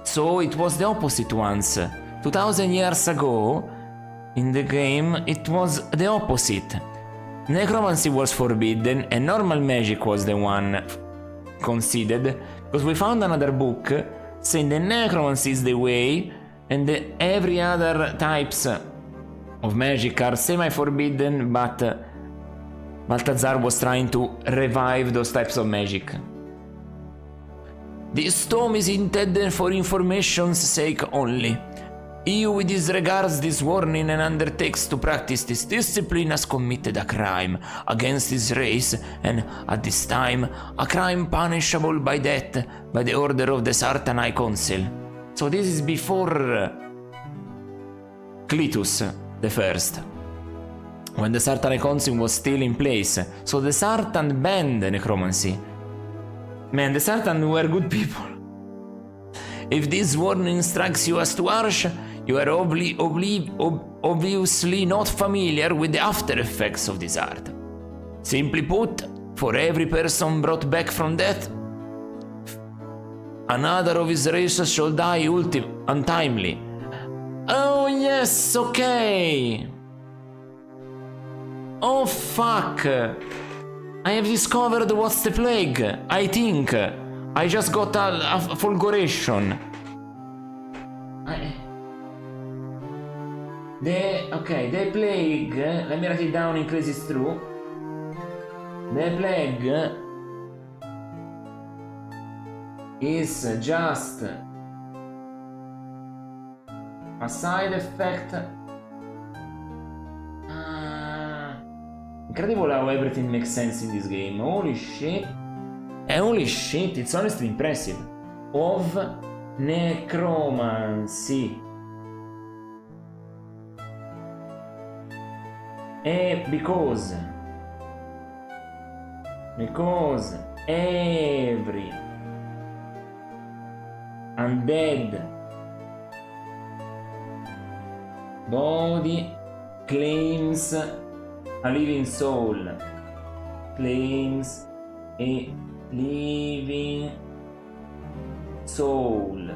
So it was the opposite once. 2000 years ago, in the game, it was the opposite. Necromancy was forbidden and normal magic was the one conceded, because we found another book saying that necromancy is the way and that every other types of magic are semi-forbidden, but Balthazar was trying to revive those types of magic. This tome is intended for information's sake only. He who disregards this warning and undertakes to practice this discipline has committed a crime against his race, and at this time, a crime punishable by death by the order of the Sartan High Council. So this is before Cletus the First, when the Sartan High Council was still in place. So the Sartan banned necromancy. Man, the Sartan were good people. If this warning strikes you as too harsh, you are obviously not familiar with the after effects of this art. Simply put, for every person brought back from death, another of his race shall die untimely. Oh yes, okay. Oh fuck. I have discovered what's the plague, I think. I just got a fulguration. The plague, let me write it down in case it's true. The plague is just a side effect. Incredible how everything makes sense in this game. Holy shit. Holy shit, it's honestly impressive. Of necromancy. Because every undead body claims a living soul. Claims a living soul.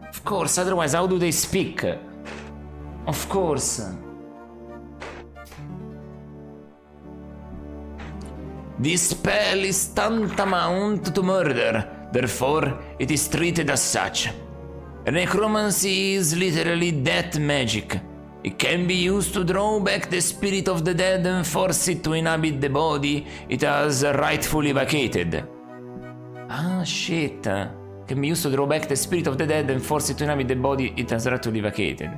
Of course, otherwise how do they speak? Of course. This spell is tantamount to murder, therefore it is treated as such. Necromancy is literally death magic. It can be used to draw back the spirit of the dead and force it to inhabit the body it has rightfully vacated. Ah, shit. Can be used to draw back the spirit of the dead and force it to inhabit the body it has rightfully vacated.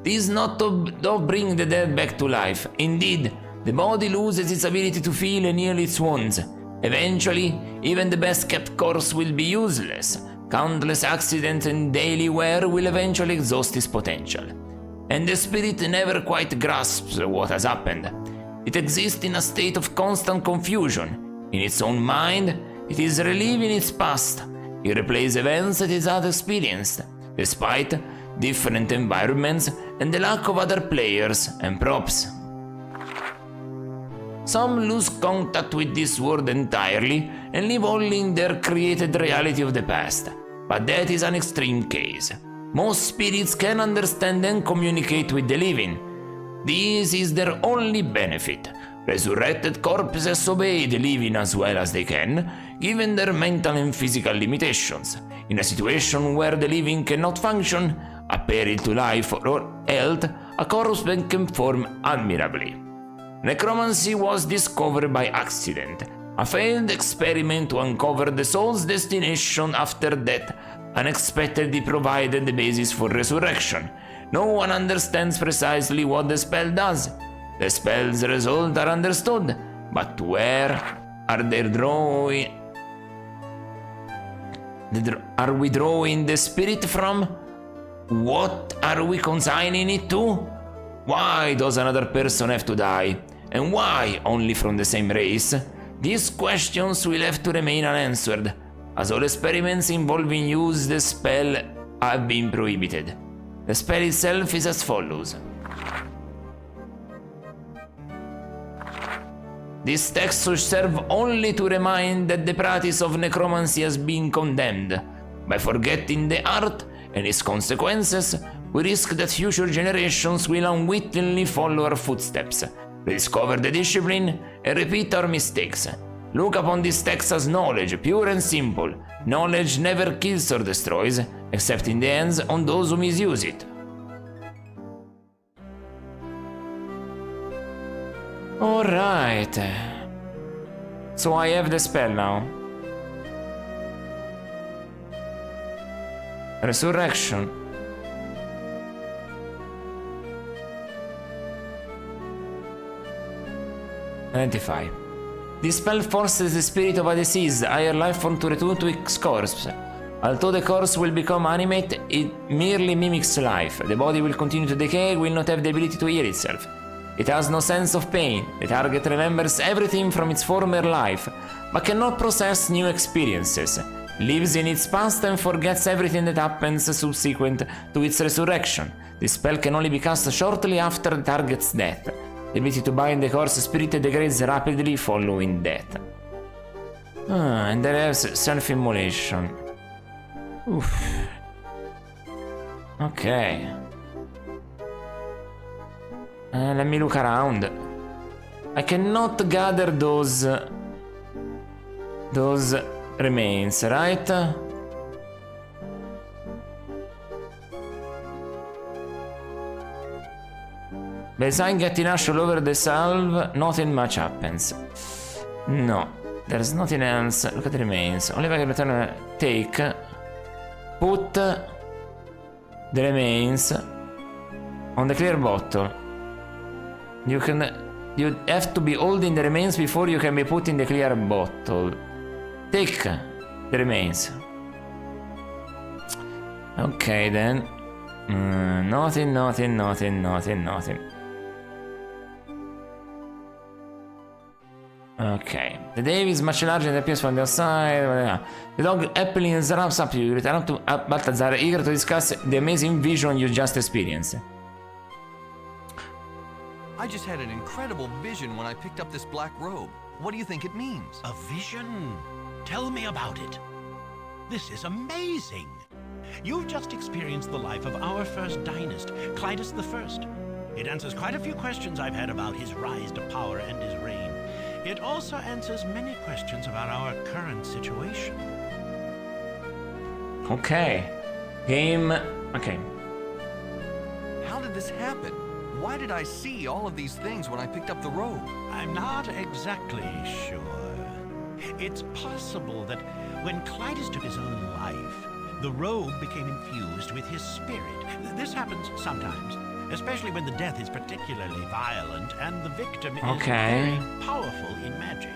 This is not to bring the dead back to life. Indeed, the body loses its ability to feel and heal its wounds. Eventually, even the best kept corpse will be useless. Countless accidents and daily wear will eventually exhaust its potential. And the spirit never quite grasps what has happened. It exists in a state of constant confusion. In its own mind, it is reliving its past. It replays events that it has experienced, despite different environments and the lack of other players and props. Some lose contact with this world entirely and live only in their created reality of the past, but that is an extreme case. Most spirits can understand and communicate with the living. This is their only benefit. Resurrected corpses obey the living as well as they can, given their mental and physical limitations. In a situation where the living cannot function, appearing to life or health, a corpse can perform admirably. Necromancy was discovered by accident, a failed experiment to uncover the soul's destination after death unexpectedly provided the basis for resurrection. No one understands precisely what the spell does. The spell's results are understood, but where are they drawing? Are we drawing the spirit from? What are we consigning it to? Why does another person have to die? And why only from the same race? These questions will have to remain unanswered, as all experiments involving use the spell have been prohibited. The spell itself is as follows. This text should serve only to remind that the practice of necromancy has been condemned. By forgetting the art and its consequences, we risk that future generations will unwittingly follow our footsteps, rediscover the discipline, and repeat our mistakes. Look upon this text as knowledge, pure and simple. Knowledge never kills or destroys, except in the hands on those who misuse it. Alright. So I have the spell now. Resurrection. Identify. This spell forces the spirit of a deceased higher life form to return to its corpse. Although the corpse will become animate, it merely mimics life. The body will continue to decay, will not have the ability to heal itself. It has no sense of pain. The target remembers everything from its former life, but cannot process new experiences. Lives in its past and forgets everything that happens subsequent to its resurrection. This spell can only be cast shortly after the target's death. The ability to bind the corpse spirit degrades rapidly following death. And there is self-immolation. Oof. Okay. Let me look around. I cannot gather those remains, right? Besides getting ash all over the salve, nothing much happens. No, there's nothing else. Look at the remains. Only if I can return take. Put the remains on the clear bottle. You have to be holding the remains before you can be put in the clear bottle. Take the remains. Okay then. Nothing. Okay. The Dave is much larger than it appears from the outside. The dog happily wraps up you. Return up to Balthazar, eager to discuss the amazing vision you just experienced. I just had an incredible vision when I picked up this black robe. What do you think it means? A vision? Tell me about it. This is amazing. You've just experienced the life of our first dynast, Clitus I. It answers quite a few questions I've had about his rise to power and his reign. It also answers many questions about our current situation. Okay. Game. Okay. How did this happen? Why did I see all of these things when I picked up the robe? I'm not exactly sure. It's possible that when Clitus took his own life, the robe became infused with his spirit. This happens sometimes, especially when the death is particularly violent and the victim is very powerful in magic.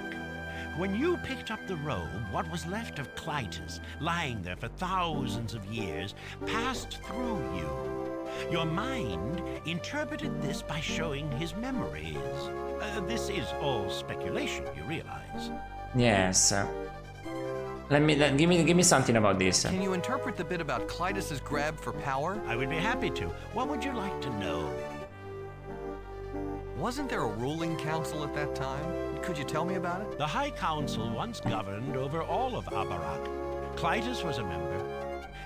When you picked up the robe, what was left of Clitus, lying there for thousands of years, passed through you. Your mind interpreted this by showing his memories. This is all speculation, you realize. Yes. Give me something about this. Can you interpret the bit about Clitus's grab for power? I would be happy to. What would you like to know? Wasn't there a ruling council at that time? Could you tell me about it? The High Council once governed over all of Abarak. Clitus was a member.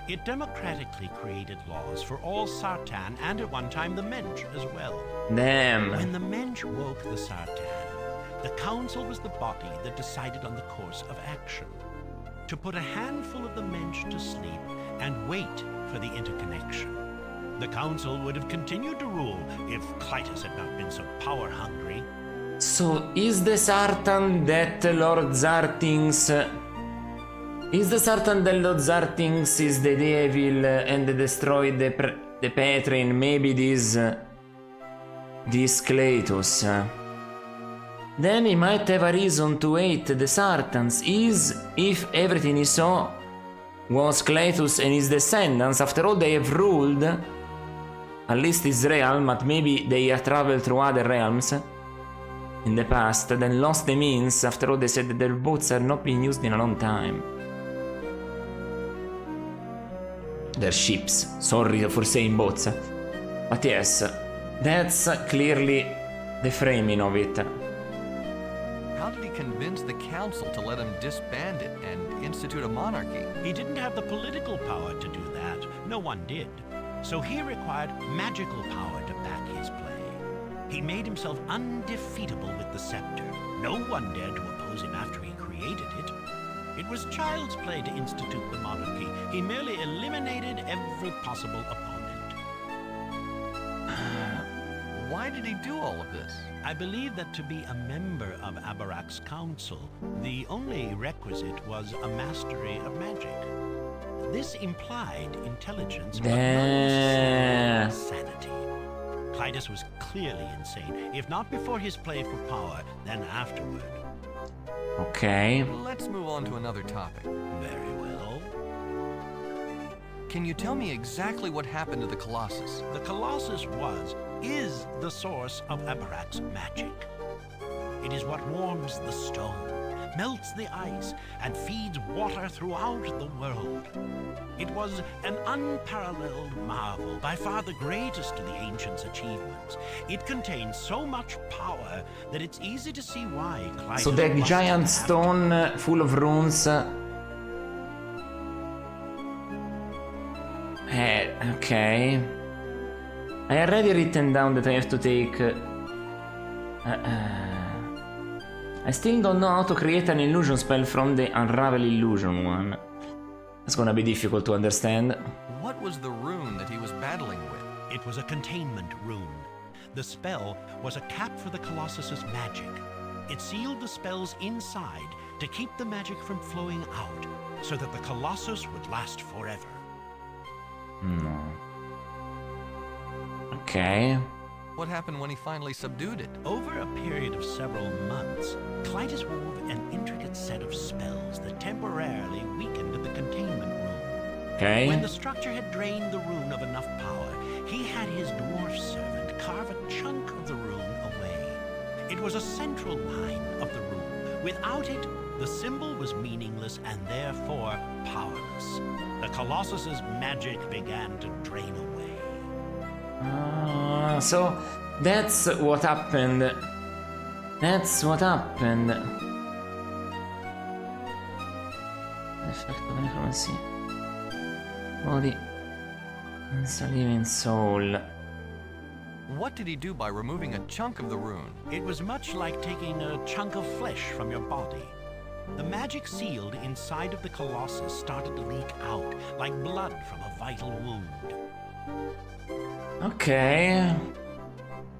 It democratically created laws for all Sartan and at one time the Mensch as well. Damn. When the Mensch woke the Sartan, the council was the body that decided on the course of action. To put a handful of the Mensch to sleep and wait for the interconnection. The council would have continued to rule if Clitus had not been so power-hungry. So, is the Sartan that Lord Zartings... Is the Sartan that Lord Zartings is the devil and destroyed the Patron? Maybe this Cletus. Then he might have a reason to hate the Sartans. If everything he saw was Cletus and his descendants, after all they have ruled, at least his realm, but maybe they have traveled through other realms in the past, then lost the means. After all, they said that their boats have not been used in a long time. Their ships, sorry for saying boats. But yes, that's clearly the framing of it. How did he convince the council to let him disband it and institute a monarchy? He didn't have the political power to do that. No one did. So he required magical power to back his play. He made himself undefeatable with the scepter. No one dared to oppose him after he created it. It was child's play to institute the monarchy. He merely eliminated every possible opponent. Why did he do all of this? I believe that to be a member of Abarak's council, the only requisite was a mastery of magic. This implied intelligence, but not necessarily sanity. Clytus was clearly insane, if not before his play for power, then afterward. Ok. Let's move on to another topic. Very well. Can you tell me exactly what happened to the Colossus? The Colossus is the source of Abarak's magic. It is what warms the stone, melts the ice, and feeds water throughout the world. It was an unparalleled marvel, by far the greatest of the ancients' achievements. It contains so much power that it's easy to see why Clytus So the must giant have stone full of runes. Okay. I already written down that I have to take... I still don't know how to create an illusion spell from the Unravel Illusion one. That's gonna be difficult to understand. What was the rune that he was battling with? It was a containment rune. The spell was a cap for the Colossus's magic. It sealed the spells inside to keep the magic from flowing out, so that the Colossus would last forever. No. Okay. What happened when he finally subdued it? Over a period of several months, Clytus wove an intricate set of spells that temporarily weakened the containment rune. Okay. When the structure had drained the rune of enough power, he had his dwarf servant carve a chunk of the rune away. It was a central line of the rune. Without it, the symbol was meaningless and therefore powerless. The Colossus's magic began to drain away. So that's what happened. That's what happened. Effect of necromancy. Body. It's a living soul. What did he do by removing a chunk of the rune? It was much like taking a chunk of flesh from your body. The magic sealed inside of the Colossus started to leak out, like blood from a vital wound. Okay.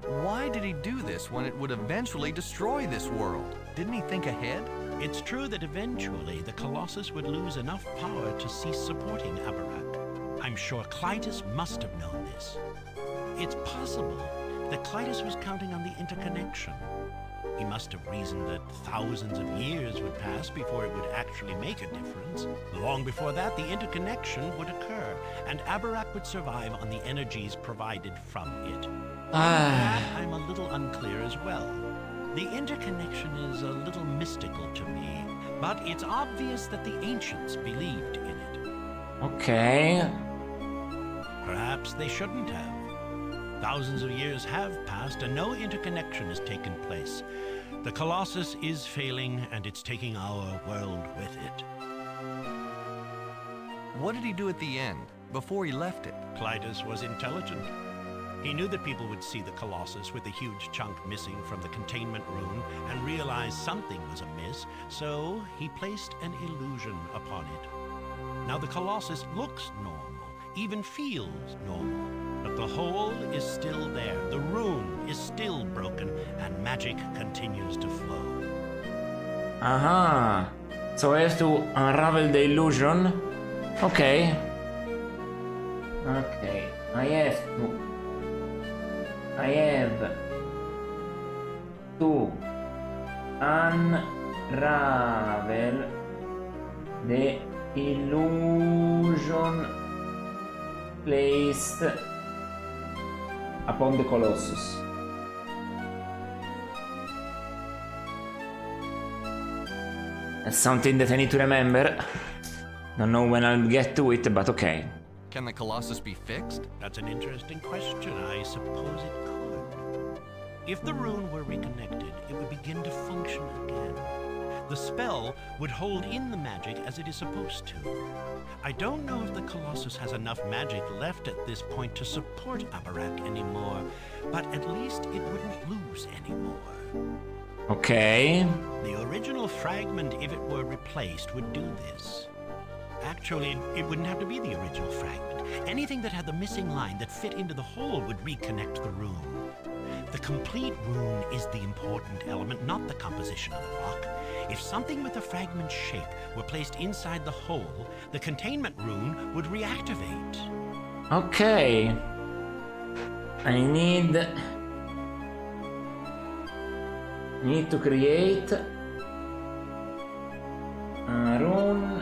Why did he do this when it would eventually destroy this world? Didn't he think ahead? It's true that eventually the Colossus would lose enough power to cease supporting Abarak. I'm sure Clytus must have known this. It's possible that Clytus was counting on the interconnection. He must have reasoned that thousands of years would pass before it would actually make a difference. Long before that, the interconnection would occur, and Abarak would survive on the energies provided from it. That I'm a little unclear as well. The interconnection is a little mystical to me, but it's obvious that the ancients believed in it. Okay. Perhaps they shouldn't have. Thousands of years have passed and no interconnection has taken place. The Colossus is failing and it's taking our world with it. What did he do at the end, before he left it? Clytus was intelligent. He knew that people would see the Colossus with a huge chunk missing from the containment rune and realize something was amiss, so he placed an illusion upon it. Now the Colossus looks normal, even feels normal. But the hole is still there, the rune is still broken, and magic continues to flow. Aha. So I have to unravel the illusion? Okay. Okay. I have to unravel the illusion placed upon the Colossus. That's something that I need to remember. Don't know when I'll get to it, but okay. Can the Colossus be fixed? That's an interesting question. I suppose it could. If the rune were reconnected, it would begin to function again. The spell would hold in the magic as it is supposed to. I don't know if the Colossus has enough magic left at this point to support Abarak anymore, but at least it wouldn't lose anymore. Okay. The original fragment, if it were replaced, would do this. Actually, it wouldn't have to be the original fragment. Anything that had the missing line that fit into the hole would reconnect the rune. The complete rune is the important element, not the composition of the rock. If something with a fragment shape were placed inside the hole, the containment rune would reactivate. Okay. I need to create a rune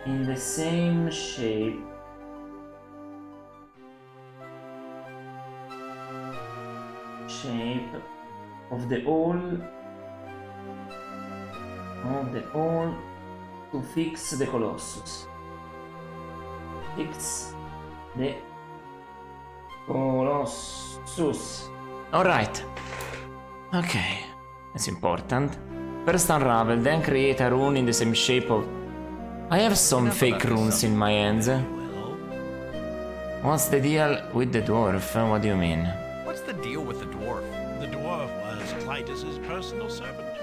in the same shape of the hole to fix the Colossus. Fix the Colossus. Alright. Okay. That's important. First unravel, then create a rune in the same shape of... I have some fake runes in my hands. What's the deal with the dwarf? What do you mean? What's the deal with the dwarf? The dwarf was Clytus's personal servant.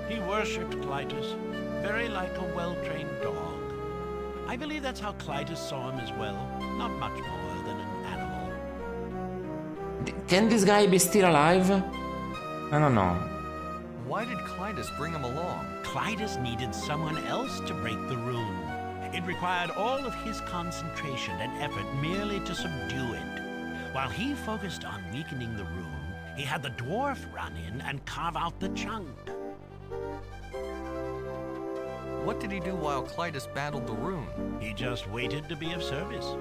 He worshipped Clytus, very like a well-trained dog. I believe that's how Clytus saw him as well, not much more than an animal. Can this guy be still alive? I don't know. Why did Clytus bring him along? Clytus needed someone else to break the rune. It required all of his concentration and effort merely to subdue it. While he focused on weakening the rune, he had the dwarf run in and carve out the chunk. What did he do while Clytus battled the rune? He just waited to be of service.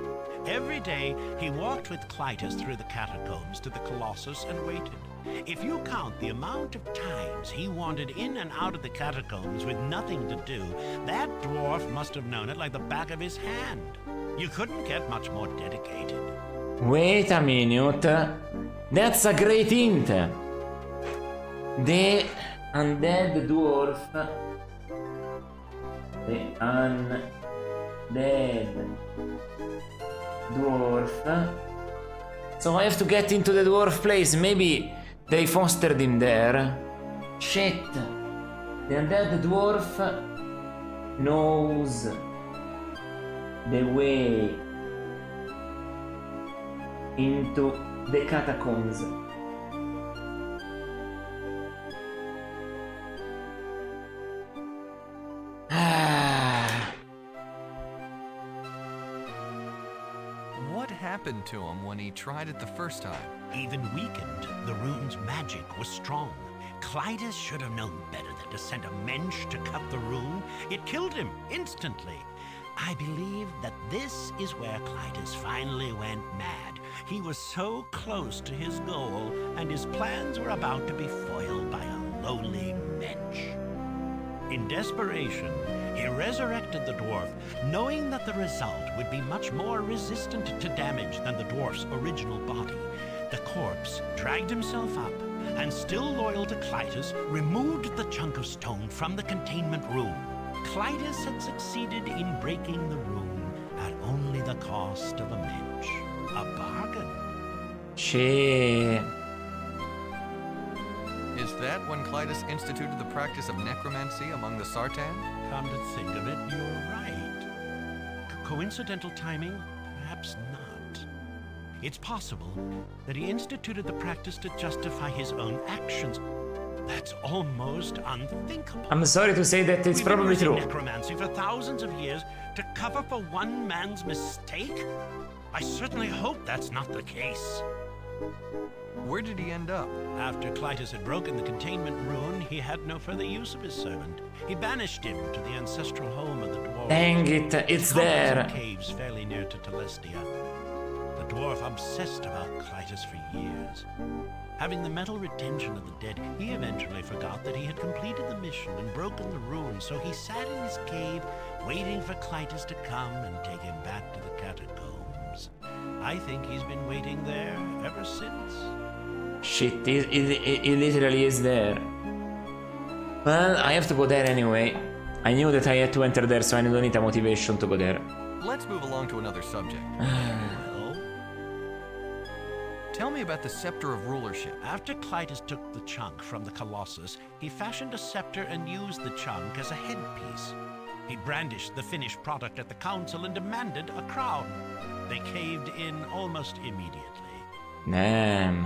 Every day, he walked with Clytus through the catacombs to the Colossus and waited. If you count the amount of times he wandered in and out of the catacombs with nothing to do, that dwarf must have known it like the back of his hand. You couldn't get much more dedicated. Wait a minute. That's a great hint. The undead dwarf. The undead dwarf. So I have to get into the dwarf place. Maybe they fostered him there. Shit. The undead dwarf knows the way into the catacombs. What happened to him when he tried it the first time? Even weakened, the rune's magic was strong. Clytus should have known better than to send a mensch to cut the rune. It killed him instantly. I believe that this is where Clytus finally went mad. He was so close to his goal, and his plans were about to be foiled by a lowly mensch. In desperation, he resurrected the dwarf, knowing that the result would be much more resistant to damage than the dwarf's original body. The corpse dragged himself up, and still loyal to Clytus, removed the chunk of stone from the containment room. Clytus had succeeded in breaking the rune at only the cost of a mensch. A bargain. Shit. Is that when Clytus instituted the practice of necromancy among the Sartan? Come to think of it, you're right. Coincidental timing? Perhaps not. It's possible that he instituted the practice to justify his own actions. That's almost unthinkable. I'm sorry to say that it's probably We've been true. using necromancy for thousands of years to cover for one man's mistake? I certainly hope that's not the case. Where did he end up? After Clytus had broken the containment rune, he had no further use of his servant. He banished him to the ancestral home of the dwarves. Dang it, it's there. Caves fairly near to Telestia. The dwarf obsessed about Clytus for years. Having the metal retention of the dead, he eventually forgot that he had completed the mission and broken the rune, so he sat in his cave, waiting for Clytus to come and take him back to the catacombs. I think he's been waiting there ever since. Shit, it literally is there. Well, I have to go there anyway. I knew that I had to enter there, so I don't need a motivation to go there. Let's move along to another subject. Tell me about the Scepter of Rulership. After Clytus took the chunk from the Colossus, he fashioned a scepter and used the chunk as a headpiece. He brandished the finished product at the council and demanded a crown. They caved in almost immediately. Damn.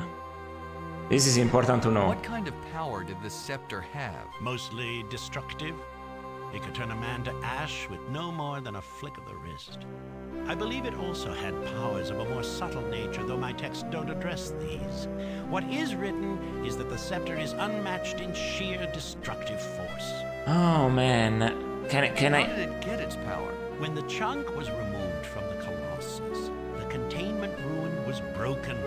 This is important to know. What kind of power did the scepter have? Mostly destructive. It could turn a man to ash with no more than a flick of the wrist. I believe it also had powers of a more subtle nature, though my texts don't address these. What is written is that the scepter is unmatched in sheer destructive force. Oh man, can I? How did it get its power? When the chunk was removed from the Colossus, the containment rune was broken.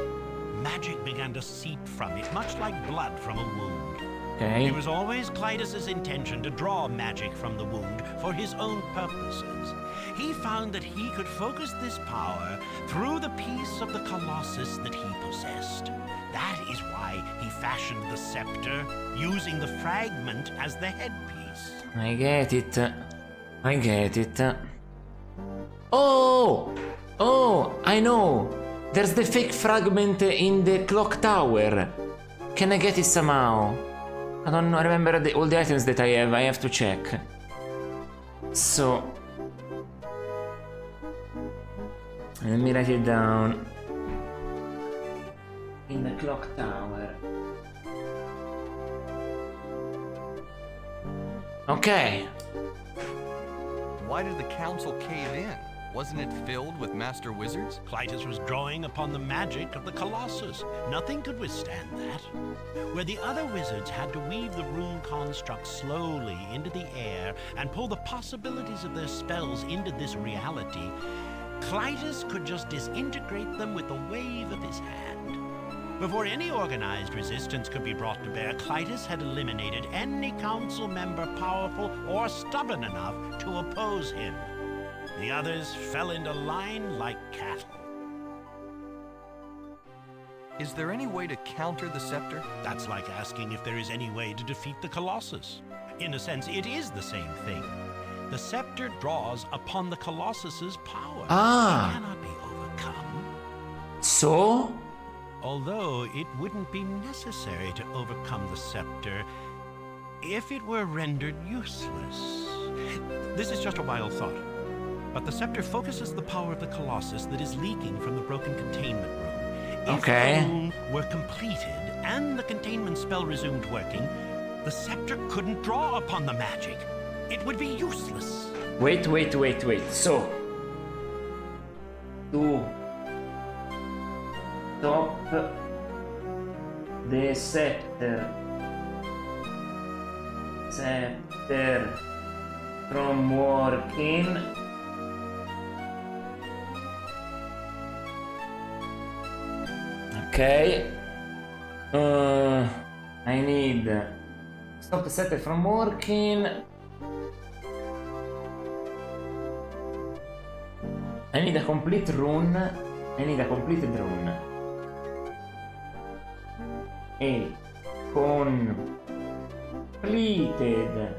Magic began to seep from it, much like blood from a wound. Okay. It was always Clytus's intention to draw magic from the wound for his own purposes. He found that he could focus this power through the piece of the Colossus that he possessed. That is why he fashioned the scepter, using the fragment as the headpiece. I get it. I get it. Oh! Oh, I know! There's the fake fragment in the clock tower. Can I get it somehow? I don't know, remember all the items that I have to check. So... let me write it down. In the clock tower. Okay. Why did the council cave in? Wasn't it filled with master wizards? Clytus was drawing upon the magic of the Colossus. Nothing could withstand that. Where the other wizards had to weave the rune construct slowly into the air and pull the possibilities of their spells into this reality, Clytus could just disintegrate them with the wave of his hand. Before any organized resistance could be brought to bear, Clytus had eliminated any council member powerful or stubborn enough to oppose him. The others fell into line like cattle. Is there any way to counter the scepter? That's like asking if there is any way to defeat the Colossus. In a sense, it is the same thing. The scepter draws upon the Colossus's power. Ah. It cannot be overcome. So? Although it wouldn't be necessary to overcome the scepter if it were rendered useless. This is just a wild thought. But the scepter focuses the power of the Colossus that is leaking from the broken containment room. Okay. If the room were completed and the containment spell resumed working, the scepter couldn't draw upon the magic. It would be useless. Wait. So, to stop the scepter from working, okay, I need stop the scepter from working. I need a complete rune. I need a completed rune. A completed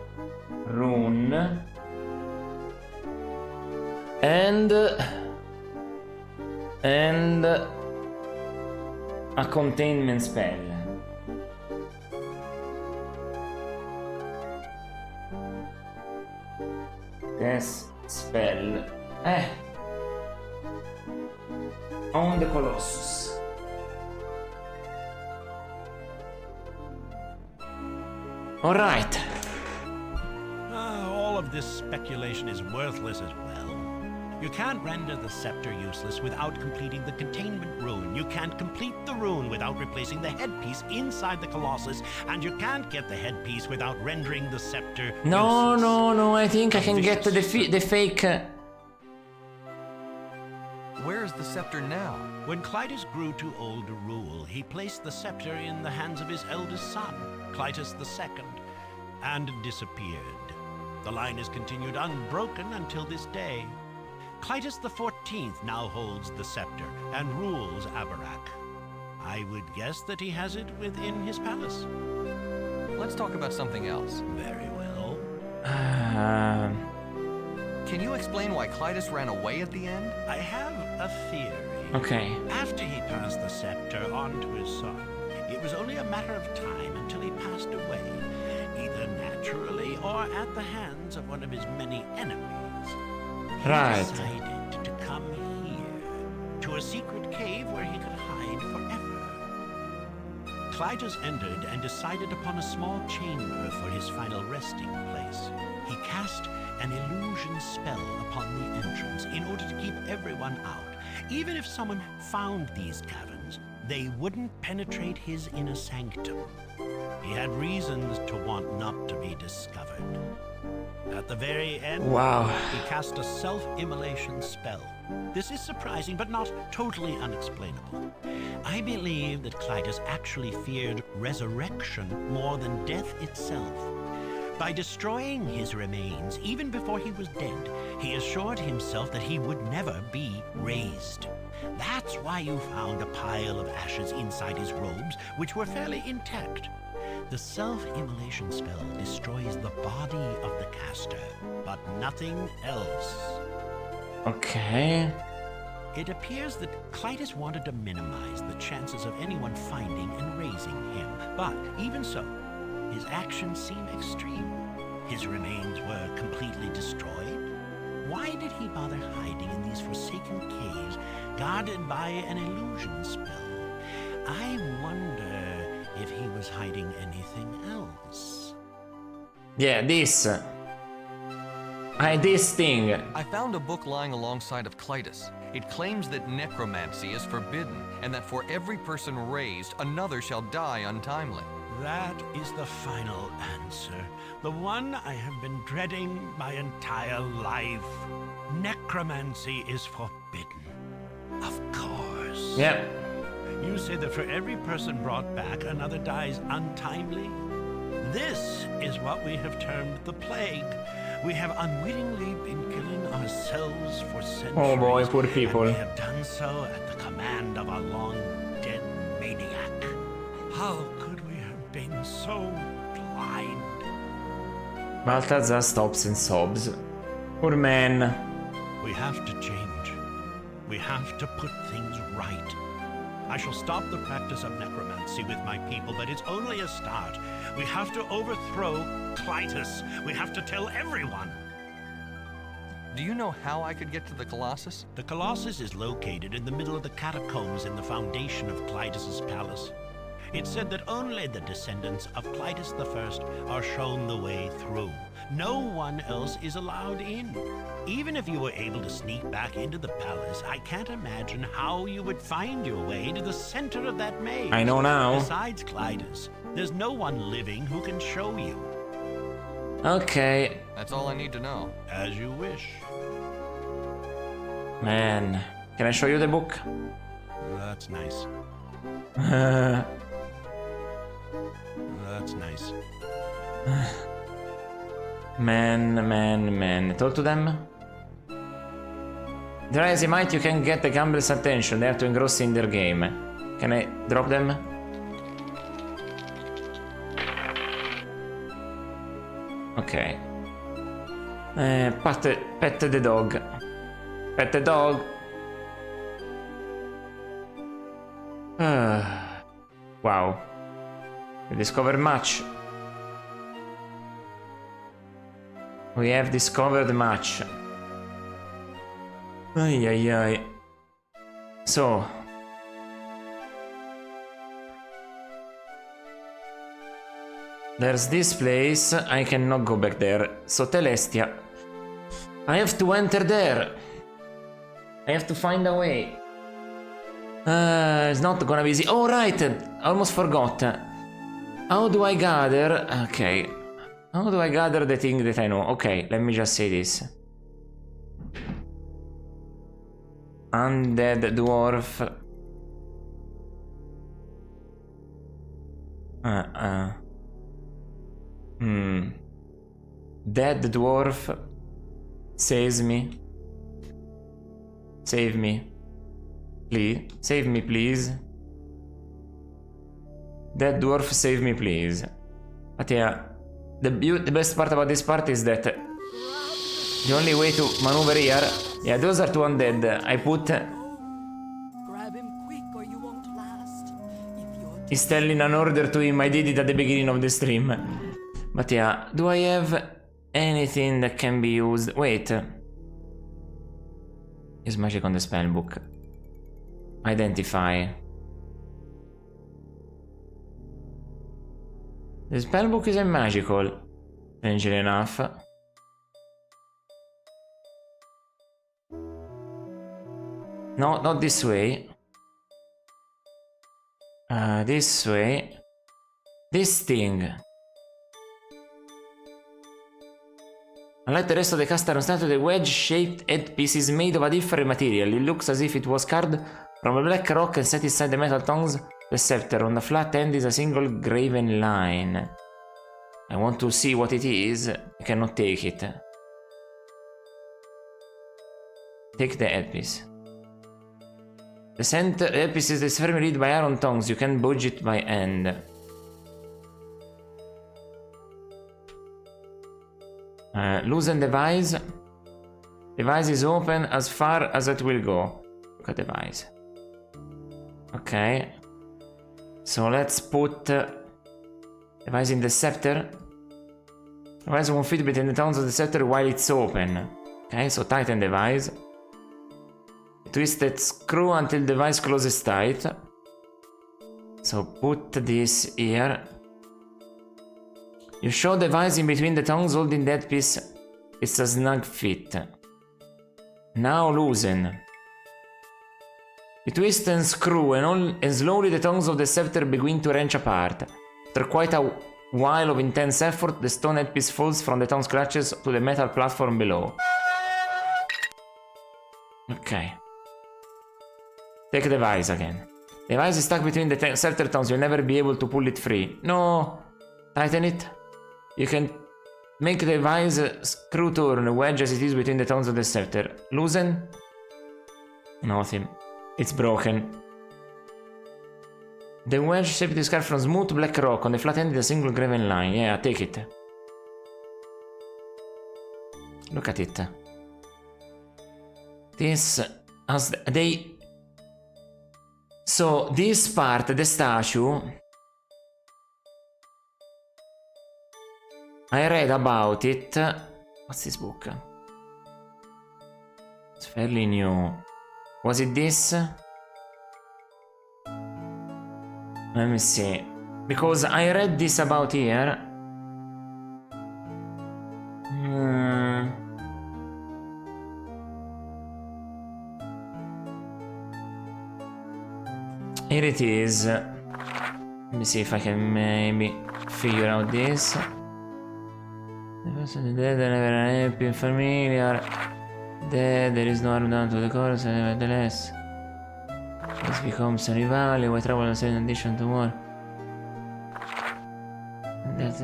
rune. And a containment spell. This spell. On the Colossus. Alright. All of this speculation is worthless as well. You can't render the scepter useless without completing the containment rune. You can't complete the rune without replacing the headpiece inside the Colossus, and you can't get the headpiece without rendering the scepter useless. No, I think I can get the fake... Where is the scepter now? When Clytus grew too old to rule, he placed the scepter in the hands of his eldest son, Clytus II, and disappeared. The line is continued unbroken until this day. Clytus XIV now holds the scepter and rules Abarak. I would guess that he has it within his palace. Let's talk about something else. Very well. Can you explain why Clytus ran away at the end? I have a theory. Okay. After he passed the scepter on to his son, it was only a matter of time until he passed away, either naturally or at the hands of one of his many enemies. Right. He decided to come here, to a secret cave where he could hide forever. Clytus entered and decided upon a small chamber for his final resting place. He cast an illusion spell upon the entrance in order to keep everyone out. Even if someone found these caverns, they wouldn't penetrate his inner sanctum. He had reasons to want not to be discovered. At the very end, Wow. he cast a self-immolation spell. This is surprising, but not totally unexplainable. I believe that Clytus actually feared resurrection more than death itself. By destroying his remains, even before he was dead, he assured himself that he would never be raised. That's why you found a pile of ashes inside his robes, which were fairly intact. The self-immolation spell destroys the body of the caster, but nothing else. Ok. It appears that Clytus wanted to minimize the chances of anyone finding and raising him, but even so, his actions seem extreme. His remains were completely destroyed. Why did he bother hiding in these forsaken caves, guarded by an illusion spell? I wonder if he was hiding anything else. Yeah, this. This thing. I found a book lying alongside of Clytus. It claims that necromancy is forbidden, and that for every person raised, another shall die untimely. That is the final answer. The one I have been dreading my entire life. Necromancy is forbidden. Of course. Yeah. You say that for every person brought back, another dies untimely? This is what we have termed the plague. We have unwittingly been killing ourselves for centuries. Oh boy, poor people. And we have done so at the command of a long-dead maniac. How could we have been so blind? Balthazar stops and sobs. Poor man. We have to change. We have to put things right. I shall stop the practice of necromancy with my people, but it's only a start. We have to overthrow Clytus. We have to tell everyone. Do you know how I could get to the Colossus? The Colossus is located in the middle of the catacombs in the foundation of Clytus's palace. It's said that only the descendants of Clytus I are shown the way through. No one else is allowed in. Even if you were able to sneak back into the palace, I can't imagine how you would find your way to the center of that maze. I know now. Besides Clytus, there's no one living who can show you. Okay. That's all I need to know. As you wish. Man. Can I show you the book? That's nice. That's nice. Man. Talk to them. There is a might you can get the gambler's attention. They have to engross in their game. Can I drop them? Okay. Pet the dog. Pet the dog. Wow. We discovered much. We have discovered much. Ay. So. There's this place. I cannot go back there. So Telestia. I have to enter there. I have to find a way. It's not gonna be easy. Oh, right. I almost forgot. How do I gather? Okay. How do I gather the thing that I know? Okay, let me just say this. Undead dwarf. Dead dwarf. Saves me. Save me. Please. Save me, please. Dead dwarf, save me, please. But yeah, the best part about this part is that the only way to maneuver here, yeah, those are two undead. I put Grab him quick or you won't last. If you're is telling an order to him. I did it at the beginning of the stream. But yeah, do I have anything that can be used? Wait. Use magic on the spellbook. Identify. The spellbook isn't magical, strangely enough. No, not this way. This way. This thing. Unlike the rest of the cast iron statue, the wedge-shaped headpiece is made of a different material. It looks as if it was carved from a black rock and set inside the metal tongues. The scepter on the flat end is a single graven line. I want to see what it is. I cannot take it. Take the headpiece. The center headpiece is firmly lit by iron tongues. You can budge it by hand. Loosen the vise. The vise is open as far as it will go. Look at the vise. Okay. So let's put the vise in the scepter. The vise won't fit between the tongues of the scepter while it's open. Okay, so tighten the vise. Twist that screw until the vise closes tight. So put this here. You show the vise in between the tongues holding that piece. It's a snug fit. Now loosen. You twist and screw and slowly the tongues of the scepter begin to wrench apart. After quite a while of intense effort, the stone headpiece falls from the tongue's clutches to the metal platform below. Okay. Take the vise again. The vise is stuck between the scepter tongues. You'll never be able to pull it free. No! Tighten it. You can make the vise screw turn wedge as it is between the tongues of the scepter. Loosen. Nothing. It's broken. The wedge shape is carved from smooth black rock. On the flat end is a single graven line. Yeah, take it. Look at it. This has they. So this part, the statue, I read about it. What's this book? It's fairly new. Was it this? Let me see. Because I read this about here. Here it is. Let me see if I can maybe figure out this. The person dead never been familiar. Dead, there is no harm done to the chorus, nevertheless. This becomes a rival, why travel and in addition to war? That's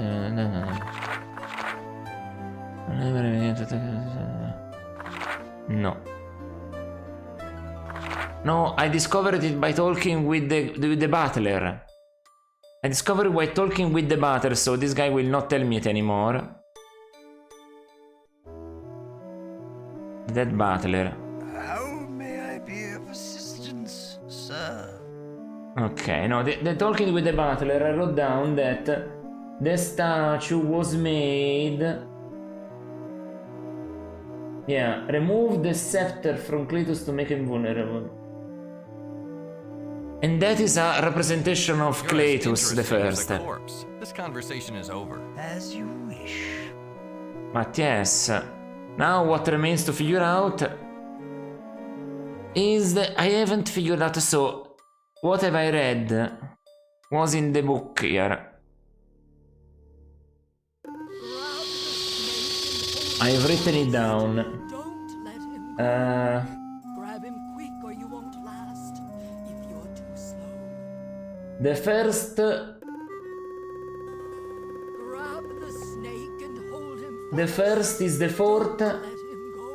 no. No, I discovered it by talking with the butler. I discovered it by talking with the butler, so this guy will not tell me it anymore. That butler. How may I be of assistance, sir? Okay, no, the talking with the butler, I wrote down that the statue was made. Yeah, remove the scepter from Cletus to make him vulnerable. And that is a representation of Cletus the First. This conversation is over. As you wish. But yes, now what remains to figure out is that I haven't figured out. So, what have I read was in the book here. I've written it down. Don't let him go. Grab him quick or you won't last if you're too slow. The first. Grab the snake and hold him fast. The first is the fourth, Let him go.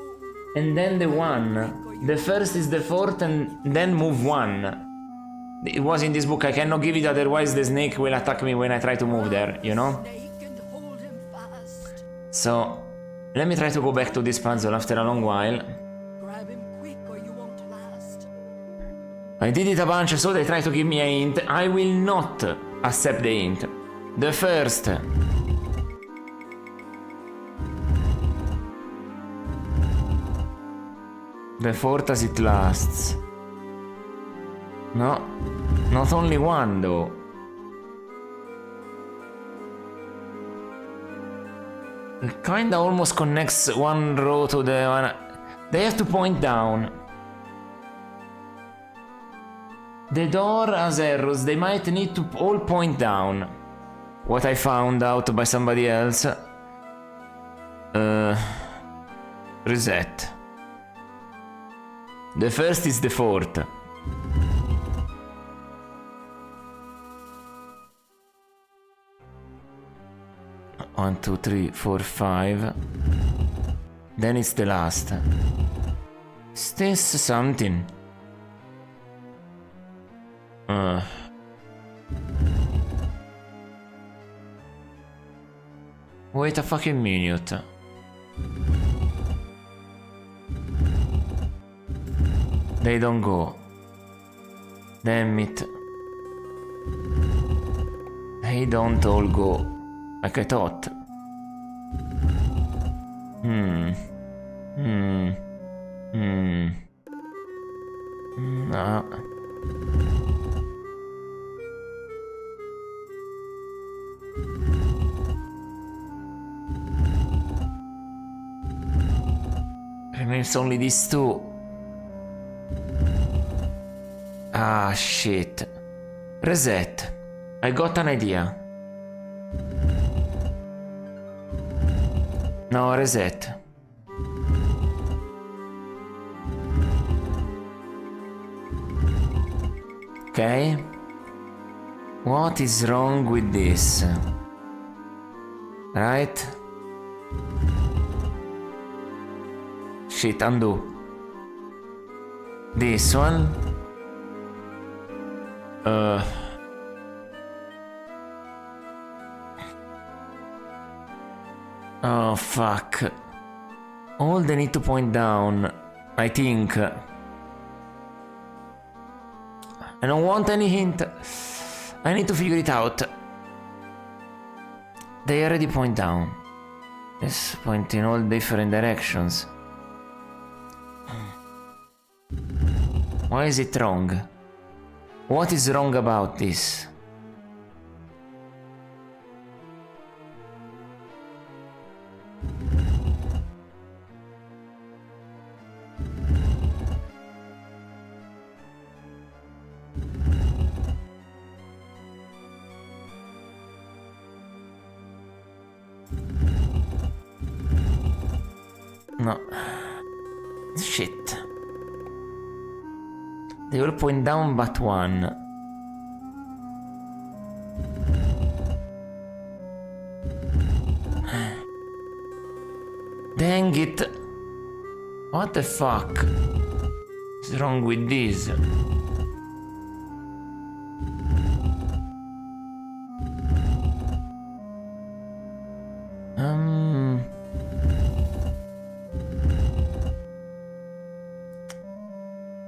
and then the one. The first is the fourth, and then move one. It was in this book. I cannot give it, otherwise the snake will attack me when I try to move there, you know? Snake and hold him fast. So, let me try to go back to this puzzle after a long while. Grab him quick or you won't last. I did it a bunch, so they try to give me a hint. I will not accept the hint. The first. The fourth as it lasts. No, not only one though. Kinda almost connects one row to the one. They have to point down. The door has arrows, they might need to all point down. What I found out by somebody else. Reset. The first is the fourth. One, two, three, four, five. Then it's the last. Is this something? Wait a fucking minute. They don't go. Damn it. They don't all go. Like I thought. No. Remains only these two. Ah, shit. Reset. I got an idea. No, reset. Okay. What is wrong with this? Right? Shit, undo. This one. Oh, fuck. All they need to point down, I think. I don't want any hint. I need to figure it out. They already point down. Let's point in all different directions. Why is it wrong? What is wrong about this? No. Shit. They all point down but one. Dang it. What the fuck is wrong with this?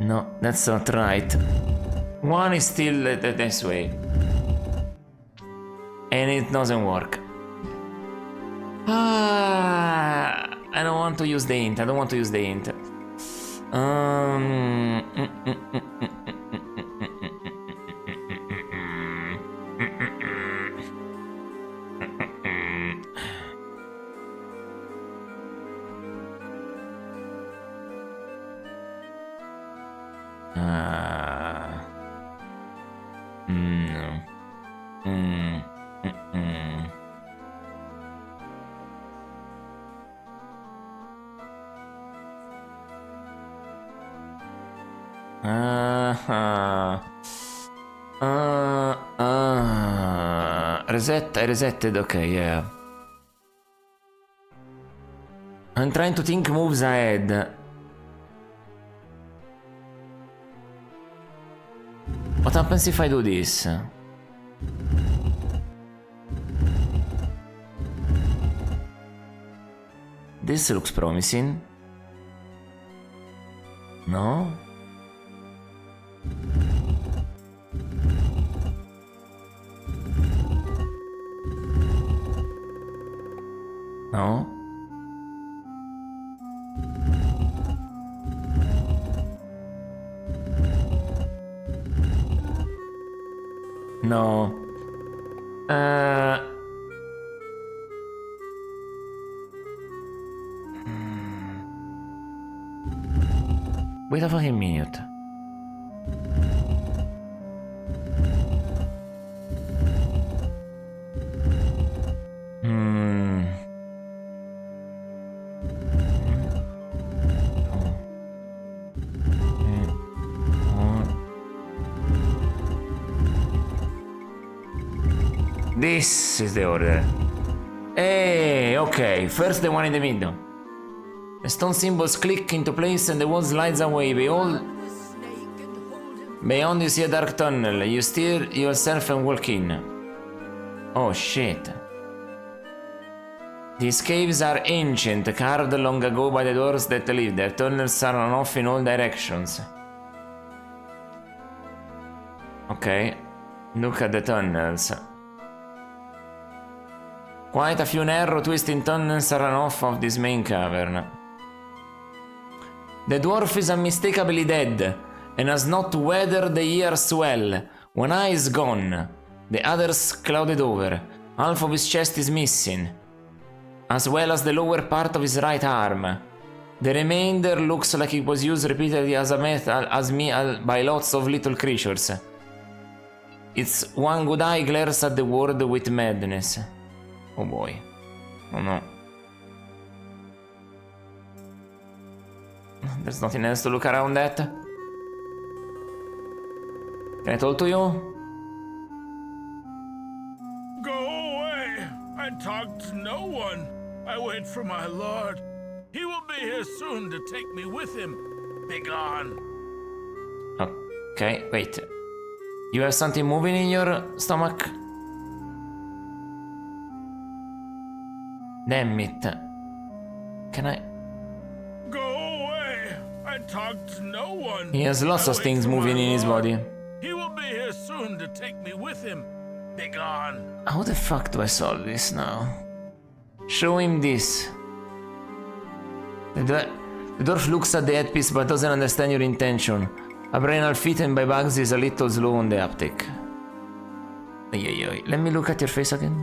No, that's not right. One is still this way. And it doesn't work. I don't want to use the hint. I don't want to use the hint. Reset, I resetted, okay, yeah. I'm trying to think moves ahead. What happens if I do this? This looks promising. No? No? No. Wait a fucking minute. This is the order. Hey, okay. First the one in the middle. The stone symbols click into place and the wall slides away. Beyond you see a dark tunnel. You steer yourself and walk in. Oh shit. These caves are ancient, carved long ago by the dwarves that lived there. Tunnels are on off in all directions. Okay. Look at the tunnels. Quite a few narrow twisting tunnels run off of this main cavern. The dwarf is unmistakably dead, and has not weathered the years well. One eye is gone, the other's clouded over. Half of his chest is missing, as well as the lower part of his right arm. The remainder looks like it was used repeatedly as a meal by lots of little creatures. Its one good eye glares at the world with madness. Oh boy. Oh no. There's nothing else to look around at. Can I talk to you? Go away! I talk to no one. I wait for my lord. He will be here soon to take me with him. Begone. Okay, wait. You have something moving in your stomach? Damn it. Can I? Go away! I talk to no one. He has lots of things moving in his body. He will be here soon to take me with him. Begone. How the fuck do I solve this now? Show him this. The dwarf looks at the headpiece but doesn't understand your intention. A brain eaten by bugs is a little slow on the uptake. Let me look at your face again.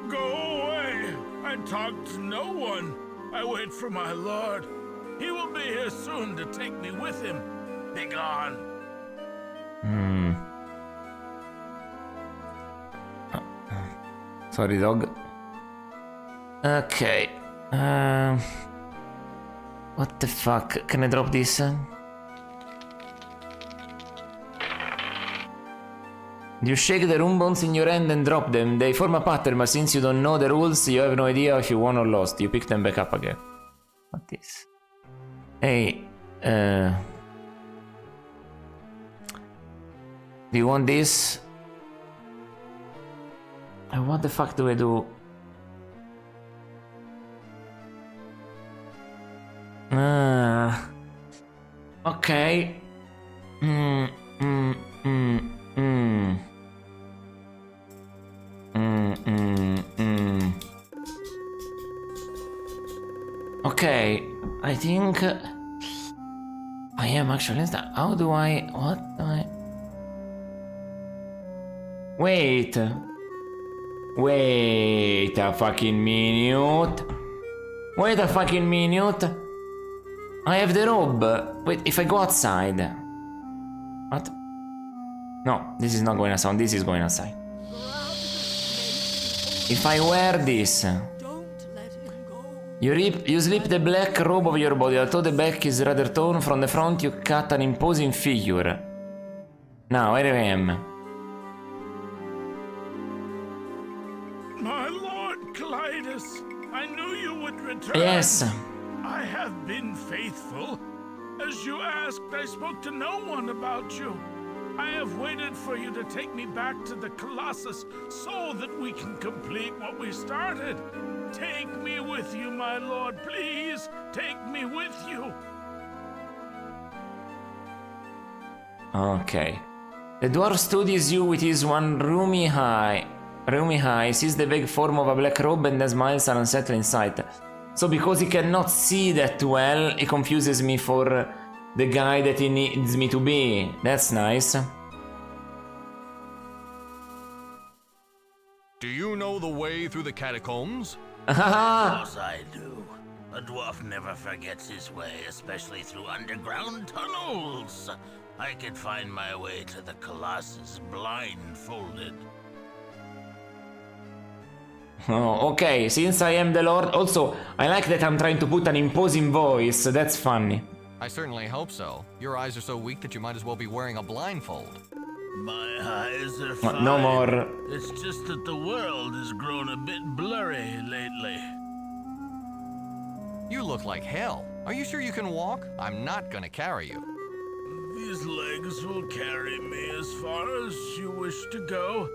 Go away! I talk to no one. I wait for my lord. He will be here soon to take me with him. Begone. Sorry, dog. Okay. What the fuck? Can I drop this? You shake the rune bones in your hand and drop them. They form a pattern, but since you don't know the rules, you have no idea if you won or lost. You pick them back up again. What this? Hey, do you want this? What the fuck do I do? Okay. Okay, I think I am actually. How do I? What do I? Wait a fucking minute. Wait a fucking minute. I have the robe. Wait, if I go outside. What? No, this is not going outside. This is going outside. If I wear this. You slip the black robe of your body. Although the back is rather torn from the front, you cut an imposing figure. Now, here I am. My lord Clytus, I knew you would return. Yes. I have been faithful. As you asked, I spoke to no one about you. I have waited for you to take me back to the Colossus so that we can complete what we started. Take me with you, my lord, please. Take me with you. Okay. The dwarf studies you with his one roomy eye, sees the vague form of a black robe and then smiles an unsettling sight. So because he cannot see that well, he confuses me for the guy that he needs me to be. That's nice. Do you know the way through the catacombs? Of course I do. A dwarf never forgets his way, especially through underground tunnels. I could find my way to the Colossus blindfolded. Oh, okay, since I am the Lord. Also, I like that I'm trying to put an imposing voice. That's funny. I certainly hope so. Your eyes are so weak that you might as well be wearing a blindfold. My eyes are fine. No more. It's just that the world has grown a bit blurry lately. You look like hell. Are you sure you can walk? I'm not gonna carry you. These legs will carry me as far as you wish to go.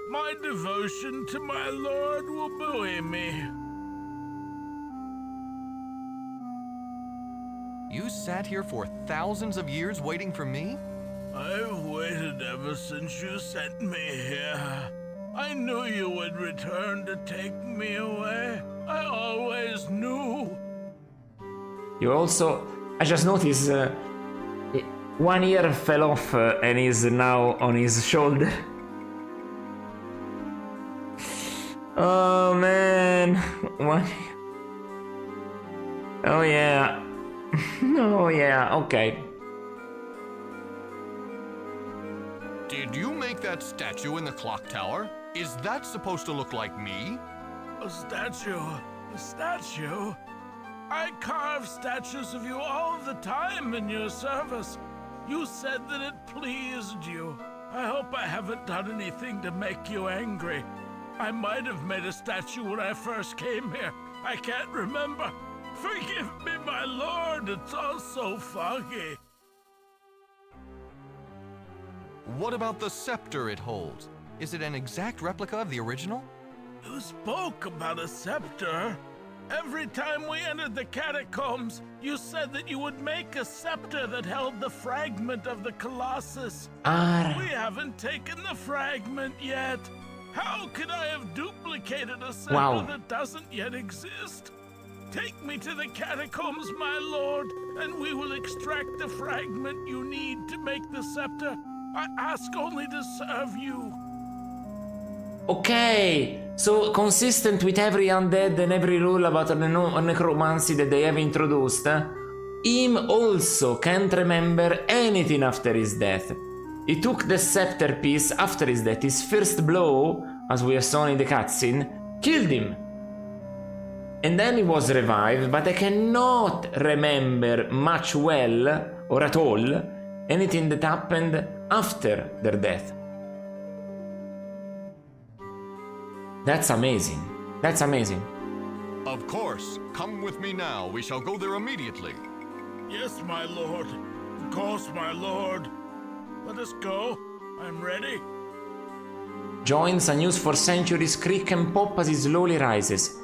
My devotion to my lord will buoy me. You sat here for thousands of years waiting for me? I've waited ever since you sent me here. I knew you would return to take me away. I always knew. You also... I just noticed... one ear fell off and is now on his shoulder. Oh man, what? Oh yeah, oh yeah, okay. Did you make that statue in the clock tower? Is that supposed to look like me? A statue? A statue? I carve statues of you all the time in your service. You said that it pleased you. I hope I haven't done anything to make you angry. I might have made a statue when I first came here. I can't remember. Forgive me, my lord. It's all so foggy. What about the scepter it holds? Is it an exact replica of the original? You spoke about a scepter. Every time we entered the catacombs, you said that you would make a scepter that held the fragment of the Colossus. We haven't taken the fragment yet. How could I have duplicated a scepter that doesn't yet exist? Take me to the catacombs, my lord, and we will extract the fragment you need to make the scepter. I ask only to serve you. Okay, so consistent with every undead and every rule about the necromancy that they have introduced, him also can't remember anything after his death. He took the scepter piece after his death. His first blow, as we have seen in the cutscene, killed him. And then he was revived, but I cannot remember much well, or at all, anything that happened after their death. That's amazing. That's amazing. Of course. Come with me now. We shall go there immediately. Yes, my lord. Of course, my lord. Let us go. I'm ready. Joins unused for centuries creak and pop as he slowly rises.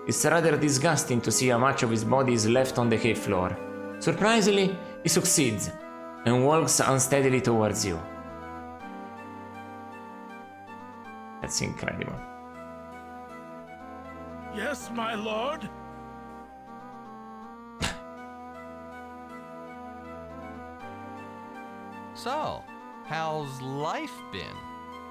It's rather disgusting to see how much of his body is left on the cave floor. Surprisingly, he succeeds and walks unsteadily towards you. That's incredible. Yes, my lord. So, how's life been?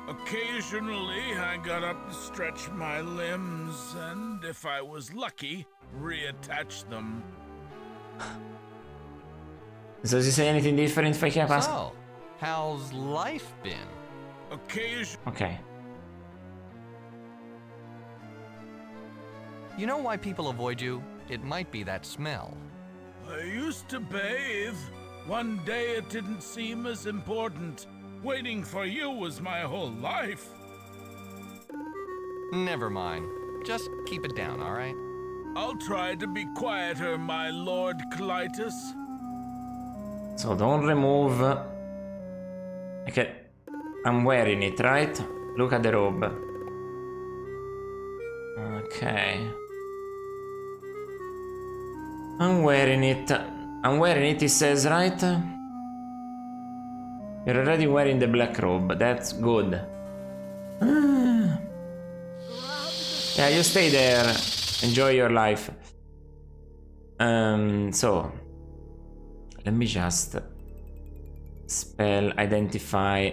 Occasionally, I got up to stretch my limbs, and if I was lucky, reattach them. Does he say anything different if I can ask? So, how's life been? Okay. You know why people avoid you? It might be that smell. I used to bathe. One day it didn't seem as important. Waiting for you was my whole life. Never mind. Just keep it down, all right? I'll try to be quieter, my Lord Clytus. So don't remove... Okay. I'm wearing it, right? Look at the robe. Okay. I'm wearing it. I'm wearing it, it says, right? You're already wearing the black robe. That's good. Yeah, you stay there. Enjoy your life. So let me just spell identify.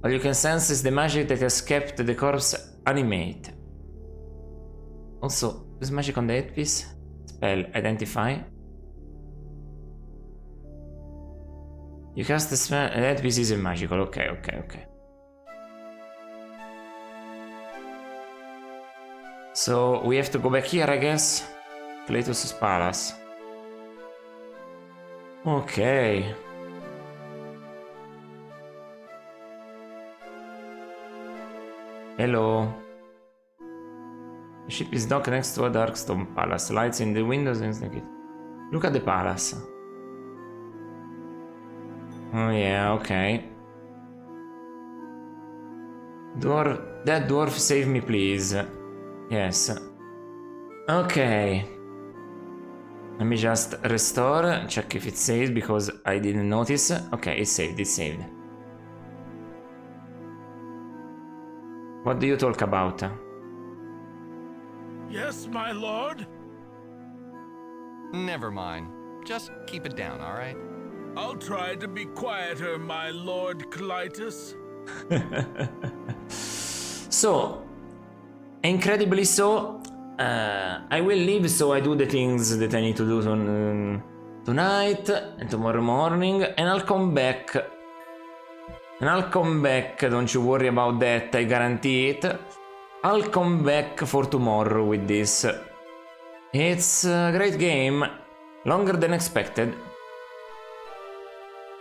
All you can sense is the magic that has kept the corpse animate. Also, use magic on the headpiece. Spell identify. You cast the spell, and headpiece is magical. Okay. So we have to go back here, I guess. Cletus' palace. Okay. Hello. The ship is docked next to a dark stone palace. Lights in the windows and sneak it. Look at the palace. Oh yeah, okay. Dwarf, that dwarf, save me please. Yes. Okay. Let me just restore, check if it saves because I didn't notice. Okay, it's saved, What do you talk about? Yes, my lord? Never mind. Just keep it down, alright? I'll try to be quieter, my lord Clytus. So, incredibly so, I will leave so I do the things that I need to do tonight and tomorrow morning, and I'll come back. Don't you worry about that, I guarantee it. I'll come back for tomorrow with this. It's a great game, longer than expected.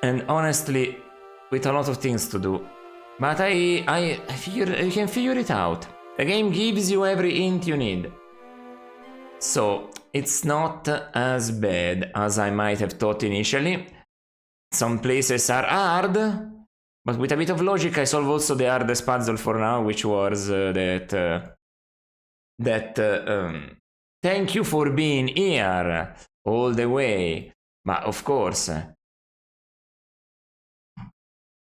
And honestly, with a lot of things to do. But I figure you can figure it out. The game gives you every hint you need. So, it's not as bad as I might have thought initially. Some places are hard, but with a bit of logic I solve also the hardest puzzle for now, which was thank you for being here all the way. But of course,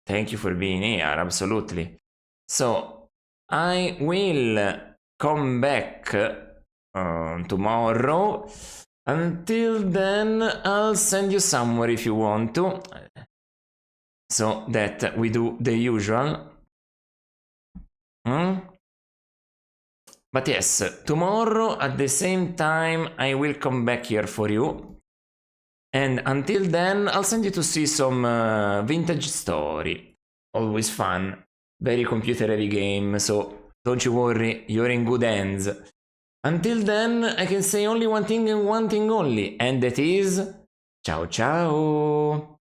thank you for being here, absolutely. So, I will come back tomorrow. Until then, I'll send you somewhere if you want to. So that we do the usual. But yes, tomorrow at the same time I will come back here for you. And until then, I'll send you to see some vintage story. Always fun. Very computer heavy game, so don't you worry, you're in good hands. Until then, I can say only one thing and one thing only, and that is ciao ciao!